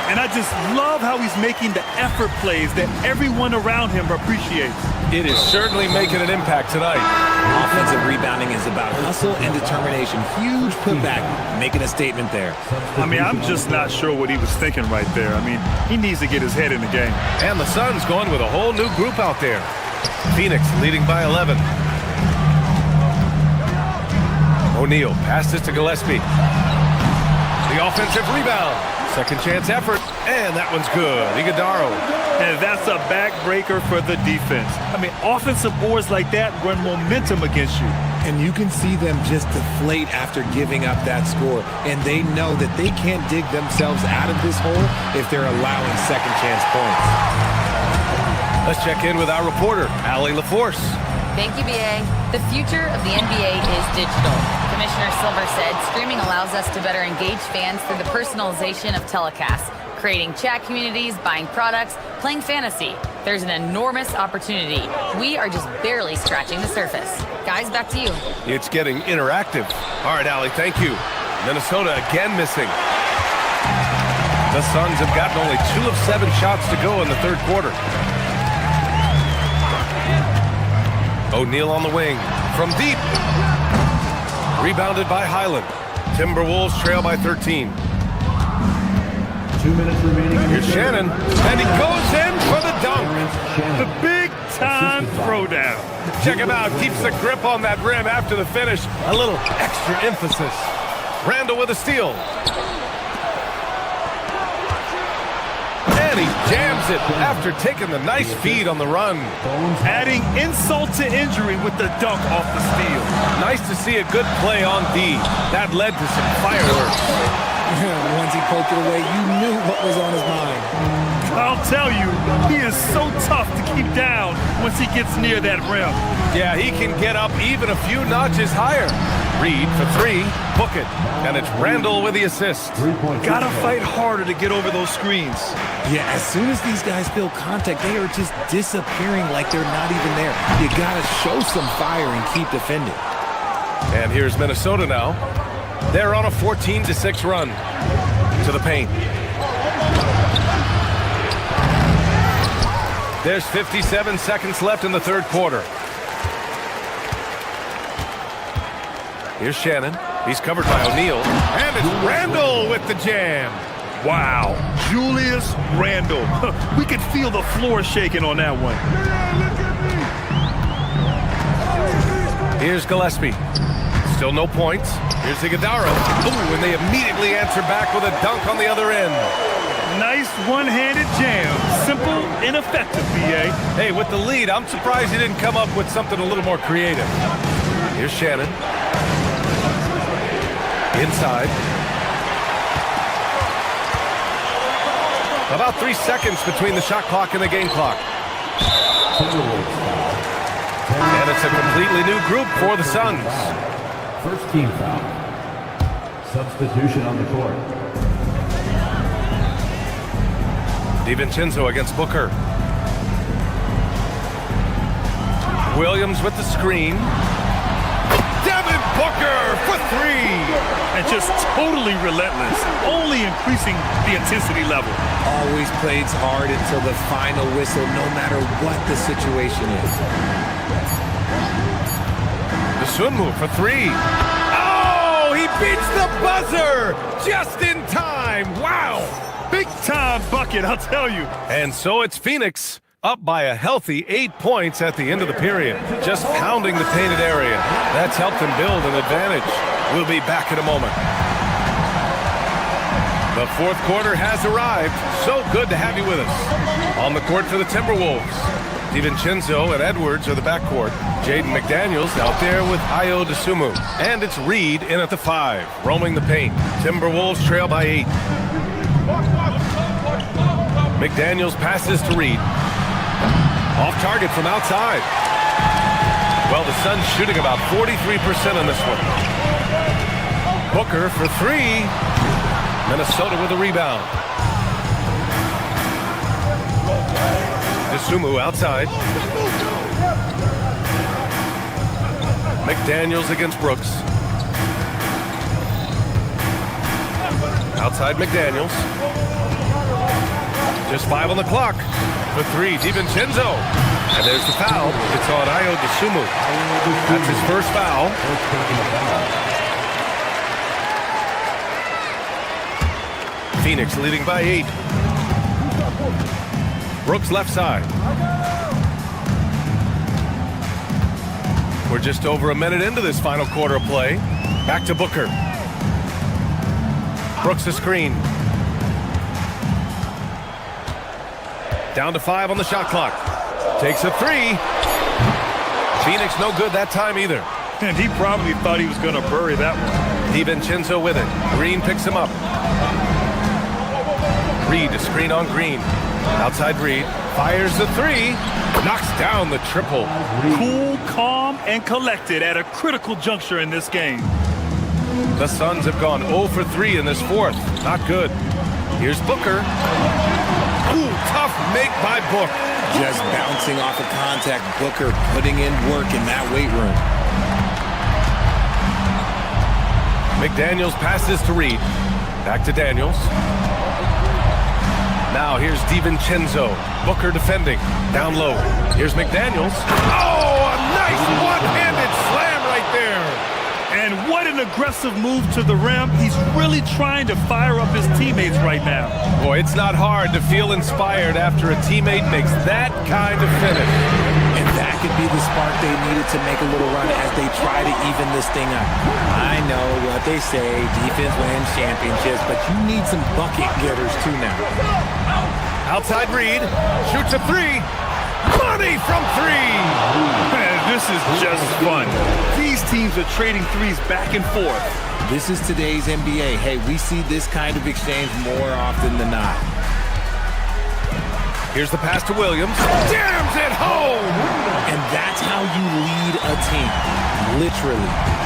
And I just love how he's making the effort plays that everyone around him appreciates. It is certainly making an impact tonight. Offensive rebounding is about hustle and determination. Huge putback, making a statement there. I mean, I'm just not sure what he was thinking right there. I mean, he needs to get his head in the game. And the Suns going with a whole new group out there. Phoenix leading by 11. O'Neal passes to Gillespie. The offensive rebound. Second chance effort, and that one's good. Iguodala. And that's a backbreaker for the defense. I mean, offensive boards like that run momentum against you. And you can see them just deflate after giving up that score. And they know that they can't dig themselves out of this hole if they're allowing second chance points. Let's check in with our reporter, Allie LaForce. Thank you, BA. The future of the NBA is digital. Commissioner Silver said streaming allows us to better engage fans through the personalization of telecasts, creating chat communities, buying products, playing fantasy. There's an enormous opportunity. We are just barely scratching the surface. Guys, back to you. It's getting interactive. All right, Allie, thank you. Minnesota again missing. The Suns have gotten only 2 of 7 shots to go in the third quarter. O'Neal on the wing. From deep. Rebounded by Highland. Timberwolves trail by 13. 2 minutes remaining. Here's Shannon. And he goes in for the dunk. The big-time throwdown. Check him out. Keeps the grip on that rim after the finish. A little extra emphasis. Randall with a steal. And he jams it after taking the nice feed on the run. Adding insult to injury with the dunk off the steal. Nice to see a good play on D. That led to some fireworks. Once he poked it away, you knew what was on his mind. I'll tell you, he is so tough to keep down once he gets near that rim. Yeah, he can get up even a few notches higher. Reed for 3, book it, and it's Randall with the assist. Gotta fight harder to get over those screens. Yeah, as soon as these guys feel contact, they are just disappearing like they're not even there. You gotta show some fire and keep defending. And here's Minnesota now. They're on a 14-6 run to the paint. There's 57 seconds left in the third quarter. Here's Shannon. He's covered by O'Neal. And it's Randall with the jam. Wow. Julius Randle. We could feel the floor shaking on that one. Here's Gillespie. Still no points. Here's Iguodala. Ooh, and they immediately answer back with a dunk on the other end. Nice one-handed jam. Simple and effective, BA. Hey, with the lead, I'm surprised he didn't come up with something a little more creative. Here's Shannon. Inside. About 3 seconds between the shot clock and the game clock. And it's a completely new group for the Suns. First team foul. Substitution on the court. DiVincenzo against Booker. Williams with the screen. Devin Booker for three. And just totally relentless, only increasing the intensity level. Always plays hard until the final whistle, no matter what the situation is. Dosunmu for three. Oh, he beats the buzzer just in time. Wow. Big time bucket, I'll tell you. And so it's Phoenix up by a healthy 8 points at the end of the period. Just pounding the painted area. That's helped them build an advantage. We'll be back in a moment. The fourth quarter has arrived. So good to have you with us. On the court for the Timberwolves, DiVincenzo and Edwards are the backcourt. Jaden McDaniels out there with Ayo Dosunmu. And it's Reed in at the 5, roaming the paint. Timberwolves trail by 8. McDaniels passes to Reed. Off target from outside. Well, the Suns shooting about 43% on this one. Booker for three. Minnesota with a rebound. Dosunmu outside. McDaniels against Brooks. Outside McDaniels. Just 5 on the clock. For three, DiVincenzo. And there's the foul. It's on Ayo Dosunmu. That's his first foul. Phoenix leading by 8. Brooks left side. We're just over a minute into this final quarter of play. Back to Booker. Brooks the screen. Down to 5 on the shot clock. Takes a three. Phoenix no good that time either. And he probably thought he was going to bury that one. DiVincenzo with it. Green picks him up. Reed to screen on Green. Outside Reed. Fires the three. Knocks down the triple. Cool, calm, and collected at a critical juncture in this game. The Suns have gone 0 for 3 in this fourth. Not good. Here's Booker. Ooh, tough make by Book. Just bouncing off of contact. Booker putting in work in that weight room. McDaniels passes to Reed. Back to Daniels. Now here's DiVincenzo. Booker defending. Down low. Here's McDaniels. Oh, a nice one-handed slam right there. And what an aggressive move to the rim. He's really trying to fire up his teammates right now. Boy, it's not hard to feel inspired after a teammate makes that kind of finish. And that could be the spark they needed to make a little run as they try to even this thing up. I know what they say, defense wins championships, but you need some bucket getters too now. Outside Reed, shoots a three. Money from three. Man, this is just fun. These teams are trading threes back and forth. This is today's NBA. Hey, we see this kind of exchange more often than not. Here's the pass to Williams. Jams it home! And that's how you lead a team. Literally.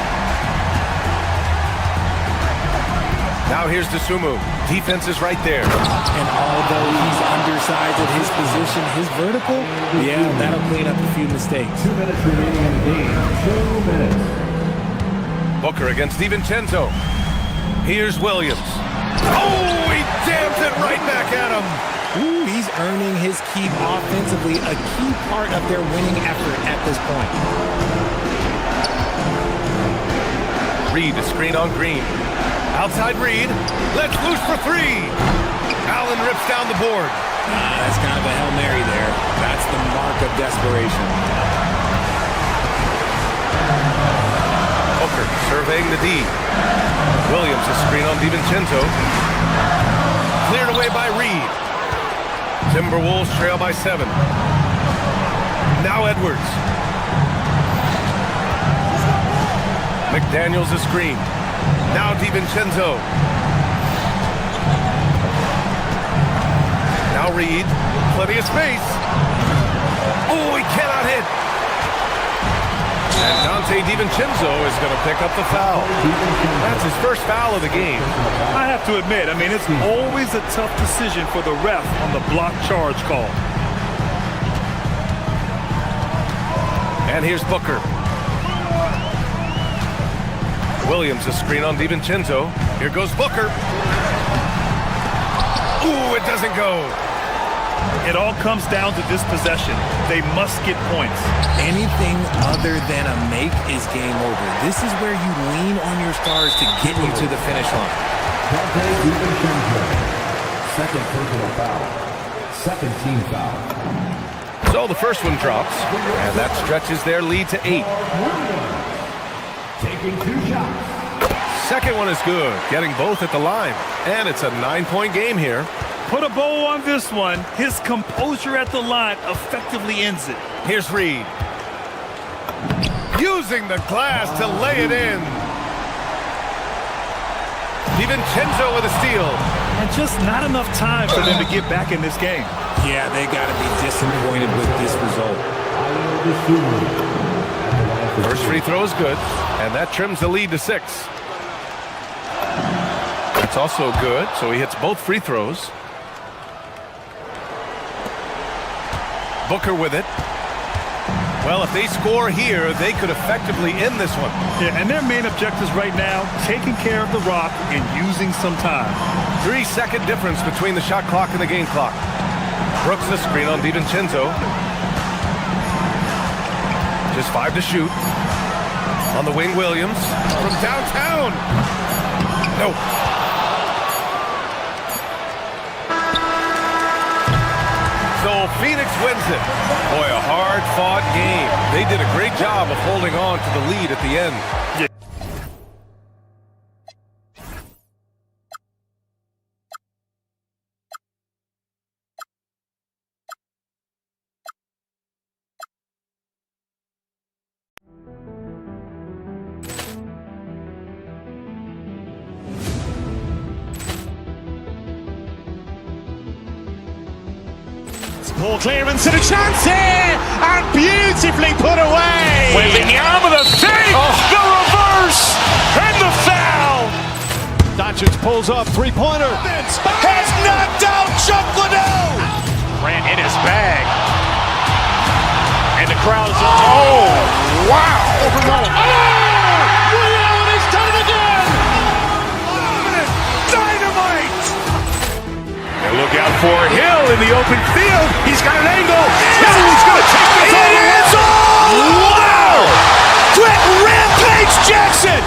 Now here's Dosunmu. Defense is right there. And although he's undersized at his position, his vertical, yeah, that'll clean up a few mistakes. 2 minutes remaining in the game. 2 minutes. Booker against DiVincenzo. Here's Williams. Oh, he jams it right back at him. Ooh, he's earning his keep offensively, a key part of their winning effort at this point. Reed to screen on Green. Outside Reed. Let's loose for three. Allen rips down the board. That's kind of a Hail Mary there. That's the mark of desperation. Booker surveying the D. Williams a screen on DiVincenzo. Cleared away by Reed. Timberwolves trail by 7. Now Edwards. McDaniels a screen. Now DiVincenzo. Now Reed, plenty of space. Oh, he cannot hit. And Dante DiVincenzo is going to pick up the foul. That's his first foul of the game. I have to admit, it's always a tough decision for the ref on the block charge call. And here's Booker. Williams, a screen on DiVincenzo. Here goes Booker. Ooh, it doesn't go. It all comes down to this possession. They must get points. Anything other than a make is game over. This is where you lean on your stars to get you to the finish line. Second personal foul. Second team foul. So the first one drops, and that stretches their lead to 8. Taking 2 shots. Second one is good, getting both at the line. And it's a 9-point game here. Put a bow on this one. His composure at the line effectively ends it. Here's Reed. Using the glass to lay it in. DiVincenzo with a steal. And just not enough time for them to get back in this game. Yeah, they got to be disappointed with this result. First free throw is good, and that trims the lead to 6. It's also good, so he hits both free throws. Booker with it. Well, if they score here, they could effectively end this one. Yeah, and their main objectives right now, taking care of the rock and using some time. 3-second difference between the shot clock and the game clock. Brooks the screen on DiVincenzo. Just 5 to shoot. On the wing, Williams from downtown. No. So Phoenix wins it. Boy, a hard-fought game. They did a great job of holding on to the lead at the end. Yeah. Poor clearance and a chance here, and beautifully put away. Wembanyama the save, the reverse, and the foul. Doncic pulls up, three-pointer. Has knocked out Chuck Liddell. Ran in his bag, and the crowd is oh wow. Reality's done it again. Dynamite. And look out for Hill in the open field. He's got an angle. He's going to take this all the way. Wow! Quick Rampage Jackson.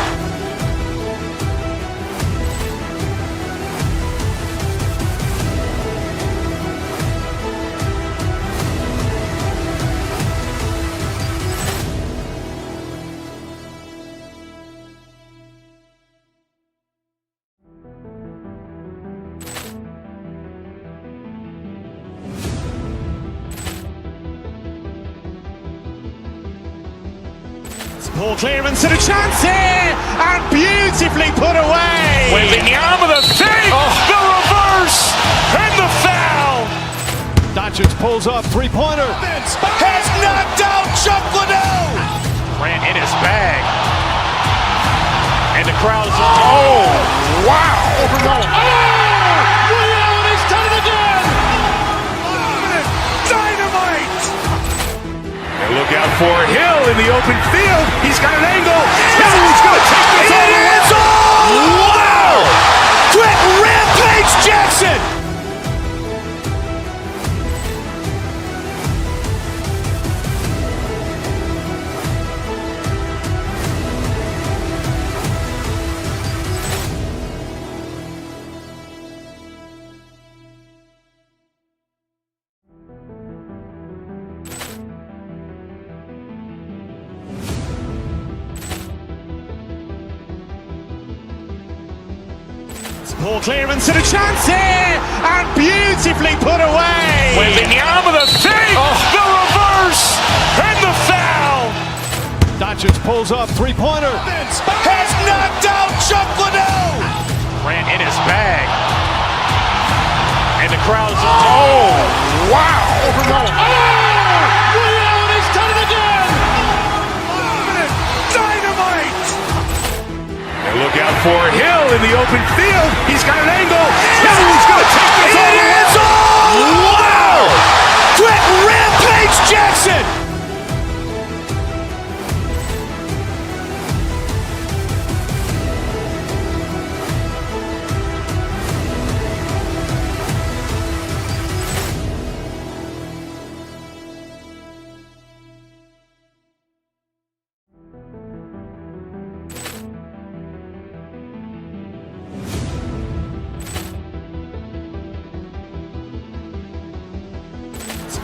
Poor clearance and a chance here, and beautifully put away. Wembanyama the save, the reverse, and the foul. Doncic pulls up, three-pointer. Has knocked out Chuck Liddell. Ran in his bag, and the crowd is oh wow. Reality's done it again. Dynamite. And look out for Hill in the open field. He's got an angle. He's going to take this all the way. Wow! Quick Rampage Jackson. Poor clearance and a chance here, and beautifully put away. Wembanyama the save, the reverse, and the foul. Doncic pulls up, three-pointer. Has knocked out Chuck Liddell. Ran in his bag, And the crowd's, oh, wow. Overrun. Oh, Williams, he's done it again. Dynamite. And look out for Hill in the open field. He's got an angle. Now he's going to take this all the way. Wow! Quick Rampage Jackson.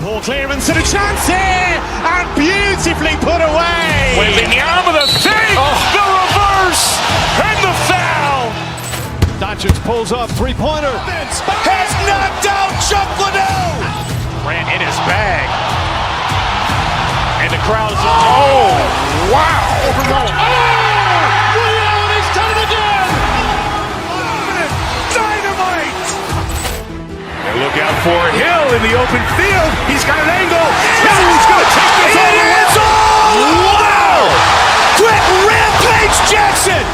Ball clearance and a chance here, and beautifully put away. Wembanyama the fake, the reverse, and the foul. Doncic pulls up, three-pointer. Has knocked out Chuck Liddell. Ran in his bag. And the crowd's, oh, wow. Overrun. Oh, Williams, he's done it again. Dynamite. And look out for Hill in the open field. He's got an angle. Now he's going to take this all the way. Wow! Quick Rampage Jackson.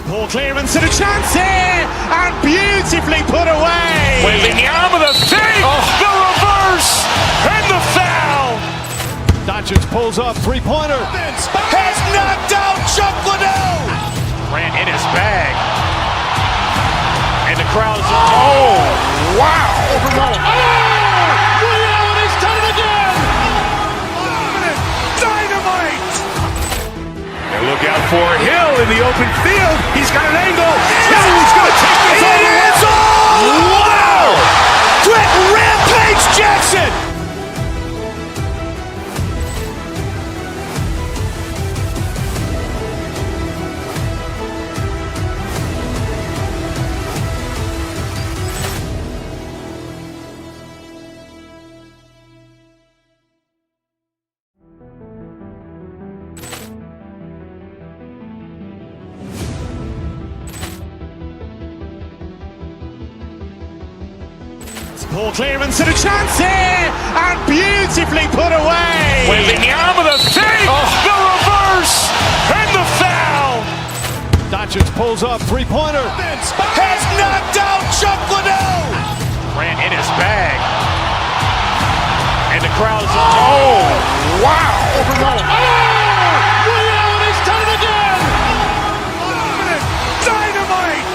Ball clearance and a chance here, and beautifully put away. Wembanyama the fake, the reverse, and the foul. Doncic pulls up, three-pointer. Has knocked out Chuck Liddell. Ran in his bag. And the crowd's, oh, wow. Overrun. Oh, Williams, he's done it again. Dynamite. And look out for Hill in the open field. He's got an angle. Now he's going to take this all the way. Wow! Quick Rampage Jackson. Ball clearance and a chance here, and beautifully put away. Wembanyama the fake, the reverse, and the foul. Doncic pulls up, three-pointer. Has knocked out Chuck Liddell. Ran in his bag. And the crowd's, oh, wow. Overrun. Oh, Williams, he's done it again. Dynamite.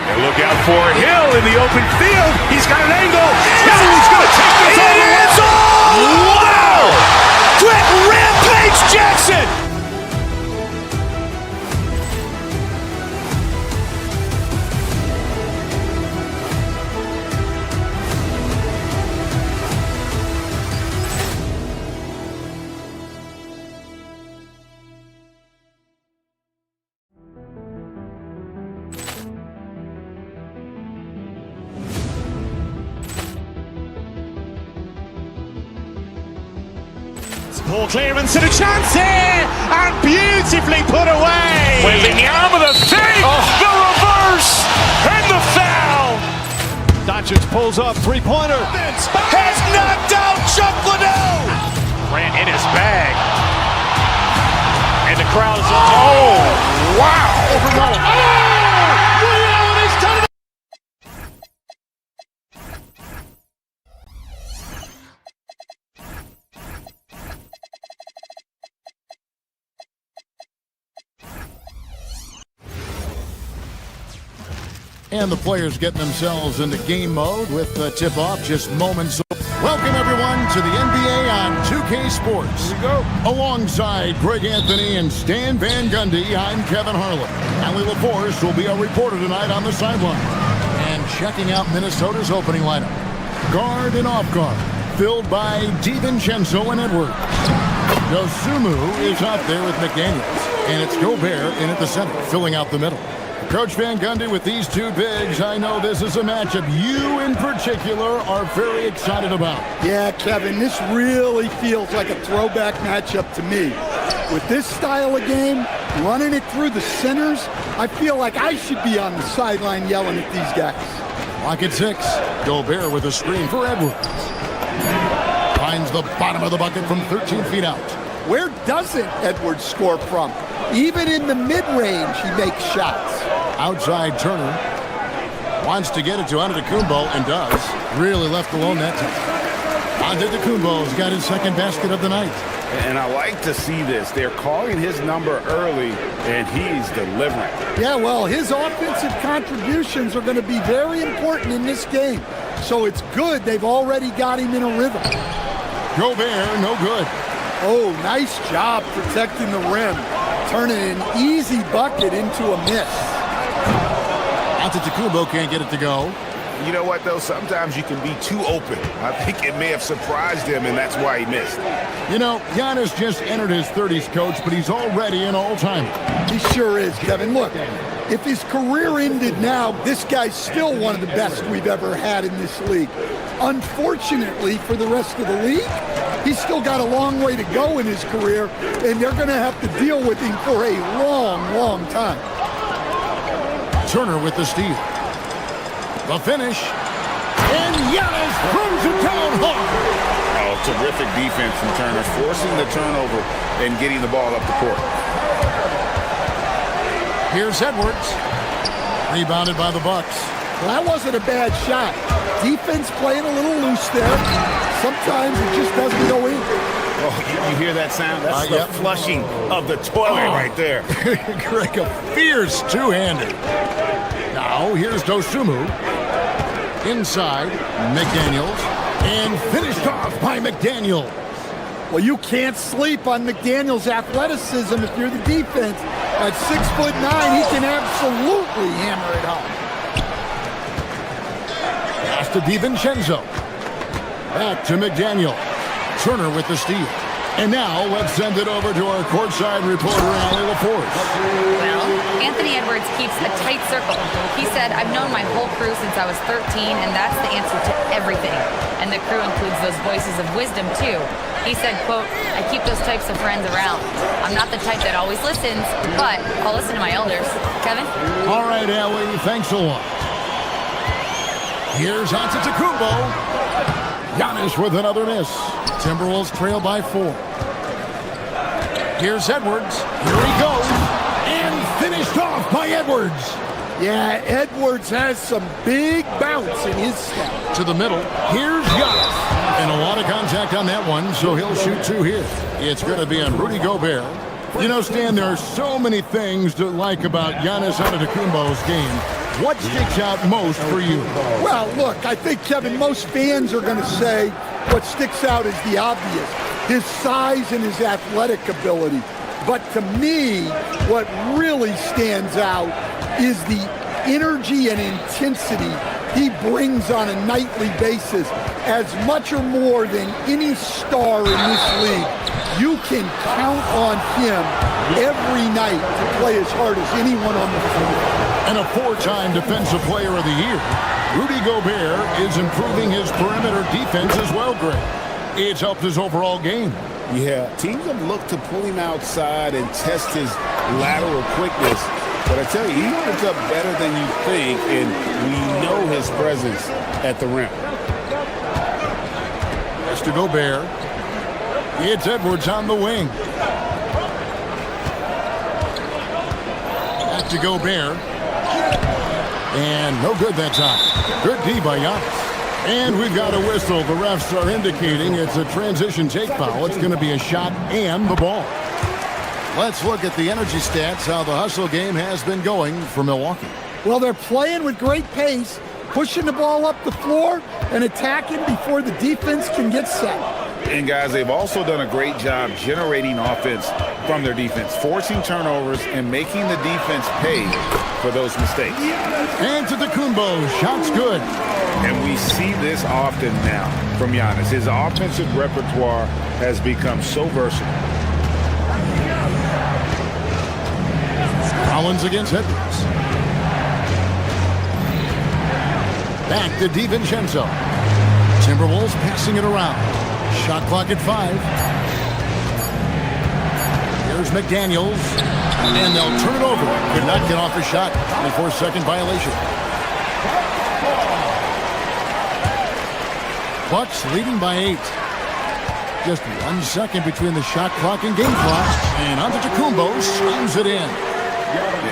And look out for Hill in the open field. He's got an angle. Now he's going to take this all the way. Wow! Quick Rampage Jackson. Ball clearance and a chance here, and beautifully put away. Wembanyama the fake, the reverse, and the foul. Doncic pulls up, three-pointer. Has knocked out Chuck Liddell. Ran in his bag. And the crowd's, oh, wow. Overrun. Oh, Williams, he's done it. And the players getting themselves into game mode with the tip-off just moments. Welcome, everyone, to the NBA on 2K Sports. Here we go. Alongside Greg Anthony and Stan Van Gundy, I'm Kevin Harlan. Allie LaForce will be our reporter tonight on the sideline. And checking out Minnesota's opening lineup. Guard and off guard. filled by DiVincenzo and Edwards. Dosunmu is out there with McDaniels, and it's Gobert in at the center, filling out the middle. Coach Van Gundy, with these two bigs, I know this is a matchup you in particular are very excited about. Yeah, Kevin, this really feels like a throwback matchup to me. With this style of game, running it through the centers, I feel like I should be on the sideline yelling at these guys. Clock at 6. Gobert with a screen for Edwards. Finds the bottom of the bucket from 13 feet out. Where doesn't Edwards score from? Even in the mid-range, he makes shots. Outside Turner. Wants to get it to Antetokounmpo and does. Really left alone that time. Antetokounmpo's got his second basket of the night. And I like to see this. They're calling his number early, and he's delivering. Yeah, well, his offensive contributions are going to be very important in this game. So it's good they've already got him in a rhythm. Gobert, no good. Oh, nice job protecting the rim. Turning an easy bucket into a miss. Antetokounmpo can't get it to go. You know what, though? Sometimes you can be too open. I think it may have surprised him, and that's why he missed. You know, Giannis just entered his 30s, Coach, but he's already an all-timer. He sure is, Kevin. Look, if his career ended now, this guy's still one of the best we've ever had in this league. Unfortunately for the rest of the league, he's still got a long way to go in his career, and they're going to have to deal with him for a long, long time. Turner with the steal. The finish. And Giannis throws it down hard. Oh, terrific defense from Turner, forcing the turnover and getting the ball up the court. Here's Edwards. Rebounded by the Bucks. Well, that wasn't a bad shot. Defense playing a little loose there. Sometimes it just doesn't go in. Oh, you hear that sound? That's the flushing of the toilet right there. Greg, a fierce two-hander. Now, here's Dosunmu. Inside, McDaniels. And finished off by McDaniels. Well, you can't sleep on McDaniels' athleticism if you're the defense. At 6'9", he can absolutely hammer it home. Pass to DiVincenzo. Back to McDaniel. Turner with the steal. And now let's send it over to our courtside reporter, Allie LaForce. Well, Anthony Edwards keeps a tight circle. He said, I've known my whole crew since I was 13, and that's the answer to everything. And the crew includes those voices of wisdom, too. He said, quote, I keep those types of friends around. I'm not the type that always listens, but I'll listen to my elders. Kevin? All right, Allie, thanks a lot. Here's Antetokounmpo. Giannis with another miss. Timberwolves trail by 4. Here's Edwards. Here he goes. And finished off by Edwards. Yeah, Edwards has some big bounce in his step. To the middle. Here's Giannis. And a lot of contact on that one, so he'll shoot 2 here. It's going to be on Rudy Gobert. You know, Stan, there are so many things to like about Giannis Antetokounmpo's game. What sticks out most for you? Well, look, I think, Kevin, most fans are going to say what sticks out is the obvious, his size and his athletic ability. But to me, what really stands out is the energy and intensity he brings on a nightly basis, as much or more than any star in this league. You can count on him every night to play as hard as anyone on the field. And a 4-time Defensive Player of the Year, Rudy Gobert is improving his perimeter defense as well, Greg. It's helped his overall game. Yeah, teams have looked to pull him outside and test his lateral quickness. But I tell you, he holds up better than you think, and we know his presence at the rim. Pass to Gobert. It's Edwards on the wing. Back to Gobert. And no good that time. Good D by Giannis. And we've got a whistle. The refs are indicating it's a transition take foul. It's going to be a shot and the ball. Let's look at the energy stats, how the hustle game has been going for Milwaukee. Well, they're playing with great pace, pushing the ball up the floor and attacking before the defense can get set. And guys, they've also done a great job generating offense from their defense, forcing turnovers and making the defense pay for those mistakes. Antetokounmpo, shot's good. And we see this often now from Giannis. His offensive repertoire has become so versatile. Collins against Edwards. Back to DiVincenzo. Timberwolves passing it around. Shot clock at 5. Here's McDaniels. And they'll turn it over. Could not get off a shot. 24-second violation. Bucks leading by 8. Just 1 second between the shot clock and game clock. And Antetokounmpo slams it in.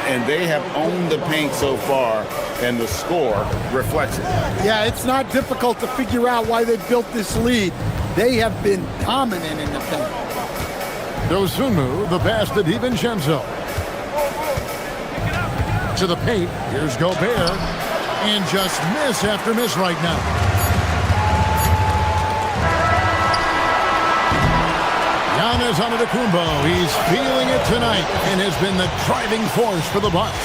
And they have owned the paint so far, and the score reflects it. Yeah, it's not difficult to figure out why they built this lead. They have been dominant in the paint. Dosunmu, the pass to DiVincenzo. To the paint, here's Gobert. And just miss after miss right now. Giannis Antetokounmpo, he's feeling it tonight and has been the driving force for the Bucks.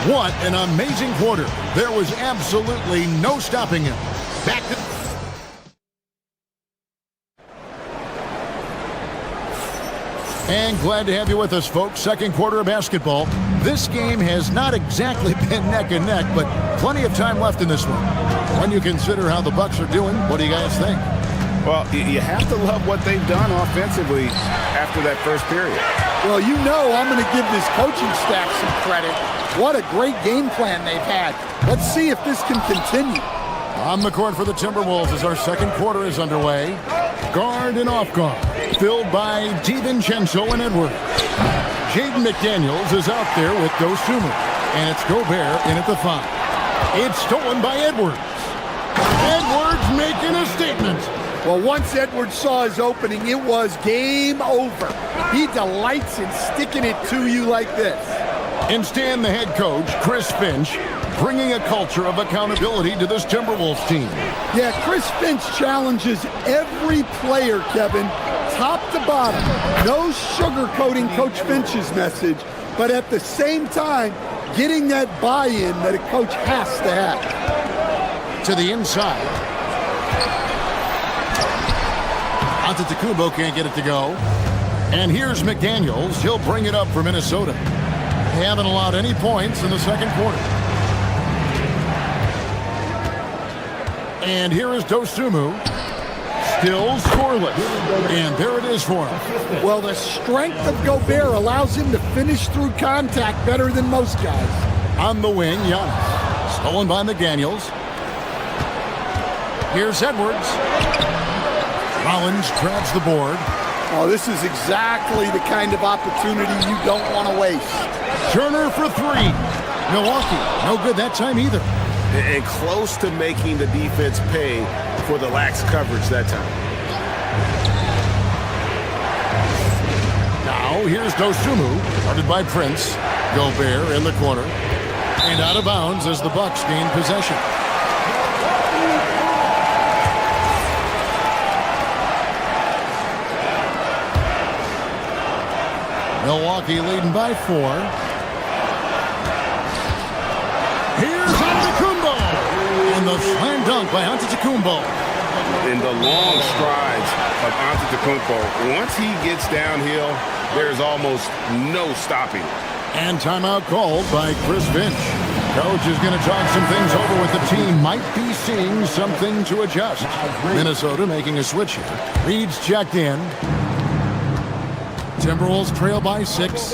What an amazing quarter. There was absolutely no stopping him. Back to... And glad to have you with us, folks. Second quarter of basketball. This game has not exactly been neck and neck, but plenty of time left in this one. When you consider how the Bucks are doing, what do you guys think? Well, you have to love what they've done offensively after that first period. Well, you know I'm going to give this coaching staff some credit. What a great game plan they've had. Let's see if this can continue. On the court for the Timberwolves as our second quarter is underway. Guard and off guard, filled by DiVincenzo and Edwards. Jaden McDaniels is out there with Dosunmu, and it's Gobert in at the 5. It's stolen by Edwards. Edwards making a statement. Well, once Edwards saw his opening, it was game over. He delights in sticking it to you like this. And Stan, the head coach, Chris Finch, bringing a culture of accountability to this Timberwolves team. Yeah, Chris Finch challenges every player, Kevin, top to bottom. No sugarcoating Coach Finch's message, but at the same time, getting that buy-in that a coach has to have. To the inside. Antetokounmpo can't get it to go. And here's McDaniels. He'll bring it up for Minnesota. They haven't allowed any points in the second quarter. And here is Dosunmu. Still scoreless. And there it is for him. Well, the strength of Gobert allows him to finish through contact better than most guys. On the wing, Giannis. Stolen by McDaniels. Here's Edwards. Collins grabs the board. Oh, this is exactly the kind of opportunity you don't want to waste. Turner for 3. Milwaukee, no good that time either. And close to making the defense pay for the lax coverage that time. Now, here's Dosunmu, guarded by Prince. Gobert in the corner. And out of bounds as the Bucks gain possession. Milwaukee leading by 4. Here's Antetokounmpo. And the slam dunk by Antetokounmpo. In the long strides of Antetokounmpo, once he gets downhill, there's almost no stopping. And timeout called by Chris Finch. Coach is going to talk some things over with the team. Might be seeing something to adjust. Minnesota making a switch here. Reed's checked in. Timberwolves trail by 6.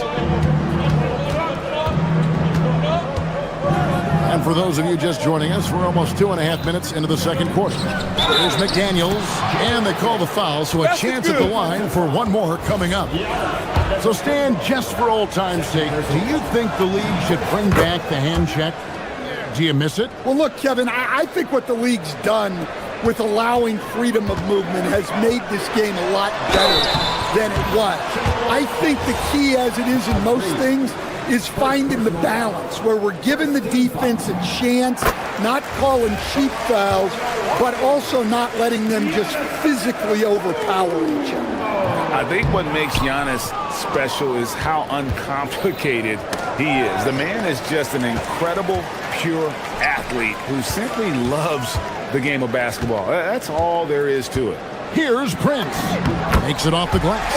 And for those of you just joining us, we're almost 2.5 minutes into the second quarter. There's McDaniels, and they call the foul, so a chance at the line for one more coming up. So Stan, just for old time's sake, do you think the league should bring back the hand check? Do you miss it? Well, look, Kevin, I think what the league's done with allowing freedom of movement has made this game a lot better than it was. I think the key, as it is in most things, is finding the balance where we're giving the defense a chance not calling cheap fouls, but also not letting them just physically overpower each other. I think what makes Giannis special is how uncomplicated he is. The man is just an incredible, pure athlete who simply loves the game of basketball. That's all there is to it. Here's Prince. Makes it off the glass.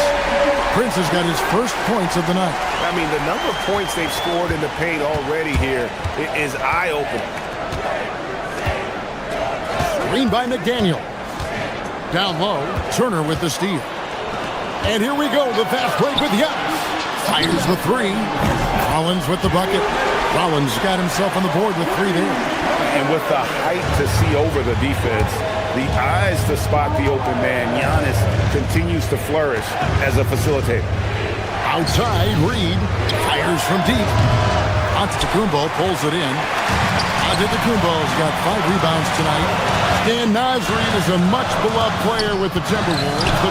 Prince has got his first points of the night. I mean, the number of points they've scored in the paint already here is eye-opening. Screen by McDaniel. Down low, Turner with the steal. And here we go, the fast break with Giannis. Fires the three. Rollins with the bucket. Rollins got himself on the board with three there. And with the height to see over the defense, the eyes to spot the open man, Giannis continues to flourish as a facilitator. Outside, Reed fires from deep. Antetokounmpo pulls it in. Antetokounmpo's got 5 rebounds tonight. Dan Nasri is a much-beloved player with the Timberwolves, the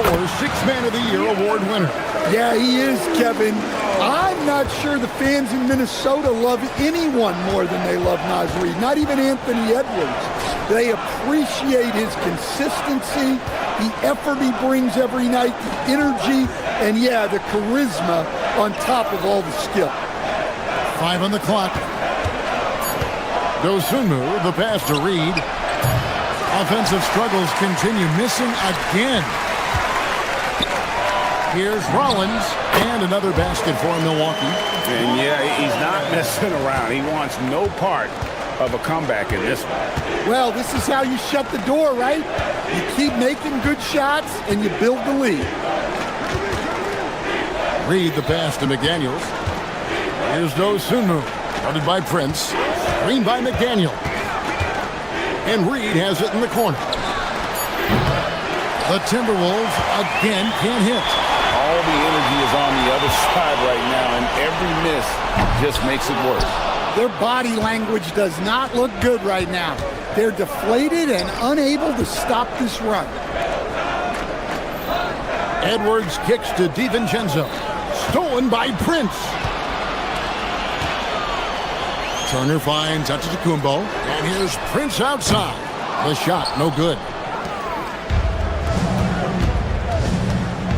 2024 Sixth Man of the Year award winner. Yeah, he is, Kevin. I'm not sure the fans in Minnesota love anyone more than they love Nasri, not even Anthony Edwards. They appreciate his consistency, the effort he brings every night, the energy, and yeah, the charisma on top of all the skill. 5 on the clock. Dosunmu, the pass to Reed. Offensive struggles continue, missing again. Here's Rollins, and another basket for Milwaukee. And yeah, he's not messing around. He wants no part of a comeback in this one. Well, this is how you shut the door, right? You keep making good shots, and you build the lead. Reed the pass to McDaniels. Here's Dosunmu, guarded by Prince. Screen by McDaniel. And Reed has it in the corner. The Timberwolves again can't hit. All the energy is on the other side right now, and every miss just makes it worse. Their body language does not look good right now. They're deflated and unable to stop this run. Edwards kicks to DiVincenzo. Stolen by Prince. Turner finds Antetokounmpo. And here's Prince outside. The shot, no good.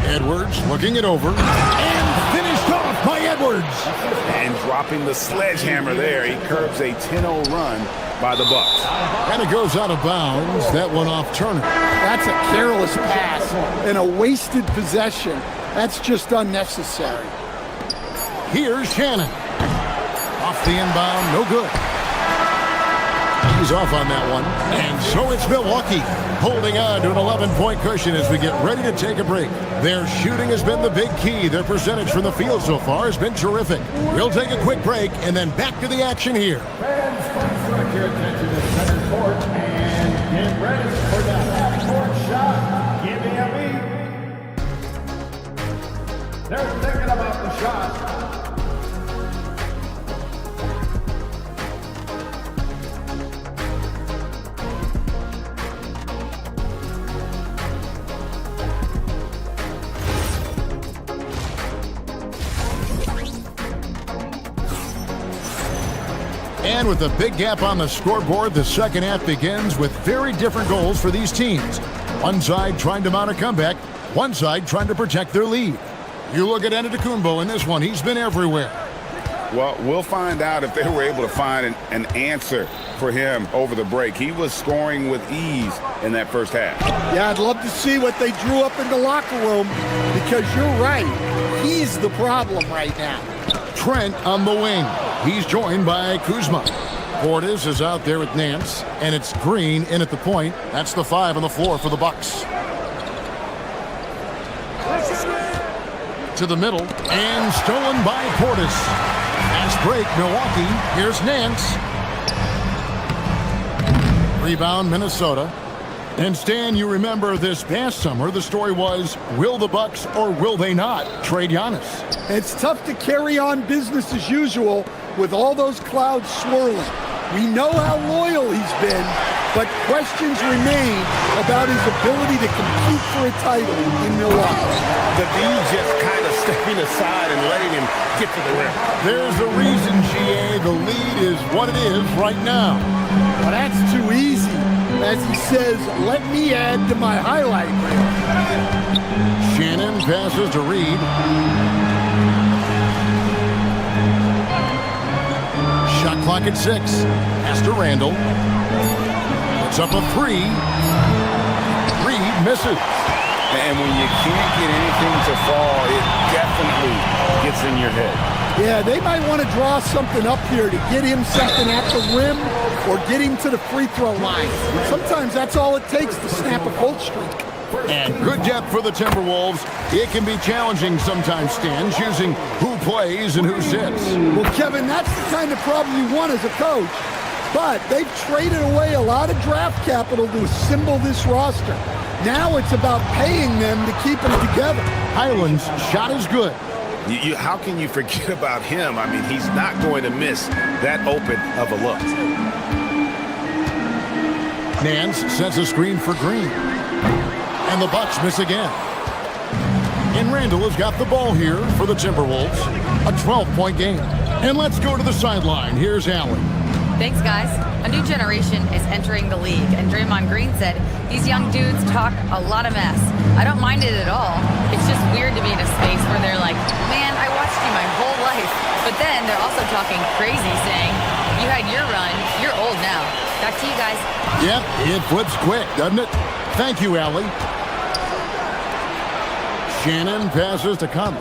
Edwards looking it over. And finished off by Edwards. And dropping the sledgehammer there. He curbs a 10-0 run by the Bucks. And it goes out of bounds. That one off Turner. That's a careless pass and a wasted possession. That's just unnecessary. Here's Shannon. Off the inbound, no good. He's off on that one. And so it's Milwaukee holding on to an 11-point cushion as we get ready to take a break. Their shooting has been the big key. Their percentage from the field so far has been terrific. We'll take a quick break and then back to the action here. Fans, please direct your attention to center court and get ready for the half-court shot. Give me a beat. They're thinking about the shot. And with a big gap on the scoreboard, the second half begins with very different goals for these teams. One side trying to mount a comeback, one side trying to protect their lead. You look at Antetokounmpo in this one, he's been everywhere. Well, we'll find out if they were able to find an answer for him over the break. He was scoring with ease in that first half. Yeah, I'd love to see what they drew up in the locker room because you're right. He's the problem right now. Trent on the wing. He's joined by Kuzma. Portis is out there with Nance, and it's Green in at the point. That's the 5 on the floor for the Bucks. To the middle, and stolen by Portis. Fast break, Milwaukee. Here's Nance. Rebound, Minnesota. And Stan, you remember this past summer, the story was, will the Bucks or will they not trade Giannis? It's tough to carry on business as usual with all those clouds swirling. We know how loyal he's been, but questions remain about his ability to compete for a title in Milwaukee. The D just kind of stepping aside and letting him get to the rim. There's a reason, GA, the league lead is what it is right now. Well, that's too easy. As he says, let me add to my highlight reel. Shannon passes to Reed. Shot clock at 6. Pass to Randall. Puts up a 3. Reed misses. And when you can't get anything to fall, it definitely gets in your head. Yeah, they might want to draw something up here to get him something at the rim or get him to the free throw line. Sometimes that's all it takes to snap a cold streak. And good depth for the Timberwolves. It can be challenging sometimes, Stan, choosing who plays and who sits. Well, Kevin, that's the kind of problem you want as a coach. But they've traded away a lot of draft capital to assemble this roster. Now it's about paying them to keep them together. Highland's shot is good. How can you forget about him? I mean, he's not going to miss that open of a look. Nance sets a screen for Green. And the Bucks miss again. And Randall has got the ball here for the Timberwolves. A 12-point game. And let's go to the sideline. Here's Allen. Thanks, guys. A new generation is entering the league, and Draymond Green said, these young dudes talk a lot of mess. I don't mind it at all. It's just weird to be in a space where they're like, man, I watched you my whole life. But then they're also talking crazy, saying, you had your run, you're old now. Back to you guys. Yep, it flips quick, doesn't it? Thank you, Allie. Shannon passes to Conley.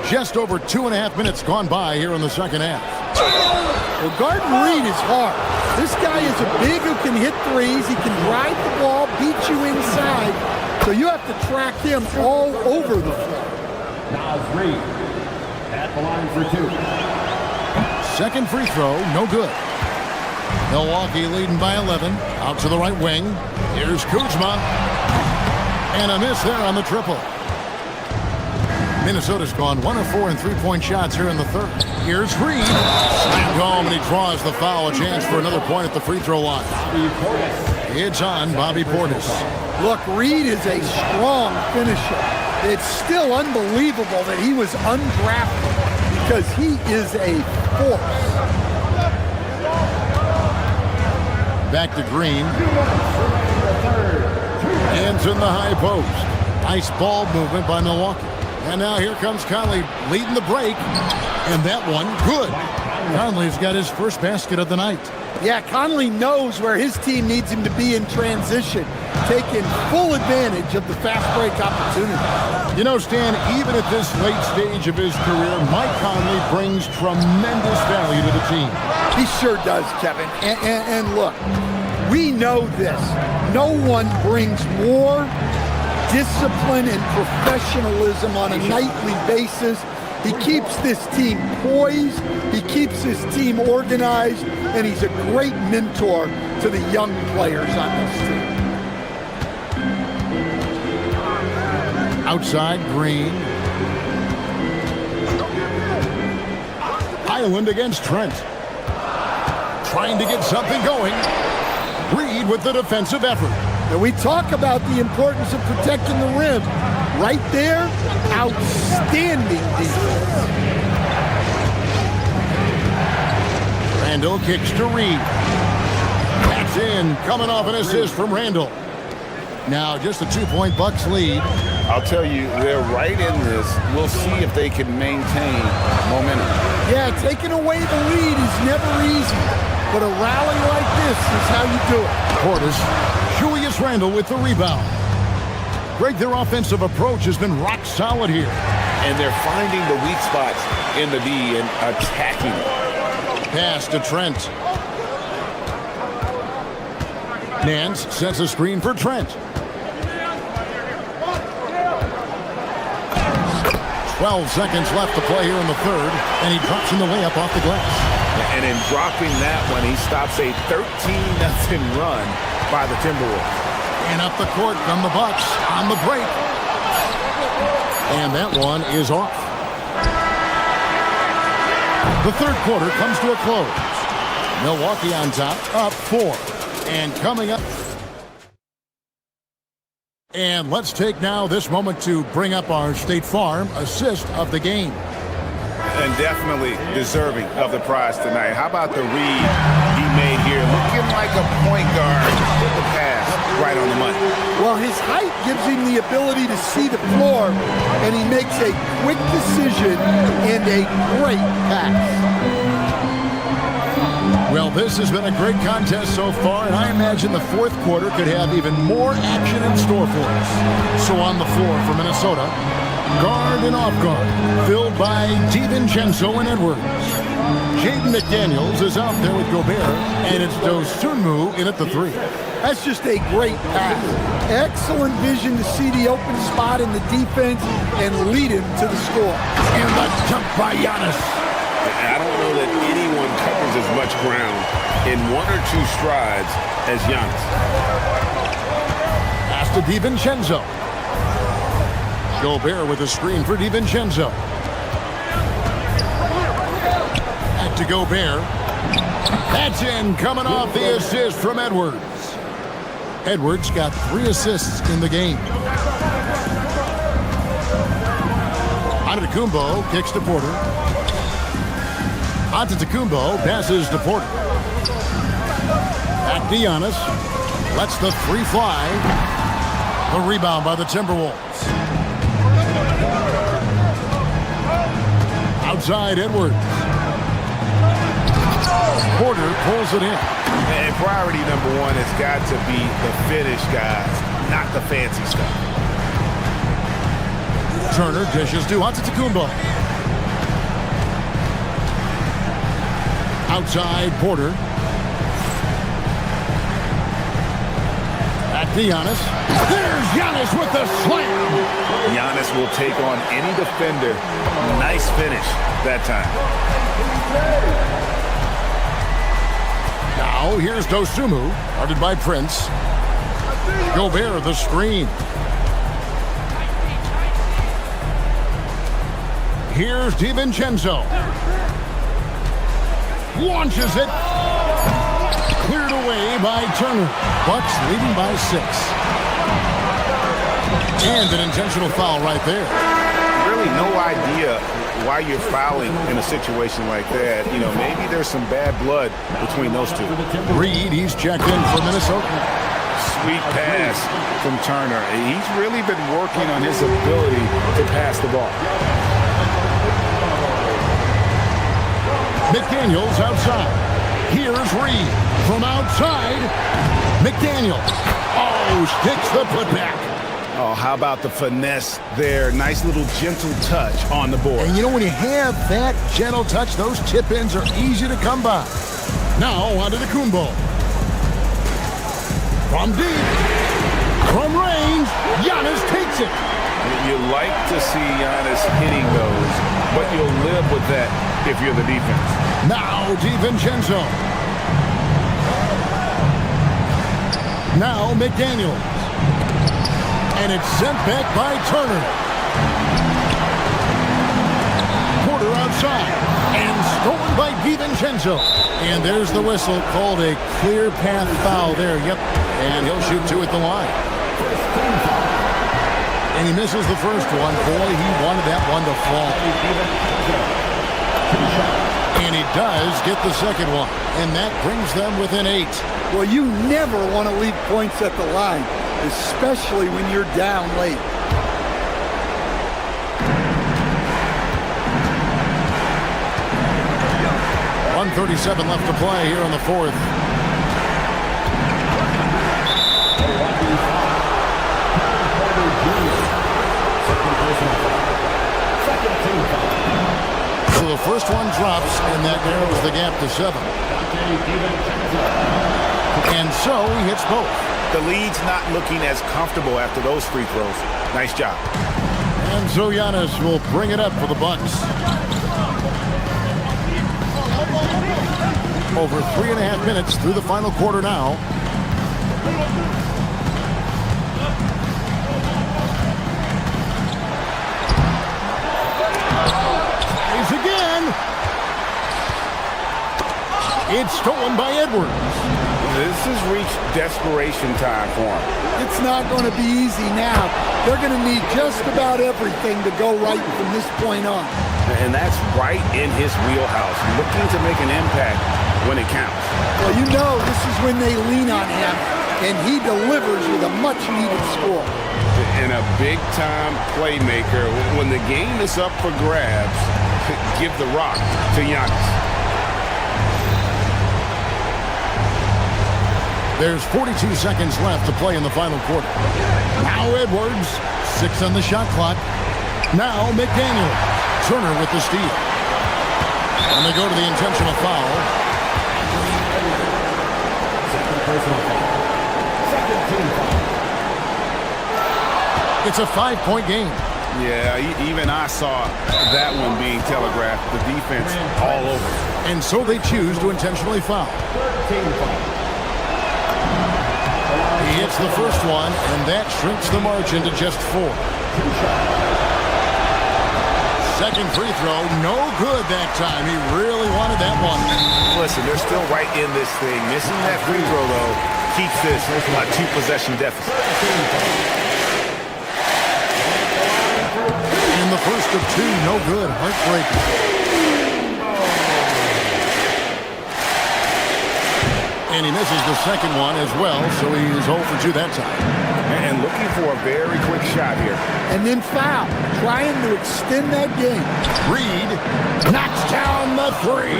Just over 2.5 minutes gone by here in the second half. Well, guarding Reed is hard. This guy is a big who can hit threes. He can drive the ball, beat you inside. So you have to track him all over the floor. Now it's Reed at the line for 2. Second free throw, no good. Milwaukee leading by 11. Out to the right wing. Here's Kuzma. And a miss there on the triple. Minnesota's gone 1 of 4 in three-point shots here in the third. Here's Reed. Slammed home, and he draws the foul. A chance for another point at the free throw line. It's on Bobby Portis. Look, Reed is a strong finisher. It's still unbelievable that he was undrafted because he is a force. Back to Green. Hands in the high post. Nice ball movement by Milwaukee. And now here comes Conley leading the break. And that one, good. Conley's got his first basket of the night. Yeah, Conley knows where his team needs him to be in transition, taking full advantage of the fast break opportunity. You know, Stan, even at this late stage of his career, Mike Conley brings tremendous value to the team. He sure does, Kevin. And look, we know this. No one brings more discipline and professionalism on a nightly basis. He keeps this team poised, he keeps his team organized, and he's a great mentor to the young players on this team. Outside, Green. Highland against Trent. Trying to get something going. Reed with the defensive effort. And we talk about the importance of protecting the rim. Right there, outstanding defense. Randall kicks to Reed. That's in, coming off an assist from Randall. Now just a 2-point Bucks lead. I'll tell you, they're right in this. We'll see if they can maintain momentum. Yeah, taking away the lead is never easy. But a rally like this is how you do it. Portis, Julius Randle with the rebound. Greg, their offensive approach has been rock solid here. And they're finding the weak spots in the D and attacking it. Pass to Trent. Nance sets a screen for Trent. 12 seconds left to play here in the third, and he drops in the layup off the glass. And in dropping that one, he stops a 13-0 run by the Timberwolves. And up the court from the Bucks on the break. And that one is off. The third quarter comes to a close. Milwaukee on top, up 4. And coming up. And let's take now this moment to bring up our State Farm assist of the game. And definitely deserving of the prize tonight. How about the read he made here? Looking like a point guard. Put the pass right on the money. Well, his height gives him the ability to see the floor, and he makes a quick decision and a great pass. Well, this has been a great contest so far, and I imagine the fourth quarter could have even more action in store for us. So on the floor for Minnesota, guard and off guard, filled by DiVincenzo and Edwards. Jaden McDaniels is out there with Gobert, and it's Dosunmu in at the 3. That's just a great pass. Excellent vision to see the open spot in the defense and lead him to the score. And the jump by Giannis. I don't know that anyone covers as much ground in 1 or 2 strides as Giannis. Pass to DiVincenzo. Gobert with a screen for DiVincenzo. Back to Gobert. That's in, coming off the assist from Edwards. Edwards got 3 assists in the game. Antetokounmpo kicks to Porter. Antetokounmpo passes to Porter. Back to Giannis. Lets the 3 fly. The rebound by the Timberwolves. Outside Edwards. Porter pulls it in. And priority number 1 has got to be the finish, guys, not the fancy stuff. Turner dishes to Antetokounmpo. Outside Porter. Back to Giannis. There's Giannis with the slam. Giannis will take on any defender. Nice finish that time. Now here's Dosunmu, guarded by Prince. Gobert the screen. Here's DiVincenzo. Launches it. Cleared away by Turner. Bucks leading by 6. And an intentional foul right there. Really no idea why you're fouling in a situation like that. You know, maybe there's some bad blood between those two. Reed, he's checked in for Minnesota. Sweet pass from Turner. He's really been working on his ability to pass the ball. McDaniels outside. Here's Reed from outside. McDaniels. Oh, sticks the putback. Oh, how about the finesse there? Nice little gentle touch on the board. And you know, when you have that gentle touch, those tip-ins are easy to come by. Now, onto the Antetokounmpo. From deep. From range, Giannis takes it. You like to see Giannis hitting those, but you'll live with that if you're the defense. Now, DiVincenzo. Now, McDaniels. And it's sent back by Turner. Porter outside. And stolen by DiVincenzo. And there's the whistle. Called a clear path foul there. Yep. And he'll shoot 2 at the line. And he misses the first one. Boy, he wanted that one to fall. And he does get the second one. And that brings them within 8. Well, you never want to leave points at the line, especially when you're down late. .137 left to play here in the 4th. So the first one drops, and that narrows the gap to 7. And so he hits both. The lead's not looking as comfortable after those free throws. Nice job. And so Giannis will bring it up for the Bucks. Over 3.5 minutes through the final quarter now. Tries again. It's stolen by Edwards. This has reached desperation time for him. It's not going to be easy now. They're going to need just about everything to go right from this point on. And that's right in his wheelhouse, looking to make an impact when it counts. Well, you know this is when they lean on him, and he delivers with a much-needed score. And a big-time playmaker. When the game is up for grabs, give the rock to Giannis. There's 42 seconds left to play in the final quarter. Now Edwards, 6 on the shot clock. Now McDaniel. Turner with the steal. And they go to the intentional foul. It's a 5-point game. Yeah, even I saw that one being telegraphed. The defense all over. And so they choose to intentionally foul. He hits the first one, and that shrinks the margin to just 4. Second free throw, no good that time. He really wanted that one. Listen, they're still right in this thing. Missing that free throw, though, keeps this a 2-possession deficit. In the first of 2, no good. Heartbreaking. And he misses the second one as well, so he's 0 for 2 that time. And looking for a very quick shot here. And then foul, trying to extend that game. Reed knocks down the 3.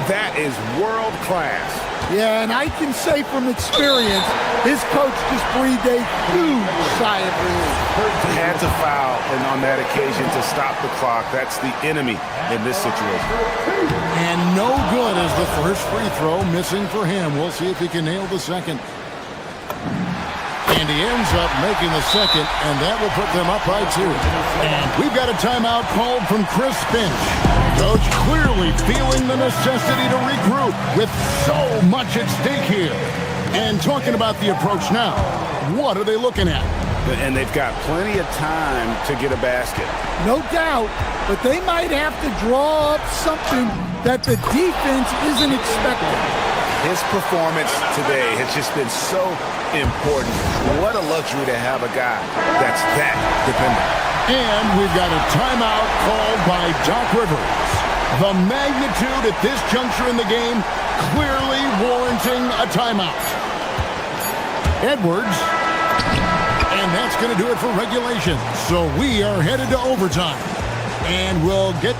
That is world class. Yeah, and I can say from experience, his coach just breathed a huge sigh of relief. Had to foul, and on that occasion to stop the clock. That's the enemy in this situation. And no good as the first free throw, missing for him. We'll see if he can nail the second. And he ends up making the second, and that will put them up by 2. And we've got a timeout called from Chris Finch. Coach clearly feeling the necessity to regroup with so much at stake here. And talking about the approach now, what are they looking at? And they've got plenty of time to get a basket. No doubt, but they might have to draw up something that the defense isn't expecting. His performance today has just been so important. What a luxury to have a guy that's that dependent. And we've got a timeout called by Doc Rivers. The magnitude at this juncture in the game clearly warranting a timeout. Edwards. And that's going to do it for regulation. So we are headed to overtime. And we'll get...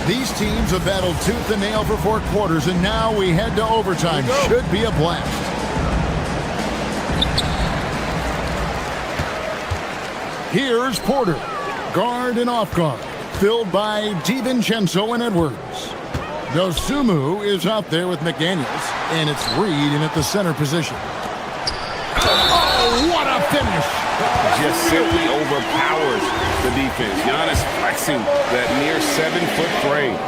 These teams have battled tooth and nail for 4 quarters, and now we head to overtime. Should be a blast. Here's Porter, guard and off guard, filled by DiVincenzo and Edwards. Dosunmu is out there with McDaniels, and it's Reed in at the center position. Oh, what a finish! Just simply overpowers the defense. Giannis flexing that near 7-foot frame.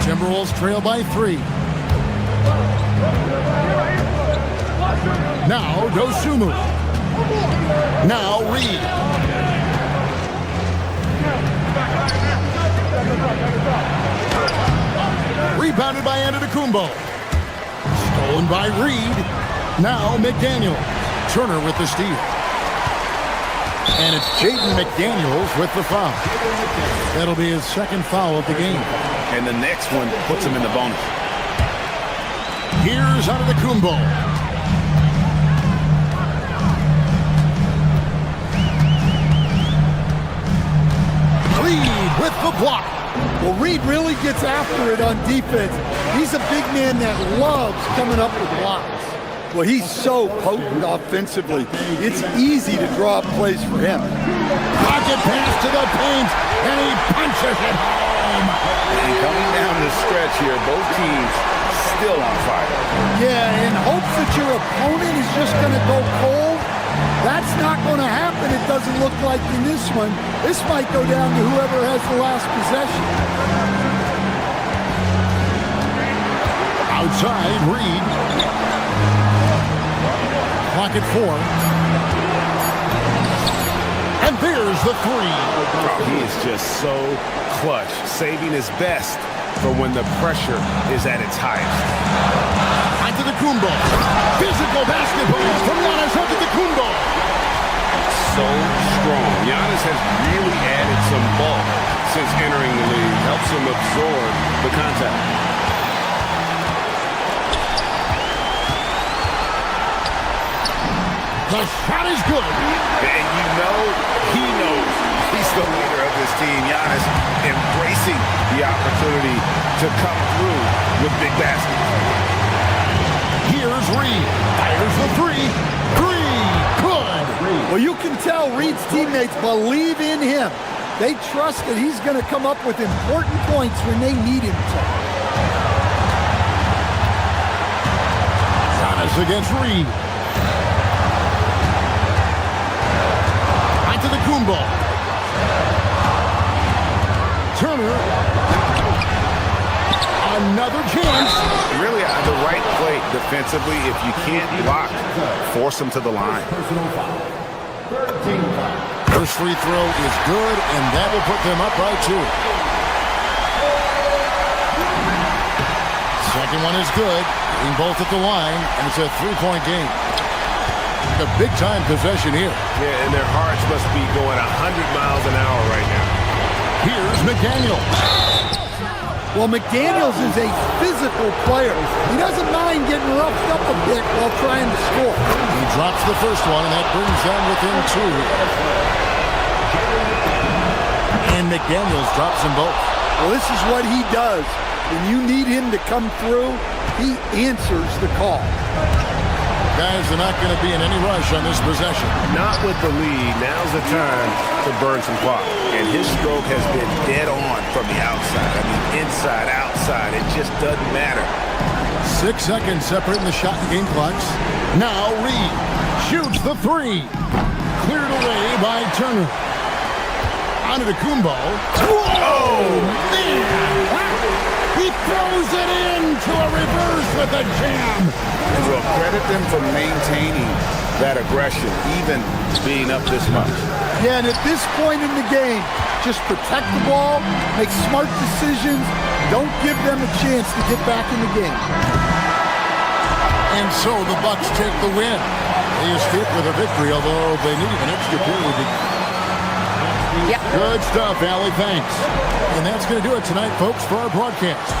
Timberwolves trail by 3. Now Dosunmu. Now Reed. Rebounded by Antetokounmpo. Stolen by Reed. Now McDaniel. Turner with the steal. And it's Jaden McDaniels with the foul. That'll be his second foul of the game. And the next one puts him in the bonus. Here's Antetokounmpo. Reed with the block. Well, Reed really gets after it on defense. He's a big man that loves coming up with blocks. Well, he's so potent offensively. It's easy to draw up plays for him. Pocket pass to the paint, and he punches it home. And coming down the stretch here, both teams still on fire. Yeah, in hopes that your opponent is just going to go cold. That's not going to happen, it doesn't look like in this one. This might go down to whoever has the last possession. Outside, Reed. Clock at 4. And there's the 3. Oh, he is just so clutch, saving his best for when the pressure is at its highest. Onto Antetokounmpo. Physical basketball from Giannis Antetokounmpo. So strong. Giannis has really added some bulk since entering the league. Helps him absorb the contact. The shot is good. And you know he knows he's the leader of this team. Giannis embracing the opportunity to come through with big baskets. Here's Reed. Fires the three. Good. Well, you can tell Reed's teammates believe in him. They trust that he's going to come up with important points when they need him to. Giannis against Reed. Antetokounmpo. Turner. Another chance. Really the right play defensively. If you can't block, force him to the line. First free throw is good, and that will put them up by 2. Second one is good. Getting both at the line, and it's a 3-point game. A big-time possession here. Yeah, and their hearts must be going 100 miles an hour right now. Here's McDaniel. Well, McDaniels is a physical player. He doesn't mind getting roughed up a bit while trying to score. He drops the first one, and that brings them within 2. And McDaniels drops them both. Well, this is what he does. When you need him to come through, he answers the call. Guys, they're not going to be in any rush on this possession. Not with the lead. Now's the time to burn some clock. And his stroke has been dead on from the outside. I mean, inside, outside, it just doesn't matter. 6 seconds separating the shot and game clocks. Now Reed shoots the 3. Cleared away by Turner. Antetokounmpo. Oh, man! He throws it into a reverse with a jam. And we'll credit them for maintaining that aggression, even being up this much. Yeah, and at this point in the game, just protect the ball, make smart decisions, don't give them a chance to get back in the game. And so the Bucks take the win. They escape with a victory, although they need an extra period. Yep. Good stuff, Allie. Thanks. And that's going to do it tonight, folks, for our broadcast.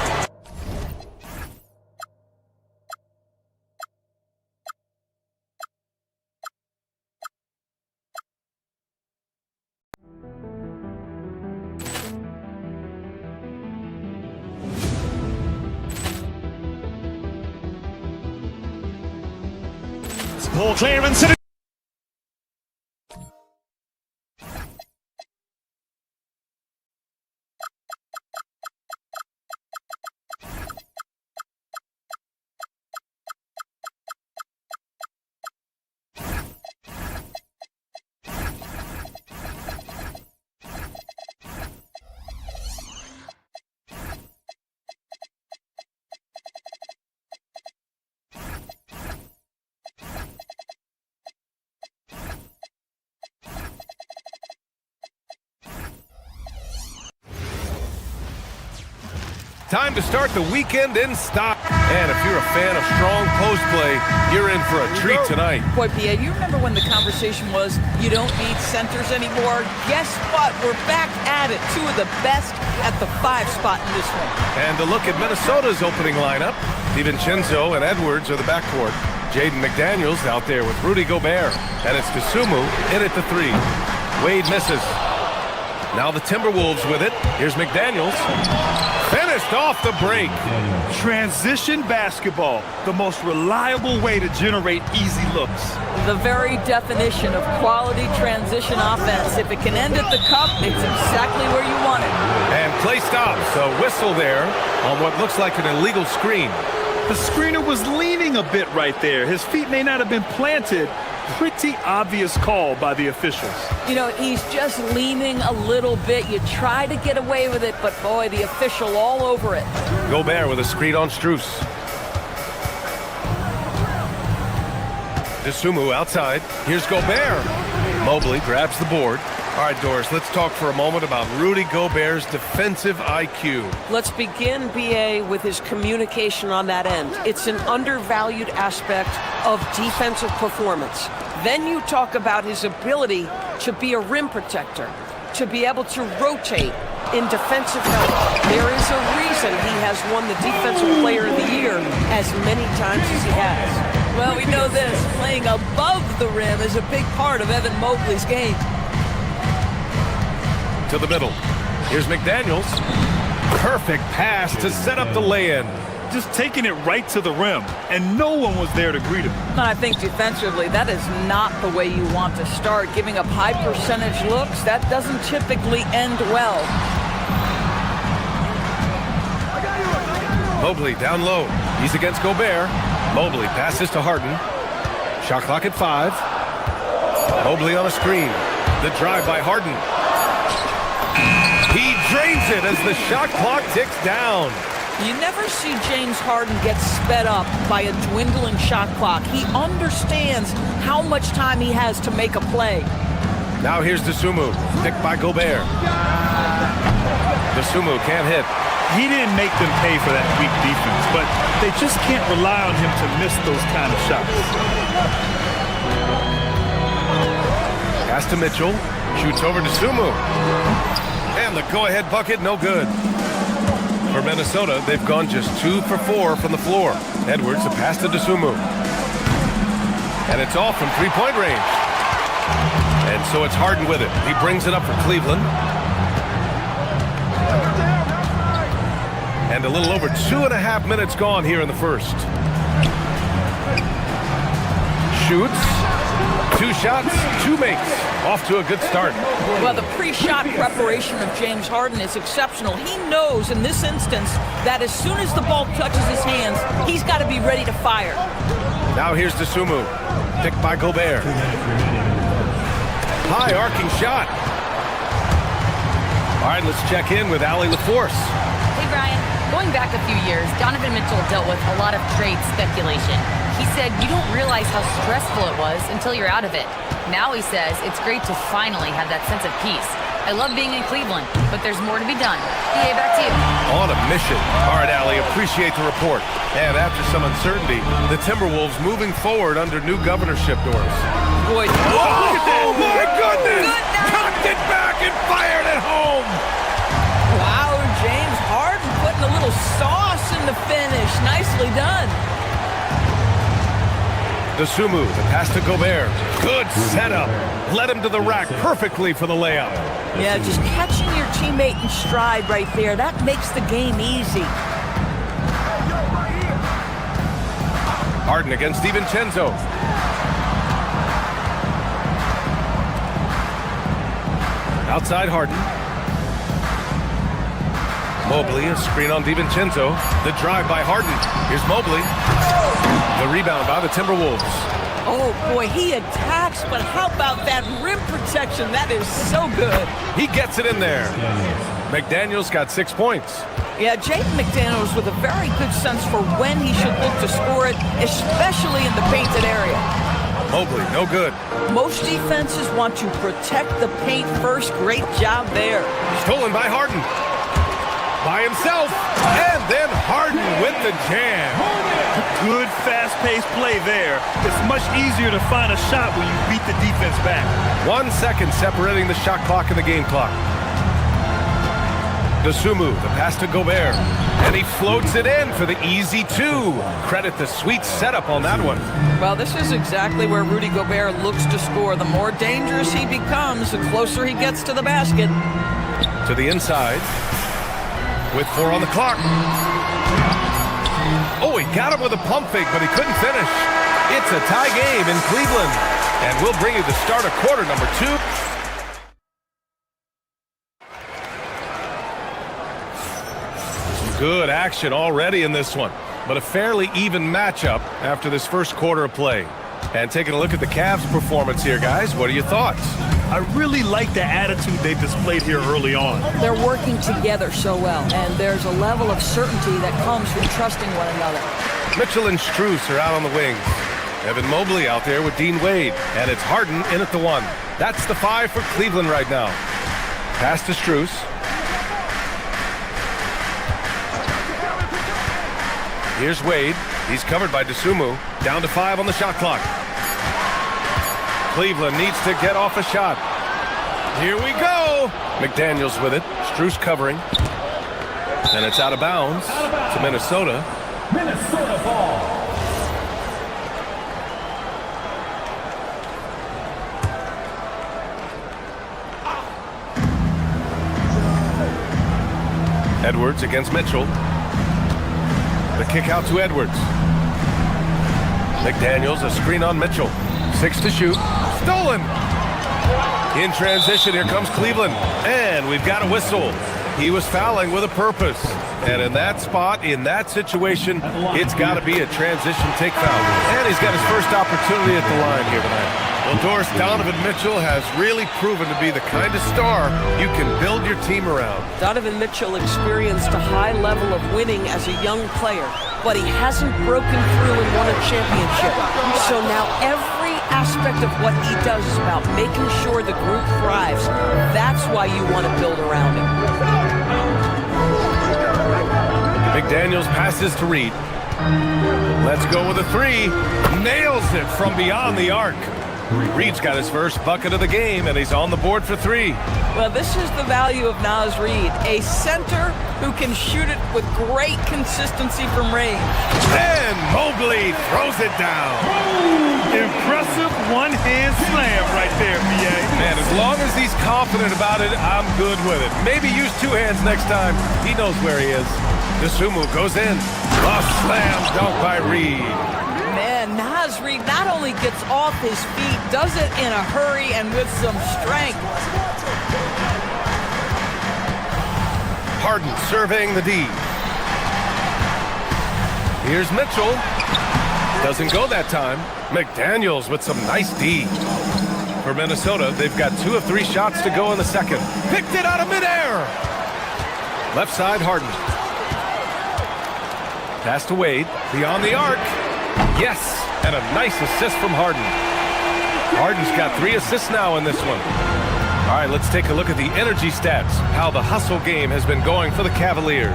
Ball clearance. Time to start the weekend in style. And if you're a fan of strong post play, you're in for a treat tonight. Boy, Pierre, you remember when the conversation was you don't need centers anymore? Guess what? We're back at it. 2 of the best at the 5 spot in this one. And to look at Minnesota's opening lineup, DiVincenzo and Edwards are the backcourt. Jaden McDaniels out there with Rudy Gobert. And it's Dosunmu in at the 3. Wade misses. Now the Timberwolves with it. Here's McDaniels. Finished off the break. Transition basketball, the most reliable way to generate easy looks. The very definition of quality transition offense. If it can end at the cup, it's exactly where you want it. And play stops. A whistle there on what looks like an illegal screen. The screener was leaning a bit right there. His feet may not have been planted. Pretty obvious call by the officials. You know, he's just leaning a little bit. You try to get away with it, but boy, the official all over it. Gobert with a screen on Strus. Dosunmu outside. Here's Gobert. Mobley grabs the board. All right, Doris, let's talk for a moment about Rudy Gobert's defensive IQ. Let's begin, BA, with his communication on that end. It's an undervalued aspect of defensive performance. Then you talk about his ability to be a rim protector, to be able to rotate in defensive help. There is a reason he has won the Defensive Player of the Year as many times as he has. Well, we know this. Playing above the rim is a big part of Evan Mobley's game. To the middle. Here's McDaniels. Perfect pass to set up the lay-in. Just taking it right to the rim, and no one was there to greet him. And I think defensively, that is not the way you want to start. Giving up high percentage looks, that doesn't typically end well. Mobley down low. He's against Gobert. Mobley passes to Harden. Shot clock at 5. Mobley on a screen. The drive by Harden. He drains it as the shot clock ticks down. You never see James Harden get sped up by a dwindling shot clock. He understands how much time he has to make a play. Now here's Dosunmu, picked by Gobert. Dosunmu can't hit. He didn't make them pay for that weak defense, but they just can't rely on him to miss those kind of shots. Pass to Mitchell, shoots over to Dosunmu. And the go-ahead bucket, no good. For Minnesota, they've gone just 2 for 4 from the floor. Edwards, a pass to Dosunmu. And it's off from three-point range. And so it's Harden with it. He brings it up for Cleveland. And a little over 2.5 minutes gone here in the first. Shoots. 2 shots, 2 makes. Off to a good start. Well, the pre-shot preparation of James Harden is exceptional. He knows in this instance that as soon as the ball touches his hands, he's got to be ready to fire. Now here's Dosunmu, picked by Gobert. High arcing shot. All right, let's check in with Allie LaForce. Hey, Brian. Going back a few years, Donovan Mitchell dealt with a lot of trade speculation. He said you don't realize how stressful it was until you're out of it. Now he says it's great to finally have that sense of peace. I love being in Cleveland, but there's more to be done. EA, back to you. On a mission. All right, Allie, appreciate the report. And after some uncertainty, the Timberwolves moving forward under new governorship, Doris. Boy, look at that! Oh, my goodness! Cocked it back and fired it home! Wow, James Harden putting a little sauce in the finish. Nicely done. Dosunmu, the pass to Gobert. Good setup. Led him to the rack perfectly for the layup. Yeah, just catching your teammate in stride right there. That makes the game easy. Harden against DiVincenzo. Outside Harden. Mobley, a screen on DiVincenzo. The drive by Harden. Here's Mobley. The rebound by the Timberwolves. Oh, boy, he attacks, but how about that rim protection? That is so good. He gets it in there. McDaniels got 6 points. Yeah, Jaden McDaniels with a very good sense for when he should look to score it, especially in the painted area. Mobley, no good. Most defenses want to protect the paint first. Great job there. Stolen by Harden. By himself. And then Harden with the jam. Good, fast-paced play there. It's much easier to find a shot when you beat the defense back. 1 second separating the shot clock and the game clock. Dosunmu, the pass to Gobert. And he floats it in for the easy 2. Credit the sweet setup on that one. Well, this is exactly where Rudy Gobert looks to score. The more dangerous he becomes, the closer he gets to the basket. To the inside. With 4 on the clock. Oh, he got him with a pump fake, but he couldn't finish. It's a tie game in Cleveland. And we'll bring you the start of quarter number 2. Some good action already in this one, but a fairly even matchup after this first quarter of play. And taking a look at the Cavs' performance here, guys, what are your thoughts? I really like the attitude they displayed here early on. They're working together so well, and there's a level of certainty that comes from trusting one another. Mitchell and Strus are out on the wings. Evan Mobley out there with Dean Wade. And it's Harden in at the 1. That's the 5 for Cleveland right now. Pass to Strus. Here's Wade. He's covered by Dosunmu. Down to 5 on the shot clock. Cleveland needs to get off a shot. Here we go. McDaniels with it. Strus covering. And it's out of bounds to Minnesota. Minnesota ball. Edwards against Mitchell. The kick out to Edwards. McDaniels, a screen on Mitchell. 6 to shoot. Stolen! In transition, here comes Cleveland. And we've got a whistle. He was fouling with a purpose. And in that spot, in that situation, it's got to be a transition take foul. And he's got his first opportunity at the line here tonight. Well, Doris, Donovan Mitchell has really proven to be the kind of star you can build your team around. Donovan Mitchell experienced a high level of winning as a young player, but he hasn't broken through and won a championship. So now every aspect of what he does is about making sure the group thrives. That's why you want to build around him. McDaniels passes to Reed. Let's go with a 3. Nails it from beyond the arc. Reed's got his first bucket of the game, and he's on the board for 3. Well, this is the value of Naz Reid, a center who can shoot it with great consistency from range. And Mobley throws it down. Impressive one-hand slam right there, BA. Man, as long as he's confident about it, I'm good with it. Maybe use 2 hands next time. He knows where he is. Dosunmu goes in. A slam dunk by Reed. Man, Naz Reid not only gets off his feet, does it in a hurry and with some strength. Harden surveying the D. Here's Mitchell. Doesn't go that time. McDaniels with some nice D. For Minnesota, they've got 2 of 3 shots to go in the second. Picked it out of midair. Left side, Harden. Pass to Wade. Beyond the arc. Yes, and a nice assist from Harden. Harden's got 3 assists now in this one. All right, let's take a look at the energy stats, how the hustle game has been going for the Cavaliers.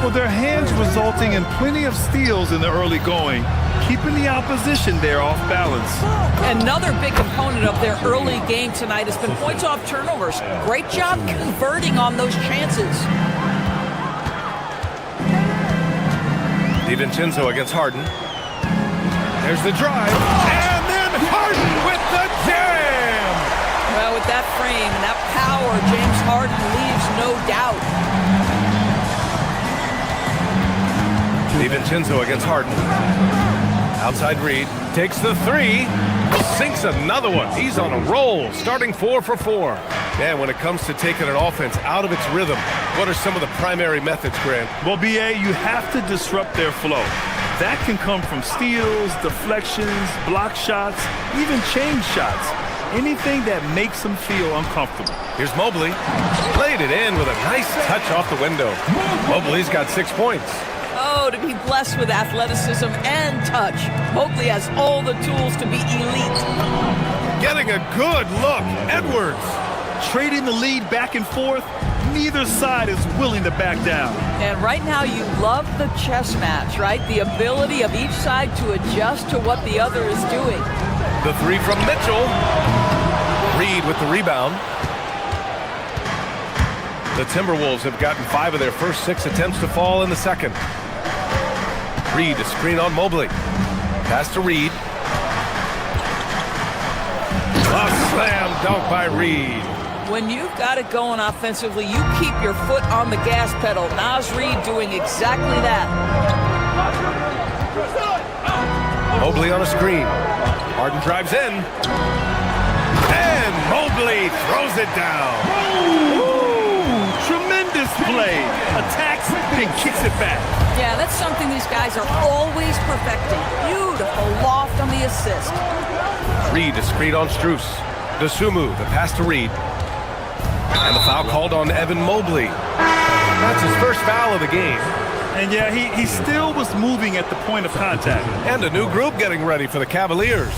Well, their hands resulting in plenty of steals in the early going, keeping the opposition there off balance. Another big component of their early game tonight has been points off turnovers. Great job converting on those chances. DiVincenzo against Harden. There's the drive, and then Harden with the jam! Well, with that frame and that power, James Harden leaves no doubt. DiVincenzo against Harden. Outside Reed, takes the 3, sinks another one. He's on a roll, starting 4 for 4. Man, when it comes to taking an offense out of its rhythm, what are some of the primary methods, Grant? Well, BA, you have to disrupt their flow. That can come from steals, deflections, block shots, even change shots. Anything that makes them feel uncomfortable. Here's Mobley. Played it in with a nice touch off the window. Mobley's got 6 points. Oh, to be blessed with athleticism and touch. Mobley has all the tools to be elite. Getting a good look. Edwards. Trading the lead back and forth. Neither side is willing to back down. And right now you love the chess match, right? The ability of each side to adjust to what the other is doing. The 3 from Mitchell. Reed with the rebound. The Timberwolves have gotten 5 of their first 6 attempts to fall in the second. Reed, a screen on Mobley. Pass to Reed. A slam dunk by Reed. When you've got it going offensively, you keep your foot on the gas pedal. Naz Reid doing exactly that. Mobley on a screen. Harden drives in. And Mobley throws it down. Ooh, tremendous play. Attacks and kicks it back. Yeah, that's something these guys are always perfecting. Beautiful loft on the assist. Reed, a screen on Strus. Dosunmu, the pass to Reed. And the foul called on Evan Mobley. That's his first foul of the game. And yeah, he still was moving at the point of contact. And a new group getting ready for the Cavaliers.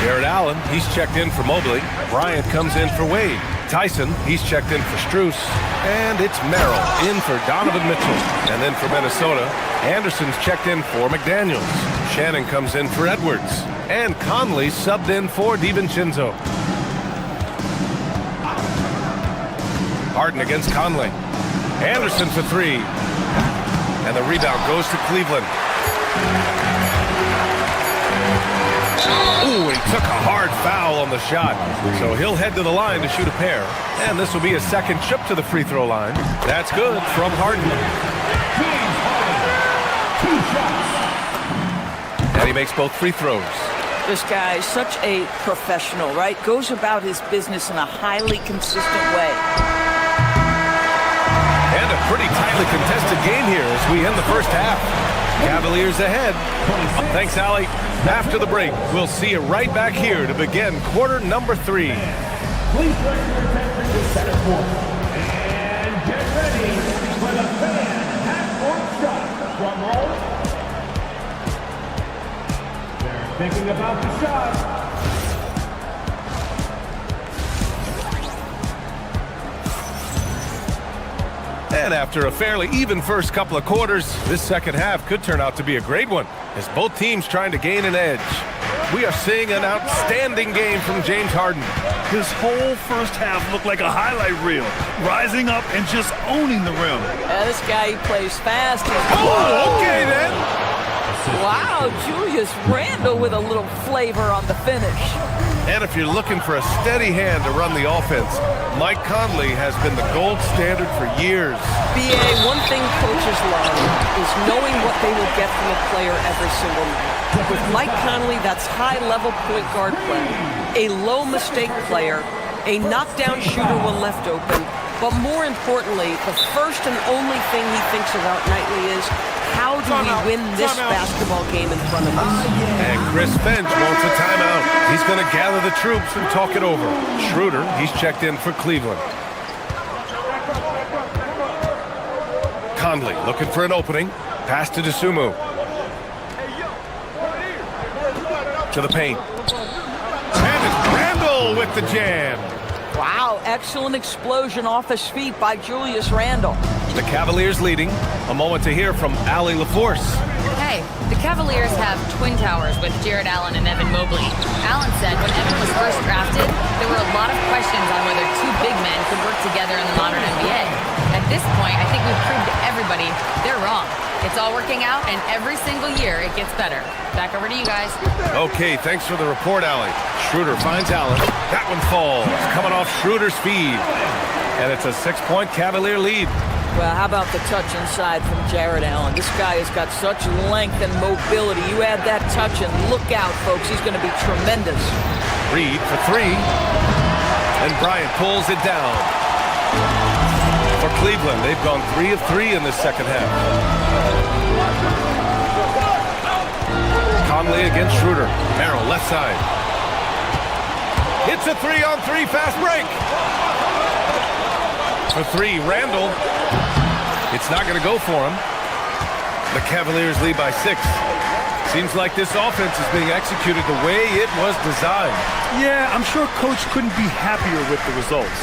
Jared Allen, he's checked in for Mobley. Bryant comes in for Wade. Tyson, he's checked in for Strus. And it's Merrill in for Donovan Mitchell. And then for Minnesota, Anderson's checked in for McDaniels. Shannon comes in for Edwards. And Conley subbed in for DiVincenzo. Harden against Conley. Anderson for three. And the rebound goes to Cleveland. Ooh, he took a hard foul on the shot. So he'll head to the line to shoot a pair. And this will be a second trip to the free throw line. That's good from Harden. And he makes both free throws. This guy is such a professional, right? Goes about his business in a highly consistent way. And a pretty tightly contested game here as we end the first half. Cavaliers ahead. Thanks, Allie. After the break, we'll see you right back here to begin quarter number 3. Please direct your attention to center court. And get ready for the fan half-court shot. Drum roll. They're thinking about the shot. And after a fairly even first couple of quarters, this second half could turn out to be a great one as both teams trying to gain an edge. We are seeing an outstanding game from James Harden. His whole first half looked like a highlight reel, rising up and just owning the rim. Yeah, this guy, he plays fast. Oh, okay then. Wow, Julius Randle with a little flavor on the finish. And if you're looking for a steady hand to run the offense, Mike Conley has been the gold standard for years. BA, one thing coaches love is knowing what they will get from a player every single night. With Mike Conley, that's high-level point guard play, a low-mistake player, a knockdown shooter when left open, but more importantly, the first and only thing he thinks about nightly is, how do we win this basketball game in front of us? And Chris Finch wants a timeout. He's going to gather the troops and talk it over. Schroeder, he's checked in for Cleveland. Conley looking for an opening. Pass to DeSumo. To the paint. And it's Randle with the jam. Wow, excellent explosion off his feet by Julius Randle. The Cavaliers leading. A moment to hear from Allie LaForce. Hey, the Cavaliers have twin towers with Jared Allen and Evan Mobley. Allen said when Evan was first drafted, there were a lot of questions on whether two big men could work together in the modern NBA. At this point, I think we've proved to everybody they're wrong. It's all working out, and every single year it gets better. Back over to you guys. Okay, thanks for the report, Allie. Schroeder finds Allen. That one falls. Coming off Schroeder's feed. And it's a 6-point Cavalier lead. Well, how about the touch inside from Jared Allen? This guy has got such length and mobility. You add that touch and look out, folks. He's going to be tremendous. Reed for three. And Bryant pulls it down. For Cleveland, they've gone 3 of 3 in this second half. Conley against Schroeder. Merrill, left side. It's a 3-on-3 fast break. For three, Randle. It's not going to go for him. The Cavaliers lead by 6. Seems like this offense is being executed the way it was designed. Yeah, I'm sure Coach couldn't be happier with the results.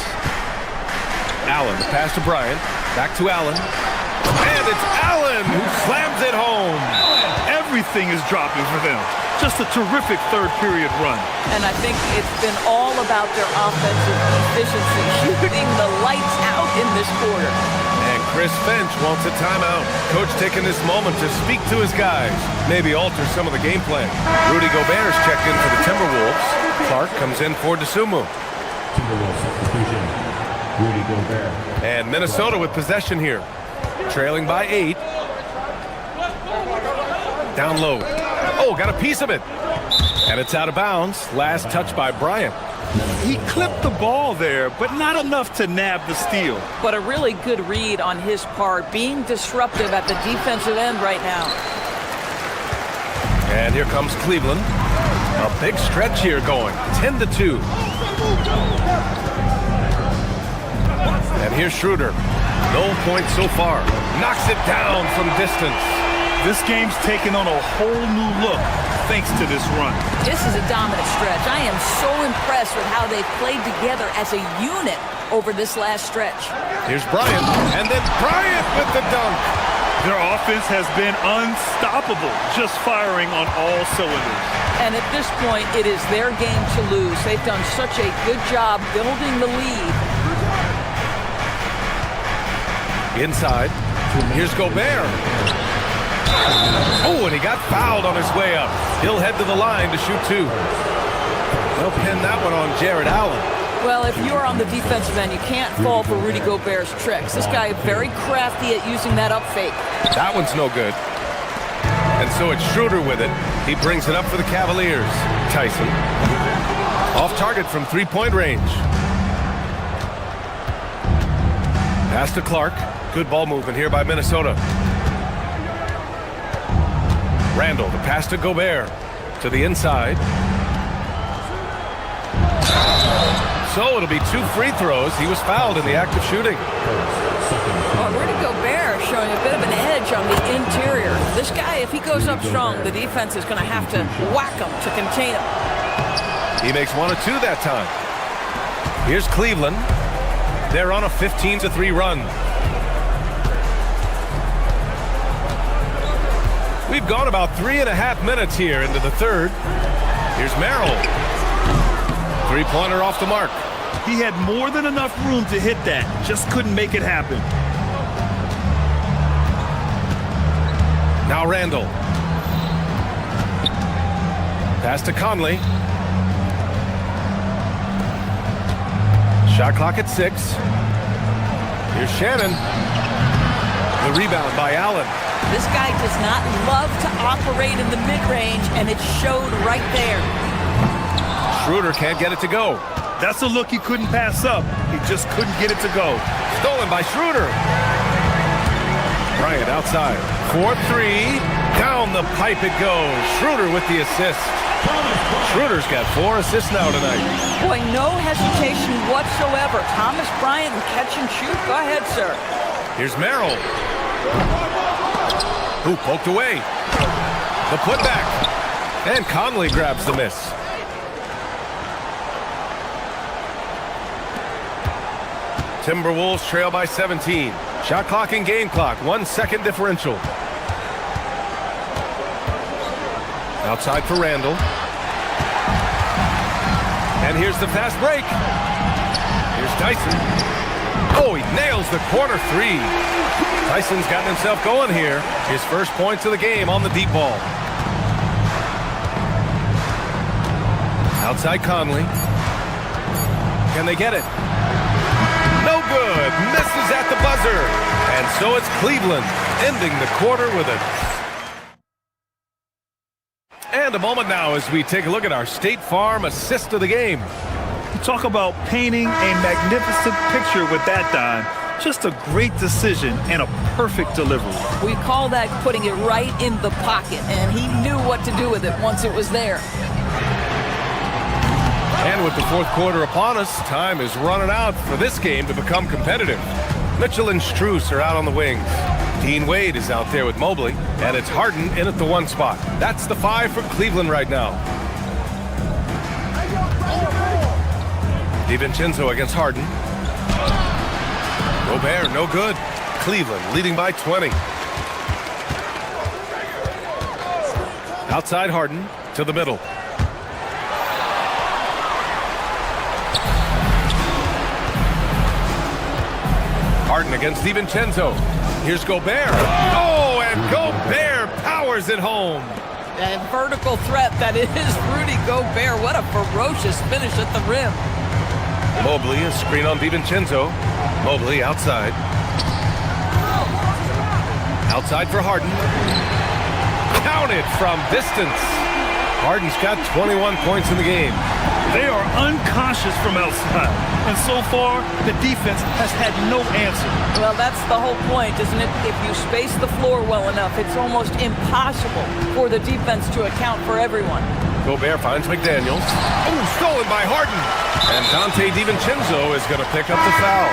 Allen, the pass to Bryant. Back to Allen. And it's Allen who slams it home. Everything is dropping for them. Just a terrific third-period run. And I think it's been all about their offensive efficiency, shooting the lights out in this quarter. And Chris Finch wants a timeout. Coach taking this moment to speak to his guys, maybe alter some of the game plan. Rudy Gobert's checked in for the Timberwolves. Clark comes in for DeSumo. Timberwolves substitution, Rudy Gobert. And Minnesota with possession here. Trailing by 8. Down low. Oh, got a piece of it. And it's out of bounds. Last touch by Bryant. He clipped the ball there, but not enough to nab the steal. But a really good read on his part, being disruptive at the defensive end right now. And here comes Cleveland. A big stretch here going. 10-2. And here's Schroeder. No points so far. knocks it down from distance. This game's taken on a whole new look thanks to this run. This is a dominant stretch. I am so impressed with how they played together as a unit over this last stretch. Here's Bryant, and then Bryant with the dunk. Their offense has been unstoppable, just firing on all cylinders. And at this point, it is their game to lose. They've done such a good job building the lead. Inside, here's Gobert. Oh, and he got fouled on his way up. He'll head to the line to shoot two. They'll pin that one on Jared Allen. Well, if you're on the defensive end, you can't fall for Rudy Gobert's tricks. This guy is very crafty at using that up fake. That one's no good. And so it's Schroeder with it. He brings it up for the Cavaliers. Tyson. Off target from three-point range. Pass to Clark. Good ball movement here by Minnesota. Randall, the pass to Gobert. To the inside. So it'll be 2 free throws. He was fouled in the act of shooting. Rudy Gobert showing a bit of an edge on the interior. This guy, if he goes up strong, the defense is going to have to whack him to contain him. He makes 1 of 2 that time. Here's Cleveland. They're on a 15-3 run. We've gone about 3.5 minutes here into the third. Here's Merrill. Three-pointer off the mark. He had more than enough room to hit that. Just couldn't make it happen. Now Randall. Pass to Conley. Shot clock at 6. Here's Shannon. The rebound by Allen. This guy does not love to operate in the mid-range, and it showed right there. Schroeder can't get it to go. That's a look he couldn't pass up. He just couldn't get it to go. Stolen by Schroeder. Bryant outside. 4-3. Down the pipe it goes. Schroeder with the assist. Schroeder's got 4 assists now tonight. Boy, no hesitation whatsoever. Thomas Bryant and catch and shoot. Go ahead, sir. Here's Merrill. Who poked away. The putback. And Conley grabs the miss. Timberwolves trail by 17. Shot clock and game clock. 1 second differential. Outside for Randall. And here's the fast break. Here's Tyson. Oh, he nails the corner 3. Tyson's gotten himself going here. His first points of the game on the deep ball. Outside Conley. Can they get it? No good. Misses at the buzzer. And so it's Cleveland ending the quarter with it. And a moment now as we take a look at our State Farm assist of the game. Talk about painting a magnificent picture with that dime. Just a great decision and a perfect delivery. We call that putting it right in the pocket, and he knew what to do with it once it was there. And with the fourth quarter upon us, time is running out for this game to become competitive. Mitchell and Strus are out on the wings. Dean Wade is out there with Mobley, and it's Harden in at the 1 spot. That's the 5 for Cleveland right now. DiVincenzo against Harden. Gobert, no good. Cleveland leading by 20. Outside Harden to the middle. Harden against DiVincenzo. Here's Gobert. Oh, and Gobert powers it home. A vertical threat that is Rudy Gobert. What a ferocious finish at the rim. Mobley, a screen on DiVincenzo. Mobley outside. Outside for Harden. Counted from distance. Harden's got 21 points in the game. They are unconscious from outside. And so far, the defense has had no answer. Well, that's the whole point, isn't it? If you space the floor well enough, it's almost impossible for the defense to account for everyone. Gobert finds McDaniels. Oh, stolen by Harden. And Dante DiVincenzo is going to pick up the foul.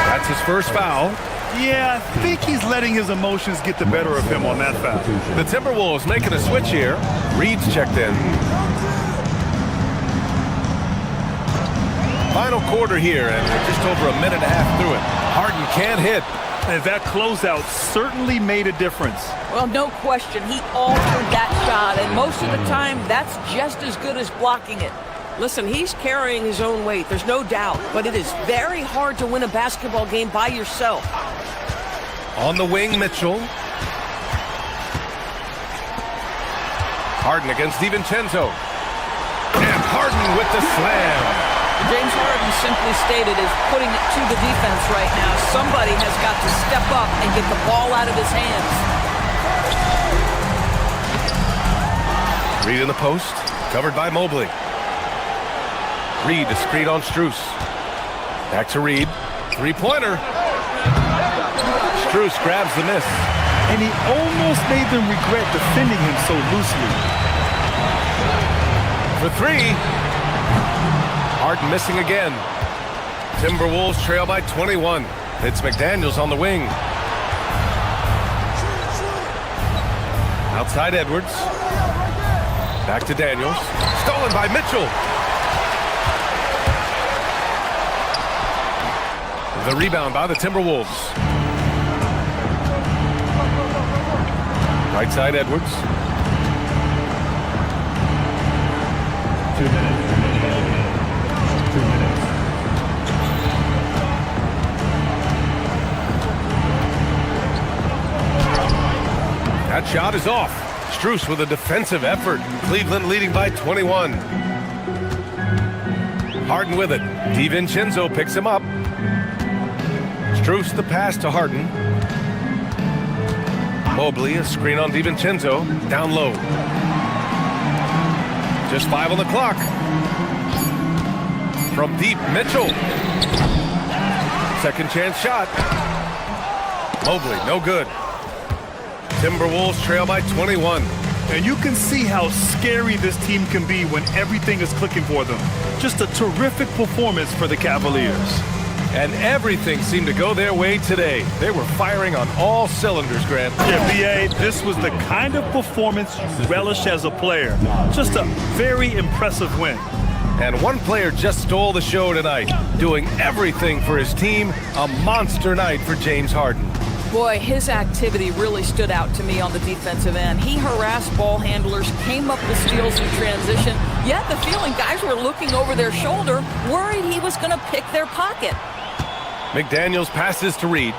That's his first foul. Yeah, I think he's letting his emotions get the better of him on that foul. The Timberwolves making a switch here. Reed's checked in. Final quarter here, and we're just over a minute and a half through it. Harden can't hit. And that closeout certainly made a difference. Well, no question. He altered that shot, and most of the time, that's just as good as blocking it. Listen, he's carrying his own weight, there's no doubt, but it is very hard to win a basketball game by yourself. On the wing, Mitchell. Harden against DiVincenzo. And Harden with the slam. James Harden, simply stated, is putting it to the defense right now. Somebody has got to step up and get the ball out of his hands. Reed in the post, covered by Mobley. Reed to screen on Strus. Back to Reed. Three-pointer. Strus grabs the miss. And he almost made them regret defending him so loosely. For three. Harden missing again. Timberwolves trail by 21. It's McDaniels on the wing. Outside Edwards. Back to Daniels. Stolen by Mitchell. The rebound by the Timberwolves. Right side Edwards. 2 minutes remaining. 2 minutes. That shot is off. Strus with a defensive effort. Cleveland leading by 21. Harden with it. DiVincenzo picks him up. Strus the pass to Harden. Mobley, a screen on DiVincenzo. Down low. Just 5 on the clock. From deep, Mitchell. Second chance shot. Mobley, no good. Timberwolves trail by 21. And you can see how scary this team can be when everything is clicking for them. Just a terrific performance for the Cavaliers. And everything seemed to go their way today. They were firing on all cylinders, Grant. Yeah, B.A., this was the kind of performance you relish as a player. Just a very impressive win. And one player just stole the show tonight, doing everything for his team. A monster night for James Harden. Boy, his activity really stood out to me on the defensive end. He harassed ball handlers, came up with steals in transition. You had the feeling guys were looking over their shoulder, worried he was going to pick their pocket. McDaniels passes to Reed.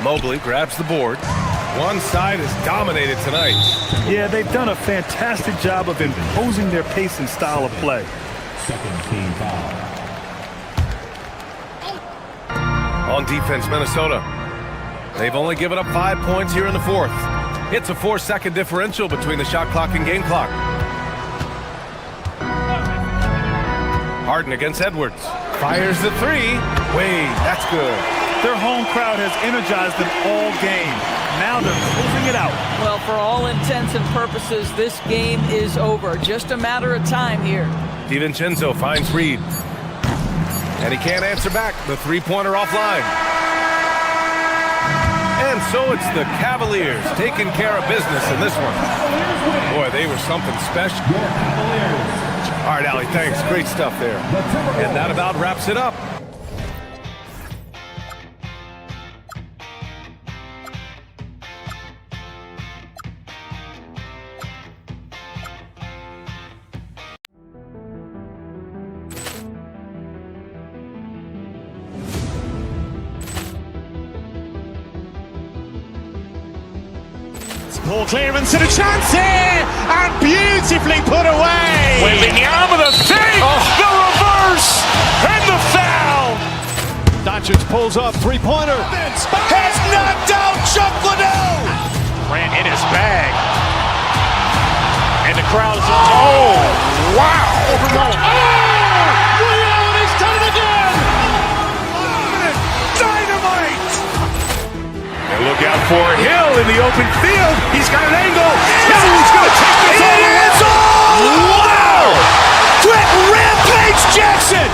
Mobley grabs the board. One side is dominated tonight. Yeah, they've done a fantastic job of imposing their pace and style of play. Second team foul. On defense, Minnesota. They've only given up 5 points here in the fourth. It's a 4-second differential between the shot clock and game clock. Harden against Edwards. Fires the three. Wade, that's good. Their home crowd has energized them all game. Now they're closing it out. Well, for all intents and purposes, this game is over. Just a matter of time here. DiVincenzo finds Reed. And he can't answer back. The three-pointer offline. And so it's the Cavaliers taking care of business in this one. Boy, they were something special. All right, Allie, thanks. Great stuff there. And that about wraps it up. Ball clearance and a chance here, and beautifully put away. Wembanyama the fake, the reverse, and the foul. Doncic pulls up, three-pointer. Has knocked out Chuck Liddell. Ran in his bag, and the crowd is. Oh wow! Overruled. Oh! Reality's done it again! Dynamite! And look out for Hill in the open field. He's got an angle. No, he's going to take this all the way. It's all! Wow! Quick rampage Jackson!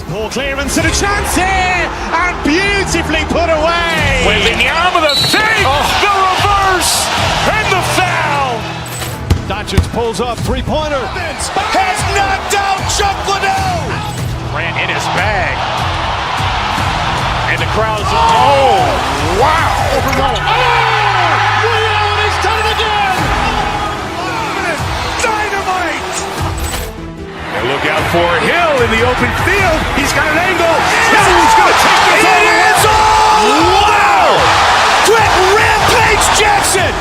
Poor clearance and a chance here, and beautifully put away. Wembanyama the save, the reverse, and the foul. Doncic pulls up, three-pointer. Has knocked out Chuck Liddell. Grant in his bag. And the crowd's oh, wow. Overruled. Oh, reality's done it again. Dynamite. And look out for Hill in the open field. He's got an angle. No, he's going to take this all the way. It's all! Wow! Quick rampage Jackson!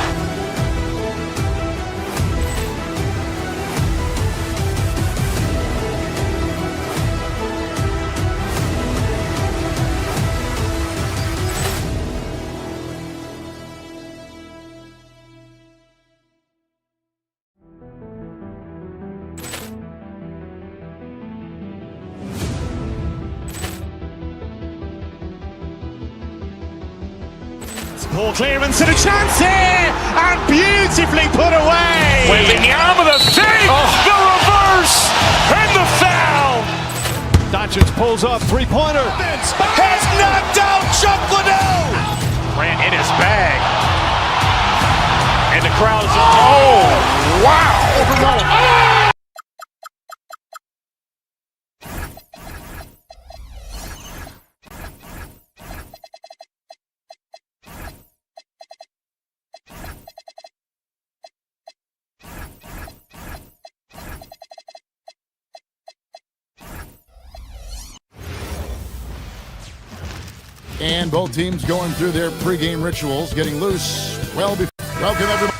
Poor clearance and a chance here, and beautifully put away. Wembanyama the save, the reverse, and the foul. Doncic pulls up, three-pointer. Has knocked out Chuck Liddell. Grant in his bag. And the crowd's oh, wow. Overruled. Oh! And both teams going through their pregame rituals, getting loose. Welcome, everybody.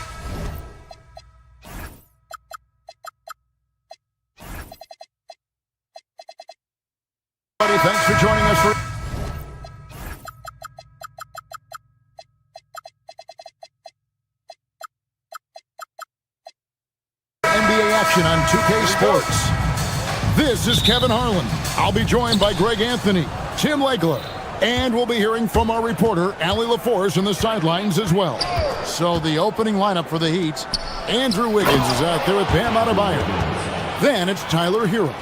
Thanks for joining us for NBA action on 2K Sports. This is Kevin Harlan. I'll be joined by Greg Anthony, Tim Legler, and we'll be hearing from our reporter, Allie LaForce, on the sidelines as well. So the opening lineup for the Heat, Andrew Wiggins is out there with Bam Adebayo. Then it's Tyler Hero.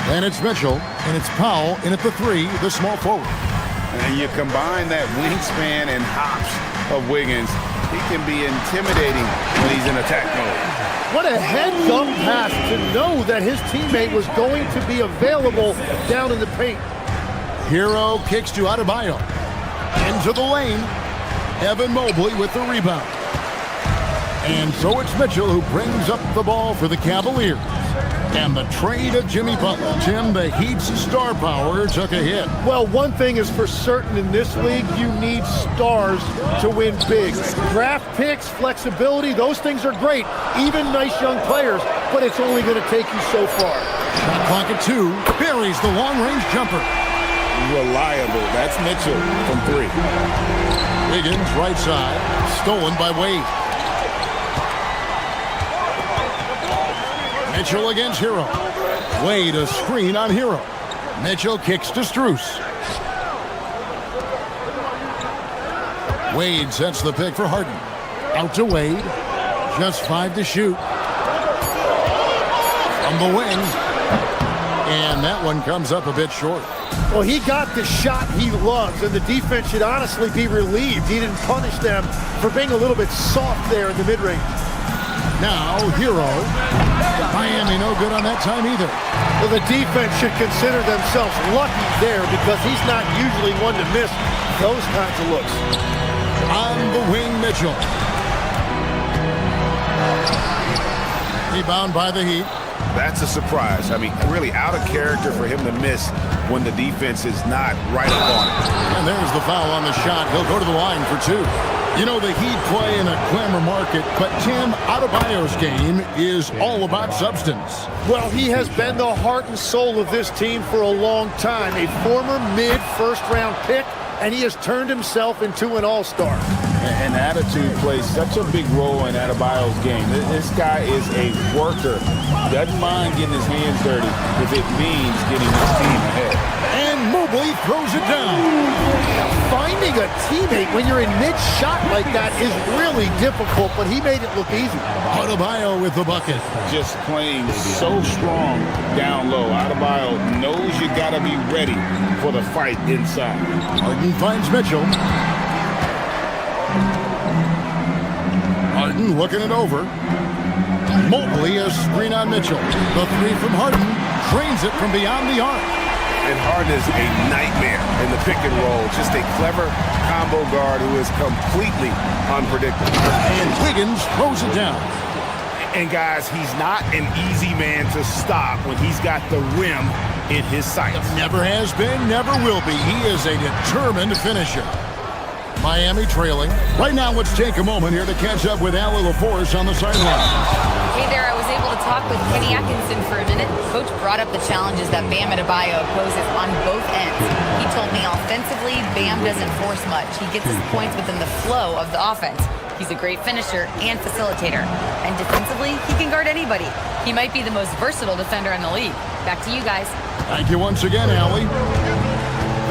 Then it's Mitchell, and it's Powell in at the three, the small forward. And you combine that wingspan and hops of Wiggins, he can be intimidating when he's in attack mode. What a heads-up pass to know that his teammate was going to be available down in the paint. Hero kicks to Adebayo. Into the lane. Evan Mobley with the rebound. And so it's Mitchell who brings up the ball for the Cavaliers. And the trade of Jimmy Butler. Tim, the Heat's star power took a hit. Well, one thing is for certain in this league, you need stars to win big. Draft picks, flexibility, those things are great. Even nice young players, but it's only going to take you so far. Shot clock at 2. Buries the long-range jumper. Reliable. That's Mitchell from 3. Wiggins, right side. Stolen by Wade. Mitchell against Hero. Wade a screen on Hero. Mitchell kicks to Strus. Wade sets the pick for Harden. Out to Wade. Just 5 to shoot. From the wing. And that one comes up a bit short. Well, he got the shot he loves, and the defense should honestly be relieved. He didn't punish them for being a little bit soft there in the mid-range. Now, Hero. Miami no good on that time either. Well, the defense should consider themselves lucky there because he's not usually one to miss those kinds of looks. On the wing, Mitchell. Rebound by the Heat. That's a surprise. I mean, really out of character for him to miss when the defense is not right up on it. And there's the foul on the shot. He'll go to the line for 2. You know, the Heat play in a clamor market, but Tim, Adebayo's game is all about substance. Well, he has been the heart and soul of this team for a long time. A former mid-first-round pick, and he has turned himself into an all-star. And attitude plays such a big role in Adebayo's game. This guy is a worker. Doesn't mind getting his hands dirty if it means getting his team ahead. And Mobley throws it down. Finding a teammate when you're in mid-shot like that is really difficult, but he made it look easy. Adebayo with the bucket. Just playing so strong down low. Adebayo knows you got to be ready for the fight inside. Harden finds Mitchell. Harden looking it over. Mobley a screen on Mitchell. The 3 from Harden drains it from beyond the arc. And Harden is a nightmare in the pick and roll. Just a clever combo guard who is completely unpredictable. And Wiggins throws it down. And guys, he's not an easy man to stop when he's got the rim in his sights. Never has been, never will be. He is a determined finisher. Miami trailing. Right now, let's take a moment here to catch up with Allie LaForce on the sideline. Hey there, I was able to talk with Kenny Atkinson for a minute. Coach brought up the challenges that Bam Adebayo poses on both ends. He told me offensively, Bam doesn't force much. He gets his points within the flow of the offense. He's a great finisher and facilitator. And defensively, he can guard anybody. He might be the most versatile defender in the league. Back to you guys. Thank you once again, Allie.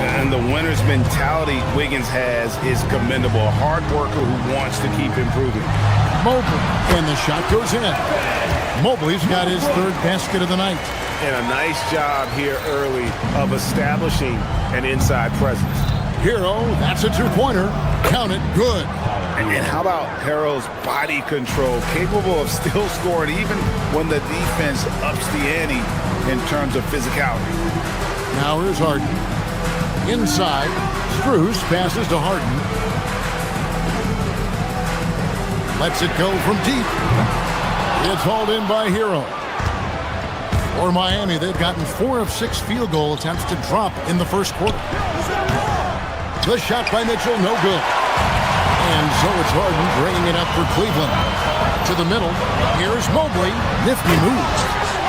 And the winner's mentality Wiggins has is commendable. A hard worker who wants to keep improving. Mobley, and the shot goes in. Mobley's got his 3rd basket of the night. And a nice job here early of establishing an inside presence. Hero, that's a 2-pointer. Count it, good. And how about Harrell's body control, capable of still scoring even when the defense ups the ante in terms of physicality. Now here's Harden. Inside, Strus passes to Harden. Lets it go from deep. It's hauled in by Hero. For Miami, they've gotten 4 of 6 field goal attempts to drop in the first quarter. The shot by Mitchell, no good. And so it's Harden bringing it up for Cleveland. To the middle, here's Mobley. Nifty moves.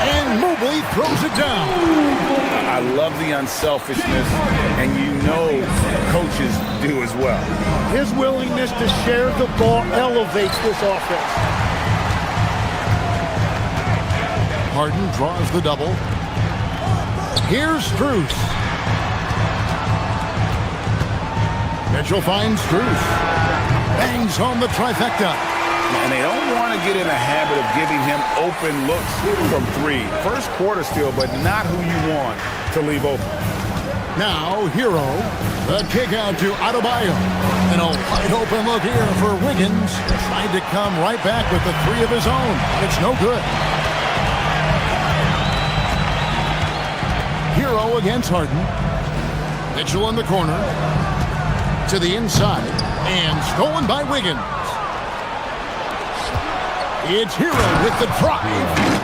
And Mobley throws it down. I love the unselfishness, and you know coaches do as well. His willingness to share the ball elevates this offense. Harden draws the double. Here's Strus. Mitchell finds Strus. Bangs home the trifecta. And they don't want to get in a habit of giving him open looks from 3. First quarter still, but not who you want to leave open. Now, Hero, the kick out to Adebayo. And a wide open look here for Wiggins. Tried to come right back with the 3 of his own. It's no good. Hero against Harden. Mitchell in the corner. To the inside. And stolen by Wiggins. It's Hero with the drive.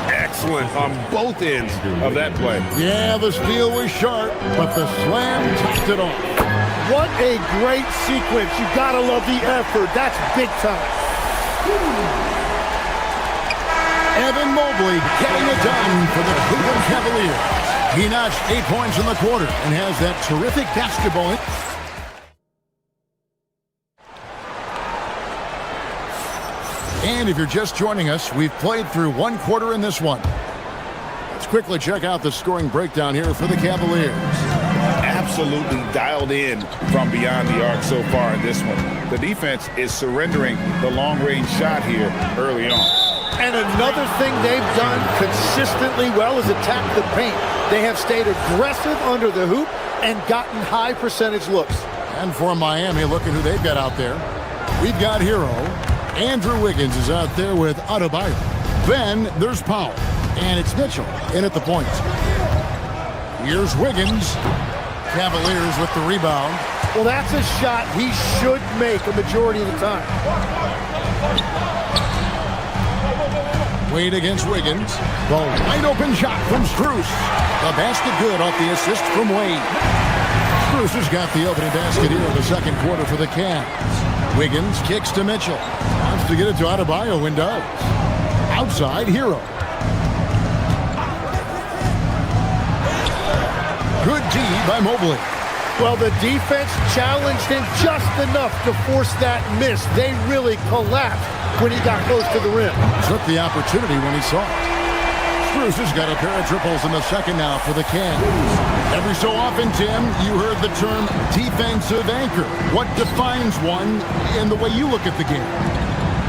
Excellent on both ends of that play. Yeah, the steal was sharp, but the slam topped it off. What a great sequence. You gotta love the effort. That's big time. Evan Mobley getting it done for the Cleveland Cavaliers. He notched 8 points in the quarter and has that terrific basketball. And if you're just joining us, we've played through 1 quarter in this one. Let's quickly check out the scoring breakdown here for the Cavaliers. Absolutely dialed in from beyond the arc so far in this one. The defense is surrendering the long-range shot here early on. And another thing they've done consistently well is attack the paint. They have stayed aggressive under the hoop and gotten high percentage looks. And for Miami, look at who they've got out there. We've got Hero. Andrew Wiggins is out there with Adebayo. Then there's Powell. And it's Mitchell in at the point. Here's Wiggins. Cavaliers with the rebound. Well, that's a shot he should make a majority of the time. Wade against Wiggins. The wide open shot from Strus. The basket good off the assist from Wade. Strus has got the opening basket here in the second quarter for the Cavs. Wiggins kicks to Mitchell. Wants to get it to Adebayo and does. Outside, Hero. Good D by Mobley. Well, the defense challenged him just enough to force that miss. They really collapsed when he got close to the rim. Took the opportunity when he saw it. Strus has got a pair of triples in the second now for the Cavs. Every so often, Tim, you heard the term defensive anchor. What defines one in the way you look at the game?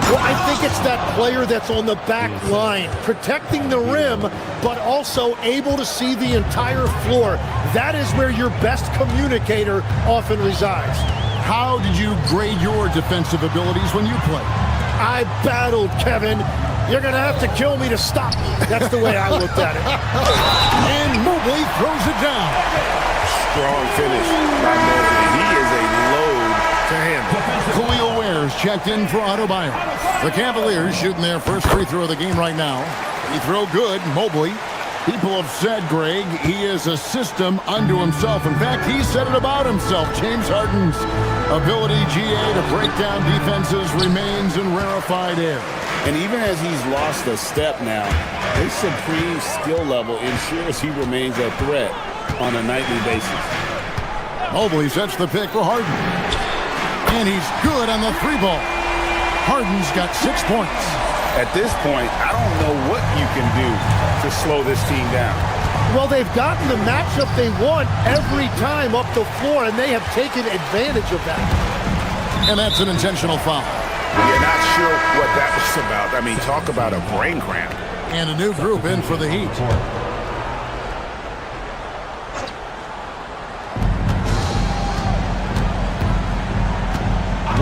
Well, I think it's that player that's on the back line, protecting the rim, but also able to see the entire floor. That is where your best communicator often resides. How did you grade your defensive abilities when you played? I battled, Kevin. You're going to have to kill me to stop me. That's the way I looked at it. And Mobley throws it down. Strong finish by Mobley. He is a load to handle. Khalil Ware's checked in for Adebayo. The Cavaliers shooting their first free throw of the game right now. Free throw good. Mobley. People have said, Greg, he is a system unto himself. In fact, he said it about himself. James Harden's ability, GA, to break down defenses remains in rarefied air. And even as he's lost a step now, his supreme skill level ensures he remains a threat on a nightly basis. Mobley sets the pick for Harden. And he's good on the three ball. Harden's got 6 points. At this point, I don't know what you can do to slow this team down. Well, they've gotten the matchup they want every time up the floor, and they have taken advantage of that. And that's an intentional foul. You're not sure what that was about. I mean, talk about a brain cramp. And a new group in for the Heat.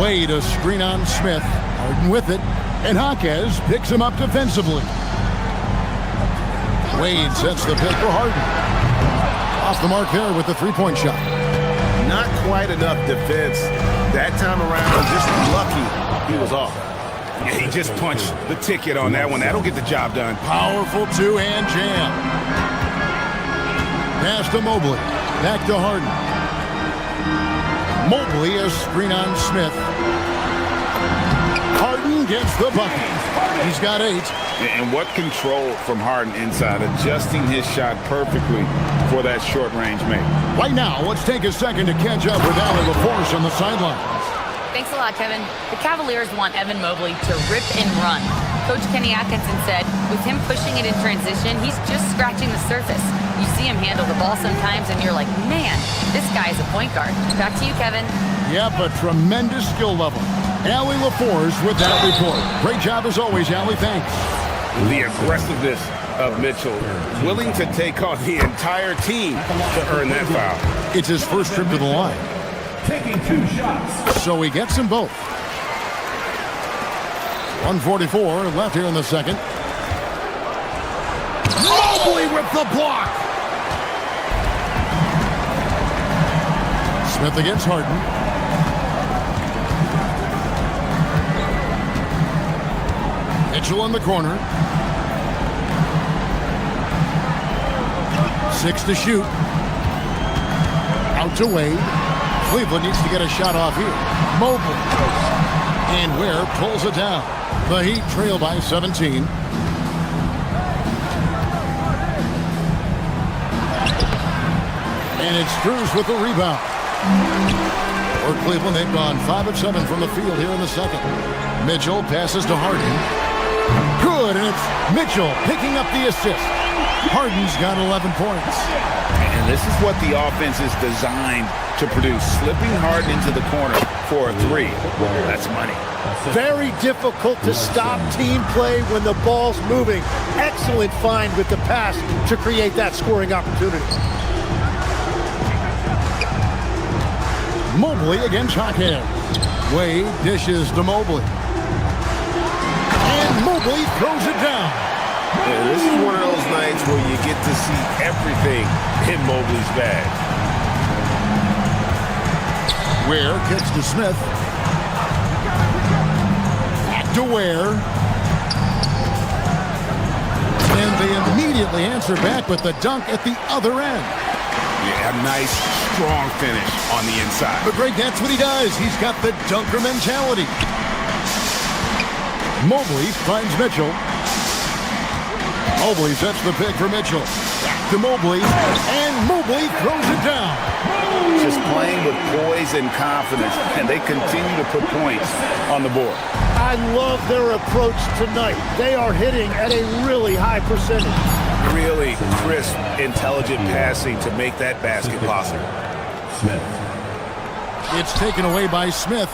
Wade a screen on Smith. Harden with it. And Jaquez picks him up defensively. Wade sets the pick for Harden. Off the mark there with the three-point shot. Not quite enough defense. That time around, just lucky he was off. Yeah, he just punched the ticket on that one. That'll get the job done. Powerful two-hand jam. Pass to Mobley. Back to Harden. Mobley a screen on Smith. Harden gets the bucket. He's got 8. And what control from Harden inside, adjusting his shot perfectly for that short-range make. Right now, let's take a second to catch up with Allie LaForce on the sidelines. Thanks a lot, Kevin. The Cavaliers want Evan Mobley to rip and run. Coach Kenny Atkinson said, with him pushing it in transition, he's just scratching the surface. You see him handle the ball sometimes, and you're like, man, this guy is a point guard. Back to you, Kevin. Yep, a tremendous skill level. Allie LaForce with that report. Great job as always, Allie. Thanks. The aggressiveness of Mitchell, willing to take on the entire team to earn that foul. It's his first trip to the line. Taking 2 shots. So he gets them both. 1:44 left here in the second. Mobley with the block. Smith against Harden. Mitchell in the corner. 6 to shoot. Out to Wade. Cleveland needs to get a shot off here. Mobley. And Ware pulls it down. The Heat trail by 17. And it's Strus with the rebound. For Cleveland, they've gone 5 of 7 from the field here in the second. Mitchell passes to Harden. Good, and it's Mitchell picking up the assist. Harden's got 11 points. And this is what the offense is designed to produce. Slipping Harden into the corner for a 3. That's money. Very difficult to stop team play when the ball's moving. Excellent find with the pass to create that scoring opportunity. Mobley against Jaquez. Wade dishes to Mobley. And Mobley throws it down. Yeah, this is one of those nights where you get to see everything in Mobley's bag. Ware kicks to Smith. Back to Ware. immediately answer back with the dunk at the other end. Yeah, a nice, strong finish on the inside. But Greg, that's what he does. He's got the dunker mentality. Mobley finds Mitchell. Mobley sets the pick for Mitchell. Back to Mobley, and Mobley throws it down. Just playing with poise and confidence, and they continue to put points on the board. I love their approach tonight. They are hitting at a really high percentage. Really crisp, intelligent passing to make that basket possible. Smith. It's taken away by Smith.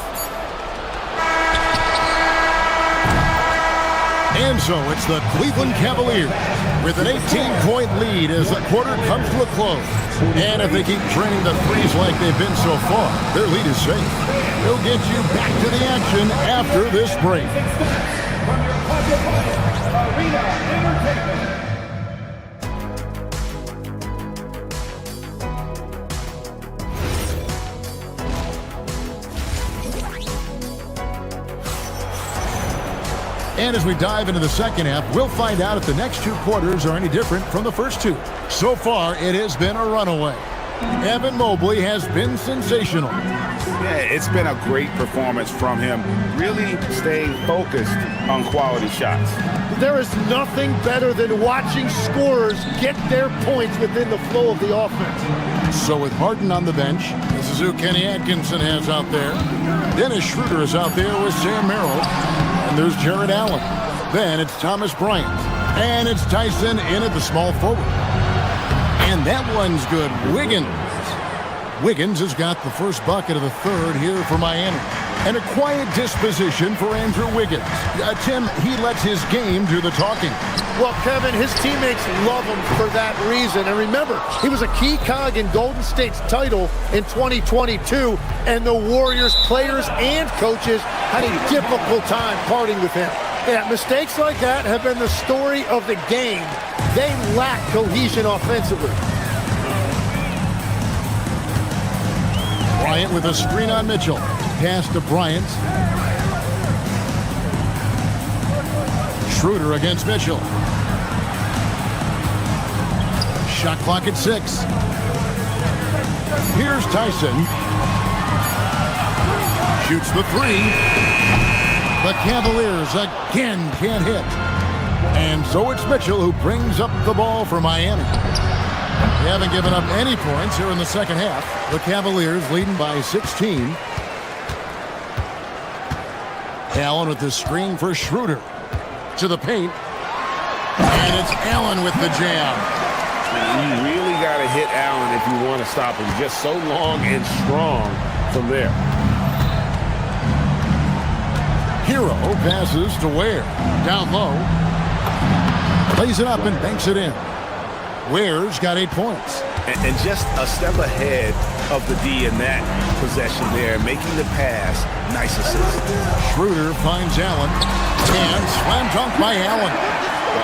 And so it's the Cleveland Cavaliers with an 18-point lead as the quarter comes to a close. And if they keep draining the threes like they've been so far, their lead is safe. They'll get you back to the action after this break. And as we dive into the second half, we'll find out if the next two quarters are any different from the first two. So far, it has been a runaway. Evan Mobley has been sensational. Yeah, it's been a great performance from him, really staying focused on quality shots. There is nothing better than watching scorers get their points within the flow of the offense. So with Harden on the bench, this is who Kenny Atkinson has out there. Dennis Schroeder is out there with Sam Merrill. And there's Jared Allen. Then it's Thomas Bryant. And it's Tyson in at the small forward. And that one's good. Wiggins has got the first bucket of the third here for Miami. And a quiet disposition for Andrew Wiggins. Tim, he lets his game do the talking. Well, Kevin, his teammates love him for that reason. And remember, he was a key cog in Golden State's title in 2022, and the Warriors players and coaches had a difficult time parting with him. Yeah, mistakes like that have been the story of the game. They lack cohesion offensively. Bryant with a screen on Mitchell. Pass to Bryant. Schroeder against Mitchell. Shot clock at 6. Here's Tyson. Shoots the 3. The Cavaliers again can't hit. And so it's Mitchell who brings up the ball for Miami. They haven't given up any points here in the second half. The Cavaliers leading by 16. Allen with the screen for Schroeder. To the paint. And it's Allen with the jam. You really got to hit Allen if you want to stop him. Just so long and strong from there. Hero passes to Ware. Down low. Plays it up and banks it in. Ware's got 8 points. And just a step ahead of the D in that possession there, making the pass. Nice assist. Schroeder finds Allen. And slam dunk by Allen.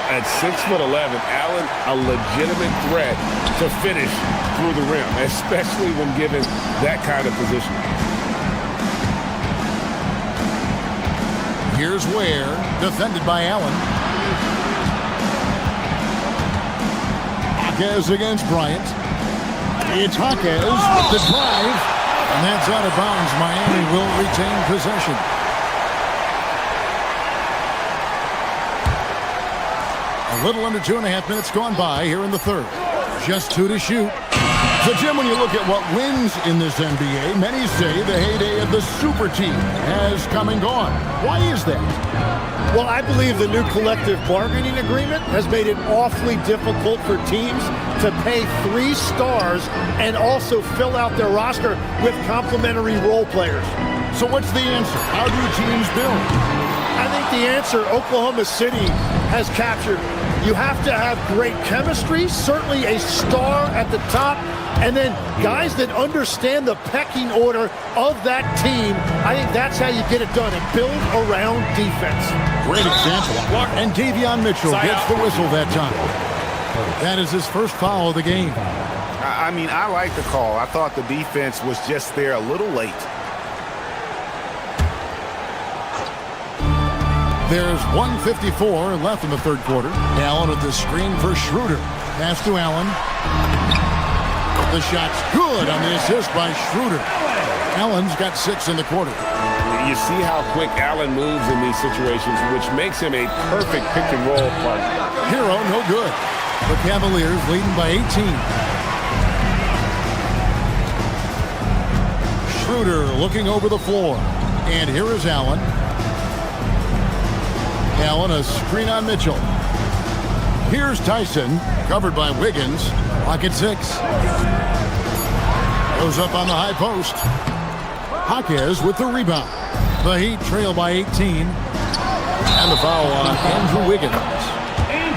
At 6'11", Allen a legitimate threat to finish through the rim, especially when given that kind of position. Here's Ware, defended by Allen. Jaquez against Bryant. It's Jaquez with the drive, and that's out of bounds. Miami will retain possession. A little under 2.5 minutes gone by here in the third. Just 2 to shoot. So, Jim, when you look at what wins in this NBA, many say the heyday of the super team has come and gone. Why is that? Well, I believe the new collective bargaining agreement has made it awfully difficult for teams to pay 3 stars and also fill out their roster with complementary role players. So what's the answer? How do teams build? I think the answer Oklahoma City has captured. You have to have great chemistry, certainly a star at the top, and then guys that understand the pecking order of that team. I think that's how you get it done and build around defense. Great example. And Davion Mitchell gets the whistle that time. That is his first foul of the game. I mean, I like the call. I thought the defense was just there a little late. There's 1:54 left in the third quarter. Allen with the screen for Schroeder. Pass to Allen. The shot's good on the assist by Schroeder. Allen's got 6 in the quarter. You see how quick Allen moves in these situations, which makes him a perfect pick-and-roll partner. Hero, no good. The Cavaliers leading by 18. Schroeder looking over the floor. And here is Allen. Allen, a screen on Mitchell. Here's Tyson, covered by Wiggins. Lock at 6. Goes up on the high post. Jaquez with the rebound. The Heat trail by 18. And the foul on Andrew Wiggins.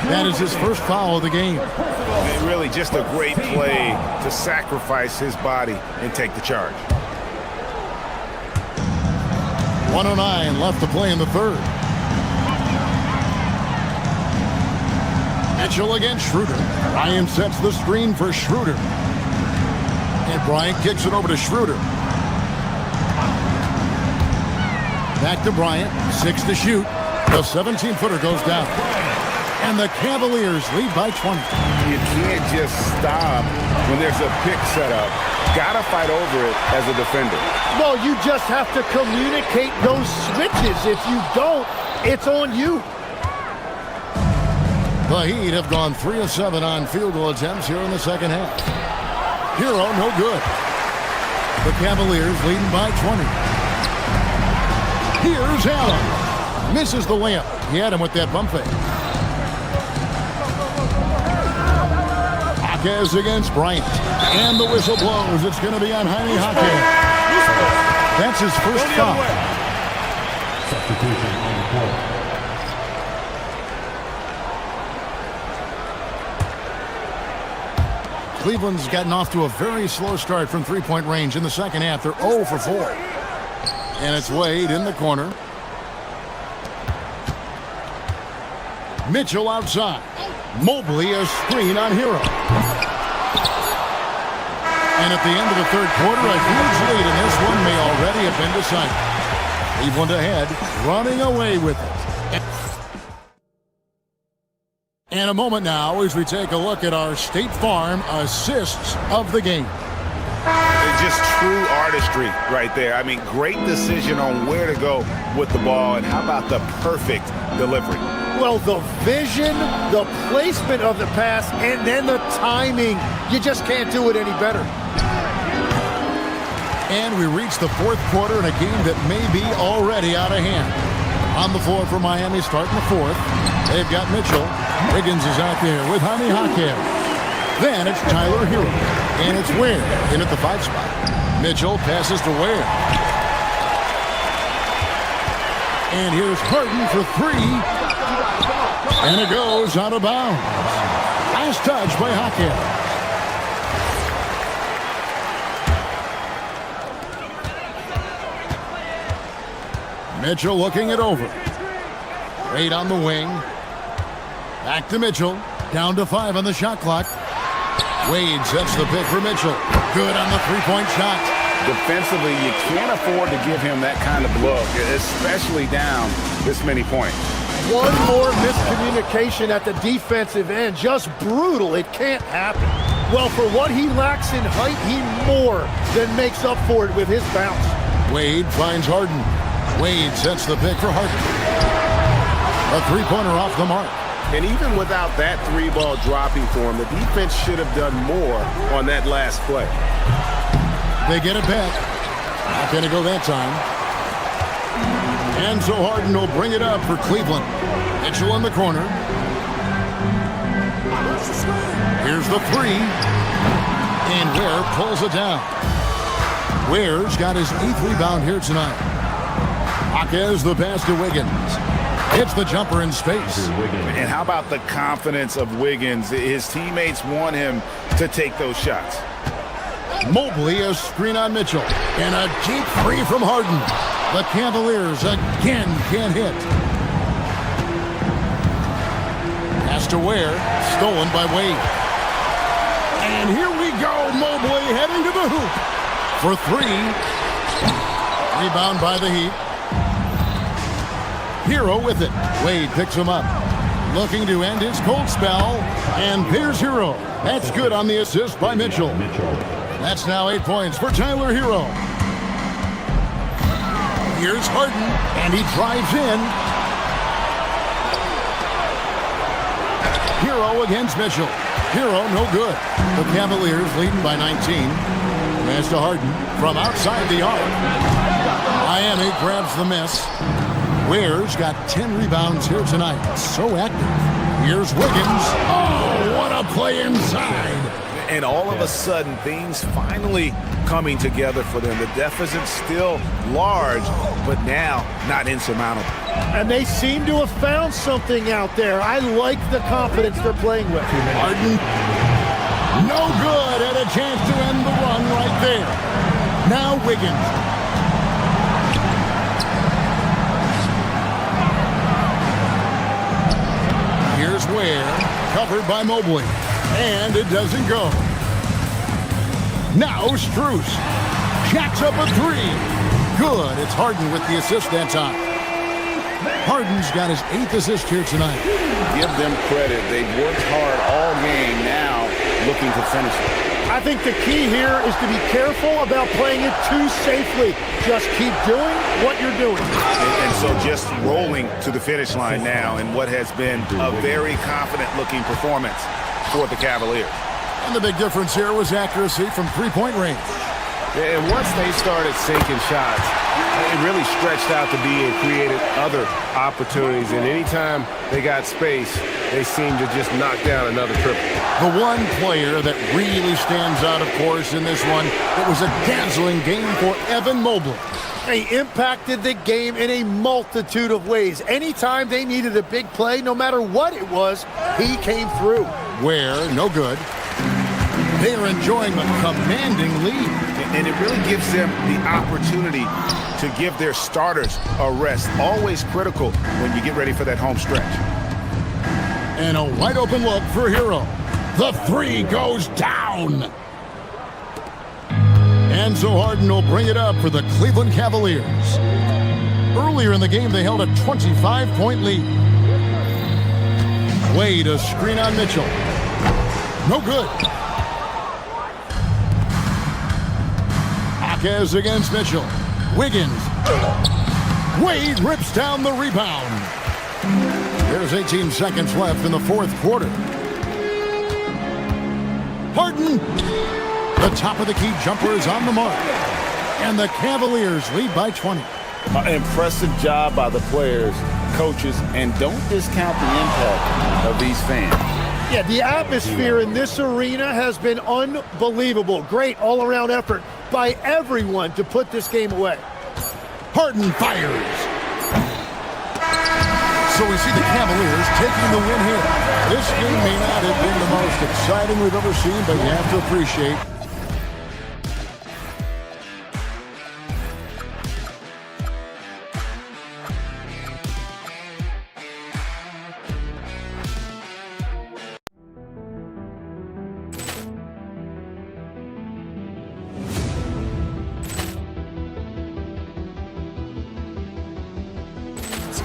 That is his first foul of the game. And really just a great play to sacrifice his body and take the charge. 1:09 left to play in the third. Mitchell against Schroeder. Ryan sets the screen for Schroeder. And Bryant kicks it over to Schroeder. Back to Bryant. 6 to shoot. The 17-footer goes down. And the Cavaliers lead by 20. You can't just stop when there's a pick set up. Gotta fight over it as a defender. Well, you just have to communicate those switches. If you don't, it's on you. The Heat have gone 3 of 7 on field goal attempts here in the second half. Hero, no good. The Cavaliers leading by 20. Here's Allen. Misses the layup. He had him with that bump fake. Jaquez against Bryant. And the whistle blows. It's going to be on Jaime Jaquez. That's his first foul. Substitution on the court. Cleveland's gotten off to a very slow start from three-point range in the second half. They're 0 for 4. And it's Wade in the corner. Mitchell outside. Mobley a screen on Hero. And at the end of the third quarter, a huge lead, and this one may already have been decided. Cleveland ahead, running away with it. And a moment now as we take a look at our State Farm assists of the game. It's just true artistry right there. I mean, great decision on where to go with the ball, and how about the perfect delivery? Well, the vision, the placement of the pass, and then the timing. You just can't do it any better. And we reach the fourth quarter in a game that may be already out of hand. On the floor for Miami starting the fourth. They've got Mitchell. Wiggins is out there with Jaime Jaquez. Then it's Tyler Hero. And it's Ware in at the 5 spot. Mitchell passes to Ware. And here's Harden for 3. And it goes out of bounds. Last touch by Jaquez. Mitchell looking it over. Wade on the wing. Back to Mitchell. Down to 5 on the shot clock. Wade sets the pick for Mitchell. Good on the three-point shot. Defensively, you can't afford to give him that kind of look, especially down this many points. One more miscommunication at the defensive end. Just brutal. It can't happen. Well, for what he lacks in height, he more than makes up for it with his bounce. Wade finds Harden. Wade sets the pick for Harden. A three-pointer off the mark. And even without that 3-ball dropping for him, the defense should have done more on that last play. They get it back. Not going to go that time. And so Harden will bring it up for Cleveland. Mitchell in the corner. Here's the 3. And Ware pulls it down. Ware's got his 8th rebound here tonight. Jaquez the pass to Wiggins. Hits the jumper in space. And how about the confidence of Wiggins? His teammates want him to take those shots. Mobley a screen on Mitchell. And a deep three from Harden. The Cavaliers again can't hit. Pass to Ware. Stolen by Wade. And here we go. Mobley heading to the hoop for 3. Rebound by the Heat. Hero with it. Wade picks him up. Looking to end his cold spell. And here's Hero. That's good on the assist by Mitchell. That's now 8 points for Tyler Hero. Here's Harden, and he drives in. Hero against Mitchell. Hero, no good. The Cavaliers leading by 19. Pass to Harden from outside the arc. Miami grabs the miss. Ware's got 10 rebounds here tonight. So active. Here's Wiggins. Oh, what a play inside. And all of a sudden, things finally coming together for them. The deficit's still large, but now not insurmountable. And they seem to have found something out there. I like the confidence they're playing with. Harden, no good, and a chance to end the run right there. Now Wiggins. Here's Ware, covered by Mobley, and it doesn't go. Now Strus jacks up a three. Good, it's Harden with the assist that time. Harden's got his 8th assist here tonight. Give them credit. They've worked hard all game, now looking to finish it. I think the key here is to be careful about playing it too safely. Just keep doing what you're doing. And so just rolling to the finish line now in what has been a very confident-looking performance for the Cavaliers. And the big difference here was accuracy from three-point range. Yeah, and once they started sinking shots, it really stretched out to be and created other opportunities. And anytime they got space, they seemed to just knock down another triple. The one player that really stands out, of course, in this one, it was a dazzling game for Evan Mobley. He impacted the game in a multitude of ways. Anytime they needed a big play, no matter what it was, he came through. Ware, no good. They are enjoying a commanding lead. And it really gives them the opportunity to give their starters a rest. Always critical when you get ready for that home stretch. And a wide open look for Hero. The three goes down. And so Harden will bring it up for the Cleveland Cavaliers. Earlier in the game, they held a 25-point lead. Wade, a screen on Mitchell. No good. Akez against Mitchell. Wiggins. Wade rips down the rebound. There's 18 seconds left in the fourth quarter. Harden. The top of the key jumper is on the mark. And the Cavaliers lead by 20. Impressive job by the players, coaches, and don't discount the impact of these fans. Yeah, the atmosphere in this arena has been unbelievable. Great all-around effort by everyone to put this game away. Harden fires. So we see the Cavaliers taking the win here. This game may not have been the most exciting we've ever seen, but you have to appreciate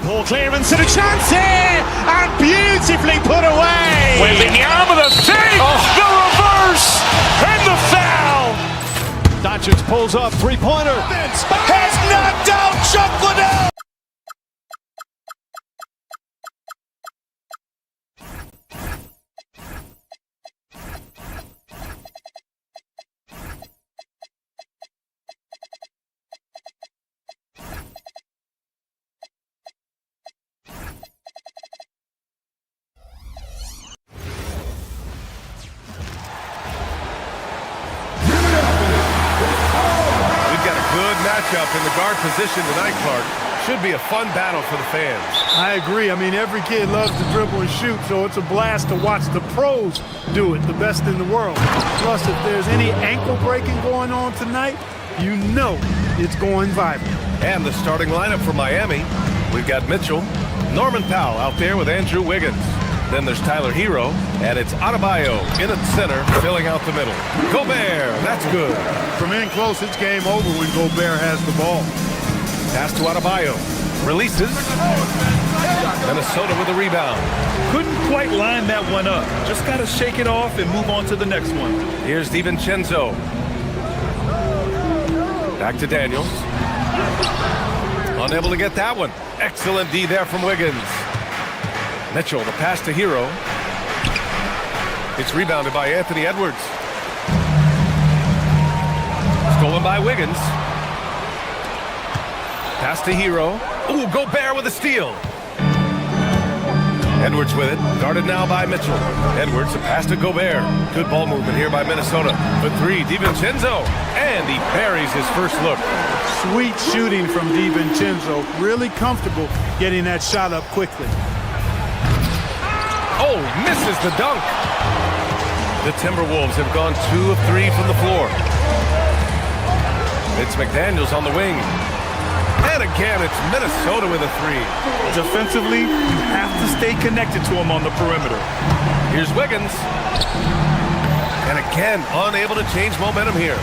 Ball clearance and a chance here, and beautifully put away. Wembanyama the save, the reverse, and the foul. Doncic pulls up, three-pointer. Has knocked out Chuck Liddell. Matchup in the guard position tonight, Clark. Should be a fun battle for the fans. I agree. I mean, every kid loves to dribble and shoot, so it's a blast to watch the pros do it, the best in the world. Plus, if there's any ankle breaking going on tonight, you know it's going viral. And the starting lineup for Miami, we've got Mitchell, Norman Powell out there with Andrew Wiggins. Then there's Tyler Hero, and it's Adebayo in at center, filling out the middle. Gobert, that's good. From in close, it's game over when Gobert has the ball. Pass to Adebayo. Releases. Minnesota with a rebound. Couldn't quite line that one up. Just got to shake it off and move on to the next one. Here's DiVincenzo. Back to Daniels. Unable to get that one. Excellent D there from Wiggins. Mitchell, the pass to Hero. It's rebounded by Anthony Edwards. Stolen by Wiggins. Pass to Hero. Ooh, Gobert with a steal. Edwards with it. Guarded now by Mitchell. Edwards, a pass to Gobert. Good ball movement here by Minnesota. For three, DiVincenzo. And he buries his first look. Sweet shooting from DiVincenzo. Really comfortable getting that shot up quickly. Oh, misses the dunk. The Timberwolves have gone 2 of 3 from the floor. It's McDaniels on the wing. And again, it's Minnesota with a three. Defensively, you have to stay connected to him on the perimeter. Here's Wiggins. And again, unable to change momentum here.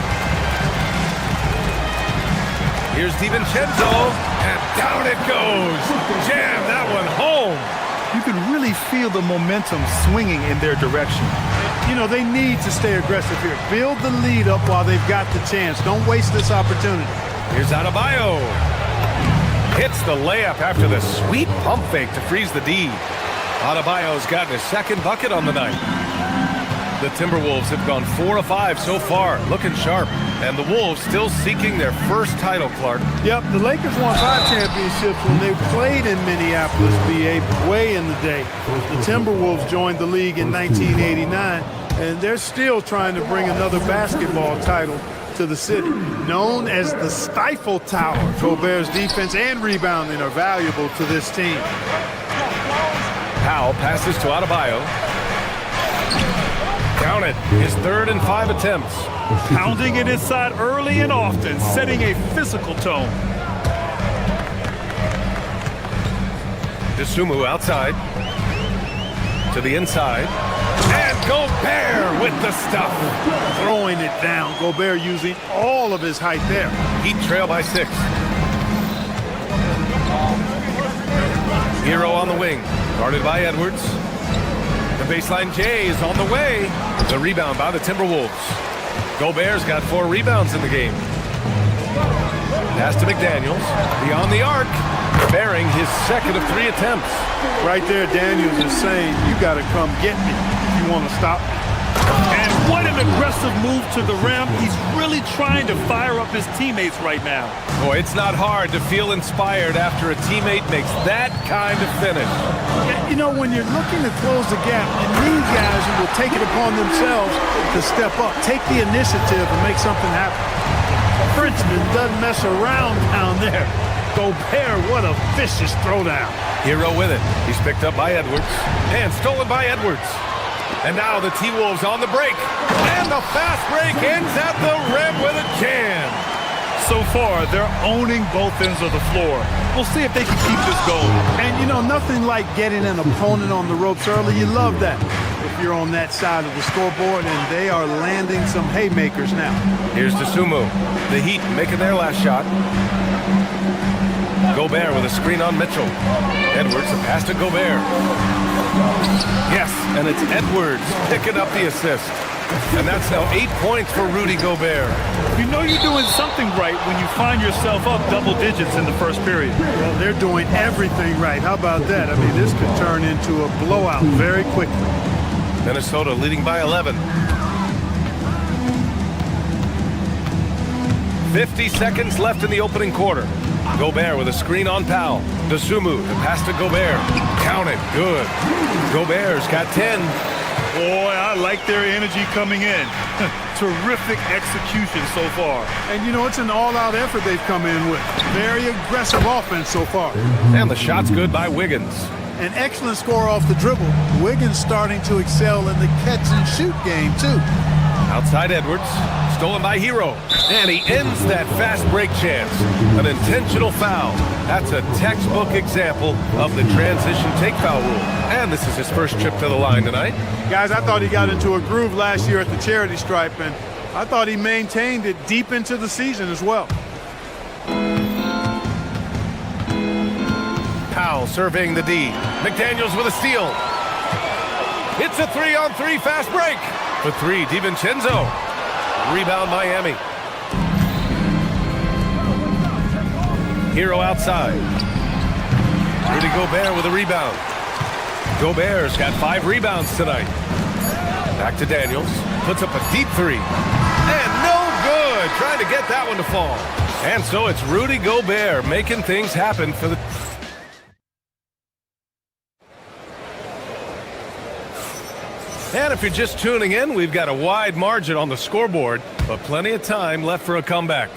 Here's DiVincenzo. And down it goes. Jam that one home. You can really feel the momentum swinging in their direction. You know, they need to stay aggressive here. Build the lead up while they've got the chance. Don't waste this opportunity. Here's Adebayo. Hits the layup after the sweet pump fake to freeze the D. Adebayo's gotten his second bucket on the night. The Timberwolves have gone 4 of 5 so far, looking sharp. And the Wolves still seeking their first title, Clark. Yep, the Lakers won 5 championships when they played in Minneapolis, BA, way in the day. The Timberwolves joined the league in 1989, and they're still trying to bring another basketball title to the city. Known as the Stifle Tower, Gobert's defense and rebounding are valuable to this team. Powell passes to Adebayo. Count it, his 3rd and 5 attempts. Pounding it inside early and often, setting a physical tone. DeSumo outside. To the inside. And Gobert with the stuff. Throwing it down. Gobert using all of his height there. Heat trail by 6. Hero on the wing. Guarded by Edwards. The baseline J is on the way. The rebound by the Timberwolves. Gobert's got 4 rebounds in the game. Pass to McDaniels. Beyond the arc. Bearing his 2nd of 3 attempts. Right there, Daniels is saying, you got to come get me if you want to stop me. And what an aggressive move to the rim. He's really trying to fire up his teammates right now. Boy, it's not hard to feel inspired after a teammate makes that kind of finish. You know, when you're looking to close the gap, you need guys who will take it upon themselves to step up, take the initiative and make something happen. Frenchman doesn't mess around down there. Gobert, what a vicious throwdown. Hero with it. He's picked up by Edwards. And stolen by Edwards. And now the T-Wolves on the break. And the fast break ends at the rim with a jam. So far, they're owning both ends of the floor. We'll see if they can keep this going. And, you know, nothing like getting an opponent on the ropes early. You love that if you're on that side of the scoreboard, and they are landing some haymakers now. Here's DeSumo. The Heat making their last shot. Gobert with a screen on Mitchell. Edwards, a pass to Gobert. Yes, and it's Edwards picking up the assist. And that's now 8 points for Rudy Gobert. You know you're doing something right when you find yourself up double digits in the first period. Well, they're doing everything right. How about that? I mean, this could turn into a blowout very quickly. Minnesota leading by 11. 50 seconds left in the opening quarter. Gobert with a screen on Powell. DeSumo, the pass to Gobert. Count it, good. Gobert's got 10. Boy, I like their energy coming in. Terrific execution so far. And, you know, it's an all-out effort they've come in with. Very aggressive offense so far. And the shot's good by Wiggins. An excellent score off the dribble. Wiggins starting to excel in the catch-and-shoot game, too. Outside Edwards. Stolen by Hero. And he ends that fast break chance. An intentional foul. That's a textbook example of the transition take foul rule. And this is his first trip to the line tonight. Guys, I thought he got into a groove last year at the charity stripe, and I thought he maintained it deep into the season as well. Powell serving the D. McDaniels with a steal. It's a 3-on-3 fast break. For three, DiVincenzo. Rebound Miami. Hero outside. Rudy Gobert with a rebound. Gobert's got 5 rebounds tonight. Back to Daniels. Puts up a deep three. And no good. Trying to get that one to fall. And so it's Rudy Gobert making things happen for the... And if you're just tuning in, we've got a wide margin on the scoreboard, but plenty of time left for a comeback.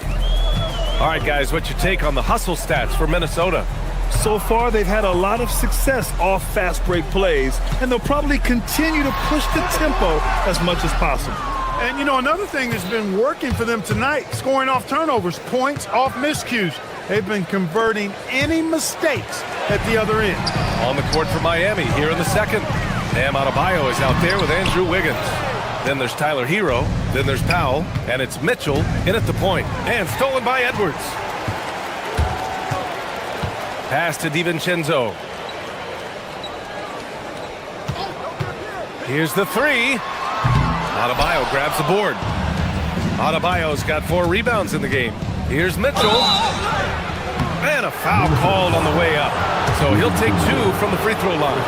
All right, guys, what's your take on the hustle stats for Minnesota? So far, they've had a lot of success off fast break plays, and they'll probably continue to push the tempo as much as possible. And, you know, another thing that's been working for them tonight, scoring off turnovers, points off miscues. They've been converting any mistakes at the other end. On the court for Miami here in the second. Bam Adebayo is out there with Andrew Wiggins. Then there's Tyler Hero. Then there's Powell. And it's Mitchell in at the point. And stolen by Edwards. Pass to DiVincenzo. Here's the three. Adebayo grabs the board. Adebayo's got 4 rebounds in the game. Here's Mitchell. And a foul called on the way up. So he'll take 2 from the free throw line.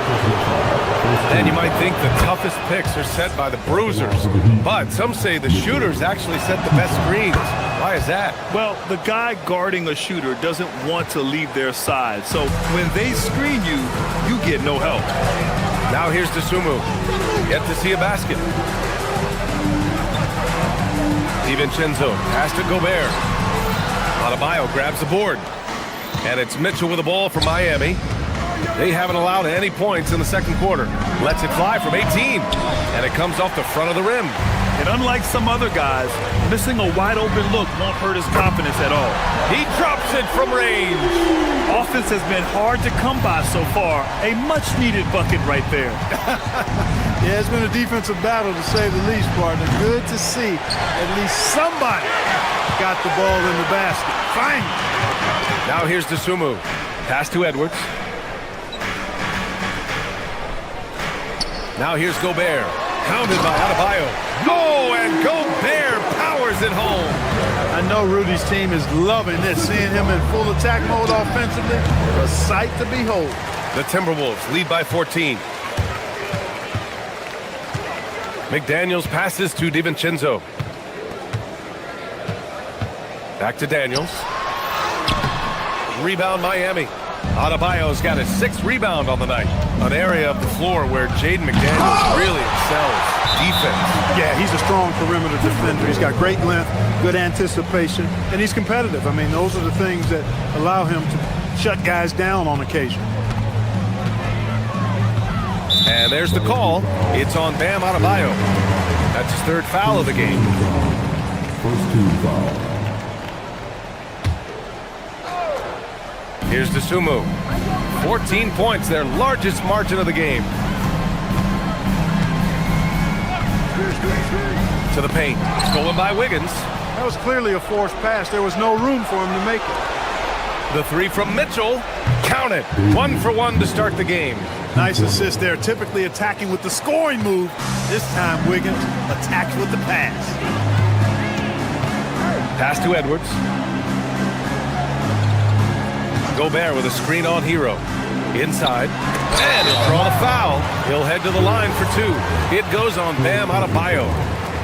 And you might think the toughest picks are set by the bruisers. But some say the shooters actually set the best screens. Why is that? Well, the guy guarding a shooter doesn't want to leave their side. So when they screen you, you get no help. Now here's DeSumo. Yet to see a basket. DiVincenzo pass to Gobert. Adebayo grabs the board. And it's Mitchell with the ball for Miami. They haven't allowed any points in the second quarter. Lets it fly from 18. And it comes off the front of the rim. And unlike some other guys, missing a wide open look won't hurt his confidence at all. He drops it from range. Offense has been hard to come by so far. A much-needed bucket right there. Yeah, it's been a defensive battle to say the least, partner. Good to see at least somebody got the ball in the basket. Finally. Now here's DeSumo. Pass to Edwards. Now here's Gobert. Pounded by Adebayo. Oh, and Gobert powers it home. I know Rudy's team is loving this, seeing him in full attack mode offensively. A sight to behold. The Timberwolves lead by 14. McDaniels passes to DiVincenzo. Back to Daniels. Rebound Miami. Adebayo's got his 6th rebound on the night. An area of the floor where Jaden McDaniels really excels. Defense. Yeah, he's a strong perimeter defender. He's got great length, good anticipation, and he's competitive. I mean, those are the things that allow him to shut guys down on occasion. And there's the call. It's on Bam Adebayo. That's his 3rd foul of the game. First 2 fouls. Here's DeSumo. 14 points, their largest margin of the game. To the paint. Stolen by Wiggins. That was clearly a forced pass. There was no room for him to make it. The 3 from Mitchell. Count it. 1 for 1 to start the game. Nice assist there. Typically attacking with the scoring move. This time Wiggins attacks with the pass. Pass to Edwards. Gobert with a screen on Hero. Inside. And he'll draw the foul. He'll head to the line for 2. It goes on Bam Adebayo.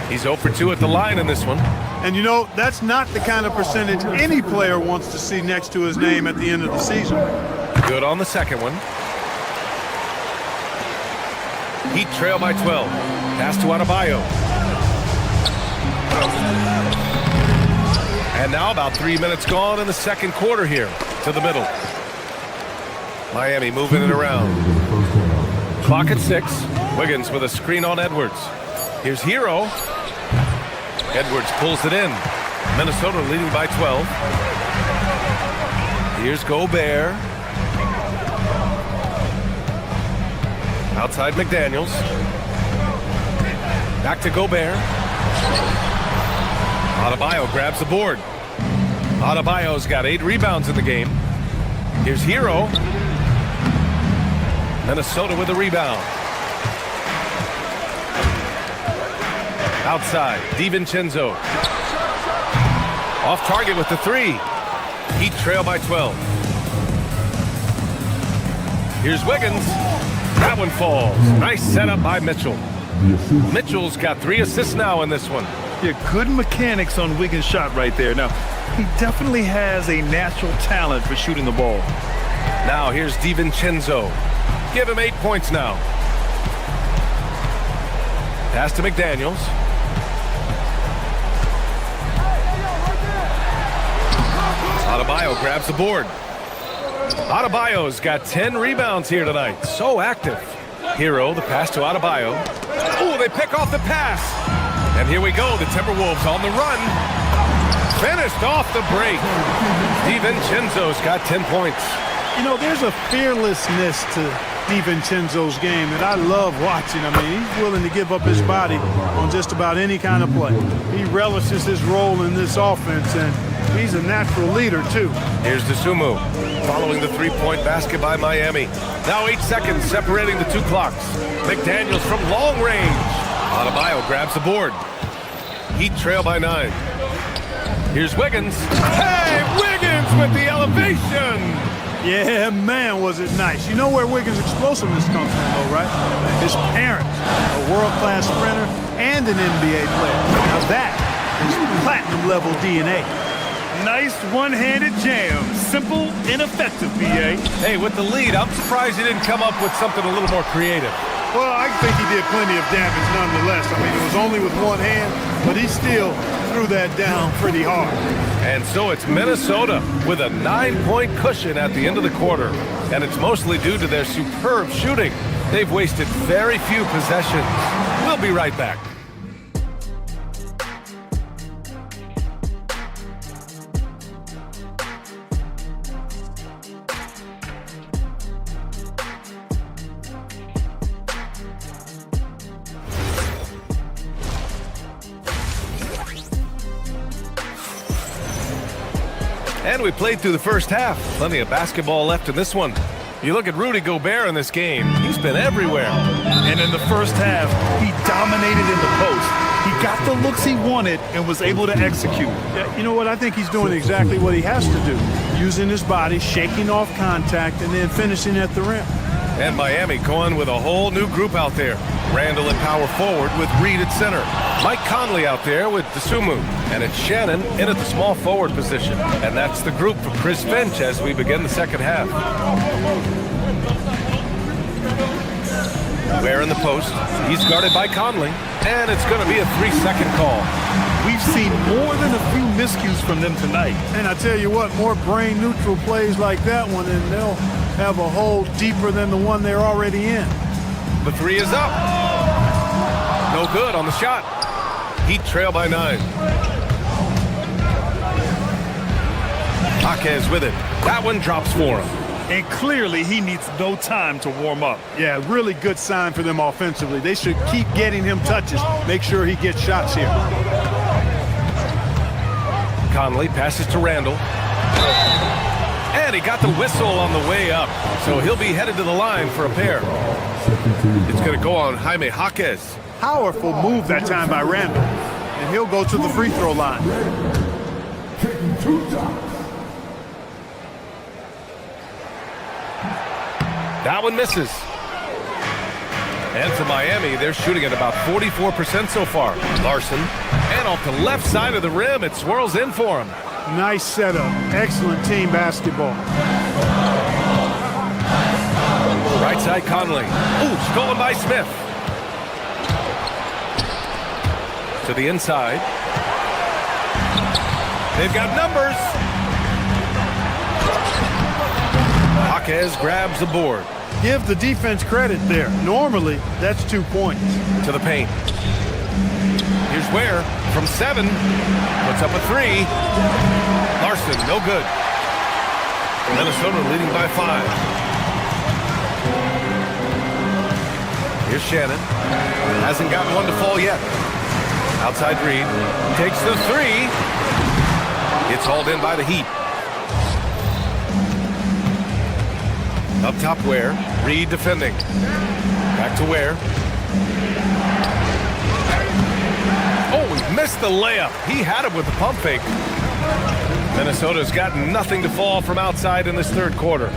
He's 0 for 2 at the line in this one. And you know, that's not the kind of percentage any player wants to see next to his name at the end of the season. Good on the second one. Heat trail by 12. Pass to Adebayo. And now about 3 minutes gone in the second quarter here. To the middle. Miami moving it around. Clock at 6. Wiggins with a screen on Edwards. Here's Hero. Edwards pulls it in. Minnesota leading by 12. Here's Gobert. Outside McDaniels. Back to Gobert. Adebayo grabs the board. Adebayo's got 8 rebounds in the game. Here's Hero. Minnesota with the rebound. Outside, DiVincenzo. Off target with the three. Heat trail by 12. Here's Wiggins. That one falls. Nice setup by Mitchell. Mitchell's got 3 assists now in this one. Yeah, good mechanics on Wiggins' shot right there. Now, he definitely has a natural talent for shooting the ball. Now here's DiVincenzo. Give him 8 points now. Pass to McDaniels. Adebayo grabs the board. Adebayo's got 10 rebounds here tonight. So active. Hero, the pass to Adebayo. Oh, they pick off the pass. And here we go, the Timberwolves on the run. Finished off the break. DiVincenzo's got 10 points. You know, there's a fearlessness to DiVincenzo's game that I love watching. I mean, he's willing to give up his body on just about any kind of play. He relishes his role in this offense, and he's a natural leader, too. Here's Dosunmu following the three-point basket by Miami. Now 8 seconds separating the 2 clocks. McDaniels from long range. Adebayo grabs the board. Heat trail by 9. Here's Wiggins. Hey, Wiggins with the elevation. Yeah, man, was it nice. You know where Wiggins' explosiveness comes from, though, right? His parents, a world-class sprinter and an NBA player. Now that is platinum-level DNA. Nice one-handed jam. Simple and effective, B.A. Hey, with the lead, I'm surprised he didn't come up with something a little more creative. Well, I think he did plenty of damage nonetheless. I mean, it was only with one hand, but he still threw that down pretty hard. And so it's Minnesota with a 9-point cushion at the end of the quarter. And it's mostly due to their superb shooting. They've wasted very few possessions. We'll be right back. And we played through the first half. Plenty of basketball left in this one. You look at Rudy Gobert in this game. He's been everywhere. And in the first half, he dominated in the post. He got the looks he wanted and was able to execute. Yeah, you know what? I think he's doing exactly what he has to do. Using his body, shaking off contact, and then finishing at the rim. And Miami going with a whole new group out there. Randall at power forward with Reed at center. Mike Conley out there with Dosunmu. And it's Shannon in at the small forward position. And that's the group for Chris Finch as we begin the second half. Ware in the post. He's guarded by Conley. And it's going to be a 3-second call. We've seen more than a few miscues from them tonight. And I tell you what, more brain-neutral plays like that one, and they'll have a hole deeper than the one they're already in. The 3 is up. No good on the shot. Heat trail by 9. Jaquez with it. That one drops for him. And clearly he needs no time to warm up. Yeah, really good sign for them offensively. They should keep getting him touches. Make sure he gets shots here. Conley passes to Randall. And he got the whistle on the way up. So he'll be headed to the line for a pair. It's going to go on Jaime Jaquez. Powerful move that time by Randall. And he'll go to the free throw line. That one misses. And for Miami, they're shooting at about 44% so far. Larson. And off the left side of the rim, it swirls in for him. Nice setup. Excellent team basketball. Right side Conley. Ooh, stolen by Smith. To the inside. They've got numbers. Jaquez grabs the board. Give the defense credit there. Normally, that's 2 points. To the paint. Here's Ware from 7. Puts up a 3. Larson, no good. Minnesota leading by 5. Here's Shannon. Hasn't gotten one to fall yet. Outside Reed. Takes the 3. It's hauled in by the Heat. Up top Ware. Reed defending. Back to Ware. Oh, he missed the layup. He had it with the pump fake. Minnesota's got nothing to fall from outside in this third quarter.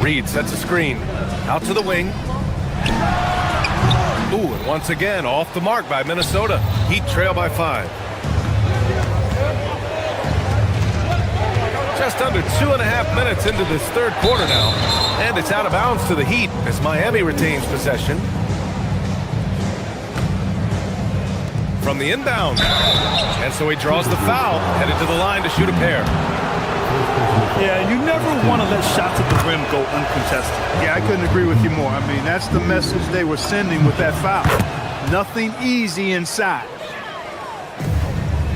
Reed sets a screen. Out to the wing. Ooh, and once again, off the mark by Minnesota. Heat trail by 5. Just under 2.5 minutes into this third quarter now. And it's out of bounds to the Heat as Miami retains possession. From the inbound. And so he draws the foul, headed to the line to shoot a pair. Yeah, you never want to let shots at the rim go uncontested. Yeah, I couldn't agree with you more. I mean, that's the message they were sending with that foul. Nothing easy inside.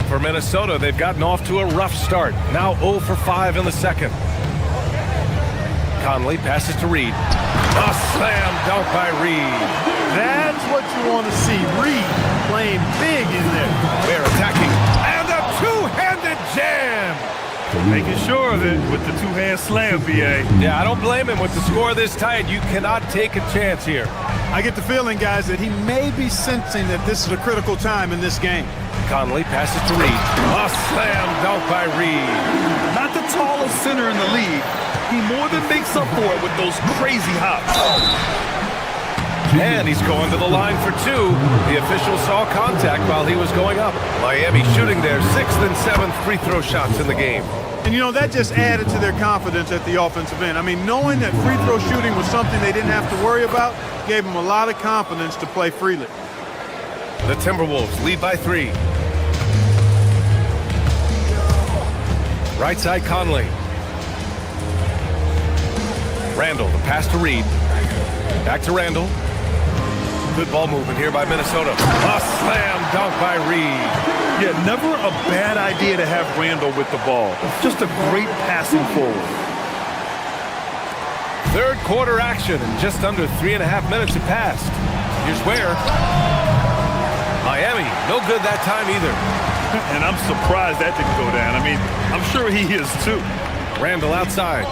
For Minnesota, they've gotten off to a rough start. Now 0 for 5 in the second. Conley passes to Reed. A slam dunk by Reed. That's what you want to see. Reed playing big in there. They're attacking. And a two-handed jam. Making sure of it with the two-hand slam, B.A. Yeah, I don't blame him. With the score this tight, you cannot take a chance here. I get the feeling, guys, that he may be sensing that this is a critical time in this game. Conley passes to Reed. A slam dunk by Reed. Not the tallest center in the league. He more than makes up for it with those crazy hops. And he's going to the line for 2. The official saw contact while he was going up. Miami shooting their 6th and 7th free throw shots in the game. And, you know, that just added to their confidence at the offensive end. I mean, knowing that free throw shooting was something they didn't have to worry about gave them a lot of confidence to play freely. The Timberwolves lead by 3. Right side Conley. Randall, the pass to Reed. Back to Randall. Good ball movement here by Minnesota. A slam dunk by Reed. Yeah, never a bad idea to have Randall with the ball. Just a great passing forward. Third quarter action, and just under 3.5 minutes have passed. Here's Ware. Miami, no good that time either. And I'm surprised that didn't go down. I mean, I'm sure he is too. Randall outside.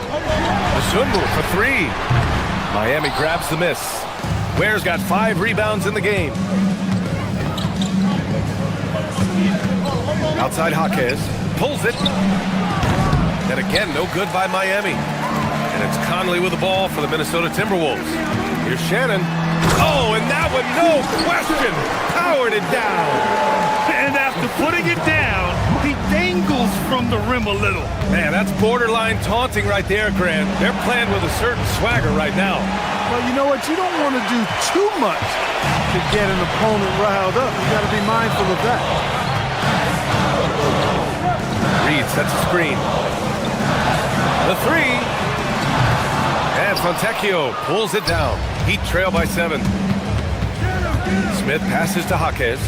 Sunbu for 3. Miami grabs the miss. Ware's got 5 rebounds in the game. Outside Jaquez. Pulls it. And again, no good by Miami. And it's Conley with the ball for the Minnesota Timberwolves. Here's Shannon. Oh, and that one, no question, powered it down. And after putting it down, he dangles from the rim a little. Man, that's borderline taunting right there, Grant. They're playing with a certain swagger right now. Well, you know what? You don't want to do too much to get an opponent riled up. You got to be mindful of that. Reed sets a screen. The 3. And Fontecchio pulls it down. Heat trail by 7. Smith passes to Jaquez.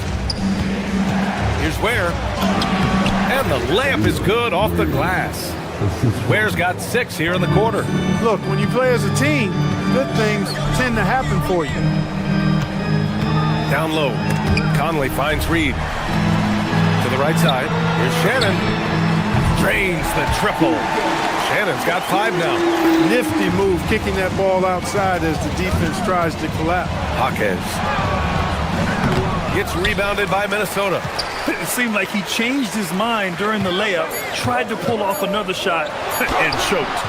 Here's Ware. And the layup is good off the glass. Ware's got 6 here in the quarter. Look, when you play as a team, good things tend to happen for you. Down low. Conley finds Reed. To the right side. Here's Shannon. Drains the triple. Shannon's got 5 now. Nifty move, kicking that ball outside as the defense tries to collapse. Jaquez gets rebounded by Minnesota. It seemed like he changed his mind during the layup, tried to pull off another shot, and choked.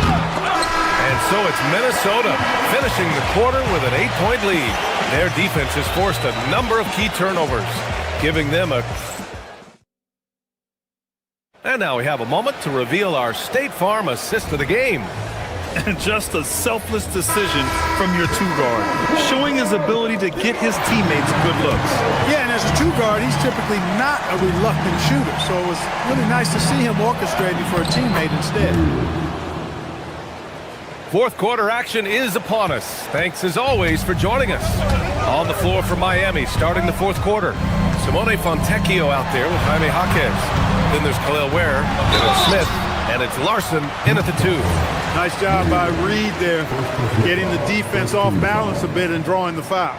And so it's Minnesota finishing the quarter with an 8-point lead. Their defense has forced a number of key turnovers, giving them a... And now we have a moment to reveal our State Farm assist of the game. And just a selfless decision from your 2-guard, showing his ability to get his teammates good looks. Yeah, and as a 2-guard, he's typically not a reluctant shooter, so it was really nice to see him orchestrating for a teammate instead. Fourth quarter action is upon us. Thanks as always for joining us. On the floor for Miami, starting the fourth quarter. Simone Fontecchio out there with Jaime Jaquez. Then there's Khalil Ware, then it's Smith, and it's Larson in at the 2. Nice job by Reed there, getting the defense off balance a bit and drawing the foul.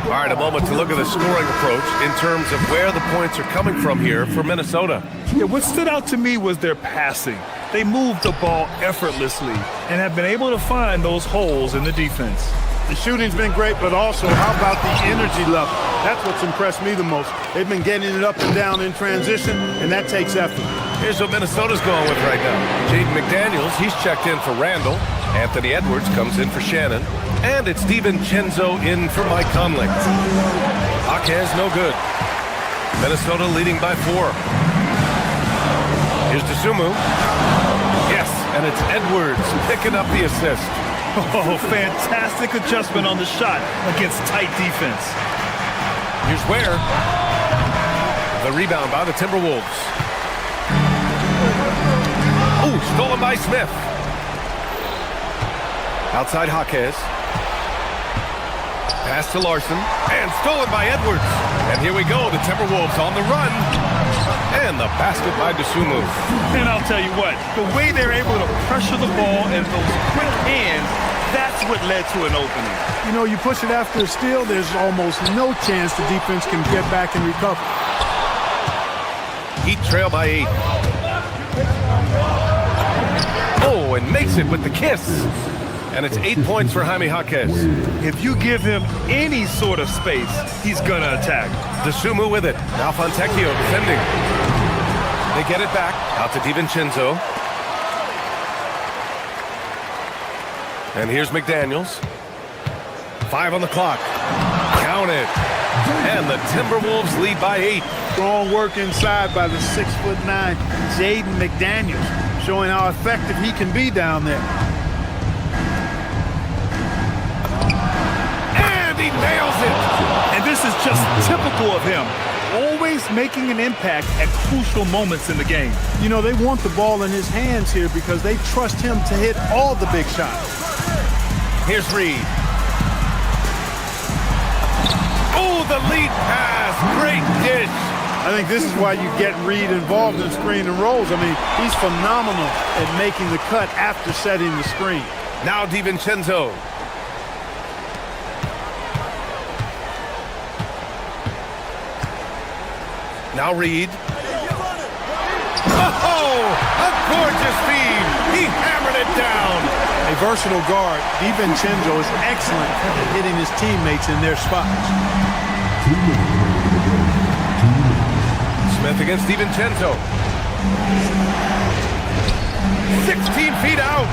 All right, a moment to look at the scoring approach in terms of where the points are coming from here for Minnesota. Yeah, what stood out to me was their passing. They move the ball effortlessly and have been able to find those holes in the defense. The shooting's been great, but also how about the energy level? That's what's impressed me the most. They've been getting it up and down in transition, and that takes effort. Here's what Minnesota's going with right now. Jaden McDaniels, he's checked in for Randall. Anthony Edwards comes in for Shannon. And it's DiVincenzo in for Mike Conley. Jaquez no good. Minnesota leading by 4. Here's DeSumo. Yes, and it's Edwards picking up the assist. Oh, fantastic adjustment on the shot against tight defense. Here's Ware. The rebound by the Timberwolves. Oh, stolen by Smith. Outside Jaquez. Pass to Larson. And stolen by Edwards. And here we go, the Timberwolves on the run. And the basket by DeSumo. And I'll tell you what, the way they're able to pressure the ball and those quick hands, that's what led to an opening. You know, you push it after a steal, there's almost no chance the defense can get back and recover. Heat trail by 8. Oh, and makes it with the kiss. And it's 8 points for Jaime Jaquez. If you give him any sort of space, he's gonna attack. DeSumo with it. Now Fontecchio defending. They get it back. Out to DiVincenzo. And here's McDaniels. 5 on the clock. Count it. And the Timberwolves lead by 8. Strong work inside by the 6'9" Jaden McDaniels, showing how effective he can be down there. And he nails it. And this is just typical of him. Always making an impact at crucial moments in the game. You know, they want the ball in his hands here because they trust him to hit all the big shots. Here's Reed. Oh, the lead pass. Great dish. I think this is why you get Reed involved in screen and rolls. I mean, he's phenomenal at making the cut after setting the screen. Now DiVincenzo. Now Reed. Oh, a gorgeous feed. He hammered it down. A versatile guard, DiVincenzo is excellent at hitting his teammates in their spots. Smith against DiVincenzo. 16 feet out.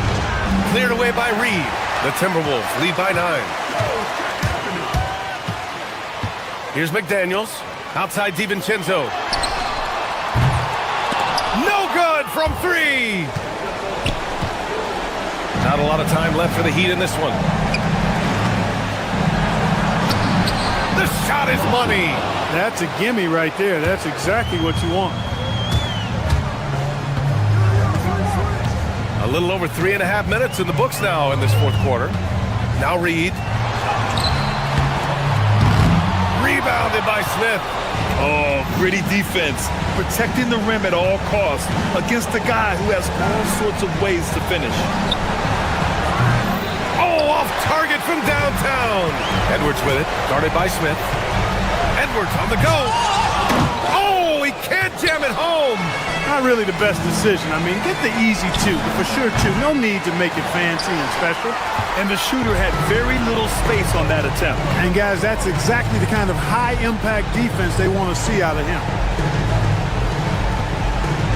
Cleared away by Reed. The Timberwolves lead by 9. Here's McDaniels. Outside DiVincenzo. No good from 3. Not a lot of time left for the Heat in this one. The shot is money. That's a gimme right there. That's exactly what you want. A little over 3.5 minutes in the books now in this fourth quarter. Now Reed. Rebounded by Smith. Oh, gritty defense. Protecting the rim at all costs against a guy who has all sorts of ways to finish. Oh, off target from downtown. Edwards with it. Guarded by Smith. Edwards on the go. Oh, he can't jam it home. Not really the best decision. I mean, get the easy 2, but for sure 2. No need to make it fancy and special. And the shooter had very little space on that attempt. And guys, that's exactly the kind of high-impact defense they want to see out of him.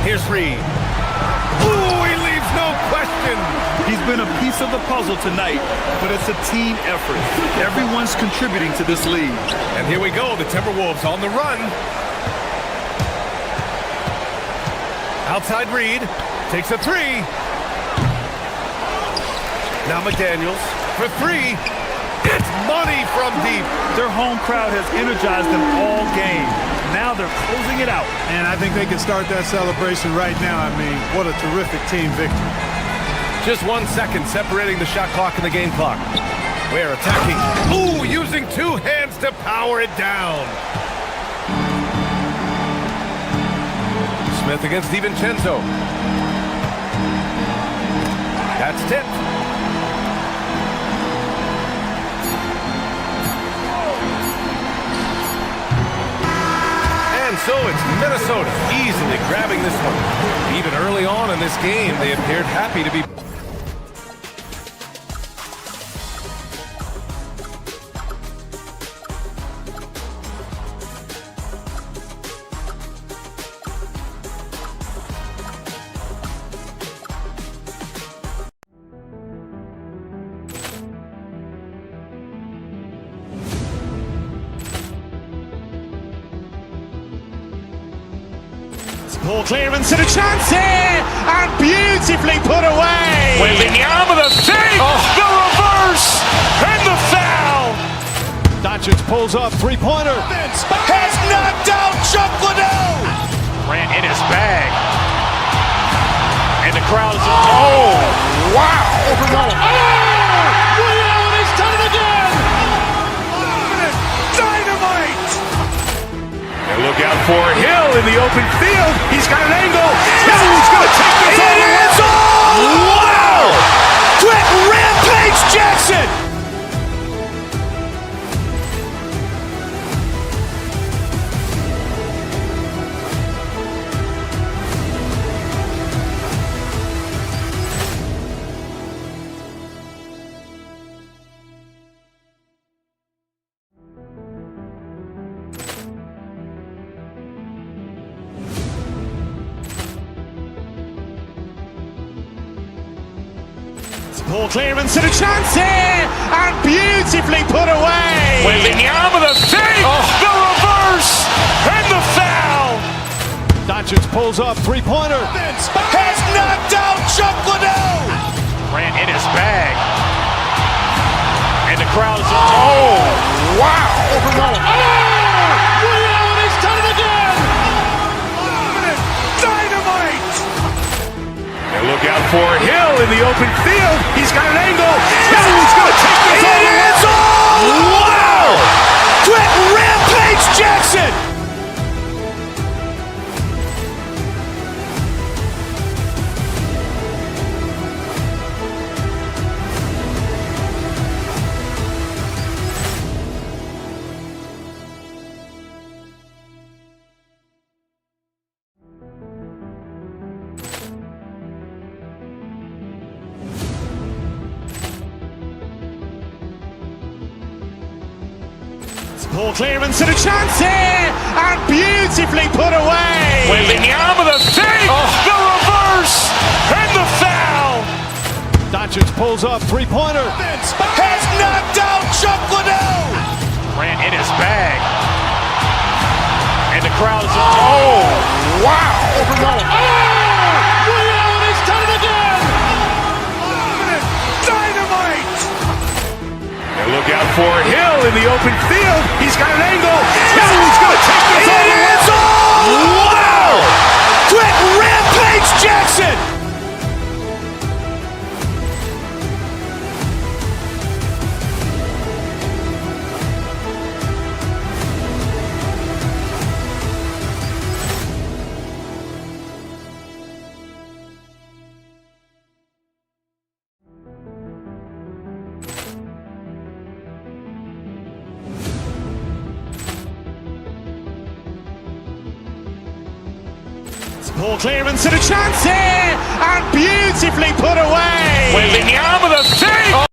Here's Reed. Ooh, he leaves no question. He's been a piece of the puzzle tonight, but it's a team effort. Everyone's contributing to this lead. And here we go, the Timberwolves on the run. Outside Reed, takes a 3. Now McDaniels for 3. It's money from deep. Their home crowd has energized them all game. Now they're closing it out. And I think they can start that celebration right now. I mean, what a terrific team victory. Just 1 second separating the shot clock and the game clock. We're attacking. Ooh, using 2 hands to power it down. Smith against DiVincenzo. That's tipped. And so it's Minnesota easily grabbing this one. The Even early on in this game, they appeared happy to be... Poor clearance and a chance here, and beautifully put away. Wembanyama the save, the reverse, and the foul. Doncic pulls up, three-pointer. Has knocked out Chuck Liddell. Grant in his bag. And the crowd is... Oh, wow. Willie Allen has done it again. Dynamite. And look out for Hill in the open field. He's got an angle. Hill's going to take this all the way. Wow. Quick rampage Jackson. Poor clearance and a chance here, and beautifully put away. Wembanyama the save, the reverse, and the foul. Doncic pulls up, three-pointer. Has knocked out Chuck Liddell. Grant in his bag. And the crowd is... Oh, wow. Willie Allen has done it again. Dynamite. And look out for Hill in the open field. He's got an angle. Hill's going to take this all the way. Wow. Quick rampage Jackson. Poor clearance and a chance here, and beautifully put away. Wembanyama the save, the reverse, and the foul. Doncic pulls up, three-pointer. Has knocked out Chuck Liddell. Grant in his bag. And the crowd is... Oh, wow. Willie Allen has done it again. Dynamite. And look out for Hill in the open field. He's got an angle. Hill's going to take this all the way. Wow. Quick rampage Jackson. Poor clearance and a chance here, and beautifully put away. Wembanyama the save.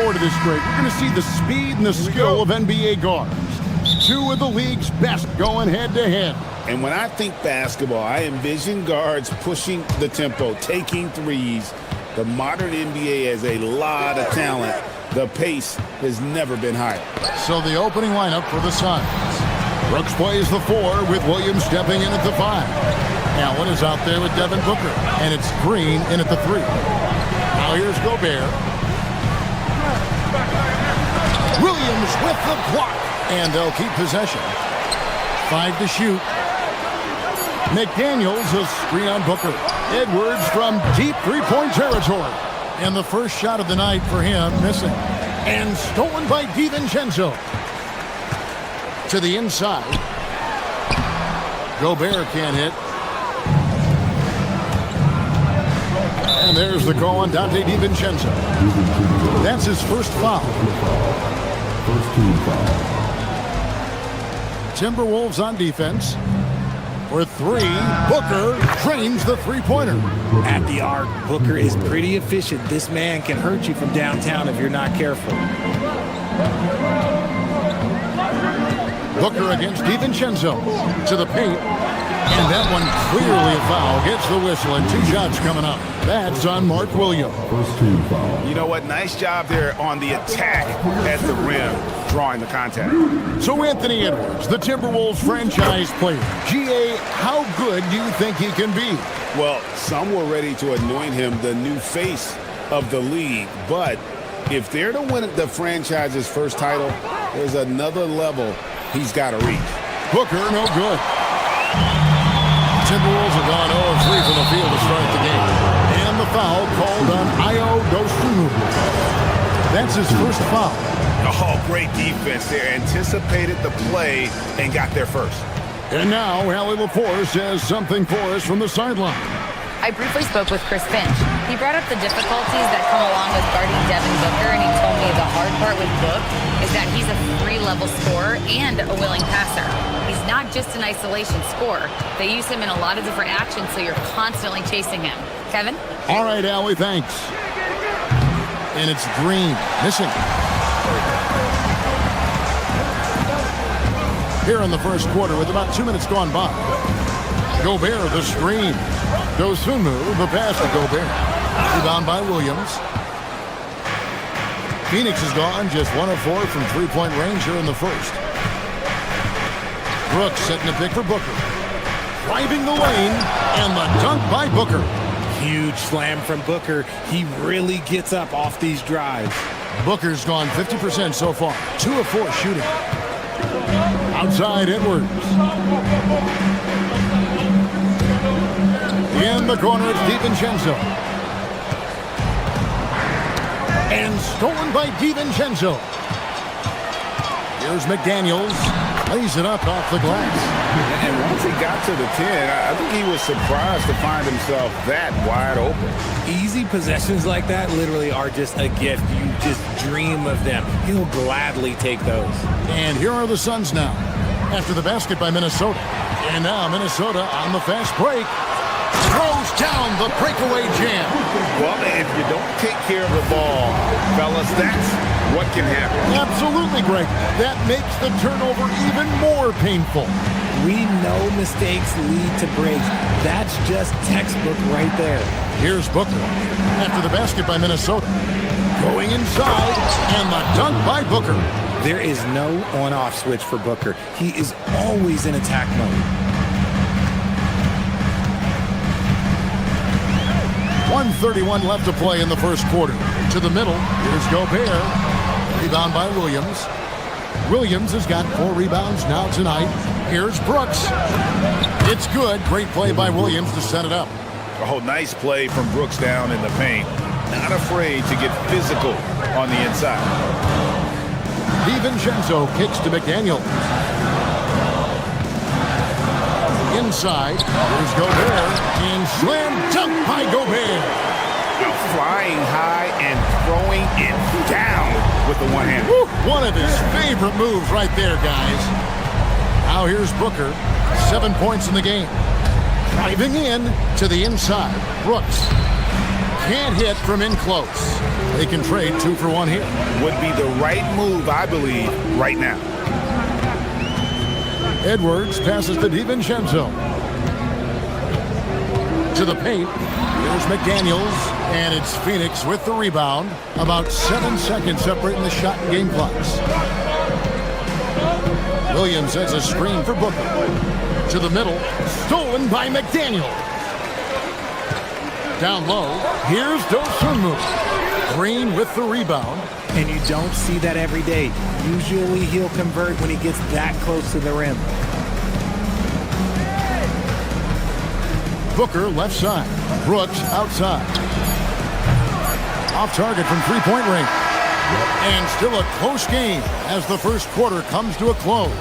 To this break, we're going to see the speed and the skill of NBA guards. Two of the league's best going head-to-head. And when I think basketball, I envision guards pushing the tempo, taking threes. The modern NBA has a lot of talent. The pace has never been higher. So the opening lineup for the Suns. Brooks plays the 4 with Williams stepping in at the 5. Allen is out there with Devin Booker, and it's Green in at the 3. Now here's Gobert. Williams with the block, and they'll keep possession. 5 to shoot. McDaniels a screen on Booker. Edwards from deep three-point territory. And the first shot of the night for him, missing. And stolen by DiVincenzo. To the inside. Gobert can't hit. And there's the call on Dante DiVincenzo. That's his first foul. First team foul. Timberwolves on defense. For three, Booker drains the three-pointer. At the arc, Booker is pretty efficient. This man can hurt you from downtown if you're not careful. Booker against DiVincenzo to the paint. And that one clearly a foul. Gets the whistle and 2 shots coming up. That's on Mark Williams. First team foul. You know what? Nice job there on the attack at the rim, drawing the contact. So Anthony Edwards, the Timberwolves franchise player. GA, how good do you think he can be? Well, some were ready to anoint him the new face of the league. But if they're to win the franchise's first title, there's another level he's got to reach. Booker, no good. Timberwolves have gone 0-3 from the field to start the game. And the foul called on Ayo Dosunmu. That's his first foul. Oh, great defense there. Anticipated the play and got there first. And now, Allie LaForce has something for us from the sideline. I briefly spoke with Chris Finch. He brought up the difficulties that come along with guarding Devin Booker, and he told me the hard part with Book is that he's a 3-level scorer and a willing passer. He's not just an isolation scorer. They use him in a lot of different actions, so you're constantly chasing him. Kevin? All right, Allie, thanks. And it's Green, missing. Here in the first quarter with about 2 minutes gone by. Gobert, the screen. Dosunmu, the pass to Gobert. Rebound by Williams. Phoenix is gone, just 1 of 4 from three-point range here in the first. Brooks setting the pick for Booker. Driving the lane, and the dunk by Booker. Huge slam from Booker. He really gets up off these drives. Booker's gone 50% so far. 2 of 4 shooting. Outside Edwards. In the corner, it's DiVincenzo. And stolen by DiVincenzo. Here's McDaniels. Lays it up off the glass. And once he got to the 10, I think he was surprised to find himself that wide open. Easy possessions like that literally are just a gift. You just dream of them. He'll gladly take those. And here are the Suns now. After the basket by Minnesota. And now Minnesota on the fast break. Throws down the breakaway jam. Well, if you don't take care of the ball, fellas, that's what can happen. Absolutely, Greg. That makes the turnover even more painful. We know mistakes lead to breaks. That's just textbook right there. Here's Booker. After the basket by Minnesota. Going inside, and the dunk by Booker. There is no on-off switch for Booker. He is always in attack mode. 1:31 left to play in the first quarter. To the middle, here's Gobert. Rebound by Williams. Williams has got 4 rebounds now tonight. Here's Brooks. It's good. Great play by Williams to set it up. Oh, nice play from Brooks down in the paint. Not afraid to get physical on the inside. DiVincenzo kicks to McDaniels. Inside, here's Gobert, and slam dunk by Gobert. Now flying high and throwing it down with the one hand. Woo, one of his favorite moves right there, guys. Now here's Booker, 7 points in the game. Driving in to the inside, Brooks. Can't hit from in close. They can trade 2 for 1 here. Would be the right move, I believe, right now. Edwards passes to DiVincenzo. To the paint. Here's McDaniels. And it's Phoenix with the rebound. About 7 seconds separating the shot and game clocks. Williams sets a screen for Booker. To the middle. Stolen by McDaniels. Down low. Here's Dosunmu. Green with the rebound. And you don't see that every day. Usually he'll convert when he gets that close to the rim. Booker left side. Brooks outside. Off target from three-point range. And still a close game as the first quarter comes to a close.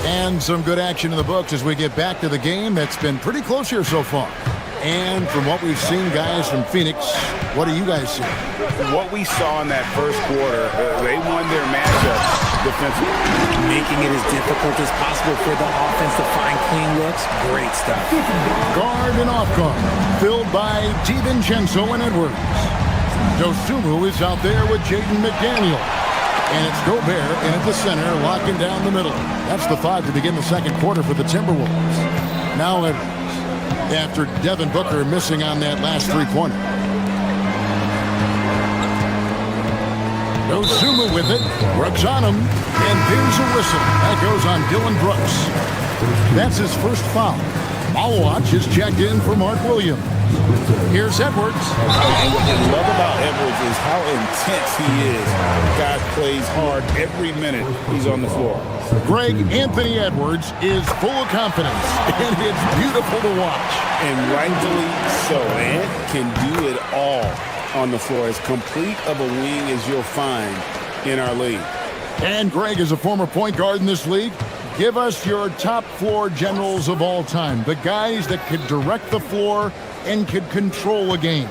And some good action in the books as we get back to the game that's been pretty close here so far. And from what we've seen, guys, from Phoenix, what do you guys see? What we saw in that first quarter, they won their matchup defensively. Making it as difficult as possible for the offense to find clean looks. Great stuff. Guard and off guard, filled by DiVincenzo and Edwards. Dosunmu is out there with Jaden McDaniel. And it's Gobert in at the center, locking down the middle. That's the 5 to begin the second quarter for the Timberwolves. Now Edwards, after Devin Booker missing on that last three-pointer. Dosunmu with it. Brooks on him. And there's a whistle. That goes on Dylan Brooks. That's his first foul. Malwatch is checked in for Mark Williams. Here's Edwards. And what I love about Edwards is how intense he is. Guy plays hard every minute he's on the floor. Greg Anthony Edwards is full of confidence, and it's beautiful to watch. And rightfully so. Ant can do it all on the floor. As complete of a wing as you'll find in our league. And Greg is a former point guard in this league. Give us your top floor generals of all time. The guys that could direct the floor and could control a game.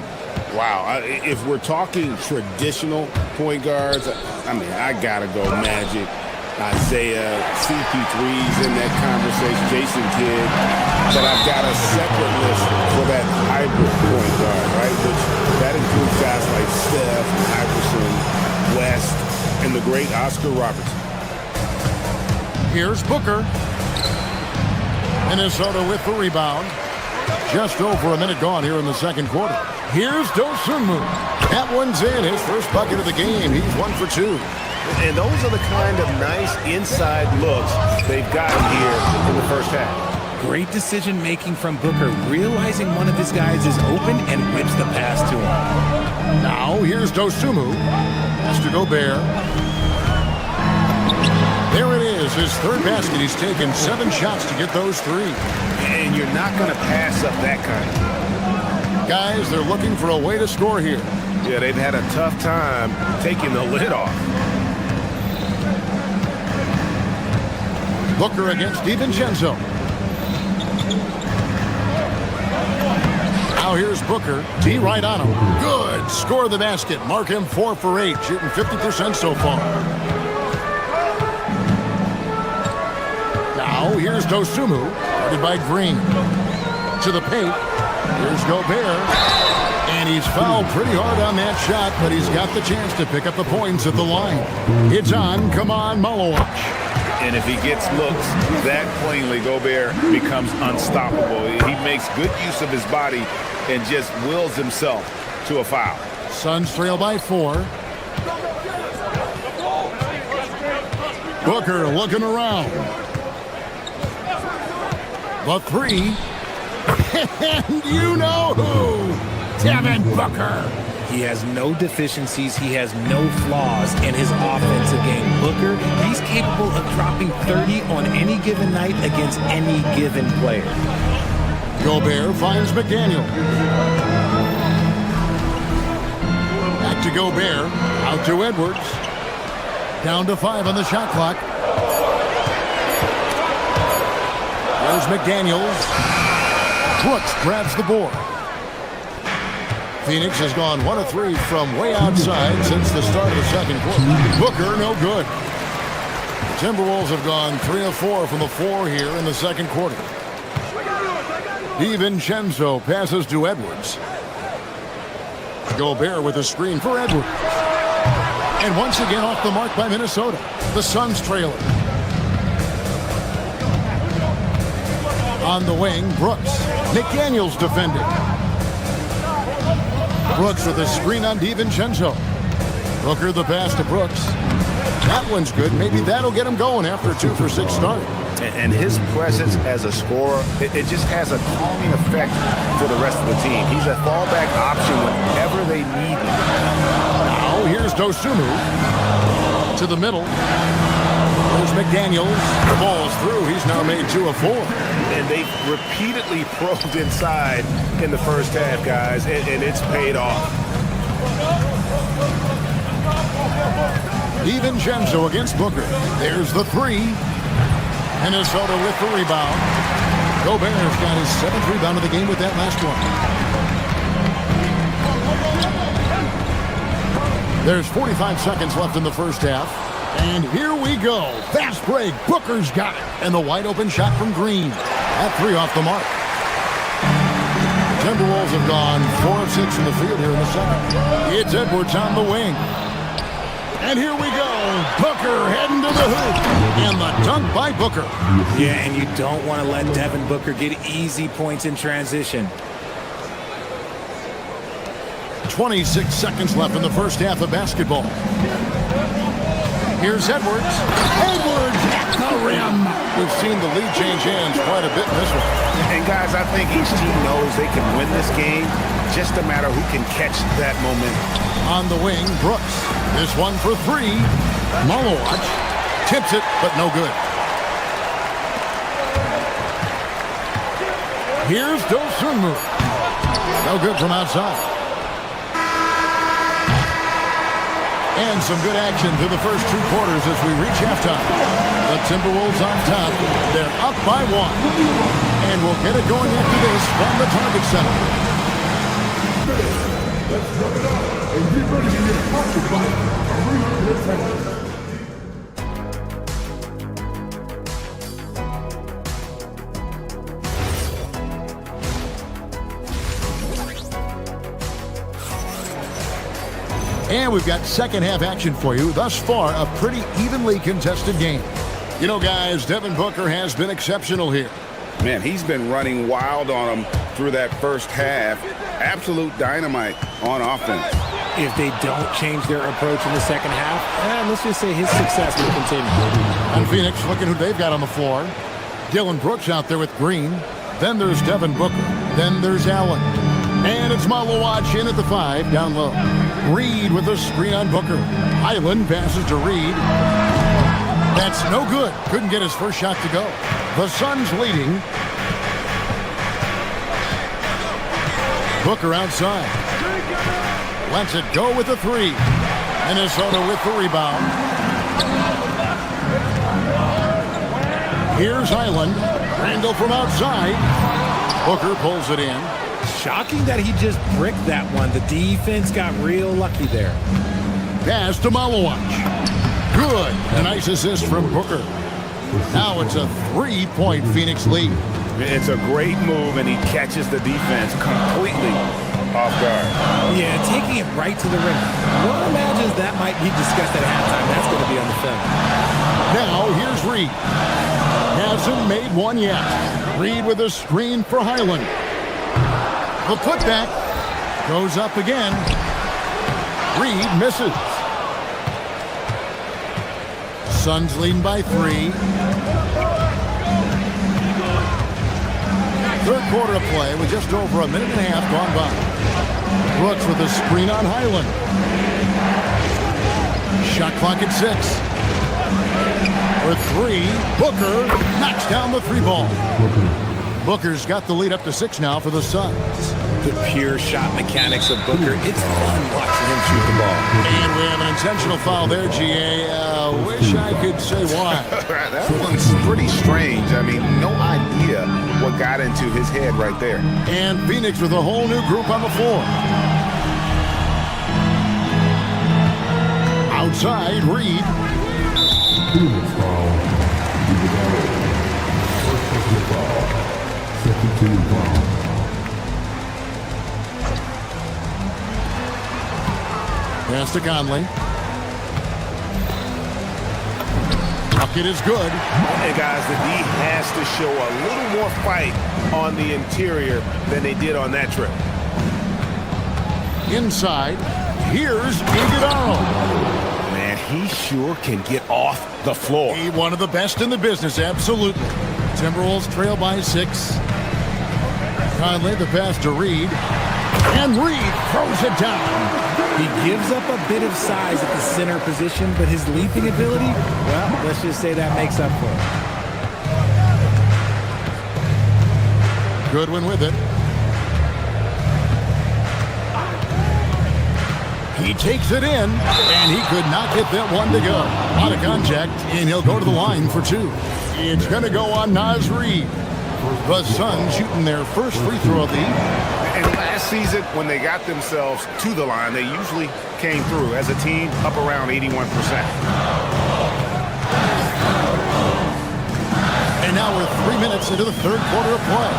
Wow. If we're talking traditional point guards, I mean, I got to go Magic, Isaiah, CP3's in that conversation, Jason Kidd. But I've got a separate list for that hybrid point guard, right? Which that includes guys like Steph, Iverson, West, and the great Oscar Robertson. Here's Booker. Minnesota with the rebound. Just over a minute gone here in the second quarter. Here's Dosunmu. That one's in. His first bucket of the game. He's 1 for 2. And those are the kind of nice inside looks they've gotten here in the first half. Great decision-making from Booker, realizing one of his guys is open and whips the pass to him. Now, here's Dosunmu. Has to Gobert. There it is, his third basket. He's taken 7 shots to get those 3. And you're not going to pass up that kind. Guys, they're looking for a way to score here. Yeah, they've had a tough time taking the lid off. Booker against DiVincenzo. Now here's Booker. D right on him. Good. Score the basket. Mark him 4 for 8. Shooting 50% so far. Now here's Dosunmu. Guarded by Green. To the paint. Here's Gobert. And he's fouled pretty hard on that shot, but he's got the chance to pick up the points at the line. It's on. Come on, Malwatch. And if he gets looks that plainly, Gobert becomes unstoppable. He makes good use of his body and just wills himself to a foul. Suns trail by 4. Booker looking around. The 3. And you know who? Devin Booker. He has no deficiencies. He has no flaws in his offensive game. Booker, he's capable of dropping 30 on any given night against any given player. Gobert finds McDaniel. Back to Gobert. Out to Edwards. Down to 5 on the shot clock. There's McDaniels. Brooks grabs the board. Phoenix has gone 1 of 3 from way outside since the start of the second quarter. Booker, no good. The Timberwolves have gone 3 of 4 from the floor here in the second quarter. DiVincenzo passes to Edwards. Gobert with a screen for Edwards. And once again off the mark by Minnesota. The Suns trailing. On the wing, Brooks. McDaniels defending. Brooks with a screen on DiVincenzo. Booker the pass to Brooks. That one's good. Maybe that'll get him going after a 2 for 6 start. And his presence as a scorer, it just has a calming effect for the rest of the team. He's a fallback option whenever they need him. Now here's Dosunmu. To the middle. There's McDaniels. The ball's through. He's now made 2 of 4. And they repeatedly probed inside in the first half, guys, and it's paid off. DiVincenzo against Booker. There's the three. Minnesota with the rebound. Gobert's got his 7th rebound of the game with that last one. There's 45 seconds left in the first half. And here we go. Fast break. Booker's got it. And the wide open shot from Green. That 3 off the mark. Timberwolves have gone 4 of 6 in the field here in the second. It's Edwards on the wing. And here we go. Booker heading to the hoop. And the dunk by Booker. Yeah, and you don't want to let Devin Booker get easy points in transition. 26 seconds left in the first half of basketball. Here's Edwards. Edwards at the rim. We've seen the lead change hands quite a bit in this one. And guys, I think each team knows they can win this game. Just a matter who can catch that momentum. On the wing, Brooks. This one for 3. Malowacz tips it, but no good. Here's Dosunmu. No good from outside. And some good action through the first 2 quarters as we reach halftime. The Timberwolves on top. They're up by 1. And we'll get it going after this from the Target Center. Let's rub it up and get ready to get pocket by Arena Defenders. And we've got second half action for you. Thus far, a pretty evenly contested game. You know, guys, Devin Booker has been exceptional here. Man, he's been running wild on them through that first half. Absolute dynamite on offense. If they don't change their approach in the second half, let's just say his success will continue. And Phoenix, looking who they've got on the floor. Dylan Brooks out there with Green. Then there's Devin Booker. Then there's Allen. And it's Malowacz in at the 5, down low. Reed with a screen on Booker. Highland passes to Reed. That's no good. Couldn't get his first shot to go. The Suns leading. Booker outside. Lets it go with the 3. Minnesota with the rebound. Here's Highland. Randall from outside. Booker pulls it in. Shocking that he just bricked that one. The defense got real lucky there. Pass to Malowacz. Good. A nice assist from Booker. Now it's a 3-point Phoenix lead. It's a great move, and he catches the defense completely off guard. Yeah, taking it right to the rim. One imagines that might be discussed at halftime. That's going to be on the film. Now here's Reed. Hasn't made one yet. Reed with a screen for Highland. The putback goes up again. Reed misses. Suns leading by 3. Third quarter of play with just over a minute and a half gone by. Brooks with a screen on Highland. Shot clock at 6. For 3, Booker knocks down the 3 ball. Booker's got the lead up to 6 now for the Suns. The pure shot mechanics of Booker. It's fun watching him shoot the ball. And we have an intentional foul there, GA. Wish I could say why. That one's pretty strange. I mean, no idea what got into his head right there. And Phoenix with a whole new group on the floor. Outside, Reed. Phoenix foul. Second team foul. Pass to Conley. Bucket is good. And guys, the D has to show a little more fight on the interior than they did on that trip. Inside, here's Iguodala. Man, he sure can get off the floor. He one of the best in the business, absolutely. Timberwolves trail by 6. Conley, the pass to Reed. And Reed throws it down. He gives up a bit of size at the center position, but his leaping ability, well, let's just say that makes up for Goodwin with it. He takes it in, and he could not get that one to go. Out of contact, and he'll go to the line for two. It's going to go on Naz Reid. The Suns shooting their first free throw of the evening. And last season, when they got themselves to the line, they usually came through as a team up around 81%. And now we're 3 minutes into the third quarter of play.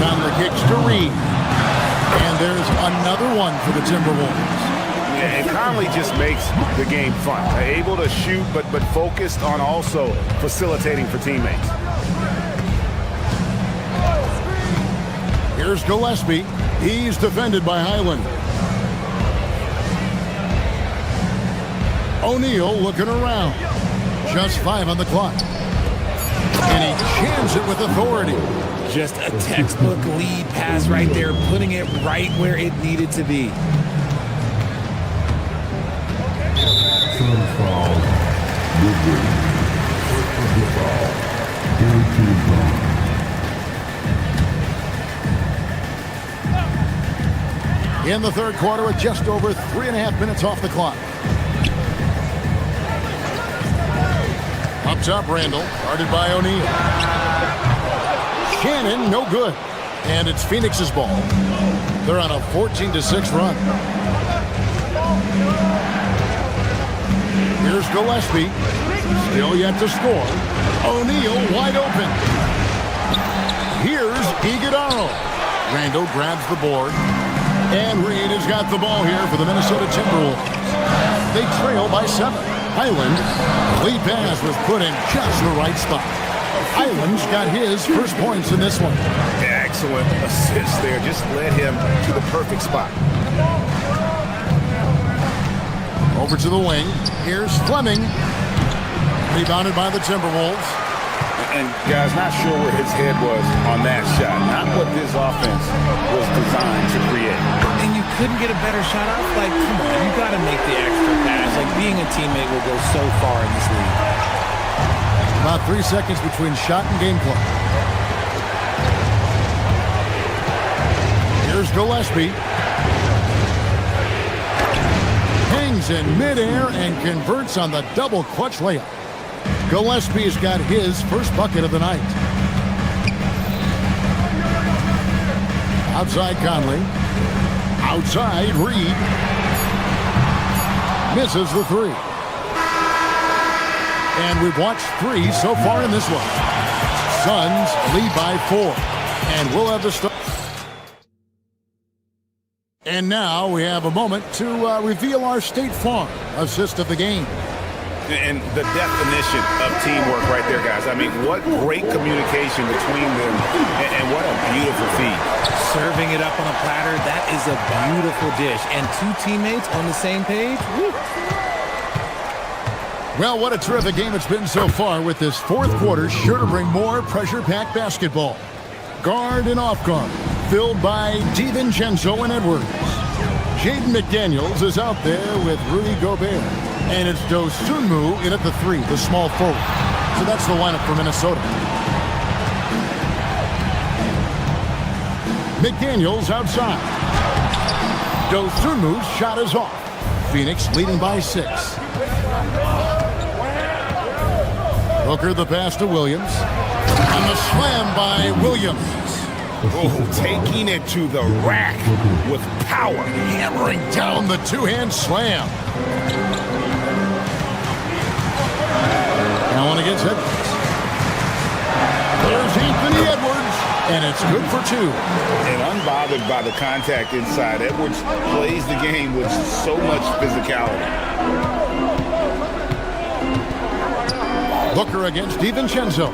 Down the kicks to Reid. And there's another one for the Timberwolves. Yeah, and Conley just makes the game fun. Able to shoot, but focused on also facilitating for teammates. Here's Gillespie. He's defended by Highland. O'Neal looking around. Just 5 on the clock. And he jams it with authority. Just a textbook lead pass right there, putting it right where it needed to be. In the third quarter with just over 3.5 minutes off the clock. Up top, Randall, guarded by O'Neal. Shannon, no good. And it's Phoenix's ball. They're on a 14-6 run. Here's Gillespie. Still yet to score. O'Neal wide open. Here's Iguodala. Randall grabs the board. And Reid has got the ball here for the Minnesota Timberwolves. They trail by 7. Highland, lead pass was put in just the right spot. Highland's got his first points in this one. Yeah, excellent assist there. Just led him to the perfect spot. Over to the wing. Here's Fleming. Rebounded by the Timberwolves. And guys, not sure where his head was on that shot. Not what this offense was designed to create. And you couldn't get a better shot off? Like, come on, you got to make the extra pass. Like, being a teammate will go so far in this league. About 3 seconds between shot and game clock. Here's Gillespie. Hangs in midair and converts on the double clutch layup. Gillespie's got his first bucket of the night. Outside Conley. Outside Reid. Misses the three. And we've watched 3 so far in this one. Suns lead by 4. And we'll have the start. And now we have a moment to reveal our State Farm assist of the game. And the definition of teamwork right there, guys. I mean, what great communication between them, and what a beautiful feed. Serving it up on a platter, that is a beautiful dish. And 2 teammates on the same page. Woo. Well, what a terrific game it's been so far, with this fourth quarter sure to bring more pressure-packed basketball. Guard and off guard, filled by DiVincenzo and Edwards. Jaden McDaniels is out there with Rudy Gobert. And it's Dosunmu in at the 3, the small forward. So that's the lineup for Minnesota. McDaniels outside. Dosunmu's shot is off. Phoenix leading by 6. Booker the pass to Williams. And the slam by Williams. Oh, taking it to the rack with power. Hammering down the two-hand slam. Allen against Edwards. There's Anthony Edwards, and it's good for 2. And unbothered by the contact inside, Edwards plays the game with so much physicality. Booker against DiVincenzo.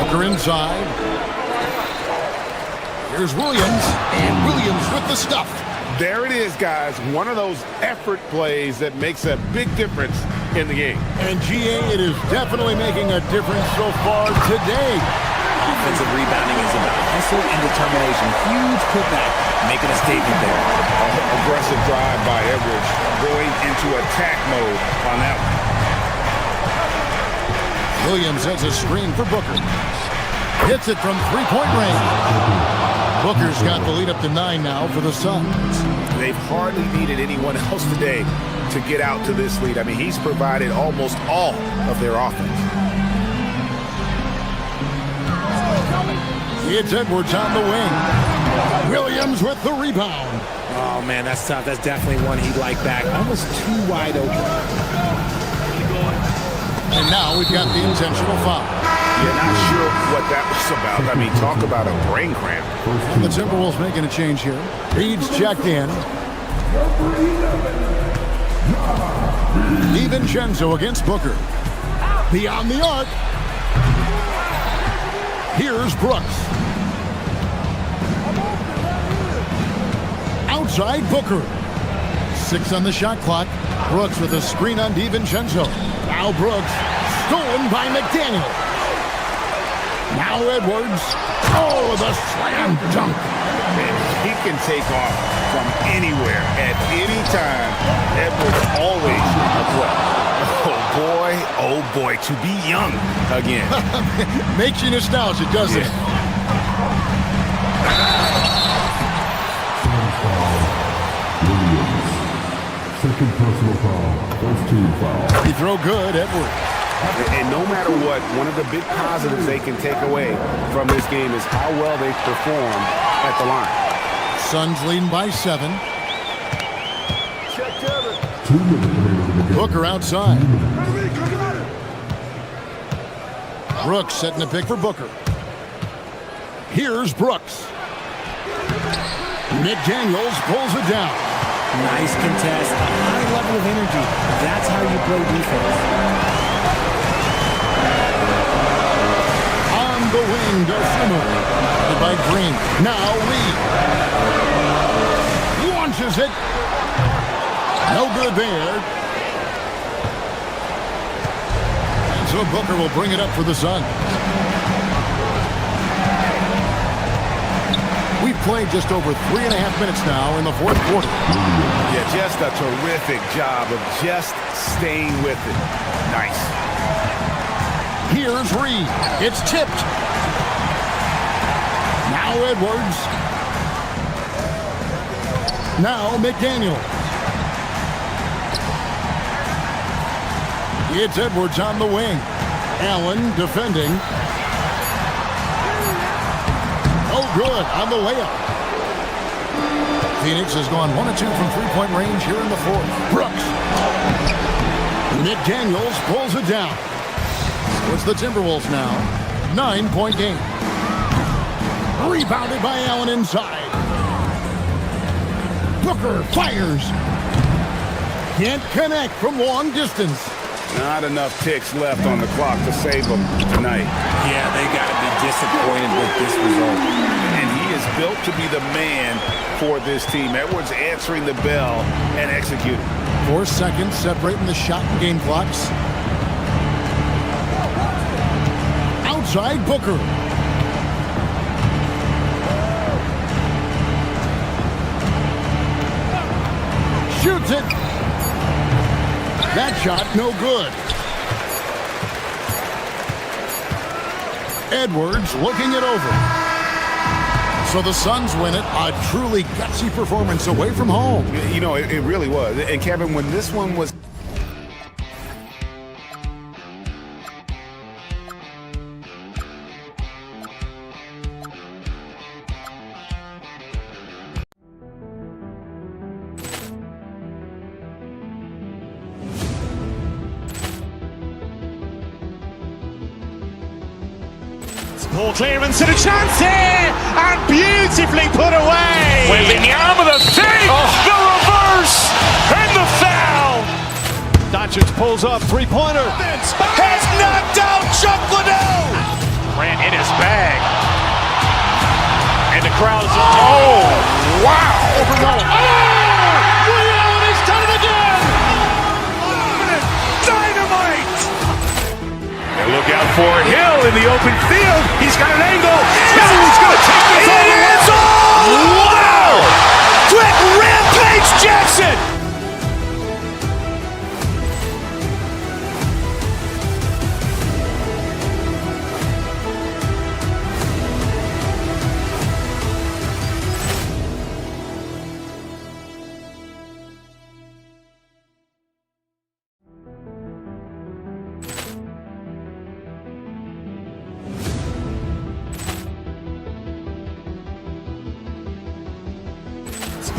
Booker inside. Here's Williams, and Williams with the stuff. There it is, guys. One of those effort plays that makes a big difference in the game. And GA, it is definitely making a difference so far today. Offensive rebounding is about hustle and determination. Huge putback, making a statement there. Aggressive drive by Edwards, going into attack mode on that one. Williams has a screen for Booker. Hits it from three-point range. Booker's got the lead up to 9 now for the Suns. They've hardly needed anyone else today to get out to this lead. I mean, he's provided almost all of their offense. It's Edwards on the wing. Williams with the rebound. Oh, man, that's tough. That's definitely one he'd like back. Almost too wide open. And now we've got the intentional foul. Yeah, not sure what that was about. I mean, talk about a brain cramp. The Timberwolves making a change here. Reed's checked in. DiVincenzo against Booker. Beyond the arc. Here's Brooks. Outside Booker. 6 on the shot clock. Brooks with a screen on DiVincenzo. Now Brooks. Stolen by McDaniel. Now Edwards. Oh, the slam dunk. He can take off from anywhere at any time. Edwards always a play. Oh boy, to be young again. Makes you nostalgic, doesn't it? Second personal foul. First team foul. You throw good, Edwards. And no matter what, one of the big positives they can take away from this game is how well they perform at the line. Suns leading by 7. Check 2 minutes. Booker outside. Brooks setting a pick for Booker. Here's Brooks. McDaniels pulls it down. Nice contest, high level of energy. That's how you play defense. On the wing, Dosunmu. By Green. Now Lee. Launches it. No good there. And so Booker will bring it up for the Suns. We've played just over 3.5 minutes now in the fourth quarter. Yeah, just a terrific job of just staying with it. Nice. Here's Reed. It's tipped. Now Edwards. Now McDaniel. It's Edwards on the wing. Allen defending. Oh, good on the layup. Phoenix has gone 1 of 2 from three-point range here in the fourth. Brooks. McDaniels pulls it down. So it's the Timberwolves now. 9-point game. Rebounded by Allen inside. Booker fires. Can't connect from long distance. Not enough ticks left on the clock to save them tonight. Yeah, they got to be disappointed with this result. And he is built to be the man for this team. Edwards answering the bell and executing. 4 seconds separating the shot and game clocks. Outside Booker. Shoots it. That shot no good. Edwards looking it over. So the Suns win it. A truly gutsy performance away from home. You know, it really was. And Kevin, when this one was... Ball clearance and a chance here, and beautifully put away. Wembanyama the fake, the reverse, and the foul. Doncic pulls up, three-pointer. Has knocked out Chuck Liddell. Grant in his bag. And the crowd is, oh, wow. Overrun. Oh, Ray Allen has done it again. Dynamite. And look out for Hill in the open field. He's got an angle. He's going to take this all the way. Wow. Quick rampage Jackson.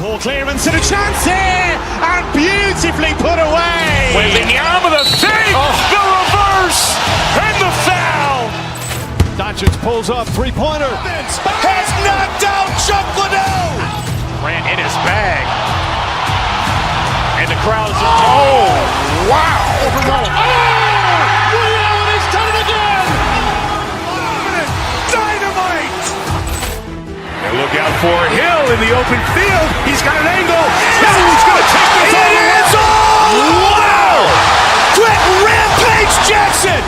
Ball clearance and a chance here, and beautifully put away. Wembanyama the save, the reverse, and the foul. Doncic pulls up, three-pointer. Has knocked out Chuck Liddell. Grant in his bag. And the crowd's Wow. Liddell has done it again. Dynamite. And look out for Hill in the open field. He's got an angle. He's going to take this all the way. Wow. Quick Rampage Jackson.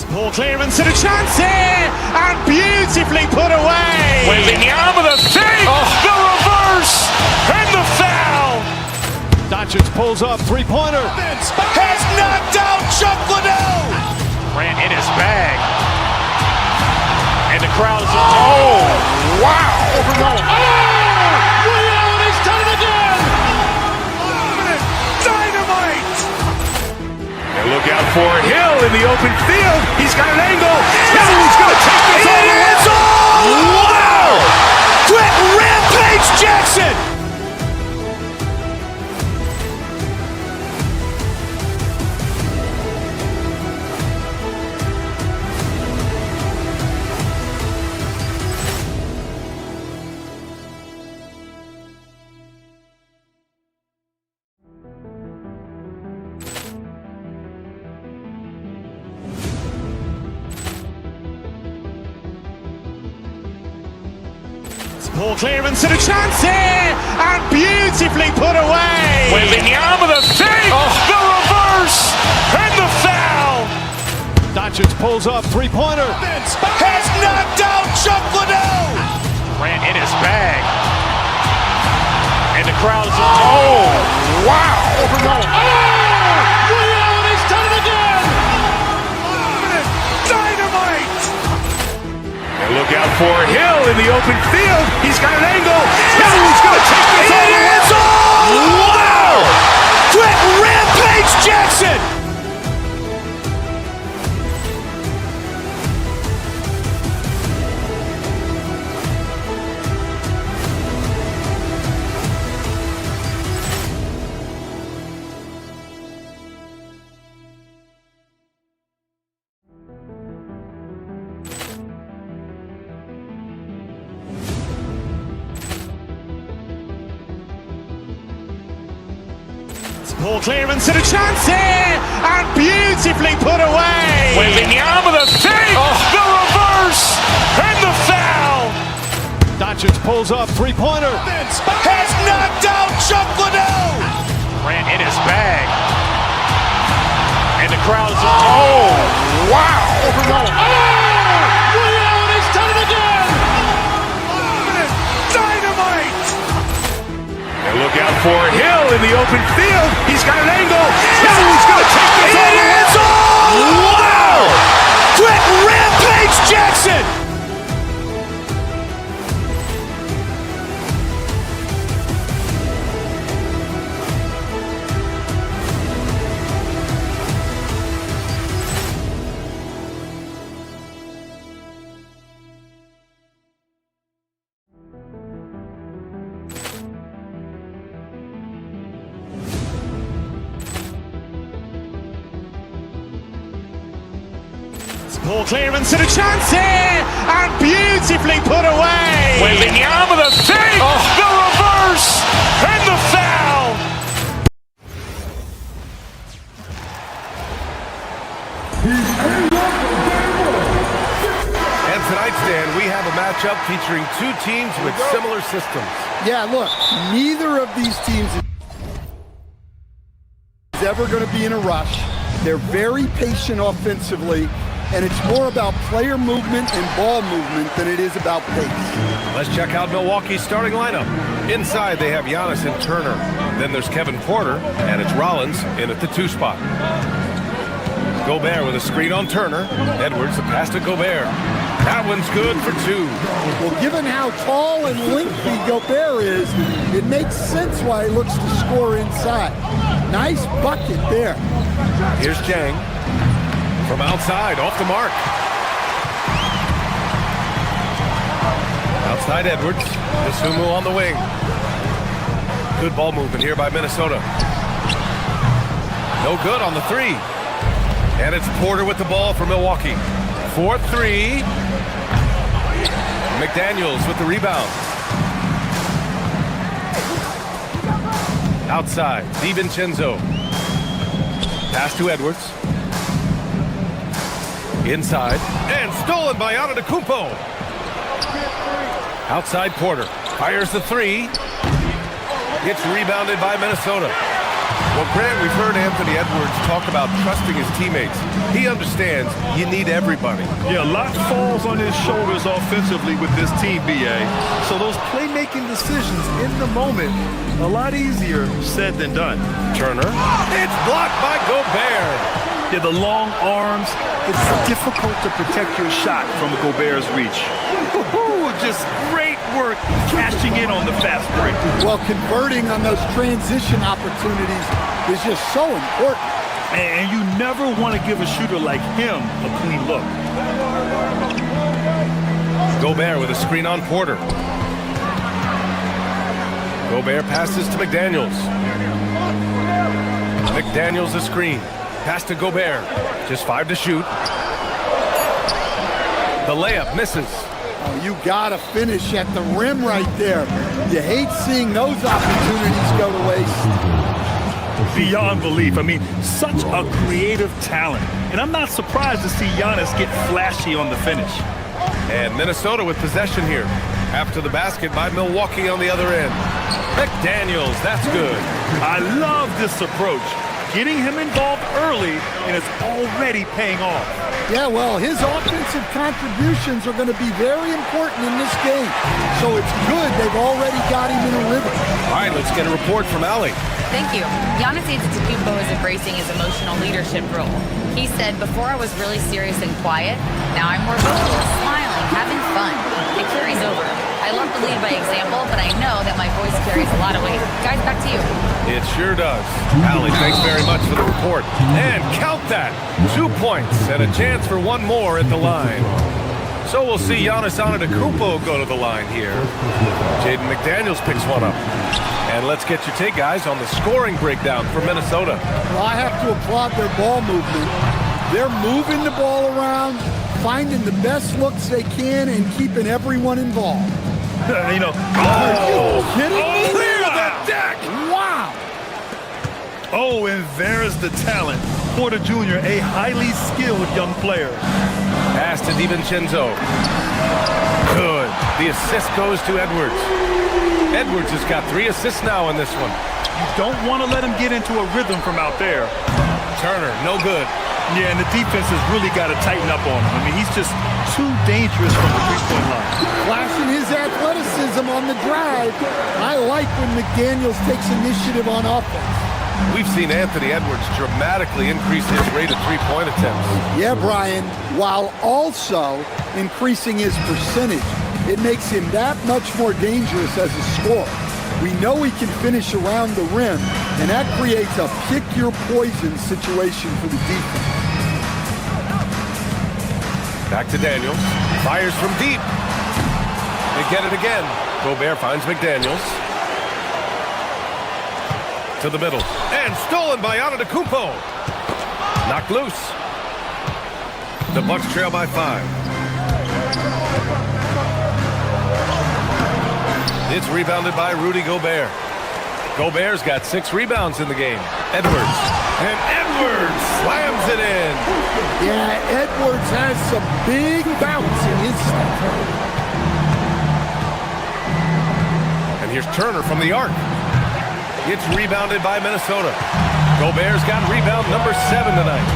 Ball clearance and a chance here, and beautifully put away. Wembanyama the save, the reverse, and the foul. Doncic pulls up, three-pointer. Has knocked out Chuck Liddell. Grant in his bag. And the crowd's Wow. Liddell has done it again. Dynamite. And look out for Hill in the open field. He's got an angle. He's going to take this all the way. Wow. Quick Rampage Jackson. Ball clearance and a chance here, and beautifully put away. Wembanyama the save, the reverse, and the foul. Doncic pulls up, three-pointer. Has knocked out Chuck Liddell. Grant in his bag. And the crowd's Wow. Liddell has done it again. Dynamite. And look out for Hill in the open field. He's got an angle. He's going to take this all the way. Wow. Quick Rampage Jackson. Ball clearance and a chance here, and beautifully put away. Wembanyama the save, the reverse, and the foul. Doncic pulls up, three-pointer. Has knocked out Chuck Liddell. Grant in his bag. And the crowd's Wow. Liddell has done it again. Dynamite. And look out for Hill in the open field. He's got an angle. He's going to take this all the way. Wow. Quick Rampage Jackson. Ball clearance and a chance here, and beautifully put away. Wembanyama the save, the reverse, and the foul. And tonight, Stan, we have a matchup featuring two teams with similar systems. Yeah, look, neither of these teams is ever going to be in a rush. They're very patient offensively. and it's more about player movement and ball movement than it is about pace. Let's check out Milwaukee's starting lineup. Inside, they have Giannis and Turner. Then there's Kevin Porter, and it's Rollins in at the 2 spot. Gobert with a screen on Turner. Edwards, a pass to Gobert. That one's good for 2. Well, given how tall and lengthy Gobert is, it makes sense why he looks to score inside. Nice bucket there. Here's Jang. From outside, off the mark. Outside Edwards. Isumu on the wing. Good ball movement here by Minnesota. No good on the 3. And it's Porter with the ball for Milwaukee. 4-3. McDaniels with the rebound. Outside, DiVincenzo. Pass to Edwards. Inside, and stolen by Antetokounmpo. Outside Porter, fires the 3. Gets rebounded by Minnesota. Well, Grant, we've heard Anthony Edwards talk about trusting his teammates. He understands you need everybody. Yeah, a lot falls on his shoulders offensively with this team, BA. So those playmaking decisions in the moment, a lot easier said than done. Turner. It's blocked by Gobert. Yeah, the long arms. It's difficult to protect your shot from Gobert's reach. Just great work cashing in on the fast break. Well, converting on those transition opportunities is just so important. And you never want to give a shooter like him a clean look. Gobert with a screen on Porter. Gobert passes to McDaniels. McDaniels a screen. Pass to Gobert. Just 5 to shoot. The layup misses. Oh, you gotta finish at the rim right there. You hate seeing those opportunities go to waste. Beyond belief. I mean, such a creative talent. And I'm not surprised to see Giannis get flashy on the finish. And Minnesota with possession here. After the basket by Milwaukee on the other end. McDaniels, that's good. I love this approach. Getting him involved early, and it's already paying off. Yeah, well, his offensive contributions are going to be very important in this game. So it's good they've already got him in a rhythm. All right, let's get a report from Allie. Thank you. Giannis Antetokounmpo is embracing his emotional leadership role. He said, "Before I was really serious and quiet. Now I'm more vocal, smiling, having fun. It carries over. I love to lead by example, but I know that my voice carries a lot of weight." Guys, back to you. It sure does. Allie, thanks very much for the report. And count that. 2 points and a chance for one more at the line. So we'll see Giannis Antetokounmpo go to the line here. Jaden McDaniels picks one up. And let's get your take, guys, on the scoring breakdown for Minnesota. Well, I have to applaud their ball movement. They're moving the ball around, finding the best looks they can, and keeping everyone involved. Are you kidding me? Clear the deck! Wow! Oh, and there's the talent. Porter Jr., a highly skilled young player. Pass to DiVincenzo. Good. The assist goes to Edwards. Edwards has got 3 assists now in this one. You don't want to let him get into a rhythm from out there. Turner, no good. Yeah, and the defense has really got to tighten up on him. I mean, he's just too dangerous from the three-point line. Flashing his athleticism on the drive. I like when McDaniels takes initiative on offense. We've seen Anthony Edwards dramatically increase his rate of three-point attempts. Yeah, Brian, while also increasing his percentage. It makes him that much more dangerous as a scorer. We know he can finish around the rim, and that creates a pick-your-poison situation for the defense. Back to Daniels. Fires from deep. They get it again. Gobert finds McDaniels. To the middle. And stolen by Antetokounmpo. Knocked loose. The Bucks trail by 5. It's rebounded by Rudy Gobert. Gobert's got 6 rebounds in the game. Edwards. And Edwards slams it in. Yeah, Edwards has some big bounce in his step. And here's Turner from the arc. It's rebounded by Minnesota. Gobert's got rebound number 7 tonight.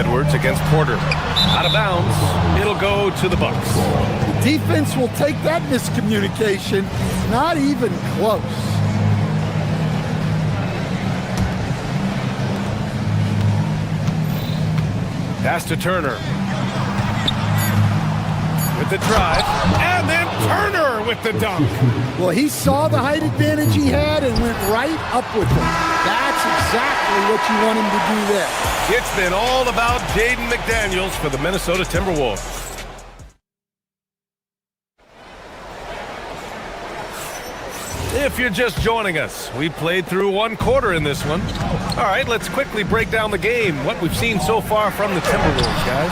Edwards against Porter. Out of bounds. It'll go to the Bucks. The defense will take that miscommunication. Not even close. Pass to Turner. With the drive, and then Turner with the dunk. Well, he saw the height advantage he had and went right up with it. That's exactly what you want him to do there. It's been all about Jaden McDaniels for the Minnesota Timberwolves. If you're just joining us, we played through one quarter in this one. All right, let's quickly break down the game, what we've seen so far from the Timberwolves, guys.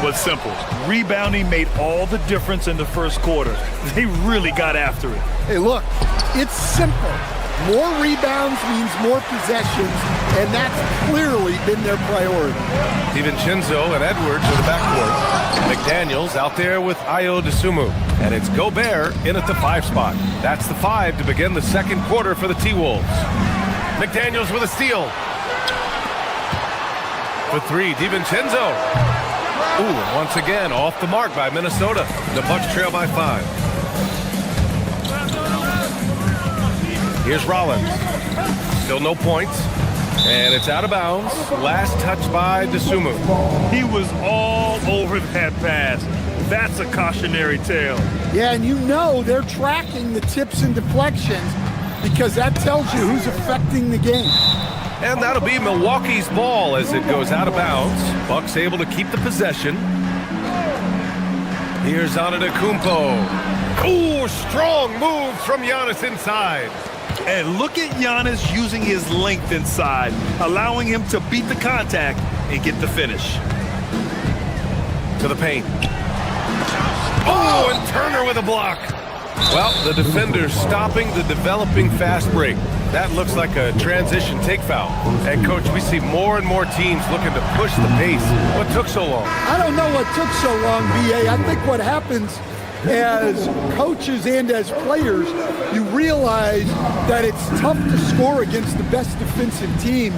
Well, it's simple. Rebounding made all the difference in the first quarter. They really got after it. Hey, look, it's simple. More rebounds means more possessions, and that's clearly been their priority. DiVincenzo and Edwards in the backcourt. McDaniels out there with Ayo Dosunmu. And it's Gobert in at the 5 spot. That's the 5 to begin the second quarter for the T-Wolves. McDaniels with a steal. For 3, DiVincenzo. Ooh, and once again, off the mark by Minnesota. The Bucks trail by 5. Here's Rollins. Still no points. And it's out of bounds. Last touch by Dosunmu. He was all over that pass. That's a cautionary tale. Yeah, and you know they're tracking the tips and deflections because that tells you who's affecting the game. And that'll be Milwaukee's ball as it goes out of bounds. Bucks able to keep the possession. Here's Antetokounmpo. Ooh, strong move from Giannis inside. And look at Giannis using his length inside, allowing him to beat the contact and get the finish. To the paint. Oh, and Turner with a block. Well, the defender's stopping the developing fast break. That looks like a transition take foul. And, Coach, we see more and more teams looking to push the pace. What took so long? I don't know what took so long, B.A. I think what happens as coaches and as players, you realize that it's tough to score against the best defensive teams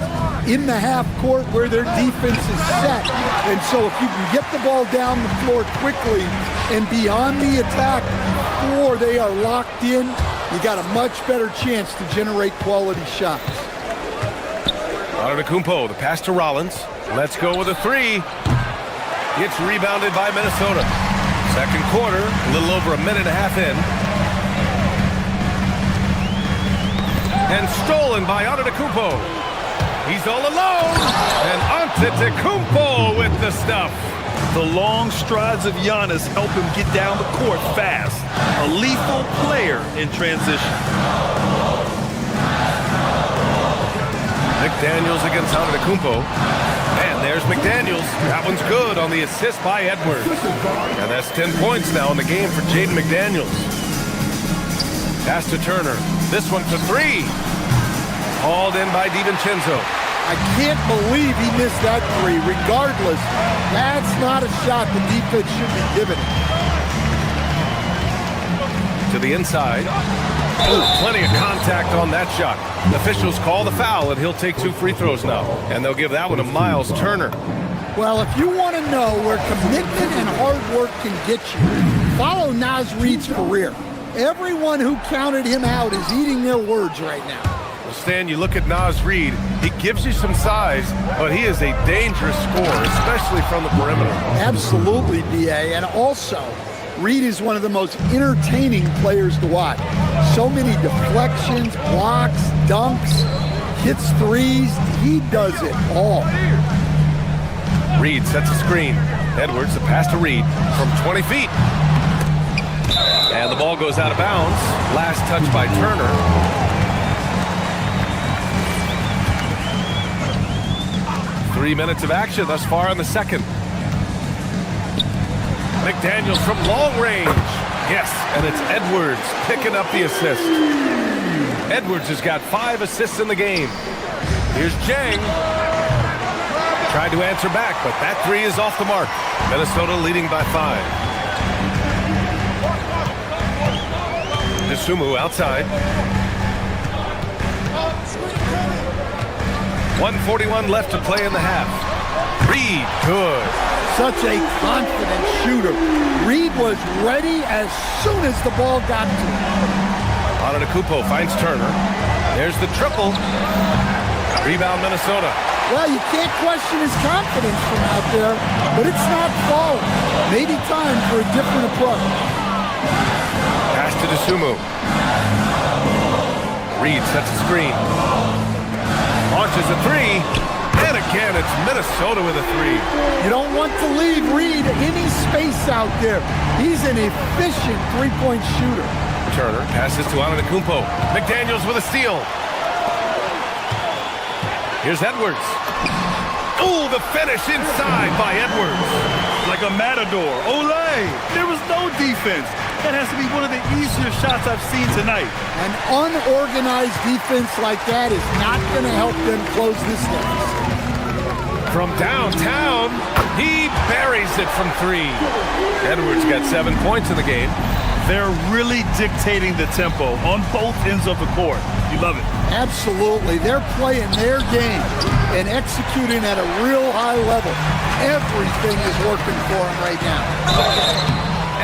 in the half court where their defense is set. And so if you can get the ball down the floor quickly and beyond the attack before they are locked in, you got a much better chance to generate quality shots. Antetokounmpo, the pass to Rollins. Let's go with a 3. It's rebounded by Minnesota. Second quarter, a little over a minute and a half in. And stolen by Antetokounmpo. He's all alone. And Antetokounmpo with the stuff. The long strides of Giannis help him get down the court fast. A lethal player in transition. McDaniels against Antetokounmpo. And there's McDaniels. That one's good on the assist by Edwards. And that's 10 points now in the game for Jaden McDaniels. Pass to Turner. This one for 3. Hauled in by DiVincenzo. I can't believe he missed that 3. Regardless, that's not a shot the defense should be giving. To the inside. Oh, plenty of contact on that shot. Officials call the foul, and he'll take 2 free throws now. And they'll give that one to Miles Turner. Well, if you want to know where commitment and hard work can get you, follow Naz Reid's career. Everyone who counted him out is eating their words right now. Well, Stan, you look at Naz Reid, he gives you some size, but he is a dangerous scorer, especially from the perimeter. Absolutely, B.A. And also, Reid is one of the most entertaining players to watch. So many deflections, blocks, dunks, hits threes. He does it all. Reid sets a screen. Edwards, the pass to Reid from 20 feet. And the ball goes out of bounds. Last touch by Turner. Three minutes of action thus far in the second. McDaniels from long range. Yes, and it's Edwards picking up the assist. Edwards has got 5 assists in the game. Here's Jang. Tried to answer back, but that 3 is off the mark. Minnesota leading by 5. Dosunmu outside. 1:41 left to play in the half. Reid Reed, good. Such a confident shooter. Reed was ready as soon as the ball got to him. Antetokounmpo finds Turner. There's the triple. Rebound, Minnesota. Well, you can't question his confidence from out there, but it's not falling. Maybe time for a different approach. Pass to Dosunmu. Reed sets a screen. Launches a three. And again, it's Minnesota with a three. You don't want to leave Reed any space out there. He's an efficient three-point shooter. Turner passes to Antetokounmpo. McDaniels with a steal. Here's Edwards. Ooh, the finish inside by Edwards. Like a matador. Olay! There was no defense. That has to be one of the easier shots I've seen tonight. An unorganized defense like that is not going to help them close this deficit. From downtown, he buries it from three. Edwards got 7 points in the game. They're really dictating the tempo on both ends of the court. You love it. Absolutely. They're playing their game and executing at a real high level. Everything is working for them right now.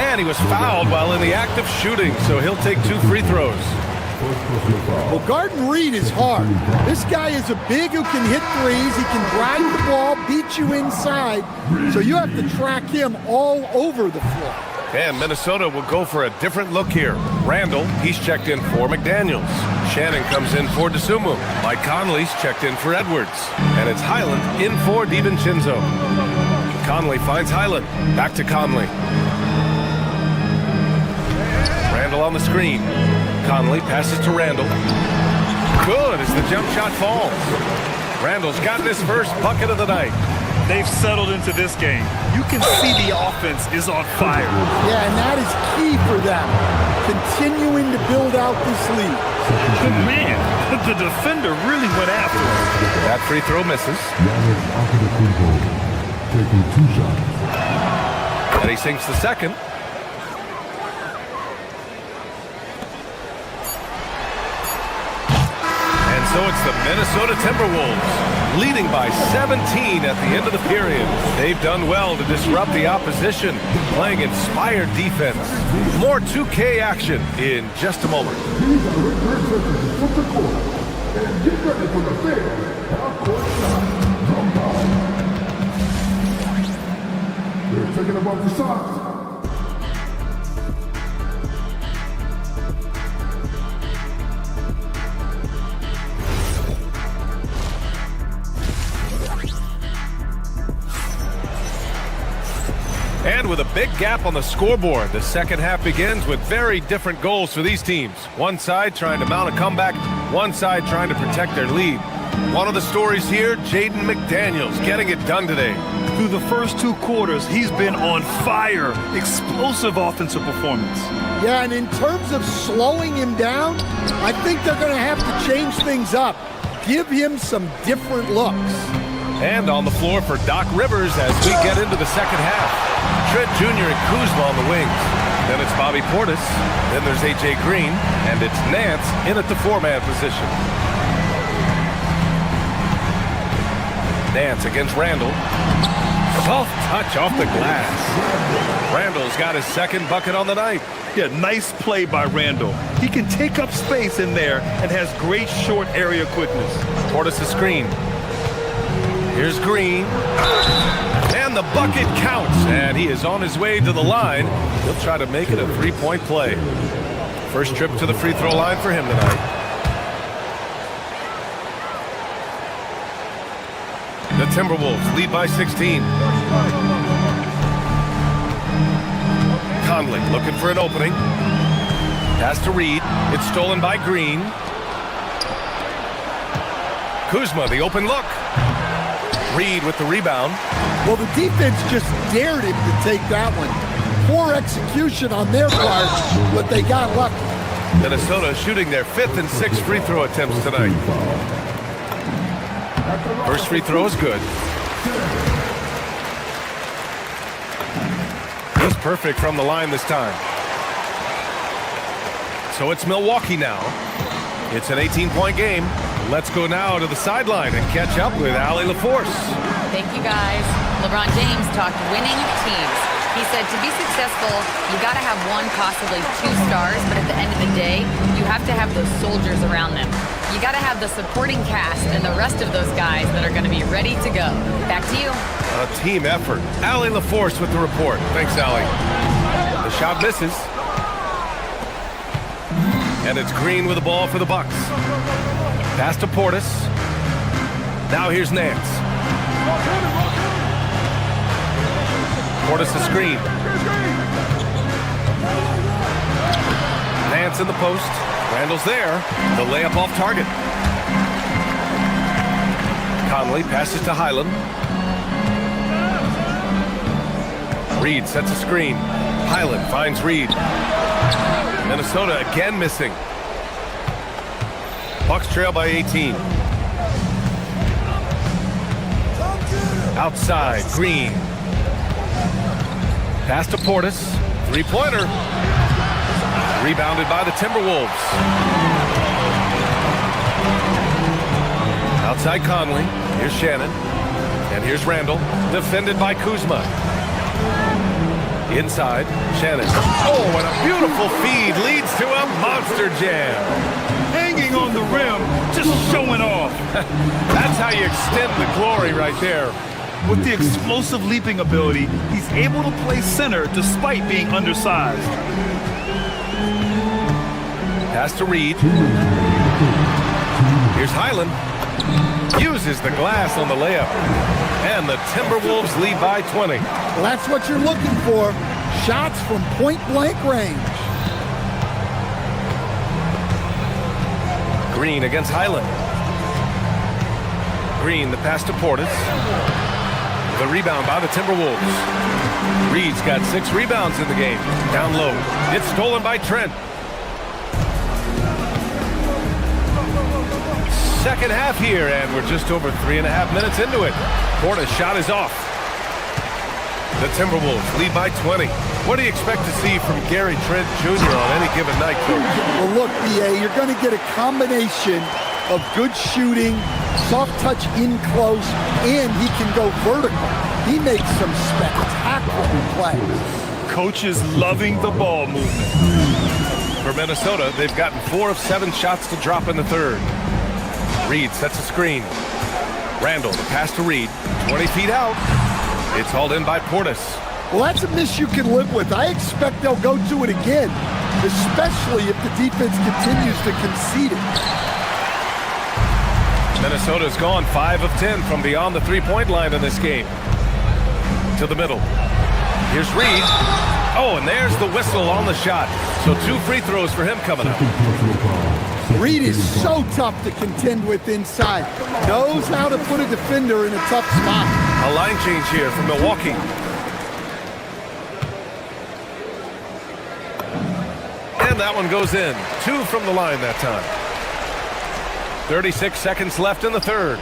And he was fouled while in the act of shooting, so he'll take 2 free throws. Well, guarding Reed is hard. This guy is a big who can hit threes. He can drive the ball, beat you inside. So you have to track him all over the floor. And Minnesota will go for a different look here. Randall, he's checked in for McDaniels. Shannon comes in for Dosunmu. Mike Conley's checked in for Edwards. And it's Highland in for DiVincenzo. Conley finds Highland. Back to Conley. Randall on the screen. Conley passes to Randall. Good as the jump shot falls. Randall's gotten his first bucket of the night. They've settled into this game. You can see the offense is on fire. Yeah, and that is key for them. Continuing to build out this lead. But man, the defender really went after him. That free throw misses. Taking 2 shots. And he sinks the second. And so it's the Minnesota Timberwolves, leading by 17 at the end of the period. They've done well to disrupt the opposition, playing inspired defense. More 2K action in just a moment. These are return seconds from the court. And get ready for the fair half-court shot. Jump ball. They're taking them off the socks. And with a big gap on the scoreboard, the second half begins with very different goals for these teams. One side trying to mount a comeback, one side trying to protect their lead. One of the stories here, Jaden McDaniels getting it done today. Through the first 2 quarters, he's been on fire. Explosive offensive performance. Yeah, and in terms of slowing him down, I think they're going to have to change things up. Give him some different looks. And on the floor for Doc Rivers as we get into the second half. Trent Jr. and Kuzma on the wings. Then it's Bobby Portis. Then there's A.J. Green. And it's Nance in at the 4-man position. Nance against Randall. Soft touch off the glass. Randall's got his second bucket on the night. Yeah, nice play by Randall. He can take up space in there and has great short area quickness. Portis' screen. Here's Green. And the bucket counts. And he is on his way to the line. He'll try to make it a 3-point play. First trip to the free throw line for him tonight. The Timberwolves lead by 16. Conley looking for an opening. Pass to Reed. It's stolen by Green. Kuzma, the open look. Reed with the rebound. Well, the defense just dared him to take that one. Poor execution on their part, but they got lucky. Minnesota shooting their 5th and 6th free throw attempts tonight. First free throw is good. He's perfect from the line this time. So it's Milwaukee now. It's an 18-point game. Let's go now to the sideline and catch up with Allie LaForce. Thank you, guys. LeBron James talked winning teams. He said to be successful, you got to have one, possibly two stars, but at the end of the day, you have to have those soldiers around them. You got to have the supporting cast and the rest of those guys that are going to be ready to go. Back to you. A team effort. Allie LaForce with the report. Thanks, Allie. The shot misses. And it's Green with the ball for the Bucks. Pass to Portis. Now here's Nance. Portis a screen. Nance in the post. Randall's there. The layup off target. Conley passes to Highland. Reed sets a screen. Highland finds Reed. Minnesota again missing. Bucks trail by 18. Outside, Green. Pass to Portis. Three-pointer. Rebounded by the Timberwolves. Outside Conley. Here's Shannon. And here's Randall. Defended by Kuzma. Inside, Shannon. Oh, and a beautiful feed leads to a monster jam. Hanging on the rim, just showing off. That's how you extend the glory right there. With the explosive leaping ability, he's able to play center despite being undersized. Pass to Reed. Here's Highland. Uses the glass on the layup. And the Timberwolves lead by 20. Well, that's what you're looking for. Shots from point-blank range. Green against Highland. Green, the pass to Portis. The rebound by the Timberwolves. Reed's got 6 rebounds in the game. Down low. It's stolen by Trent. Second half here, and we're just over 3.5 minutes into it. Portis' shot is off. The Timberwolves lead by 20. What do you expect to see from Gary Trent Jr. on any given night, Coach? Well, look, B.A., you're going to get a combination of good shooting, soft touch in close, and he can go vertical. He makes some spectacular plays. Coach is loving the ball movement. For Minnesota, they've gotten 4 of 7 shots to drop in the third. Reed sets a screen. Randall, the pass to Reed. 20 feet out. It's hauled in by Portis. Well, that's a miss you can live with. I expect they'll go to it again, especially if the defense continues to concede it. Minnesota's gone 5 of 10 from beyond the three-point line in this game. To the middle. Here's Reed. Oh, and there's the whistle on the shot. So 2 free throws for him coming up. Reed is so tough to contend with inside. Knows how to put a defender in a tough spot. A line change here from Milwaukee. And that one goes in. 2 from the line that time. 36 seconds left in the third.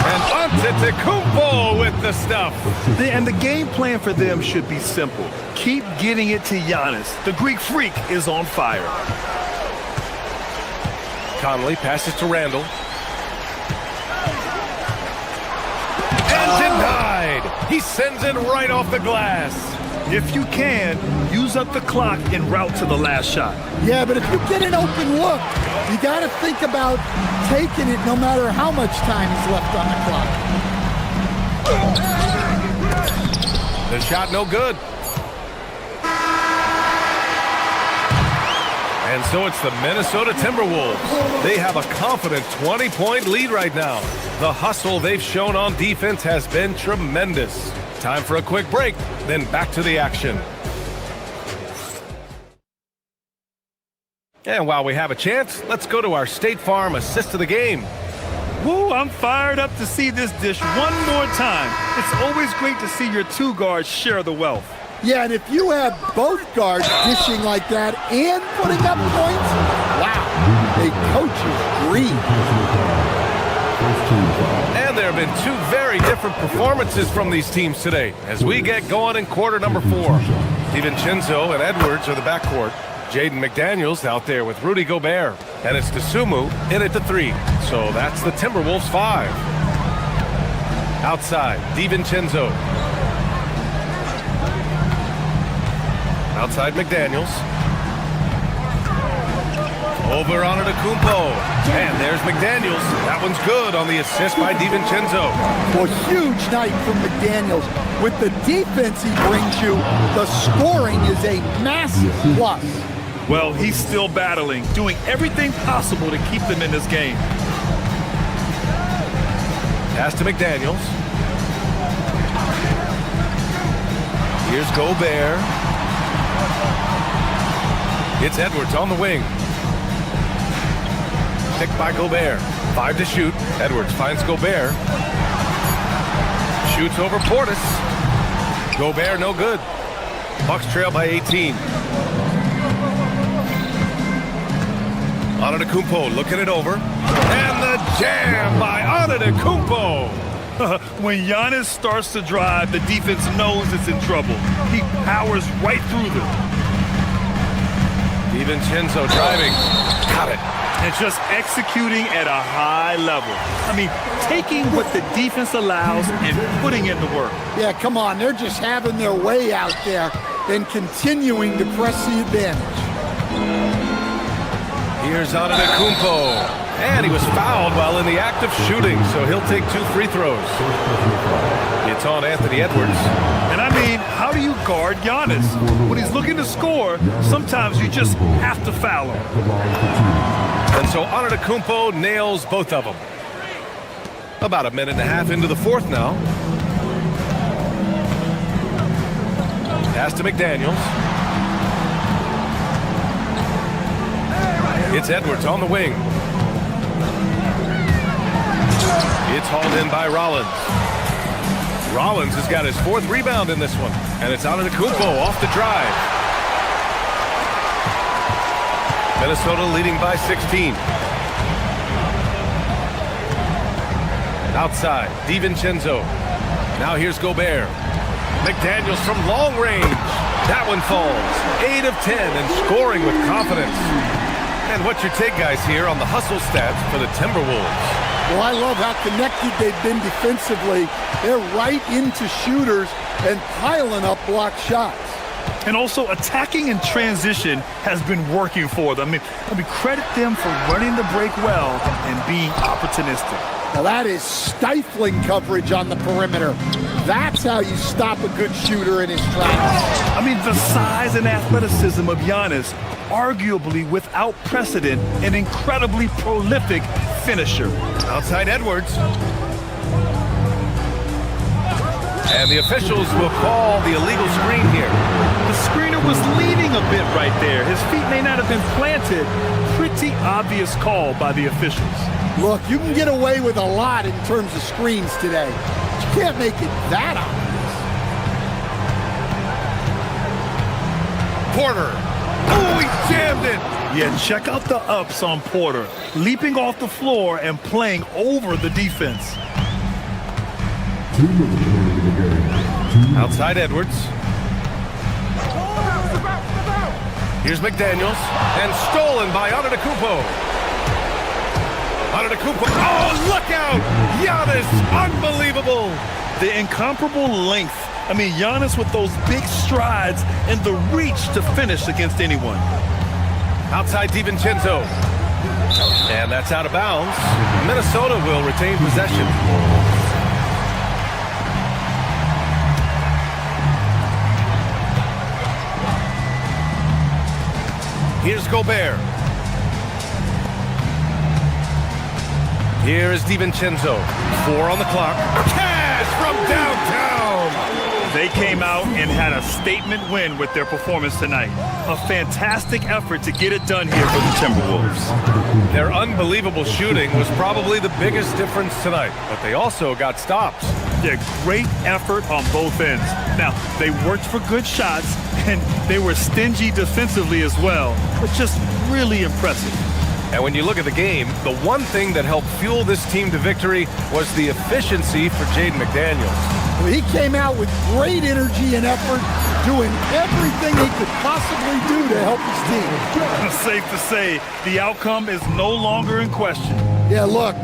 And Antetokounmpo with the stuff. And the game plan for them should be simple. Keep getting it to Giannis. The Greek freak is on fire. Conley passes to Randall. And denied. He sends it right off the glass. If you can, use up the clock en route to the last shot. Yeah, but if you get an open look, you got to think about taking it no matter how much time is left on the clock. The shot no good. And so it's the Minnesota Timberwolves. They have a confident 20-point lead right now. The hustle they've shown on defense has been tremendous. Time for a quick break, then back to the action. And while we have a chance, let's go to our State Farm assist of the game. Woo, I'm fired up to see this dish one more time. It's always great to see your 2 guards share the wealth. Yeah, and if you have both guards dishing like that and putting up points, wow, a coach's dream. And there have been 2 very different performances from these teams today as we get going in quarter number 4. DiVincenzo and Edwards are the backcourt. Jaden McDaniels out there with Rudy Gobert. And it's Dosunmu in at the 3. So that's the Timberwolves 5. Outside, DiVincenzo. Outside, McDaniels. Over on Antetokounmpo. And there's McDaniels. That one's good on the assist by DiVincenzo. Well, huge night from McDaniels. With the defense he brings you, the scoring is a massive plus. Well, he's still battling, doing everything possible to keep them in this game. Pass to McDaniels. Here's Gobert. It's Edwards on the wing. Picked by Gobert. 5 to shoot. Edwards finds Gobert. Shoots over Portis. Gobert no good. Bucks trail by 18. Antetokounmpo looking it over. And the jam by Antetokounmpo. When Giannis starts to drive, the defense knows it's in trouble. He powers right through them. DiVincenzo driving. Got it. And just executing at a high level. I mean, taking what the defense allows and putting in the work. Yeah, come on. They're just having their way out there and continuing to press the advantage. Here's Antetokounmpo. And he was fouled while in the act of shooting, so he'll take 2 free throws. It's on Anthony Edwards. And I mean, how do you guard Giannis? When he's looking to score, sometimes you just have to foul him. And so Antetokounmpo nails both of them. About a minute and a half into the fourth now. Pass to McDaniels. It's Edwards on the wing. It's hauled in by Rollins. Rollins has got his 4th rebound in this one. And it's Antetokounmpo off the drive. Minnesota leading by 16. Outside, DiVincenzo. Now here's Gobert. McDaniels from long range. That one falls. 8 of 10 and scoring with confidence. And what's your take, guys, here on the hustle stats for the Timberwolves? Well, I love how connected they've been defensively. They're right into shooters and piling up block shots. And also attacking in transition has been working for them. I mean, credit them for running the break well and being opportunistic. Well, that is stifling coverage on the perimeter. That's how you stop a good shooter in his tracks. I mean, the size and athleticism of Giannis, arguably without precedent, an incredibly prolific finisher. Outside Edwards. And the officials will call the illegal screen here. The screener was leaning a bit right there. His feet may not have been planted. Pretty obvious call by the officials. Look, you can get away with a lot in terms of screens today. But you can't make it that obvious. Porter. Oh, he jammed it. Yeah, check out the ups on Porter. Leaping off the floor and playing over the defense. Outside Edwards. Here's McDaniels. And stolen by Antetokounmpo. Antetokounmpo. Oh, look out! Giannis, unbelievable! The incomparable length. I mean, Giannis with those big strides and the reach to finish against anyone. Outside DiVincenzo. And that's out of bounds. Minnesota will retain possession. Here's Gobert. Here is DiVincenzo. 4 on the clock. Cash from downtown. They came out and had a statement win with their performance tonight. A fantastic effort to get it done here for the Timberwolves. Their unbelievable shooting was probably the biggest difference tonight, but they also got stops. Yeah, great effort on both ends. Now, they worked for good shots, and they were stingy defensively as well, but just really impressive. And when you look at the game, the one thing that helped fuel this team to victory was the efficiency for Jaden McDaniels. Well, he came out with great energy and effort, doing everything he could possibly do to help his team. Safe to say, the outcome is no longer in question. Yeah, look,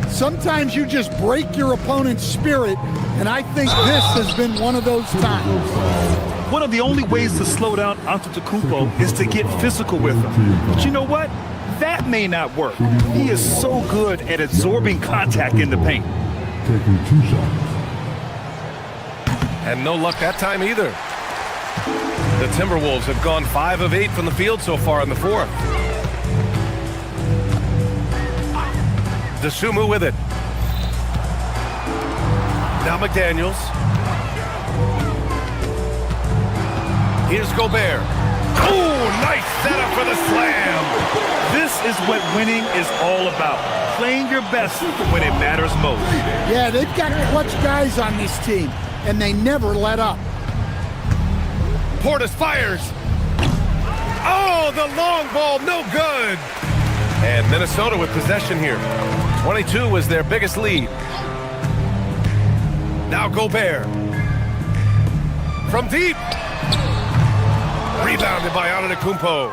Sometimes you just break your opponent's spirit, and I think this has been one of those times. One of the only ways to slow down Antetokounmpo is to get physical with him. But you know what? That may not work. He is so good at absorbing contact in the paint. Taking 2 shots. And no luck that time either. The Timberwolves have gone 5 of 8 from the field so far in the fourth. DeSumo with it. Now McDaniels. Here's Gobert. Oh, nice setup for the slam. This is what winning is all about. Playing your best when it matters most. Yeah, they've got clutch guys on this team, and they never let up. Portis fires. Oh, the long ball, no good. And Minnesota with possession here. 22 was their biggest lead. Now Gobert. From deep. Rebounded by Antetokounmpo.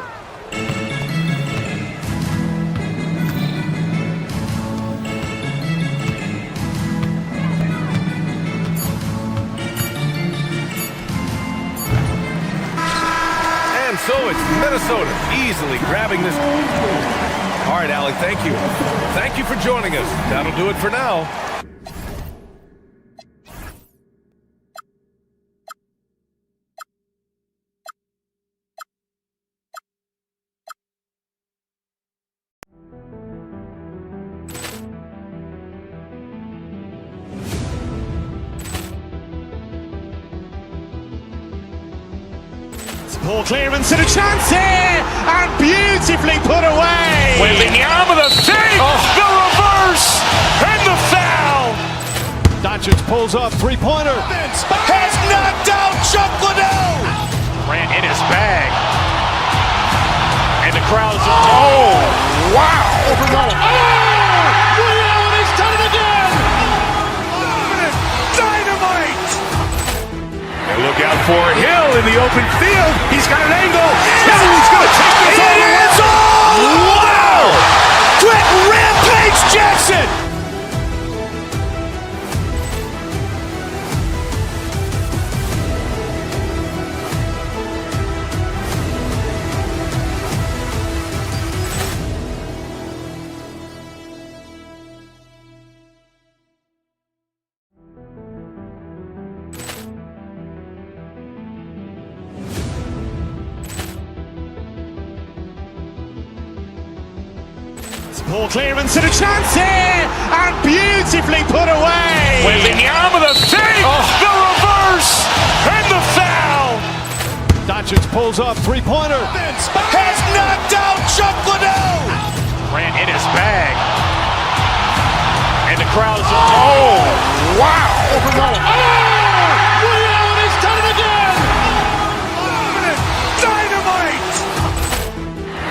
And so it's Minnesota easily grabbing this. All right, Allie, thank you. Thank you for joining us. That'll do it for now. Poor clearance and a chance here, and beautifully put away. Wembanyama the save, the reverse, and the foul. Doncic pulls up, three-pointer. Has knocked out Chuck Liddell. Ran in his bag. And the crowd is, oh, wow. William, he's done it again. Dynamite. And look out for Hill in the open field. He's got an angle. He's going to take this all the way. Wow! Quick Rampage Jackson. Poor clearance and a chance here, and beautifully put away. Wembanyama the save, the reverse, and the foul. Doncic pulls up, three-pointer. Has knocked out Chuck Liddell. Ran in his bag. And the crowd is, oh, wow. William, he's done it again. Dynamite.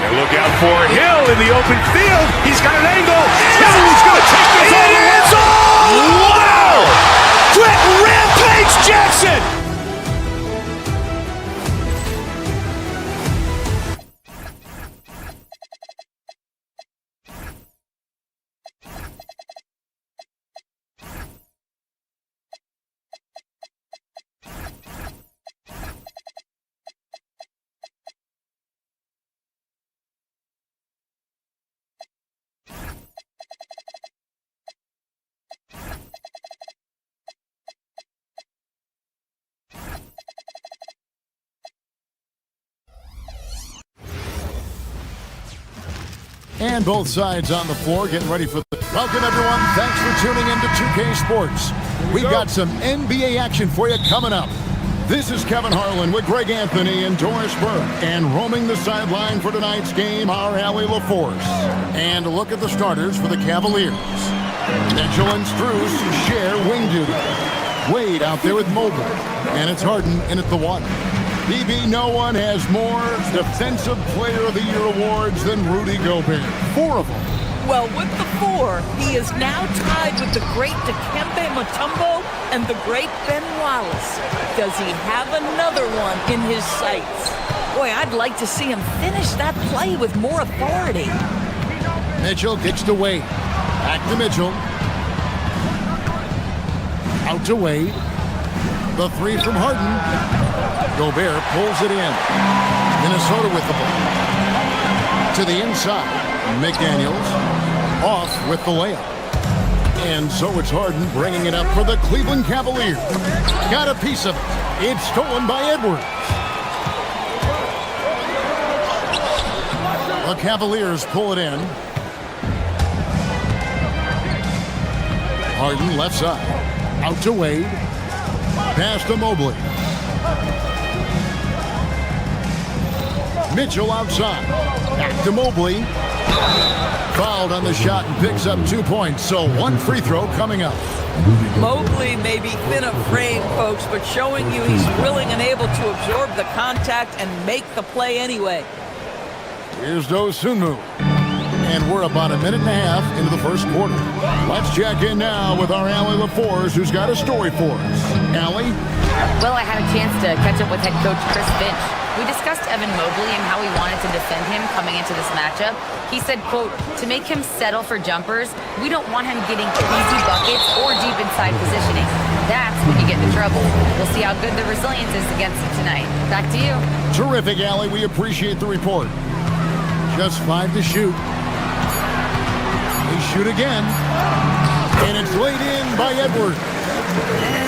And look out for Hill in the open field. He's got an angle. He's going to take this all the way. Wow! Quick Rampage Jackson. And both sides on the floor getting ready for the... Welcome, everyone. Thanks for tuning in to 2K Sports. We've got some NBA action for you coming up. This is Kevin Harlan with Greg Anthony and Doris Burke. And roaming the sideline for tonight's game, our Allie LaForce. And a look at the starters for the Cavaliers. Mitchell and Strus share wing duty. Wade out there with Mobley. And it's Harden in at the one. BB, no one has more Defensive Player of the Year awards than Rudy Gobert. 4 of them. Well, with the 4, he is now tied with the great Dikembe Mutombo and the great Ben Wallace. Does he have another one in his sights? Boy, I'd like to see him finish that play with more authority. Mitchell kicks to Wade. Back to Mitchell. Out to Wade. The three from Harden. Gobert pulls it in. Minnesota with the ball. To the inside. McDaniels off with the layup. And so it's Harden bringing it up for the Cleveland Cavaliers. Got a piece of it. It's stolen by Edwards. The Cavaliers pull it in. Harden left side. Out to Wade. Pass to Mobley. Mitchell outside. Back to Mobley. Fouled on the shot and picks up 2 points. So one free throw coming up. Mobley may be thin of frame, folks, but showing you he's willing and able to absorb the contact and make the play anyway. Here's Dosunmu. And we're about a minute and a half into the first quarter. Let's check in now with our Allie LaForce, who's got a story for us. Allie? Well, I had a chance to catch up with head coach Chris Finch. We discussed Evan Mobley and how we wanted to defend him coming into this matchup. He said, quote, to make him settle for jumpers, we don't want him getting easy buckets or deep inside positioning. That's when you get into trouble. We'll see how good the resilience is against him tonight. Back to you. Terrific, Allie. We appreciate the report. Just 5 to shoot. They shoot again. And it's laid in by Edwards.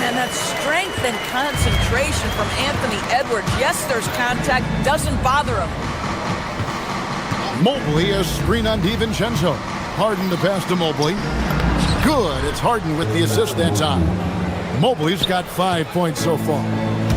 And that strength and concentration from Anthony Edwards. Yes, there's contact. Doesn't bother him. Mobley, a screen on DiVincenzo. Harden to pass to Mobley. Good. It's Harden with the assist that time. Mobley's got 5 points so far.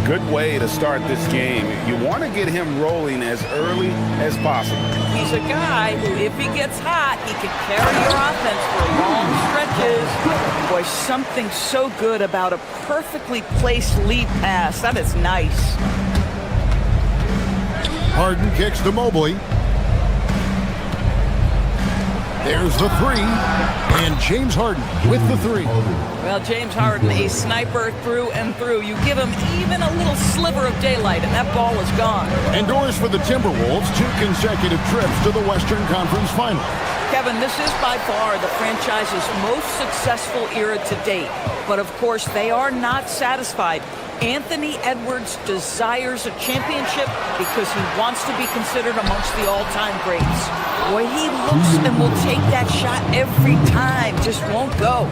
Good way to start this game. You want to get him rolling as early as possible. He's a guy who, if he gets hot, he can carry your offense for long stretches. Boy, something so good about a perfectly placed lead pass. That is nice. Harden kicks to Mobley. There's the three. And James Harden with the three. Well, James Harden, a sniper through and through. You give him even a little sliver of daylight, and that ball is gone. Endorse for the Timberwolves, 2 consecutive trips to the Western Conference Final. Kevin, this is by far the franchise's most successful era to date. But, of course, they are not satisfied. Anthony Edwards desires a championship because he wants to be considered amongst the all-time greats. Boy, he looks and will take that shot every time, just won't go.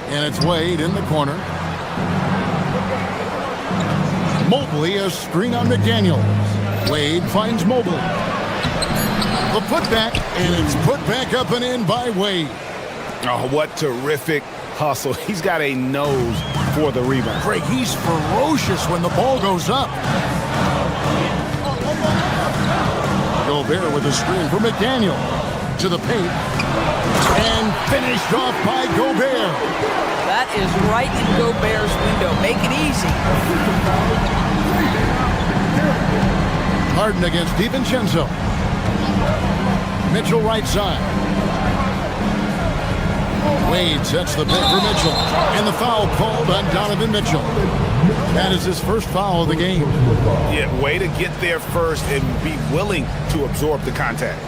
And it's Wade in the corner. Mobley, a screen on McDaniels. Wade finds Mobley. The putback, and it's put back up and in by Wade. Oh, what terrific hustle. He's got a nose for the rebound. Greg, he's ferocious when the ball goes up. Gobert with a screen for McDaniel. To the paint. And finished off by Gobert. That is right in Gobert's window. Make it easy. Harden against DiVincenzo. Mitchell right side. Wade sets the pick for Mitchell. And the foul called on Donovan Mitchell. That is his first foul of the game. Yeah, way to get there first and be willing to absorb the contact.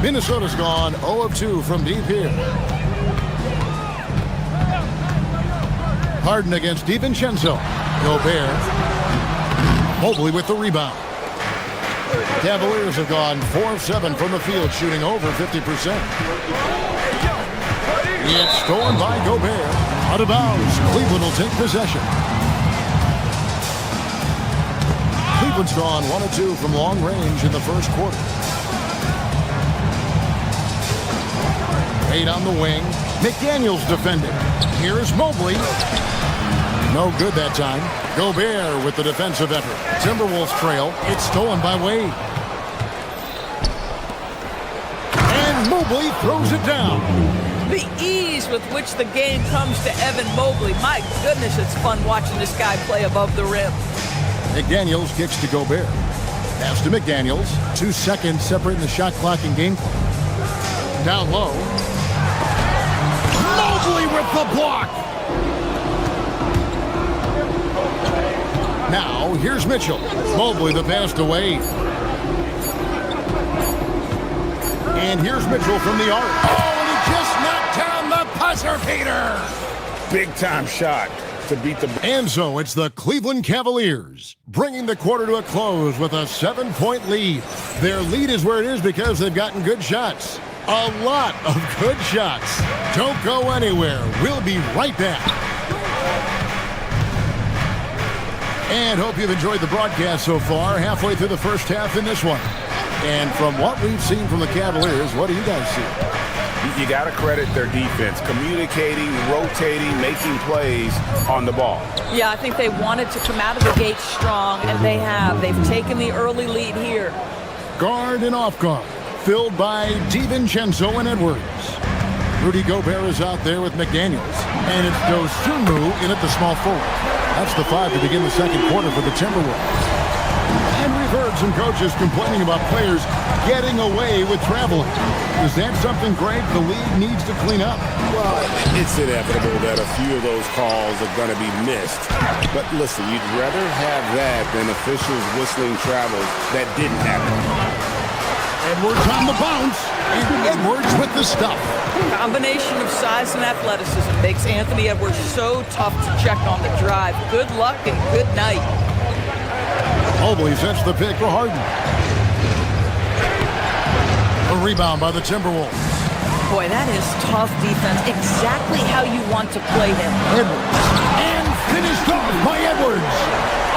Minnesota's gone 0 of 2 from deep here. Harden against DiVincenzo. Gobert. Mobley with the rebound. Cavaliers have gone 4 of 7 from the field, shooting over 50%. It's stolen by Gobert. Out of bounds. Cleveland will take possession. Cleveland's gone 1 of 2 from long range in the first quarter. Wade on the wing. McDaniels defending. Here's Mobley. No good that time. Gobert with the defensive effort. Timberwolves trail. It's stolen by Wade. And Mobley throws it down. The ease with which the game comes to Evan Mobley. My goodness, it's fun watching this guy play above the rim. McDaniels kicks to Gobert. Pass to McDaniels. 2 seconds separating the shot clock and game clock. Down low. Mobley with the block. Now, here's Mitchell. Mobley the pass to Wade. And here's Mitchell from the arc. Oh, and he just knocked down the buzzer beater. Big-time shot to beat the... And so it's the Cleveland Cavaliers bringing the quarter to a close with a 7-point lead. Their lead is where it is because they've gotten good shots. A lot of good shots. Don't go anywhere. We'll be right back. And hope you've enjoyed the broadcast so far. Halfway through the first half in this one. And from what we've seen from the Cavaliers, what do you guys see? You got to credit their defense, communicating, rotating, making plays on the ball. Yeah, I think they wanted to come out of the gate strong, and they have. They've taken the early lead here. Guard and off guard, filled by DiVincenzo and Edwards. Rudy Gobert is out there with McDaniels, and it's Dosunmu in at the small forward. That's the 5 to begin the second quarter for the Timberwolves. And we've heard some coaches complaining about players getting away with traveling. Is that something, Greg, the league needs to clean up? Well, it's inevitable that a few of those calls are going to be missed. But listen, you'd rather have that than officials whistling travels that didn't happen. Edwards on the bounce, and Edwards with the stuff. Combination of size and athleticism makes Anthony Edwards so tough to check on the drive. Good luck and good night. Mobley sets the pick for Harden. A rebound by the Timberwolves. Boy, that is tough defense. Exactly how you want to play him. Edwards. And finished off by Edwards.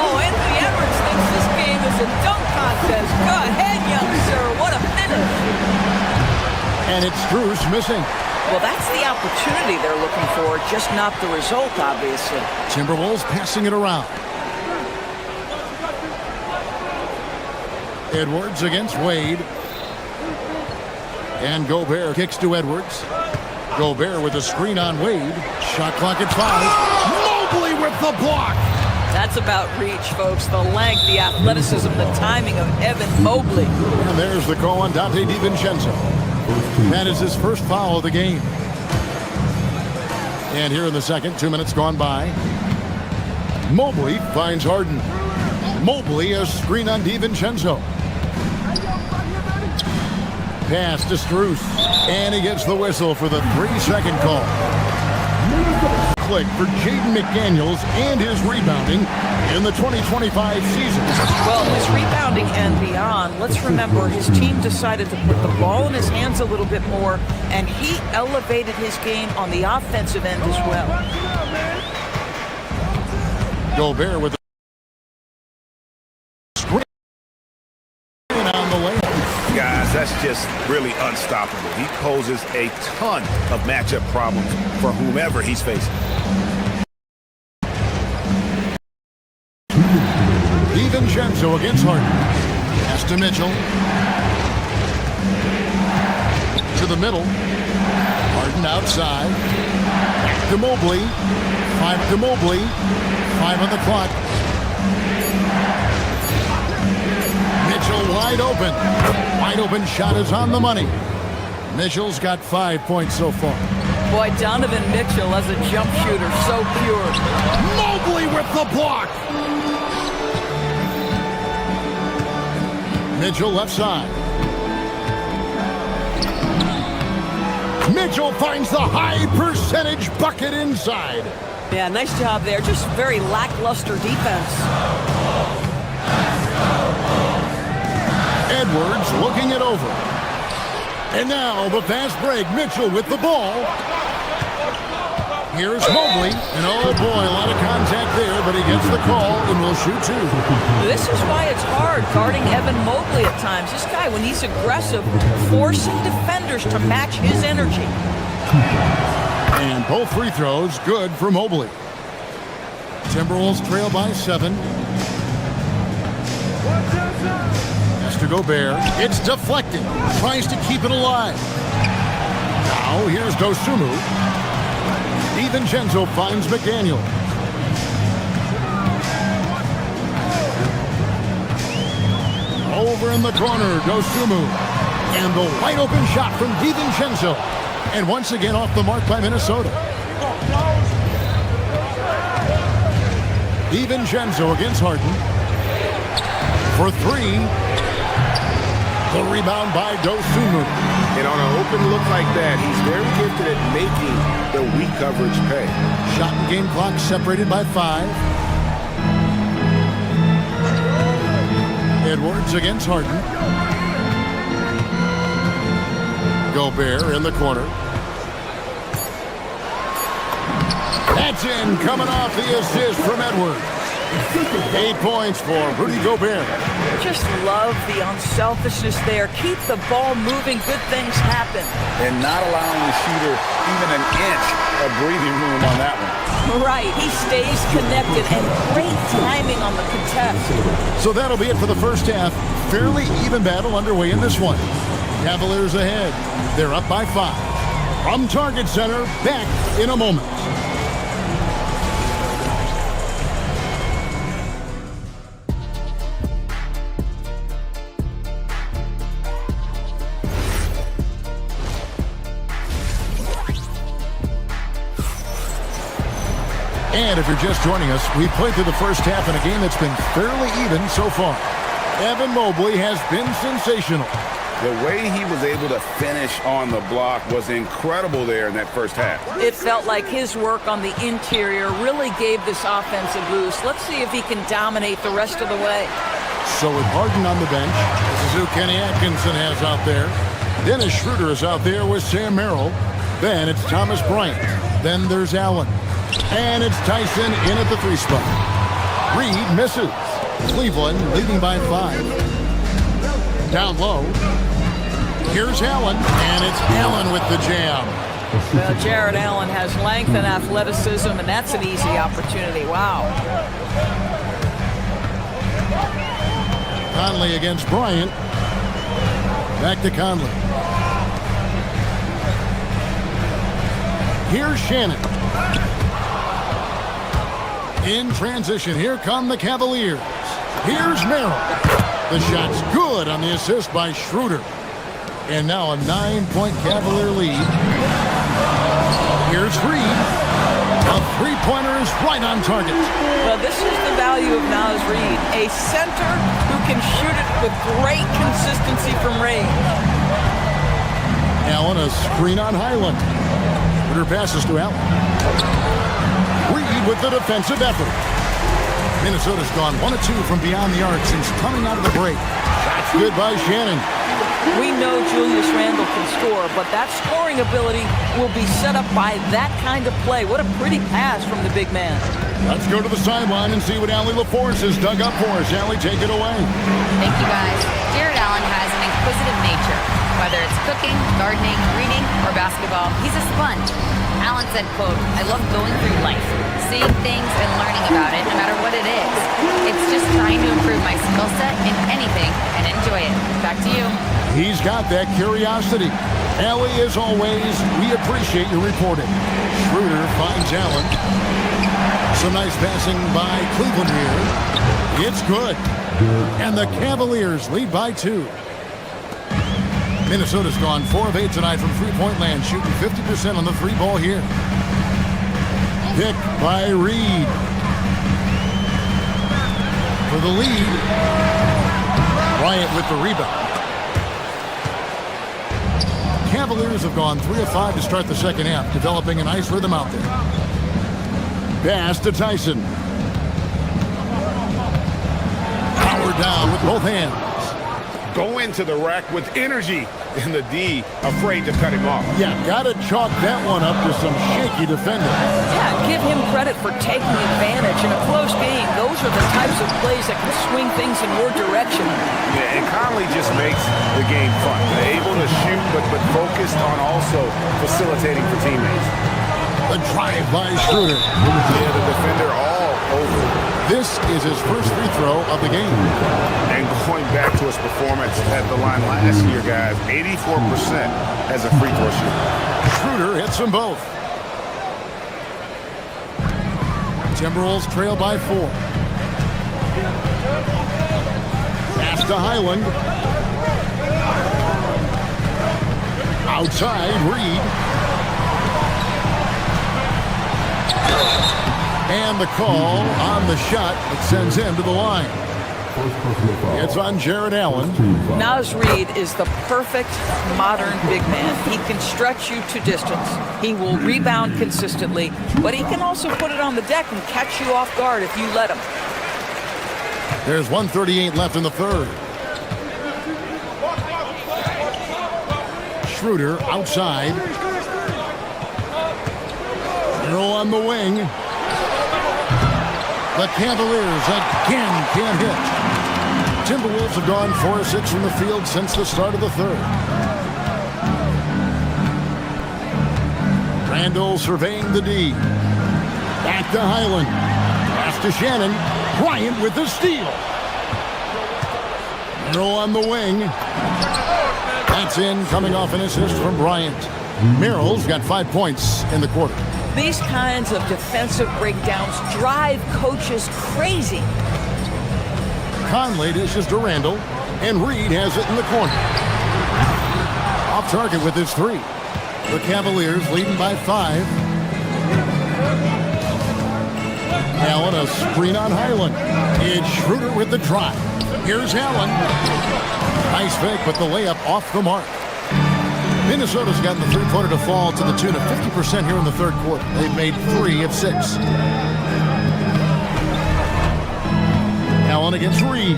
Oh, Anthony Edwards thinks this game is a dunk contest. Go ahead, young sir. What a finish. And it's Strus missing. Well, that's the opportunity they're looking for, just not the result, obviously. Timberwolves passing it around. Edwards against Wade. And Gobert kicks to Edwards. Gobert with a screen on Wade. Shot clock at 5. Mobley with the block. That's about reach, folks. The length, the athleticism, the timing of Evan Mobley. And there's the call on Dante DiVincenzo. That is his first foul of the game. And here in the second, 2 minutes gone by. Mobley finds Harden. Mobley a screen on DiVincenzo. Pass to Strus. And he gets the whistle for the 3-second call. Click for Jaden McDaniels and his rebounding in the 2025 season. Well, his rebounding and beyond, let's remember his team decided to put the ball in his hands a little bit more, and he elevated his game on the offensive end as well. Gobert with the screen on the lane. Guys, that's just really unstoppable. He poses a ton of matchup problems for whomever he's facing. DiVincenzo against Harden. Pass to Mitchell. To the middle. Harden outside. Back to Mobley. 5 to Mobley. 5 on the clock. Mitchell wide open. Wide open shot is on the money. Mitchell's got 5 points so far. Boy, Donovan Mitchell as a jump shooter, so pure. Mobley with the block. Mitchell left side. Mitchell finds the high percentage bucket inside. Yeah, nice job there. Just very lackluster defense. Edwards looking it over. And now the fast break. Mitchell with the ball. Here's Mobley. And oh boy, a lot of contact there, but he gets the call and will shoot 2. This is why it's hard guarding Evan Mobley at times. This guy, when he's aggressive, forcing defenders to match his energy. And both free throws good for Mobley. Timberwolves trail by 7. Has to Gobert. It's deflected. Tries to keep it alive. Now here's Dosunmu. DiVincenzo finds McDaniel. Over in the corner, Dosunmu. And the wide open shot from DiVincenzo. And once again off the mark by Minnesota. DiVincenzo against Harden. For 3. The rebound by Dosunmu. And on an open look like that, he's very gifted at making the weak coverage pay. Shot and game clock separated by 5. Edwards against Harden. Gobert in the corner. That's in, coming off the assist from Edwards. 8 points for Rudy Gobert. Just love the unselfishness there. Keep the ball moving. Good things happen. And not allowing the shooter even an inch of breathing room on that one. Right. He stays connected and great timing on the contest. So that'll be it for the first half. Fairly even battle underway in this one. Cavaliers ahead. They're up by 5. From Target Center, back in a moment. And if you're just joining us, we've played through the first half in a game that's been fairly even so far. Evan Mobley has been sensational. The way he was able to finish on the block was incredible there in that first half. It felt like his work on the interior really gave this offense a boost. Let's see if he can dominate the rest of the way. So with Harden on the bench, this is who Kenny Atkinson has out there. Dennis Schroeder is out there with Sam Merrill. Then it's Thomas Bryant. Then there's Allen. And it's Tyson in at the 3 spot. Reed misses. Cleveland leading by 5. Down low. Here's Allen, and it's Allen with the jam. Well, Jared Allen has length and athleticism, and that's an easy opportunity. Wow. Conley against Bryant. Back to Conley. Here's Shannon. In transition, here come the Cavaliers. Here's Merrill. The shot's good on the assist by Schroeder. And now a 9-point Cavalier lead. Here's Reed. A 3-pointer is right on target. Well, this is the value of Naz Reid. A center who can shoot it with great consistency from range. Allen, a screen on Highland. Schroeder passes to Allen. Reed with the defensive effort. Minnesota's gone 1 of 2 from beyond the arc since coming out of the break. That's good by Shannon. We know Julius Randle can score, but that scoring ability will be set up by that kind of play. What a pretty pass from the big man. Let's go to the sideline and see what Allie LaForce has dug up for us. Allie, take it away. Thank you, guys. Jared Allen has an inquisitive nature. Whether it's cooking, gardening, reading, or basketball, he's a sponge. Allen said, quote, "I love going through life, seeing things and learning about it no matter what it is. It's just trying to improve my skill set in anything and enjoy it." Back to you. He's got that curiosity. Allie, as always, we appreciate your reporting. Schroeder finds Allen. Some nice passing by Cleveland here. It's good. And the Cavaliers lead by 2. Minnesota's gone 4 of 8 tonight from three-point land, shooting 50% on the 3 ball here. Pick by Reed. For the lead. Bryant with the rebound. Cavaliers have gone 3 of 5 to start the second half, developing a nice rhythm out there. Pass to Tyson. Power down with both hands. Go into the rack with energy, and the D afraid to cut him off. Yeah, gotta chalk that one up to some shaky defending. Yeah, give him credit for taking advantage. In a close game, those are the types of plays that can swing things in your direction. Yeah, and Conley just makes the game fun. They're able to shoot, but focused on also facilitating for teammates. A drive by Schroeder. Yeah, the defender all over. This is his first free throw of the game. And going back to his performance at the line last year, guys, 84% as a free throw shooter. Schroeder hits them both. Timberwolves trail by 4. Pass to Highland. Outside, Reed. And the call on the shot that sends him to the line. It's on Jared Allen. Naz Reid is the perfect modern big man. He can stretch you to distance. He will rebound consistently, but he can also put it on the deck and catch you off guard if you let him. There's 1:38 left in the third. Schroeder outside. Earl on the wing. The Cavaliers again can't hit. Timberwolves have gone 4 of 6 from the field since the start of the third. Randall surveying the D. Back to Highland. Pass to Shannon. Bryant with the steal. Merrill on the wing. That's in, coming off an assist from Bryant. Merrill's got 5 points in the quarter. These kinds of defensive breakdowns drive coaches crazy. Conley dishes to Randall, and Reid has it in the corner. Off target with his 3. The Cavaliers leading by 5. Allen, a screen on Highland. It's Schroeder with the drive. Here's Allen. Nice fake, but the layup off the mark. Minnesota's gotten the three-pointer to fall to the tune of 50% here in the third quarter. They've made 3 of 6. Allen against Reid.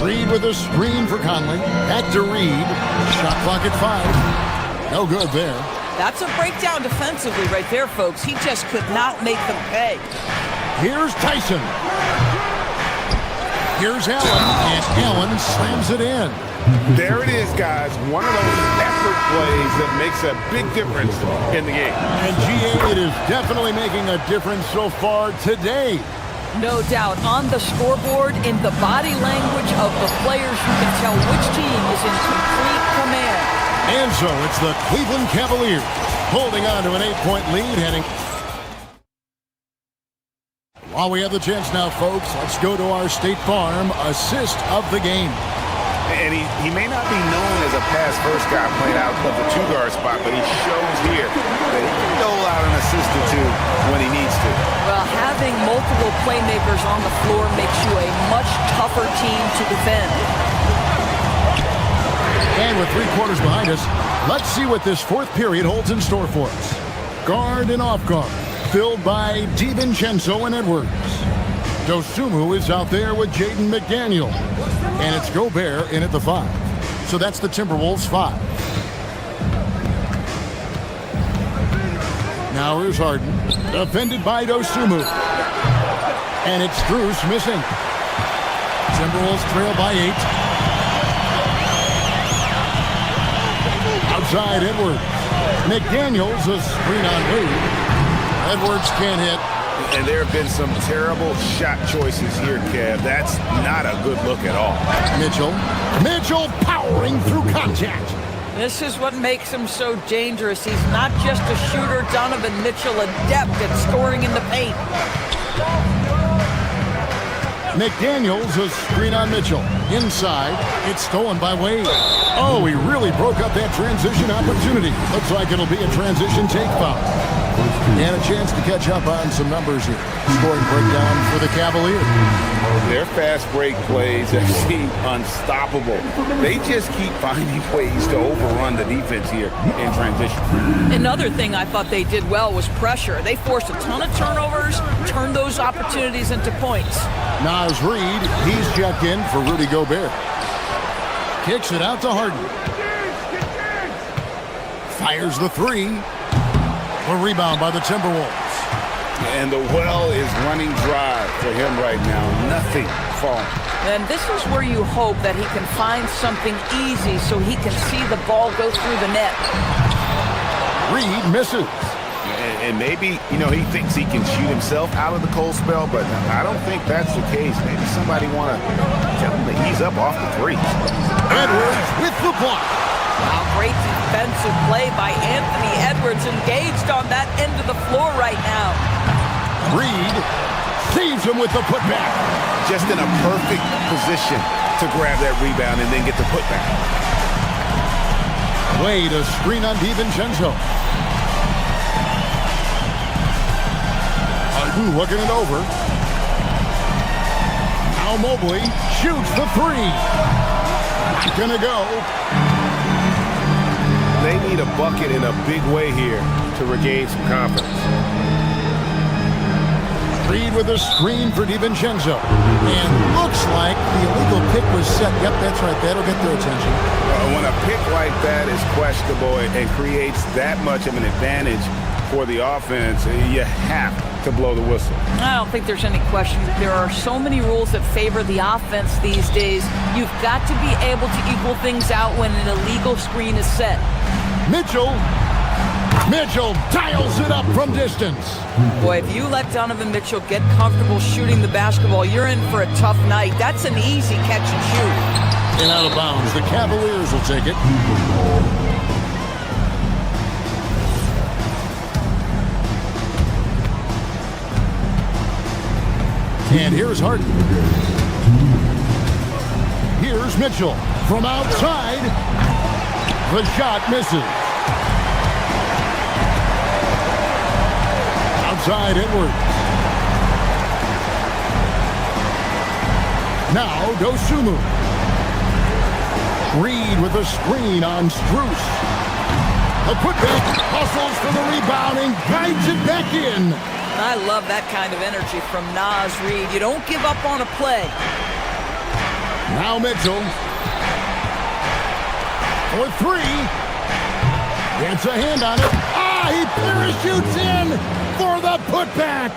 Reid with a screen for Conley. Back to Reid. Shot clock at 5. No good there. That's a breakdown defensively right there, folks. He just could not make them pay. Here's Tyson. Here's Allen, and Allen slams it in. There it is, guys. One of those effort plays that makes a big difference in the game. And GA, it is definitely making a difference so far today. No doubt. On the scoreboard, in the body language of the players, you can tell which team is in complete command. And so it's the Cleveland Cavaliers holding on to an 8-point lead heading. While we have the chance now, folks, let's go to our State Farm assist of the game. And he may not be known as a pass-first guy playing out of the 2-guard spot, but he shows here that he can dole out an assist or 2 when he needs to. Well, having multiple playmakers on the floor makes you a much tougher team to defend. And with 3 quarters behind us, let's see what this fourth period holds in store for us. Guard and off guard, filled by DiVincenzo and Edwards. Dosumu is out there with Jaden McDaniel. And it's Gobert in at the 5. So that's the Timberwolves 5. Now here's Harden. Defended by Dosumu. And it's Strus missing. Timberwolves trail by 8. Outside Edwards. McDaniels a screen on Reid. Edwards can't hit. And there have been some terrible shot choices here, Kev. That's not a good look at all. Mitchell powering through contact. This is what makes him so dangerous. He's not just a shooter. Donovan Mitchell adept at scoring in the paint. McDaniels a screen on Mitchell. Inside, it's stolen by Wade. Oh, he really broke up that transition opportunity. Looks like it'll be a transition take foul. And a chance to catch up on some numbers here. Scoring breakdown for the Cavaliers. Their fast break plays seem unstoppable. They just keep finding ways to overrun the defense here in transition. Another thing I thought they did well was pressure. They forced a ton of turnovers, turned those opportunities into points. Naz Reid, he's checked in for Rudy Gobert. Kicks it out to Harden. Fires the 3. A rebound by the Timberwolves. And the well is running dry for him right now. Nothing falling. And this is where you hope that he can find something easy so he can see the ball go through the net. Reid misses. And maybe, he thinks he can shoot himself out of the cold spell, but I don't think that's the case. Maybe somebody want to tell him to ease up off the 3. Edwards with the block. Wow, great defensive play by Anthony Edwards, engaged on that end of the floor right now. Reid saves him with the putback. Just in a perfect position to grab that rebound and then get the putback. Wade, a screen on DiVincenzo. Harden looking it over. Now Mobley shoots the three. Gonna go. They need a bucket in a big way here to regain some confidence. Reed with a screen for DiVincenzo. And looks like the illegal pick was set. Yep, that's right. That'll get their attention. When a pick like that is questionable and creates that much of an advantage for the offense, you have to blow the whistle. I don't think there's any question. There are so many rules that favor the offense these days. You've got to be able to equal things out when an illegal screen is set. Mitchell dials it up from distance. Boy, if you let Donovan Mitchell get comfortable shooting the basketball, you're in for a tough night. That's an easy catch and shoot. And out of bounds. The Cavaliers will take it. And here's Harden. Here's Mitchell from outside. The shot misses. Outside Edwards. Now Dosunmu. Reed with a screen on Strus. A putback, hustles for the rebound and guides it back in. I love that kind of energy from Naz Reid. You don't give up on a play. Now Mitchell. For three. Gets a hand on it. He parachutes in for the putback.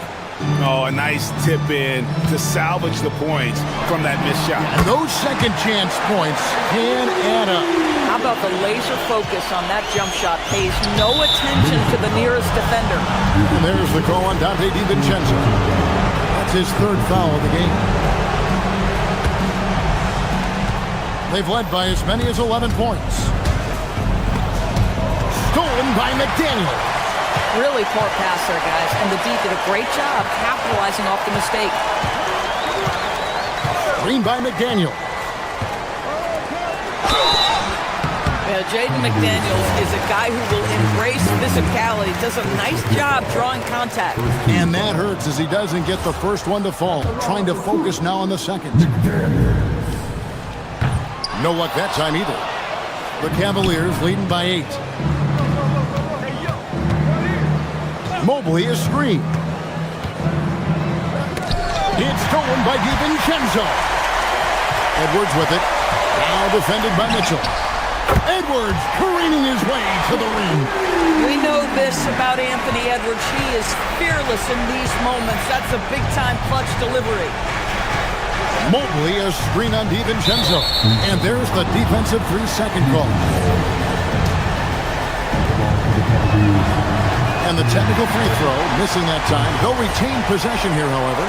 Oh, a nice tip in to salvage the points from that missed shot. And those second chance points can add up. How about the laser focus on that jump shot? Pays no attention to the nearest defender. And there's the call on Dante DiVincenzo. That's his third foul of the game. They've led by as many as 11 points. Stolen by McDaniel. Really poor pass there, guys. And the D did a great job capitalizing off the mistake. Screen by McDaniel. Yeah, Jaden McDaniels is a guy who will embrace physicality. Does a nice job drawing contact. And that hurts as he doesn't get the first one to fall. Trying to focus now on the second. No luck that time either. The Cavaliers leading by 8. Mobley is screened. It's stolen by DiVincenzo. Edwards with it. Now defended by Mitchell. Edwards careening his way to the ring. We know this about Anthony Edwards. He is fearless in these moments. That's a big-time clutch delivery. Mobley a screen on DiVincenzo. And there's the defensive 3-second call. And the technical free throw, missing that time. They'll retain possession here, however.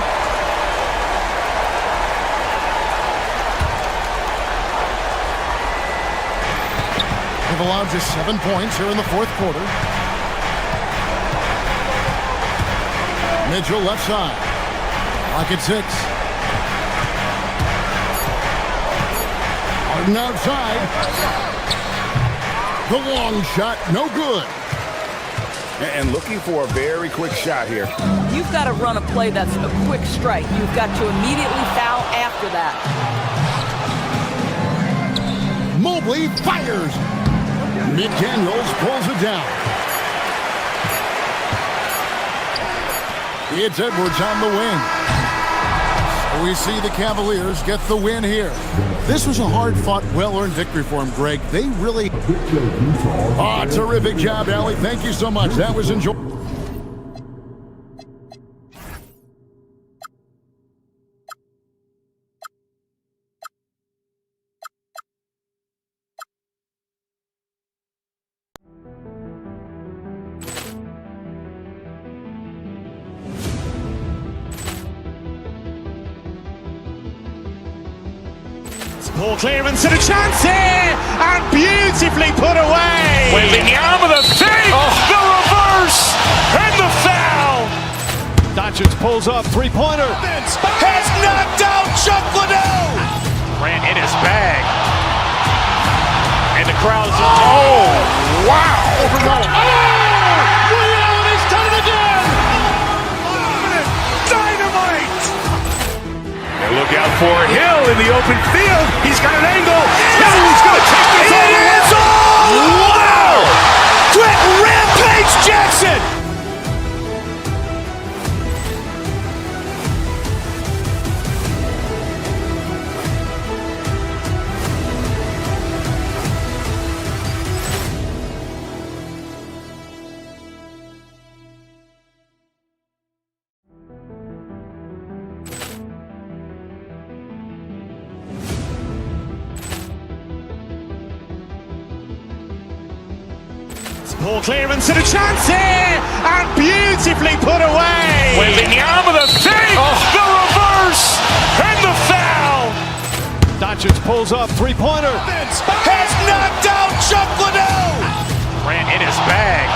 They've allowed just 7 points here in the fourth quarter. Mitchell left side. Clock at 6. Harden outside. The long shot, no good. And looking for a very quick shot here. You've got to run a play that's a quick strike. You've got to immediately foul after that. Mobley fires. McDaniels pulls it down. It's Edwards on the wing. So we see the Cavaliers get the win here. This was a hard-fought, well-earned victory for them, Greg. They really... Oh, terrific job, Allie. Thank you so much. That was enjoyable. Poor clearance and a chance here, and beautifully put away. Wembanyama the fake, the reverse, and the foul. Doncic pulls up, three-pointer. Has knocked out Chuck Liddell. Ran in his bag. And the crowd is, oh, wow. Ray Allen has done it again. Dynamite. And look Look out for Hill in the open field. He's got an angle. No, he's going to take this all the way. Wow! Quick Rampage Jackson! Ball clearance and a chance here, and beautifully put away. Wembanyama the fake, the reverse, and the foul. Doncic pulls up, three-pointer. Has knocked out Chuck Liddell. Grant in his bag.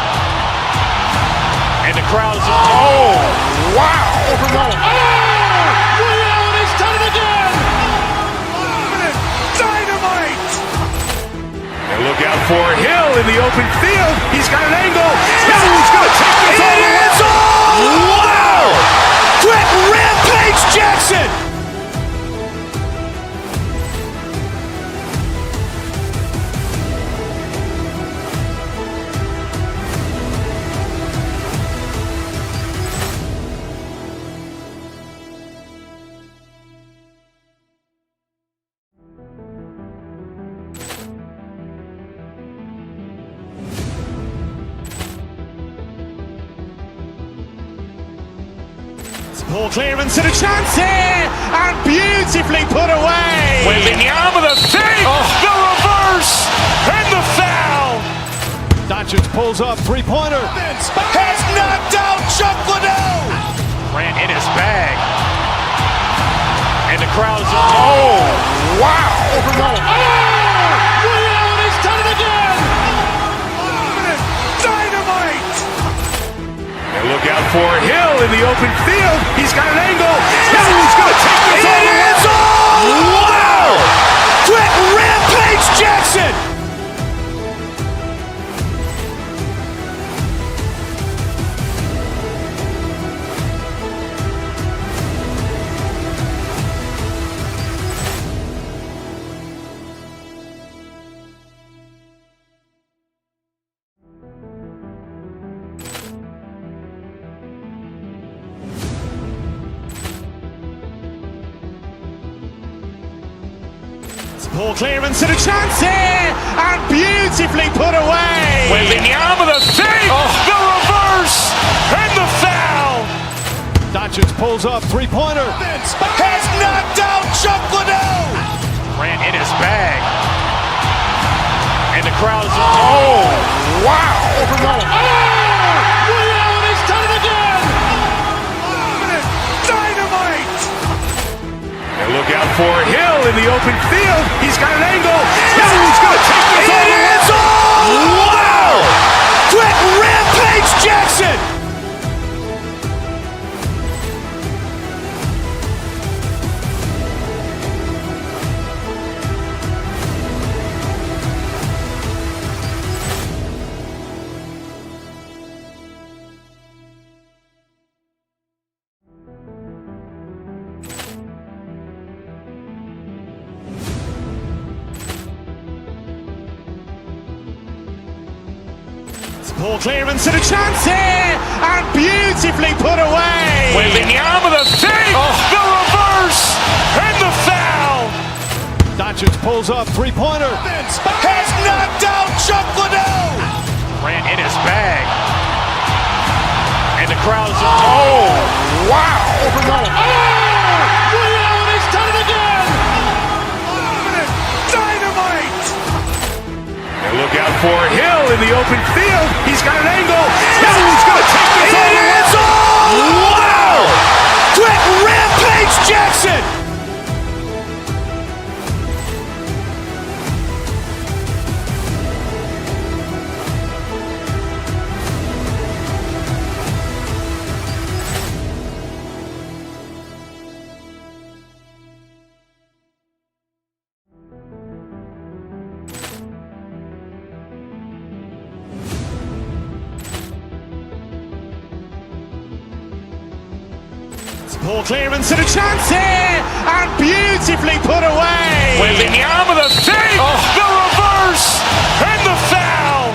And the crowd is... Oh, wow. Overrun. Liddell, and he's done it again. Dynamite. And look out for Hill in the open field. He's got an angle. No, he's going to take this all the way. Wow! Quick Rampage Jackson. Ball clearance and a chance here, and beautifully put away. Wembanyama the fake, the reverse, and the foul. Doncic pulls up, three-pointer. Has knocked out Chuck Liddell. Grant in his bag. And the crowd is... Oh, wow. Overrun. Liddell, and he's done it again. Dynamite. And look out for Hill in the open field. He's got an angle. No, he's going to take this all the way. Wow! Quick Rampage Jackson. Ball clearance and a chance here, and beautifully put away. Wembanyama the fake, the reverse, and the foul. Doncic pulls up, three-pointer. Has knocked out Chuck Liddell. Grant in his bag. And the crowd is... Oh, wow. Overrun. Liddell, and he's done it again. Dynamite. And look out for Hill in the open field. He's got an angle. No, he's going to take this all the way. Wow! Quick Rampage Jackson. Ball clearance and a chance here, and beautifully put away. Wembanyama the fake, the reverse, and the foul. Doncic pulls up, three-pointer. Has knocked out Chuck Liddell. Grant in his bag. And the crowd is... Oh, wow. Overrun. Liddell, and he's done it again. Dynamite. And look out for Hill in the open field. He's got an angle. No, he's going to take this all the way. Wow! Quick Rampage Jackson. Ball clearance and a chance here, and beautifully put away. Wembanyama the fake, the reverse, and the foul.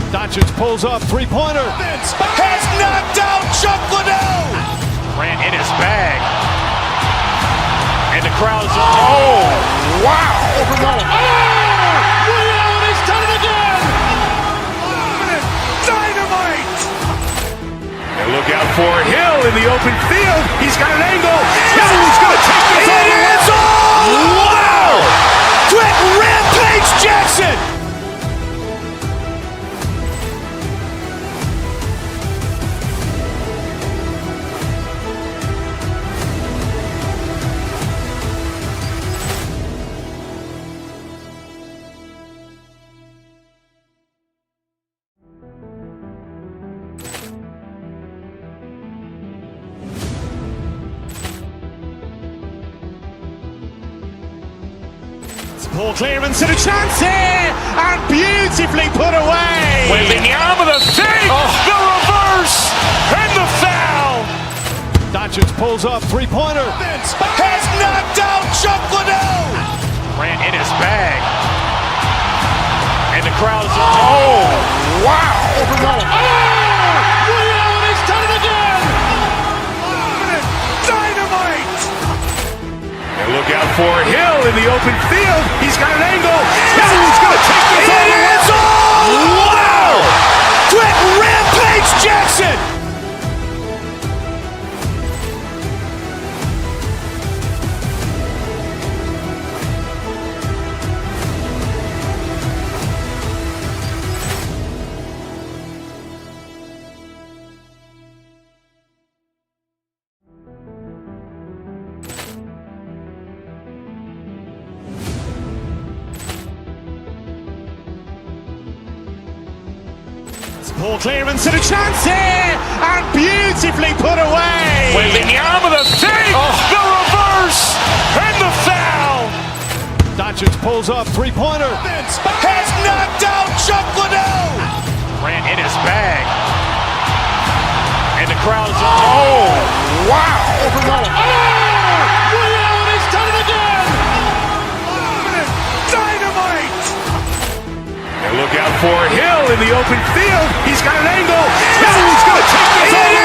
Doncic pulls up, three-pointer. Has knocked out Chuck Liddell. Grant in his bag. And the crowd's wow. Ray Allen, he's done it again. Dynamite. And look out for Hill in the open field. He's got an angle. Hill's going to take this all the way. Wow. Quick Rampage Jackson. Ball clearance and a chance here, and beautifully put away. Wembanyama the fake, the reverse, and the foul. Doncic pulls up, three-pointer. Has knocked out Chuck Liddell. Grant in his bag. And the crowd's wow. Ray Allen, he's done it again. Dynamite. And look out for Hill in the open field. He's got an angle. Hill's going to take this all the way. Wow. Quick Rampage Jackson. Ball clearance and a chance here, and beautifully put away. Wembanyama the fake, the reverse, and the foul. Doncic pulls up, three-pointer. Has knocked out Chuck Liddell. Grant in his bag. And the crowd's wow. Ray Allen, he's done it again. Dynamite. And look out for Hill in the open field. He's got an angle. Hill's going to take this all the way.